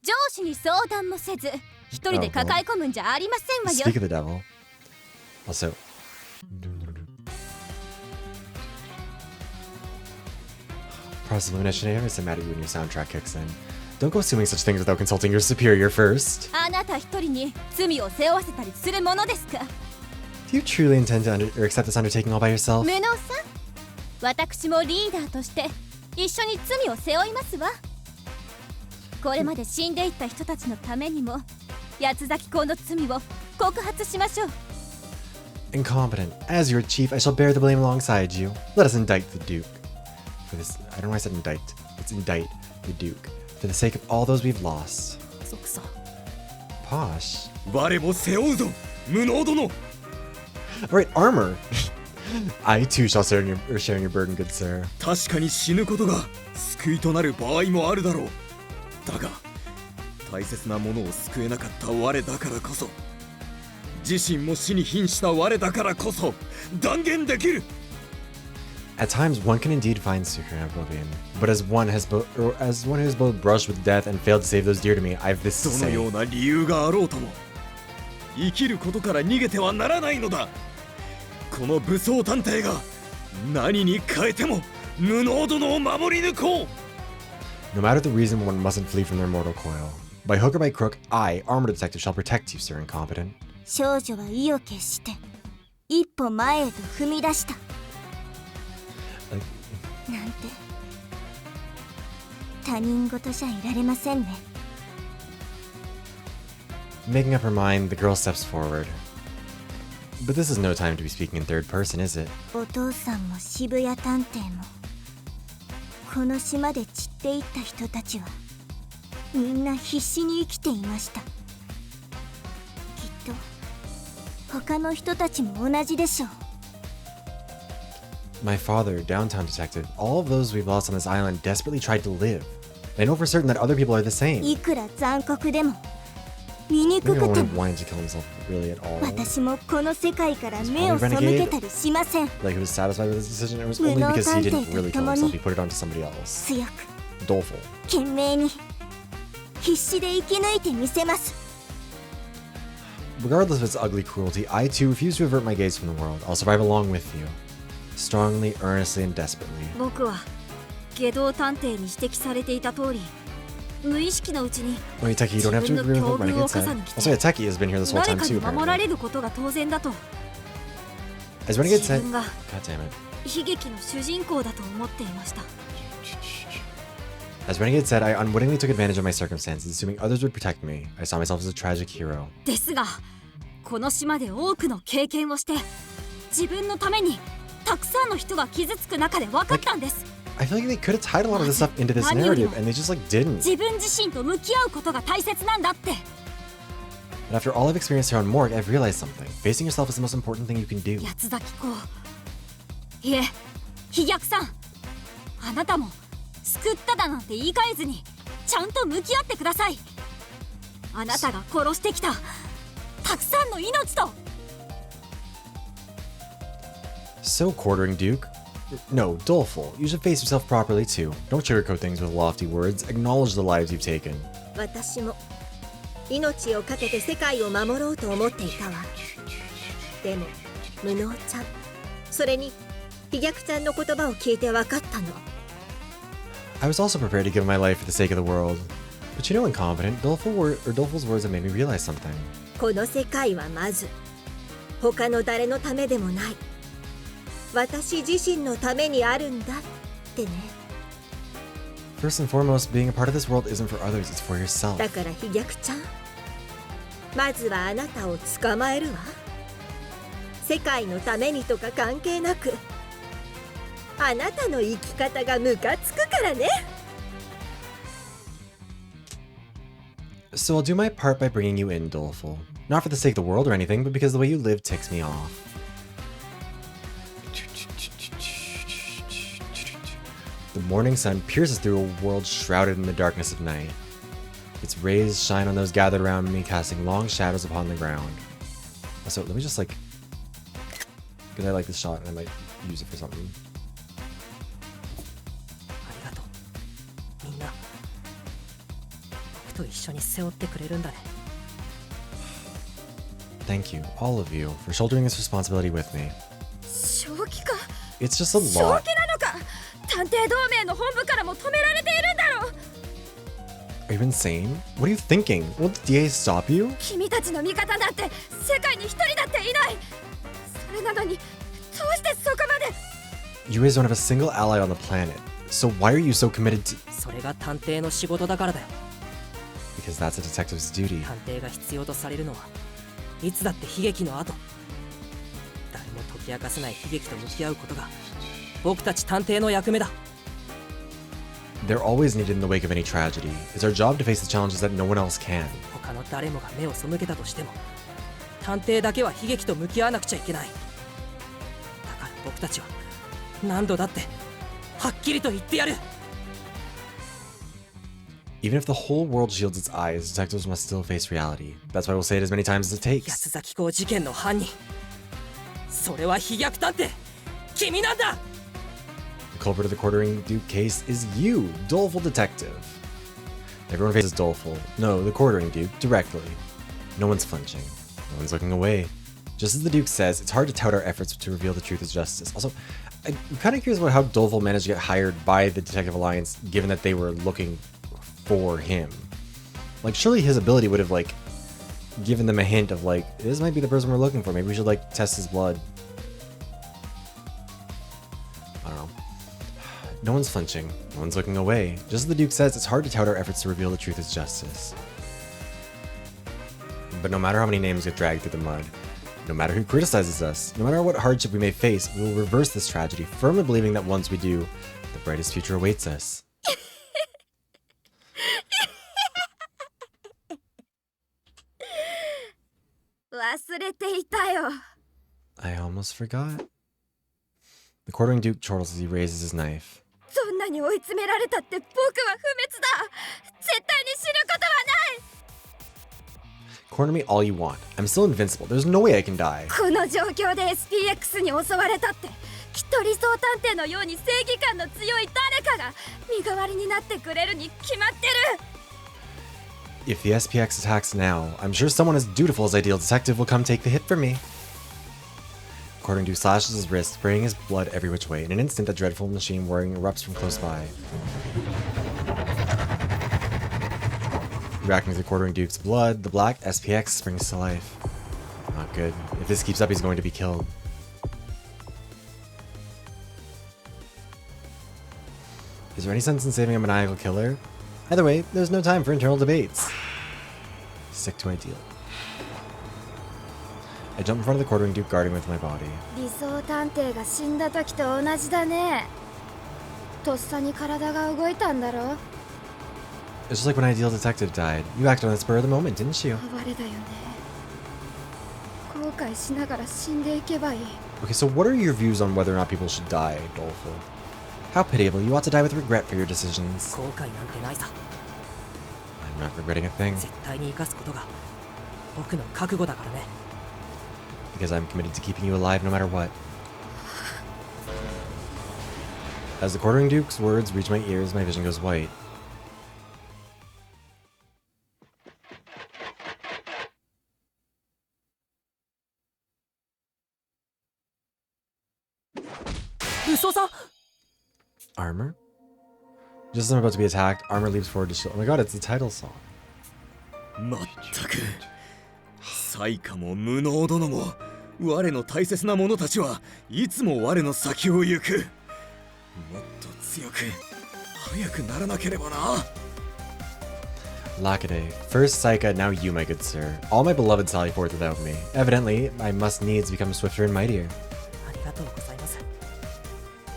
上司に相談もせず一人で抱え込むんじゃありませんわよ。 speak of the devil. Also, process elimination. I understand mad at you when your soundtrack kicks in. Don't go assuming such things without consulting your superior first. あなた一人に罪を背負わせたりするものですか。 Do you truly intend to or accept this undertaking all by yourself? 無能さん、私もリーダーとして一緒に罪を背負いますわ。これまで死んでいった人たちのためにも八つ咲公の罪を告発しましょう。 Incompetent. As your chief, I shall bear the blame alongside you. Let us indict the Duke. For this, I don't know why I said indict. Let's indict the Duke. For the sake of all those we've lost. そくさ Posh. 我も背負うぞ無能殿。 Alright, armor. I too shall sharing your burden, good sir. 確かに死ぬことが救いとなる場合もあるだろう。だが大切なものを救えなかった我だからこそ、自身も死に瀕した我だからこそ断言できる。 At times, one can indeed find succor in oblivion, but as one who has both brushed with death and failed to save those dear to me, I have this to どの say. ような理由があろうとも生きることから逃げてはならないのだ。この武装探偵が何に変えても無能殿を守り抜こう。 No matter the reason, one mustn't flee from their mortal coil. By hook or by crook, I, armored detective, shall protect you, sir incompetent. 少女は意を決して一歩前へと踏み出した。なんて他人事じゃいられませんね。 Making up her mind, the girl steps forward. But this is no time to be speaking in third person, is it? お父さんも渋谷探偵もこの島で散っていった人たちはみんな必死に生きていました。きっと他の人たちも同じでしょう。 My father, downtown detective, all of those we've lost on this island desperately tried to live. I know for certain that other people are the same. いくら残酷でも醜 Maybe no くて one も wanted to kill himself really at all. 私もこの世界から目を背けたりしません。 Like he was satisfied with his decision. It was only because he didn't really kill himself. He put it onto somebody else. 強く Doleful. 懸命に必死で生き抜いてみせます。 Regardless of its ugly cruelty, I too refuse to avert my gaze from the world. I'll survive along with you. Strongly, earnestly, and desperately. 僕は下道探偵に指摘されていた通り、無意識のうちに Wait, Techie, you don't have to agree with what Renegade said. Also, yeah, Techie has been here this whole 誰 time か too, に守ら apparently. れることが当然だと As Renegade 自 said... 分が God damn it. 悲劇の主人公だと思っていました。 As Renegade said, I unwittingly took advantage of my circumstances, assuming others would protect me. I saw myself as a tragic hero. ですがこの島で多くの経験をして自分のためにたくさんの人が傷つく中で分かったんです。 I feel like they could have tied a lot of this up into this narrative, and they just like didn't. 自分自身と向き合うことが大切なんだって。 But after all I've experienced here on Morgue, I've realized something. Facing yourself is the most important thing you can do. 八崎公いえ飛脚さん、あなたも救っただなんて言い換えずにちゃんと向き合ってください。あなたが殺してきたたくさんの命と。 So, quartering Duke. No, Doleful. You should face yourself properly too. Don't sugarcoat things with lofty words. Acknowledge the lives you've taken. 私も命を懸けて世界を守ろうと思っていたわ。でも無能ちゃん、それに飛脚ちゃんの言葉を聞いて分かったの。 I was also prepared to give my life for the sake of the world. But you know, incompetent, Doleful's words have made me realize something. この世界はまず他の誰のためでもない、私自身のためにあるんだってね。 First and foremost, being a part of this world isn't for others, it's for yourself. だから飛脚ちゃん、まずはあなたを捕まえるわ。世界のためにとか関係なく、あなたの生き方がムカつくからね。 So I'll do my part by bringing you in, Doleful. Not for the sake of the world or anything, but because the way you live ticks me off. The morning sun pierces through a world shrouded in the darkness of night. Its rays shine on those gathered around me, casting long shadows upon the ground. Also, let me just like... Because I like this shot and I might use it for something. ありがとうみんな。僕と一緒に背負ってくれるんだね。 Thank you, all of you, for shouldering this responsibility with me. 正気か。 It's just a 正 lot. 気なのか。探偵同盟の本部からも止められているんだろう。 Are you insane? What are you thinking? Won't the DA stop you? 君たちの味方なんて世界に一人だっていない。それなのにどうしてそこまで。 You guys don't have a single ally on the planet, so why are you so committed to... それが探偵の仕事だからだよ。 Because that's a detective's duty. 探偵が必要とされるのはいつだって悲劇の後。誰も解き明かせない悲劇と向き合うことが僕たち探偵の役目だ。 They're always needed in the wake of any tragedy. It's our job to face the challenges that no one else can. 他の誰もが目を背けたとしても探偵だけは悲劇と向き合わなくちゃいけない。だから僕たちは何度だってはっきりと言ってやる。 Even if the whole world shields its eyes, detectives must still face reality. That's why we'll say it as many times as it takes. 八崎港事件の犯人、それは飛脚探偵、君なんだ。 The culprit of the quartering Duke case is you, Doleful Detective. Everyone faces Doleful. No, the quartering Duke, directly. No one's flinching. No one's looking away. Just as the Duke says, it's hard to tout our efforts to reveal the truth as justice. Also, I'm kind of curious about how Doleful managed to get hired by the Detective Alliance, given that they were looking for him. Like, surely his ability would have, like, given them a hint of, like, this might be the person we're looking for. Maybe we should, like, test his blood. I don't know. No one's flinching. No one's looking away. Just as the Duke says, it's hard to tout our efforts to reveal the truth as justice. But no matter how many names get dragged through the mud, no matter who criticizes us, no matter what hardship we may face, we will reverse this tragedy, firmly believing that once we do, the brightest future awaits us. わ忘れていたよ。 I almost forgot. The quartering duke chortles as he raises his knife. どんなに追い詰められたって僕は不滅だ。絶対に死ぬことはない。 Corner me all you want. I'm still invincible. There's no way I can die. この状況で SPX に襲われたって、きっと理想探偵のように正義感の強い誰かが身代わりになってくれるに決まってる。 If the SPX attacks now, I'm sure someone as dutiful as Ideal Detective will come take the hit for me. Quartering duke slashes his wrist, spraying his blood every which way. In an instant, the dreadful machine whirring erupts from close by. Reacting to the quartering duke's blood, the black SPX springs to life. Not good. If this keeps up, he's going to be killed. Is there any sense in saving a maniacal killer? Either way, there's no time for internal debates. Stick to Ideal. I jump in front of the quartering duke, guarding with my body. 理想探偵が死んだ時と同じだね。とっさに体が動いたんだろ。 It's just like when Ideal Detective died. You acted on the spur of the moment, didn't you? 哀れだよね。後悔しながら死んでいけばいい。 Okay, so what are your views on whether or not people should die, Dolphin? How pitiable. You ought to die with regret for your decisions. 後悔なんてないさ。 I'm not regretting a thing. 絶対に生かすことが僕の覚悟だからね。 Because I'm committed to keeping you alive no matter what. As the quartering duke's words reach my ears, my vision goes white. Armor? Just as I'm about to be attacked, Armor leaps forward to shield. Oh my god, it's the title song. まったく才加も無能殿も我の大切な者たちはいつも我の先を行く。もっと強く早くならなければな。 Lackaday. First Saika, now you, my good sir. All my beloved sally forth without me. Evidently, I must needs become swifter and mightier. ありがとうございます。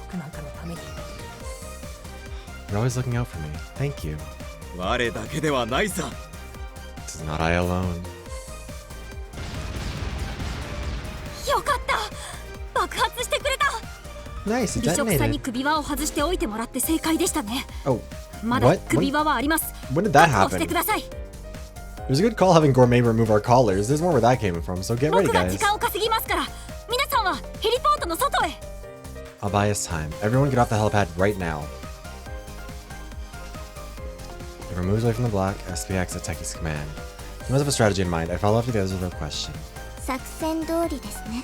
僕なんかのために。 You're always looking out for me. Thank you. 我だけではないさ。 This is not I alone. よかった。爆発してくれた。 Nice, it 美食さんに detonated. 首輪を外しておいてもらって正解でしたね。 Oh, まだ what? 首輪はあります。 When did that 確保し happen? てください。 It was a good call having Gourmet remove our collars. There's more where that came from, so get ready, 僕が guys. 時間を稼ぎますから、皆さんはヘリポートの外へ。 I'll buy us time. Everyone get off the helipad right now. It removes away from the black SPX at Techie's command. He must have a strategy in mind. I follow up to the others with a question. 作戦通りですね。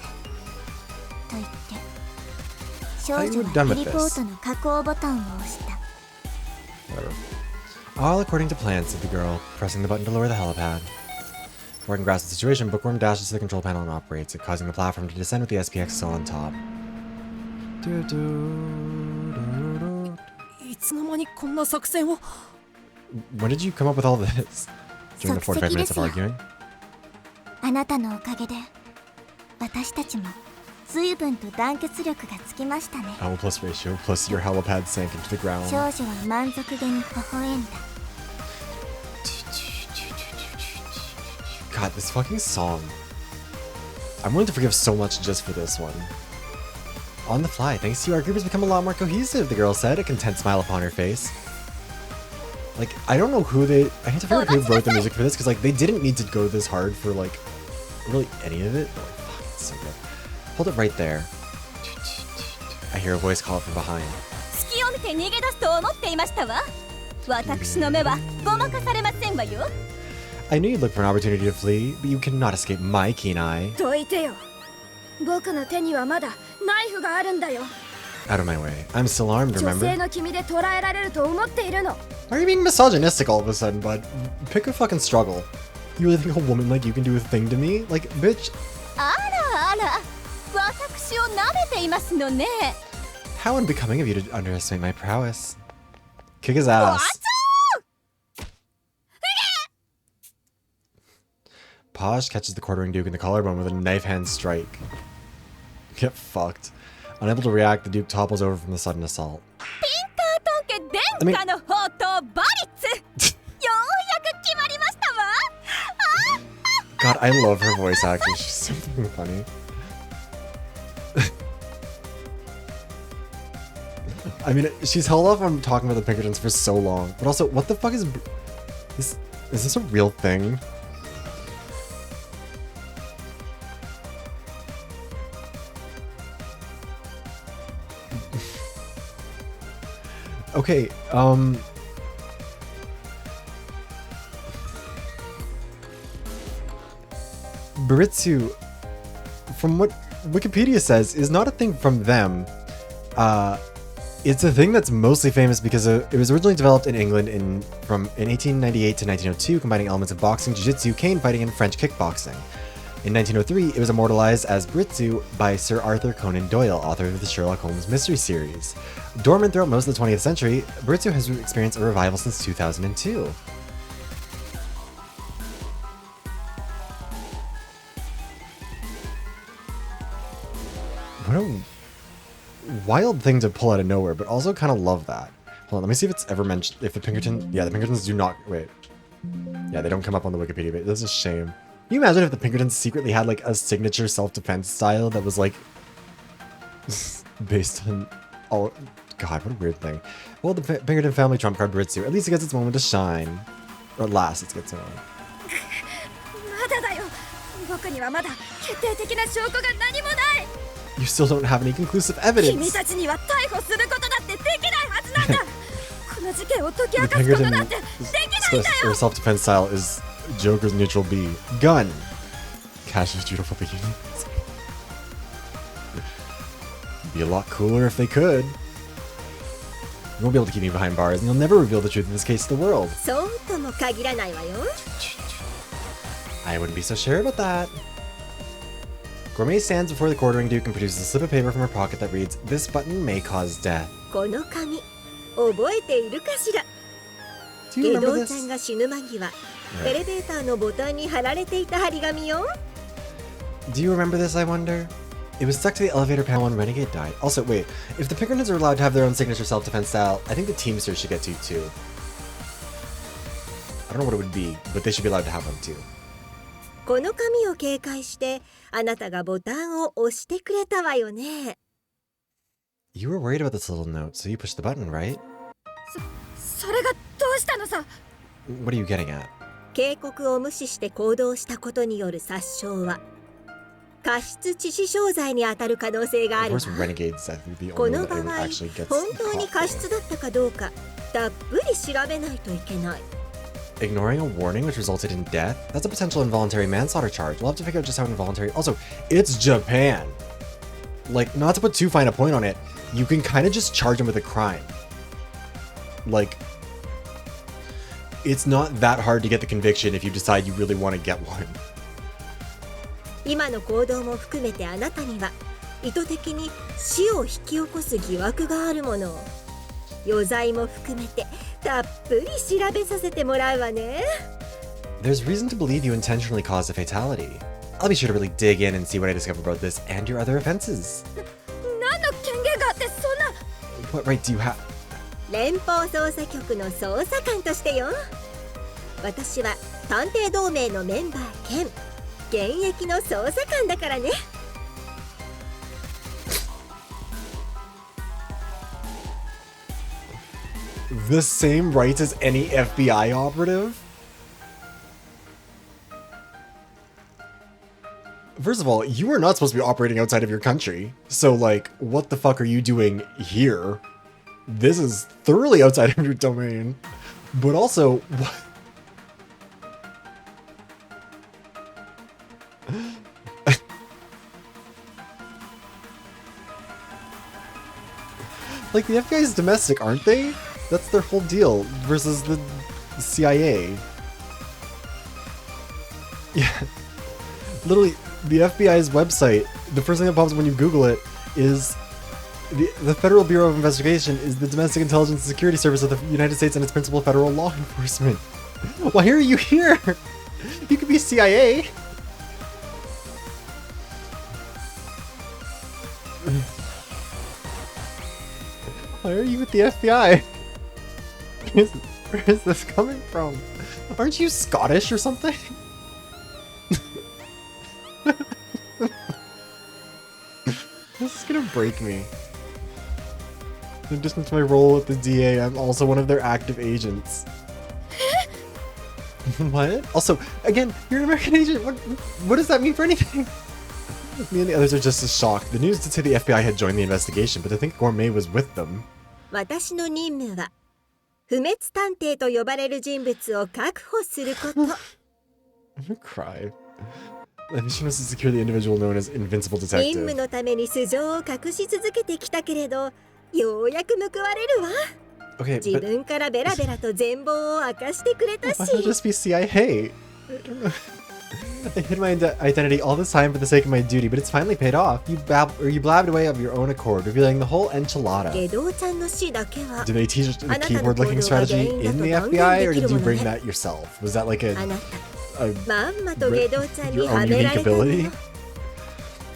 と言って少 Are 女 you は done ヘ with リポー this? トの加工ボタンを押した。 Whatever. All according to plan, said the girl, pressing the button to lower the helipad. Before I can grasp the situation, Bookworm dashes to the control panel and operates it, causing the platform to descend with the SPX still on top. いつの間にこんな作戦を。 When did you come up with all this? During the 45 minutes of arguing? あなたのおかげで私たちも随分と団結力がつきましたね。 Owl plus ratio plus your helipad sank into the ground. 少女は満足げに微笑んだ。 God, this fucking song. I'm willing to forgive so much just for this one. On the fly, thanks to you, our group has become a lot more cohesive, the girl said, a content smile upon her face. Like, I don't know who they... I need to figure out who wrote the music for this, because, like, they didn't need to go this hard for, like, really any of it. But, like, fuck, it's so good. Hold it right there. I hear a voice call from behind. 隙を見て逃げ出すと思っていましたわ。私の目はごまかされませんわよ。 I knew you'd look for an opportunity to flee, but you cannot escape my keen eye. どいてよ。僕の手にはまだナイフがあるんだよ。 Out of my way. I'm still armed, 女性 remember? の君で捉えられると思っているの。 Why are you being misogynistic all of a sudden, bud? Pick a fucking struggle. You really think a woman like you can do a thing to me? Like, bitch, あらあら、私を舐めていますのね。 how unbecoming of you to underestimate my prowess. Kick his ass. Posh catches the quartering duke in the collarbone with a knife hand strike. Get fucked. Unable to react, the duke topples over from the sudden assault. ピンカートン家殿下の宝刀バリッツ。ようやく決まりましたわ。God, God, I love her voice acting. She's so fucking funny. I mean, she's held off on talking about the Pinkertons for so long. But also, what the fuck is this a real thing? Okay, Baritsu, from what Wikipedia says, is not a thing from them. It's a thing that's mostly famous because it was originally developed in England in 1898 to 1902, combining elements of boxing, jiu-jitsu, cane fighting, and French kickboxing. In 1903, it was immortalized as Baritsu by Sir Arthur Conan Doyle, author of the Sherlock Holmes mystery series. Dormant throughout most of the 20th century, Baritsu has experienced a revival since 2002. What a wild thing to pull out of nowhere, but also kind of love that. Hold on, let me see if it's ever mentioned. If the Pinkerton, yeah, the Pinkertons do not. Wait, yeah, they don't come up on the Wikipedia page. That's a shame. Can you imagine if the Pinkertons secretly had like a signature self-defense style that was like based on all? God, what a weird thing. Well, the Pinkerton family trump card Baritsu. At least it gets its moment to shine, or at last it gets its moment. まだだよ。僕にはまだ決定的な証拠が何もない。 You still don't have any conclusive 君 evidence. たちには逮捕することだってできないはずなんだ。この事件を解き The 明かすこと Pinkerton なんてできないんだよ。 self-defense style is Joker's neutral B. Gun. Cash is beautiful beginning. Be a lot cooler if they could. You won't be able to keep me behind bars, and you'll never reveal the truth in this case to the world. そうとも限らないわよ。 I wouldn't be so sure about that. Gourmet stands before the quartering duke and produces a slip of paper from her pocket that reads, "This button may cause death." この紙、覚えているかしら。 Do you 下 remember 道ちゃん this? が死ぬ間際、エレベーターのボタンに貼られていた張り紙よ。 Do you remember this, I wonder? It was stuck to the elevator panel when Renegade died. Also, wait, if the Pinkertons are allowed to have their own signature self-defense style, I think the Teamsters should get to too. I don't know what it would be, but they should be allowed to have one too. この紙を警戒してあなたがボタンを押してくれたわよね。 You were worried about this little note, so you pushed the button, right? それがどうしたのさ。 What are you getting at? 警告を無視して行動したことによる殺傷は過失致死傷罪に当たる可能性があ Of るわ。 course, Renegade's I think the こ only の one that 場 it 合、 actually gets 本当に caught 過失 for. だったかどうかたっぷり調べないといけない。 Ignoring a warning which resulted in death? That's a potential involuntary manslaughter charge. We'll have to figure out just how involuntary. Also, it's Japan. Like, not to put too fine a point on it, you can kind of just charge them with a crime. Like, it's not that hard to get the conviction if you decide you really want to get one. 今の行動も含めてあなたには意図的に死を引き起こす疑惑があるもの。余罪も含めてたっぷり調べさせてもらうわね。 There's reason to believe you intentionally caused a fatality. I'll be sure to really dig in and see what I discover about this and your other offenses. 何の権限があってそんな。 What right do you have? 連邦捜査局の捜査官としてよ。私は探偵同盟のメンバー兼現役の捜査官だからね。 The same rights as any FBI operative? First of all, you are not supposed to be operating outside of your country. So, like, what the fuck are you doing here? This is thoroughly outside of your domain. But also, what? Like, the FBI is domestic, aren't they? That's their whole deal versus the CIA. Yeah. Literally, the FBI's website, the first thing that pops up when you Google it is the Federal Bureau of Investigation is the Domestic Intelligence and Security Service of the United States and its principal federal law enforcement. Why are you here? You could be CIA. Why are you with the FBI? Where is this coming from? Aren't you Scottish or something? Don't break me. In addition to my role with the DA, I'm also one of their active agents. What? Also, again, you're an American agent. What does that mean for anything? Me and the others are just as shocked. The news did say the FBI had joined the investigation, but to think Gourmet was with them. 私の任務は不滅探偵と呼ばれる人物を確保すること。 I'm gonna cry. The mission was to secure the individual known as Invincible 任 Detective. 務のために素性を隠し続けてきたけれど、ようやく報われるわ。 Okay, 自 but 分からベラベラと全貌を明かしてくれた why not し。 just be CIA? I don't know. I hid my identity all this time for the sake of my duty, but it's finally paid off. You blabbed away of your own accord, revealing the whole enchilada. 下道ちゃんの死だけは Did they teach the あなたの keyboard looking 行動が strategy 原因だ in と the 断言 FBI, or でき did る you もの bring ね。 that yourself? Was that like あな a た、まんまと下道ちゃんに your は own めら unique れたの。 ability?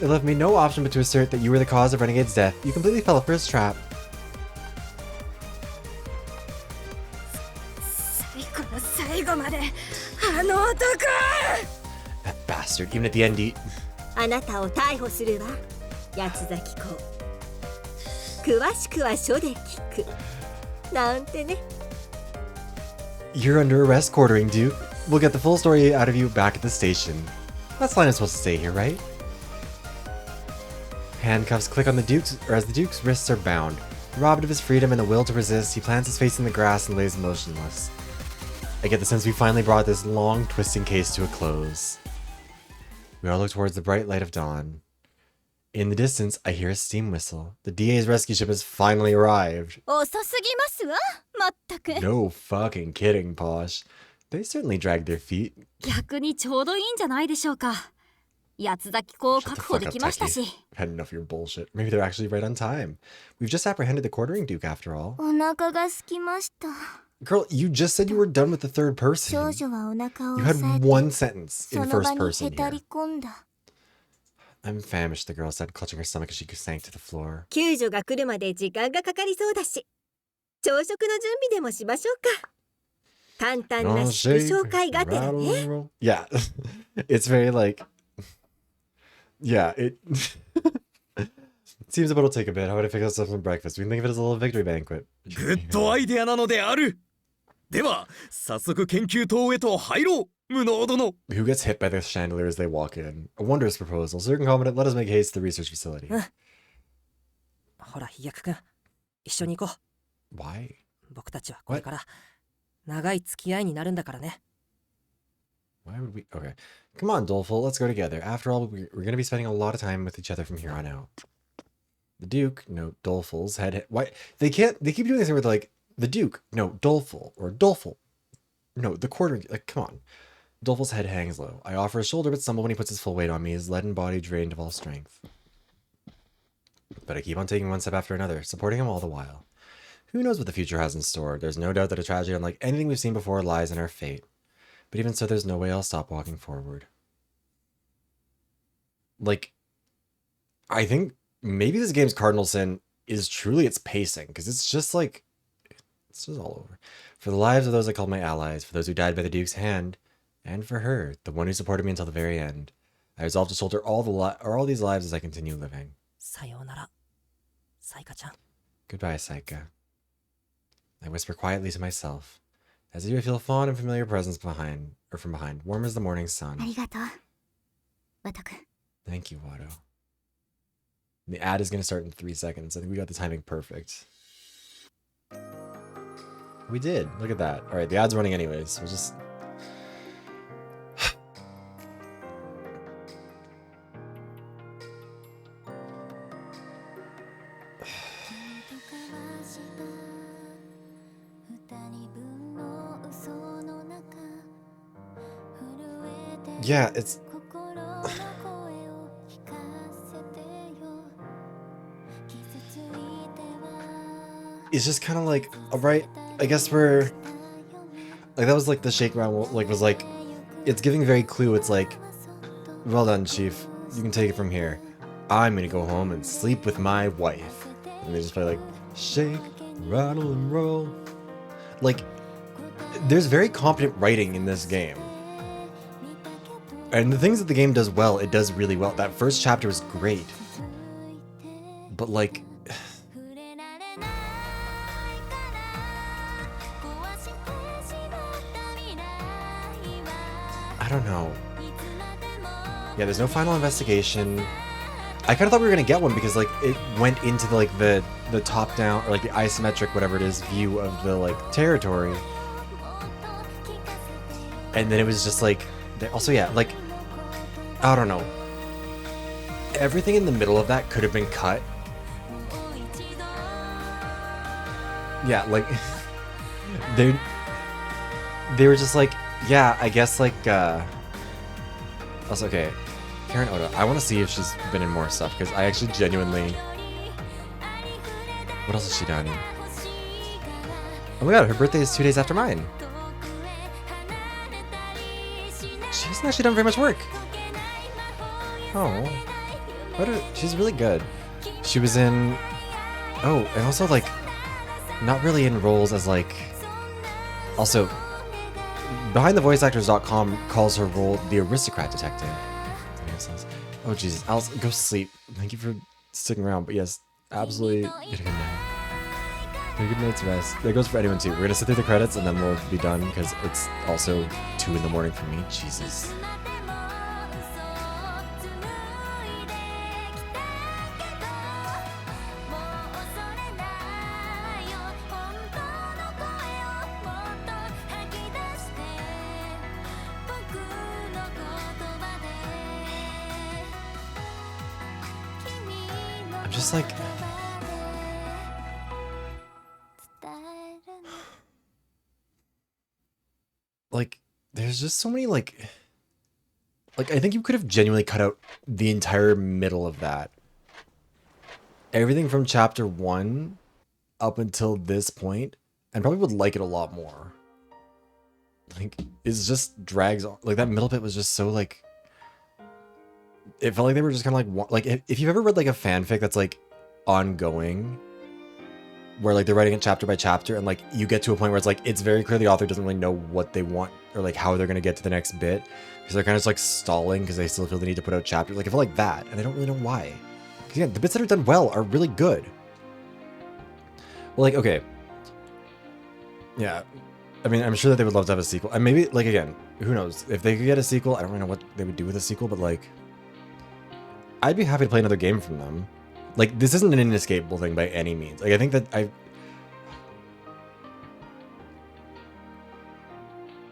It left me no option but to assert that you were the cause of Renegade's death. You completely fell for his trap. 最後の最後まであの男 That bastard. Even at the end, he... あなたを逮捕するわ、八つ崎公。詳しくは書で聞く。なんてね。 You're under arrest, quartering Duke. We'll get the full story out of you back at the station. That's line is supposed to stay here, right? Handcuffs click on the Duke's, or as the Duke's wrists are bound. Robbed of his freedom and the will to resist, he plants his face in the grass and lays motionless. I get the sense we finally brought this long, twisting case to a close. We all look towards the bright light of dawn. In the distance, I hear a steam whistle. The DA's rescue ship has finally arrived. 遅すぎますわまったく No fucking kidding, Posh. They certainly dragged their feet. 逆にちょうどいいんじゃないでしょうか。八つ崎公を Shut the 確保 fuck で up, きました Techie. し。 I've had enough of your bullshit. Maybe they're actually right on time. We've just apprehended the quartering Duke after all. お腹が空きました。 Girl, you just said you were done with the third 少 person. 女はお腹を You 押 had さえて one sentence そ in の場 first に person へた here. り込んだ。 I'm famished, the girl said, clutching her stomach as she sank to the floor. 救助が来るまで時間がかかりそうだし、朝食の準備でもしましょうか。簡単な Oh, 祝 shake, 勝会がてら rattle ね。 and roll. Yeah. It's very like... Yeah, it... Seems about to take a bit. How would I pick us up some breakfast? We can think of it as a little victory banquet. グッドアイデアなのである。では早速研究棟へと入ろう、無能殿。 Who gets hit by the chandelier as they walk in? A wondrous proposal. Sir Incompetent, let us make haste to the research facility. ほら飛躍くん一緒に行こ Why? う。僕たちはこれから長い付き合いになるんだからね。 Why would we? Okay. Come on, Doleful, let's go together. After all, we're going to be spending a lot of time with each other from here on out. The Duke, no, Doleful's head. Why? They keep doing this thing where they're like, the Duke, no, Doleful, or Doleful. No, the quartering, like, come on. Doleful's head hangs low. I offer a shoulder but stumble when he puts his full weight on me, his leaden body drained of all strength. But I keep on taking one step after another, supporting him all the while. Who knows what the future has in store? There's no doubt that a tragedy unlike anything we've seen before lies in our fate. But even so, there's no way I'll stop walking forward. Like, I think maybe this game's cardinal sin is truly its pacing, because it's just like, it's just all over. For the lives of those I called my allies, for those who died by the Duke's hand, and for her, the one who supported me until the very end, I resolve to shoulder all these lives as I continue living. さようなら、サイカちゃん。 Goodbye, Saika. I whisper quietly to myself, as if I feel a fond and familiar presence from behind, warm as the morning あ sun. りがとう。ワト君。 Thank you, Watto. The ad is going to start in 3 seconds. I think we got the timing perfect. We did. Look at that. All right, the ad's running anyways. We'll just... Yeah, it's... It's just kind of like, alright, I guess we're... Like, that was like the shake round, like, was like... It's giving very clue, it's like... Well done, Chief. You can take it from here. I'm gonna go home and sleep with my wife. And they just play like, shake, rattle, and roll. Like, there's very competent writing in this game. And the things that the game does well, it does really well. That first chapter was great. but like, I don't know. Yeah, there's no final investigation. I kind of thought we were gonna get one because like it went into the top down or like the isometric whatever it is view of the like territory, and then it was just like also yeah like I don't know. Everything in the middle of that could have been cut. Yeah, like they were just like, yeah, I guess like also okay. Karen Oda, I want to see if she's been in more stuff because I actually genuinely. What else has she done? Oh my god, her birthday is 2 days after mine. She hasn't actually done very much work. Oh, she's really good. She was in. Oh, and also like, not really in roles as like. Also, BehindTheVoiceActors.com calls her role the aristocrat detective. Oh Jesus, Alice, go sleep. Thank you for sticking around, but yes, absolutely get a good night. Get a good night's rest. That goes for anyone too. We're gonna sit through the credits and then we'll be done because it's also 2 in the morning for me. Jesus. I'm just like, there's just so many like I think you could have genuinely cut out the entire middle of that. Everything from chapter 1 up until this point, and probably would like it a lot more. Like, it just drags on. Like, that middle bit was just so like, it felt like they were just kind of like if you've ever read like a fanfic that's like ongoing, where like they're writing it chapter by chapter, and like you get to a point where it's like it's very clear the author doesn't really know what they want or like how they're gonna get to the next bit because they're kind of just like stalling because they still feel the need to put out chapters. Like I feel like that, and I don't really know why. Because yeah, the bits that are done well are really good. Well, like okay, yeah. I mean, I'm sure that they would love to have a sequel, and maybe like again, who knows if they could get a sequel? I don't really know what they would do with a sequel, but like, I'd be happy to play another game from them. Like, this isn't an inescapable thing by any means. Like, I think that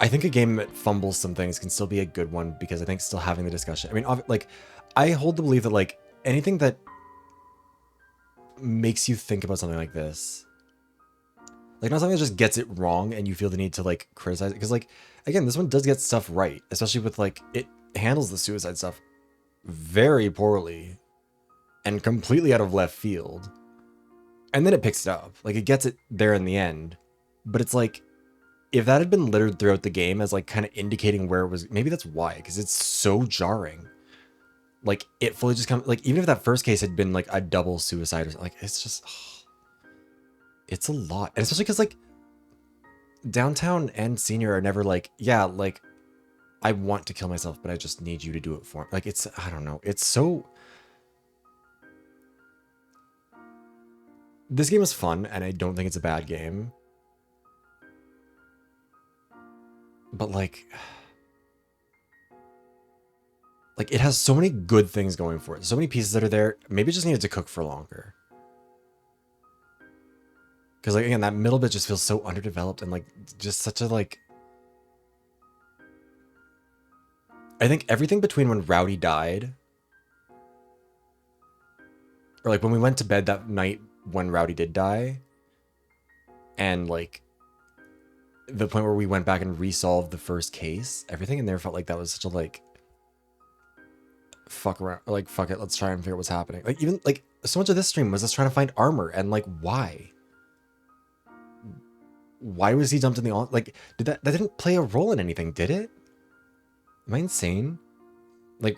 I think a game that fumbles some things can still be a good one because I think still having the discussion. I mean, like, I hold the belief that like anything that makes you think about something like this, like not something that just gets it wrong and you feel the need to like criticize it. Because like, again, this one does get stuff right, especially with like, it handles the suicide stuff very poorly and completely out of left field. And then it picks it up. Like, it gets it there in the end. But it's like, if that had been littered throughout the game as like kind of indicating where it was, maybe that's why, because it's so jarring. Like, it fully just comes, like, even if that first case had been like a double suicide or something, like, it's just, it's a lot. And especially because like, Downtown and Senior are never like, yeah, like, I want to kill myself, but I just need you to do it for me. Like, it's, I don't know. It's so... This game is fun, and I don't think it's a bad game. But like, it has so many good things going for it. So many pieces that are there. Maybe it just needed to cook for longer. Because like, again, that middle bit just feels so underdeveloped and like, just such a like... I think everything between when Rowdy died, or like when we went to bed that night when Rowdy did die, and like the point where we went back and resolved the first case, everything in there felt like that was such a like, fuck around, or like fuck it, let's try and figure out what's happening. Like even like so much of this stream was us trying to find armor and like why was he dumped in the like that didn't play a role in anything, did it? Am I insane? Like,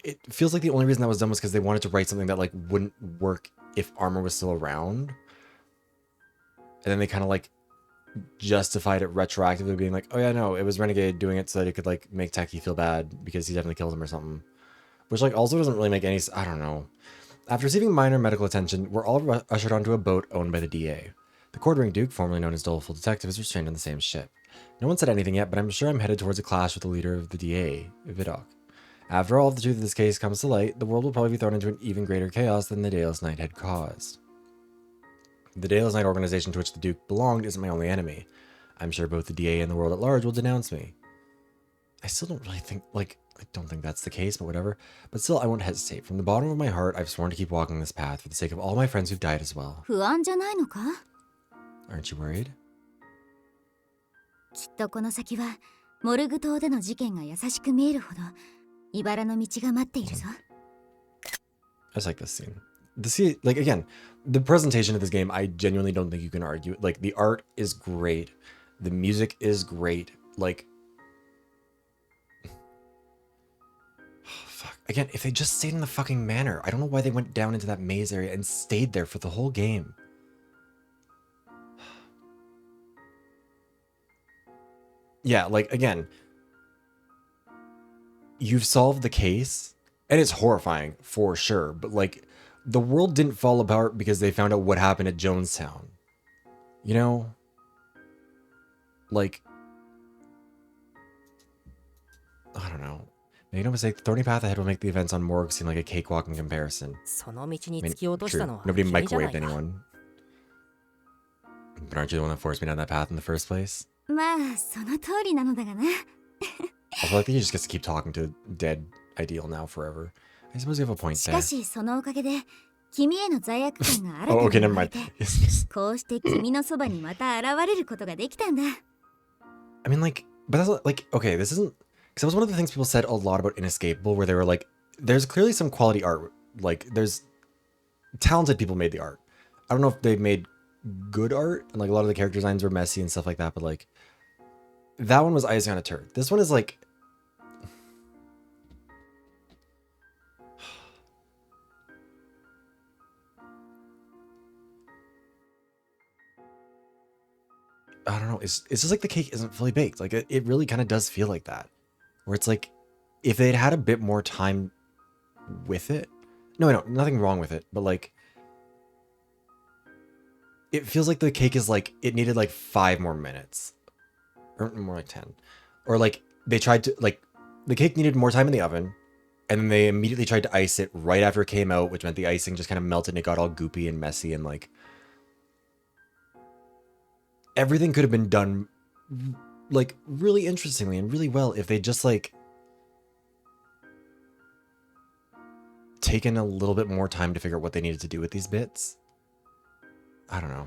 it feels like the only reason that was done was because they wanted to write something that like wouldn't work if armor was still around. And then they kind of like justified it retroactively being like, oh yeah, no, it was Renegade doing it so that it could like make Taki feel bad because he definitely killed him or something. Which like also doesn't really make any, I don't know. After receiving minor medical attention, we're all ushered onto a boat owned by the DA. The quartering Duke, formerly known as Doleful Detective, is restrained on the same ship. No one said anything yet, but I'm sure I'm headed towards a clash with the leader of the DA, Vidok. After all, if the truth of this case comes to light, the world will probably be thrown into an even greater chaos than the Daedalus Knight had caused. The Daedalus Knight organization to which the Duke belonged isn't my only enemy. I'm sure both the DA and the world at large will denounce me. I still don't really think, I don't think that's the case, but whatever. But still, I won't hesitate. From the bottom of my heart, I've sworn to keep walking this path for the sake of all my friends who've died as well. 不安じゃないのか？ Aren't you worried? きっとこの先はモルグ島での事件が優しく見えるほど茨の道が待っているぞ。I just like this scene. Again, the presentation of this game, I genuinely don't think you can argue. Like, the art is great. The music is great. Like, fuck. Again, if they just stayed in the fucking manor, I don't know why they went down into that maze area and stayed there for the whole game. Yeah, like, again, you've solved the case, and it's horrifying, for sure, but, like, the world didn't fall apart because they found out what happened at Jonestown. You know? Like, I don't know. Make no mistake, the thorny path ahead will make the events on Morgue seem like a cakewalk in comparison. その道に I mean, 突き落としたの true. は Nobody 君じゃない microwaved か。 anyone. But aren't you the one that forced me down that path in the first place? まあその通りなのだがな。 Also, I think he just gets to keep talking to dead Ideal now forever. I suppose you have a point し there. かしそのおかげで君への罪悪感が Oh, 新 okay, たに never 生まれ mind. て Yes. こうして君のそばにまた現れることができたんだ。 I mean, like, but that's like, okay, this isn't, because that was one of the things people said a lot about Inescapable, where they were like, there's clearly some quality art. Like, there's talented people made the art. I don't know if they made good art, and like a lot of the character designs were messy and stuff like that, but like, that one was icing on a turd. This one is like, I don't know. It's just like the cake isn't fully baked. Like it really kind of does feel like that, where it's like if they'd had a bit more time with it. No, nothing wrong with it, but like it feels like the cake is like it needed like 5 more minutes, or more like 10, or like they tried to like the cake needed more time in the oven, and then they immediately tried to ice it right after it came out, which meant the icing just kind of melted and it got all goopy and messy and like. Everything could have been done like really interestingly and really well if they just like taken a little bit more time to figure out what they needed to do with these bits. I don't know.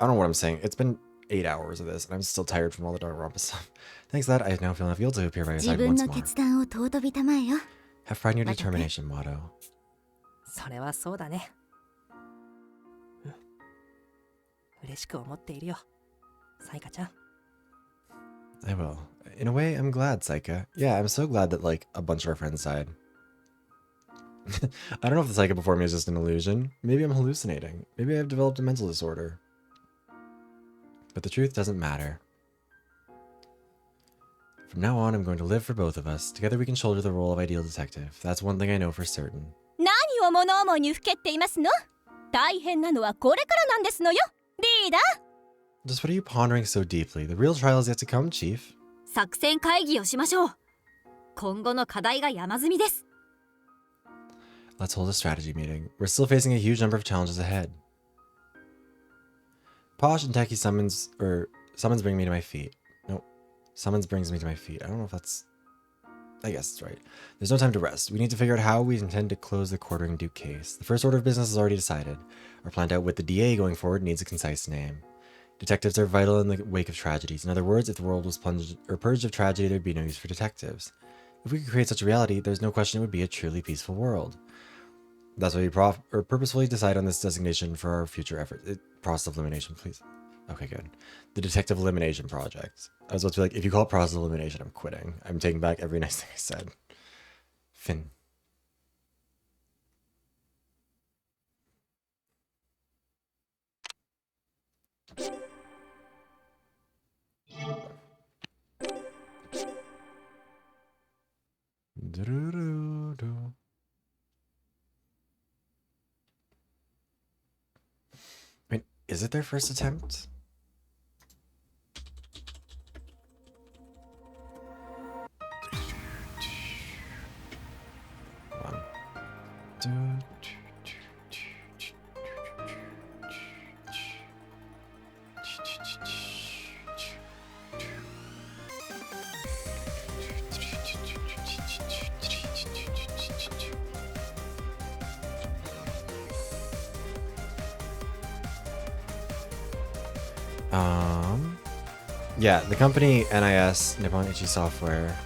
I don't know what I'm saying. It's been 8 hours of this and I'm still tired from all the Danganronpa stuff. Thanks to that, I now feel enough fuel to appear by your 自 side 分 once の more. 決断を尊びたまえよ。 Have pride in your またね。 determination, motto. それはそうだね。うん。嬉しく思っているよ。サイカちゃん。 I will. In a way, I'm glad, Saika. Yeah, I'm so glad that like a bunch of our friends died. I don't know if the Saika before me is just an illusion. Maybe I'm hallucinating. Maybe I've developed a mental disorder. But the truth doesn't matter. From now on, I'm going to live for both of us. Together we can shoulder the role of ideal detective. That's one thing I know for certain. 何を物思いにふけっていますの？大変なのはこれからなんですのよ、リーダー。 Just what are you pondering so deeply? The real trial is yet to come, Chief. 作戦会議をしましょう。今後の課題が山積みです。 Let's hold a strategy meeting. We're still facing a huge number of challenges ahead. Posh and Techie summons bring me to my feet. Nope. Summons brings me to my feet. I don't know if that's... I guess it's right. There's no time to rest. We need to figure out how we intend to close the Quartering Duke case. The first order of business is already decided. Our plan out with the DA going forward needs a concise name. Detectives are vital in the wake of tragedies. In other words, if the world was plunged or purged of tragedy, there'd be no use for detectives. If we could create such a reality, there's no question it would be a truly peaceful world. That's why we purposefully decide on this designation for our future efforts. Process of elimination, please. Okay, good. The Detective Elimination Project. I was about to be like, if you call it process of elimination, I'm quitting. I'm taking back every nice thing I said. Finn. Is it their first attempt? Hold on. Yeah, the company NIS, Nippon Ichi Software,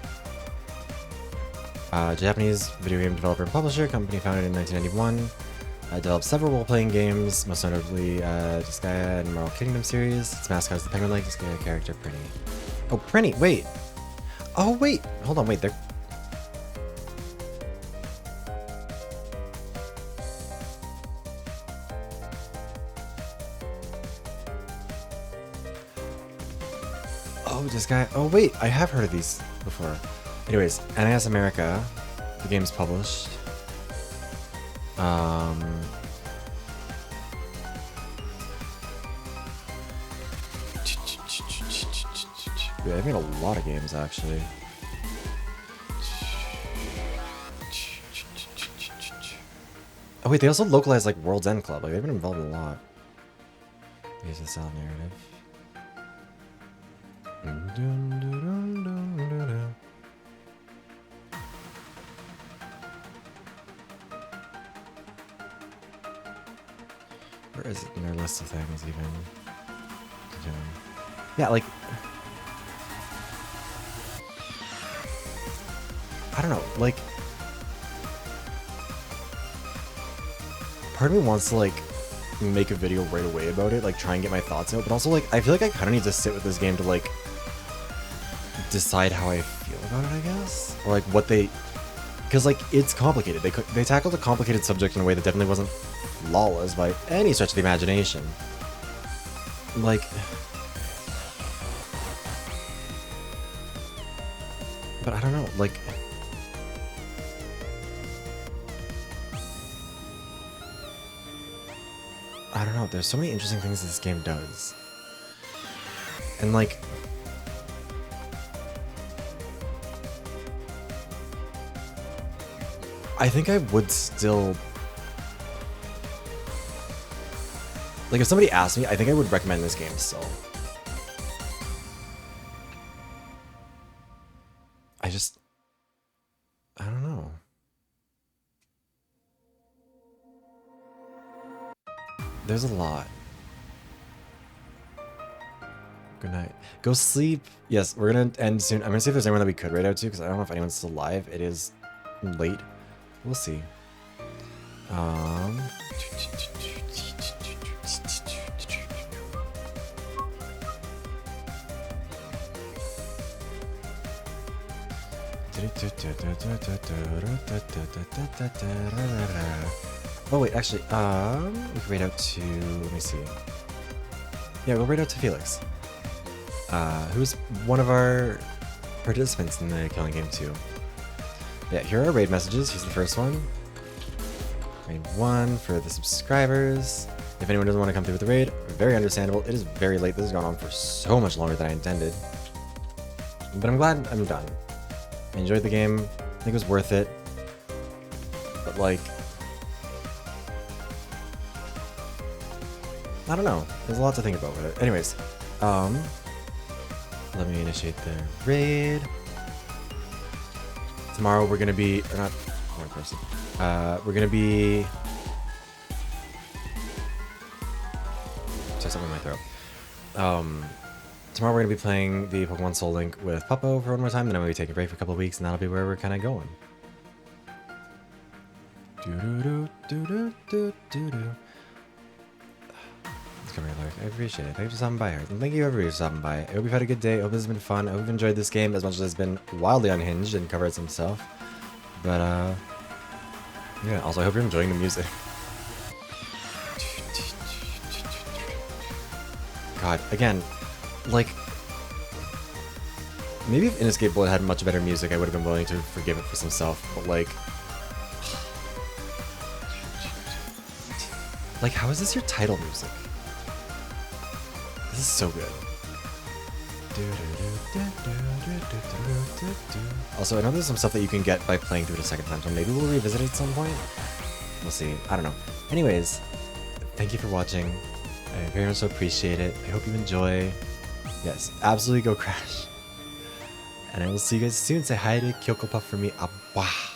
Japanese video game developer and publisher, company founded in 1991, developed several role-playing games, most notably Disgaea and Moral Kingdom series. Its mascot is the penguin-like Disgaea character, Prinny. Oh, Prinny, wait! Oh, wait! Hold on, wait, they're... Oh, this guy. Oh, wait. I have heard of these before. Anyways, NIS America. The game's published. Yeah, they've made a lot of games, actually. Oh, wait. They also localized, like, World's End Club. Like, they've been involved in a lot. Here's the sound narrative. Where is it in their list of things even? Yeah, like... I don't know, like... Part of me wants to, like, make a video right away about it, like, try and get my thoughts out, but also, like, I feel like I kind of need to sit with this game to, like, decide how I feel about it, I guess? Or, like, what they... Because, like, it's complicated. They tackled a complicated subject in a way that definitely wasn't flawless by any stretch of the imagination. Like... But I don't know, like... I don't know, there's so many interesting things this game does. And, like... I think I would still... Like, if somebody asked me, I think I would recommend this game still. I don't know. There's a lot. Good night. Go sleep. Yes, we're gonna end soon. I'm gonna see if there's anyone that we could raid out to, because I don't know if anyone's still alive. It is late. We'll see. Oh wait, actually, we can raid out to, let me see. Yeah, we'll raid out to Felix. Who's one of our participants in the Killing Game 2. Yeah, here are raid messages. Here's the first one. Raid 1 for the subscribers. If anyone doesn't want to come through with the raid, very understandable. It is very late. This has gone on for so much longer than I intended. But I'm glad I'm done. I enjoyed the game. I think it was worth it. But like... I don't know. There's a lot to think about with it. Anyways, let me initiate the raid. Tomorrow we're gonna be, or not one person. We're gonna be. Sorry, something in my throat. Tomorrow we're gonna be playing the Pokemon Soul Link with Puppo for one more time. Then I'm gonna be taking a break for a couple of weeks, and that'll be where we're kind of going. I appreciate it. Thank you for stopping by here. And thank you everybody for stopping by. I hope you've had a good day. I hope this has been fun. I hope you've enjoyed this game as much as it's been wildly unhinged and covered some stuff. But yeah, also I hope you're enjoying the music. God, again, like, maybe if Inescape Bullet had much better music, I would have been willing to forgive it for some stuff, but like, how is this your title music? This is so good. Also, I know there's some stuff that you can get by playing through it a second time, so maybe we'll revisit it at some point. We'll see. I don't know. Anyways, thank you for watching. I very much appreciate it. I hope you enjoy. Yes, absolutely go crash. And I will see you guys soon. Say hi to Kyoko Puff for me. Abba.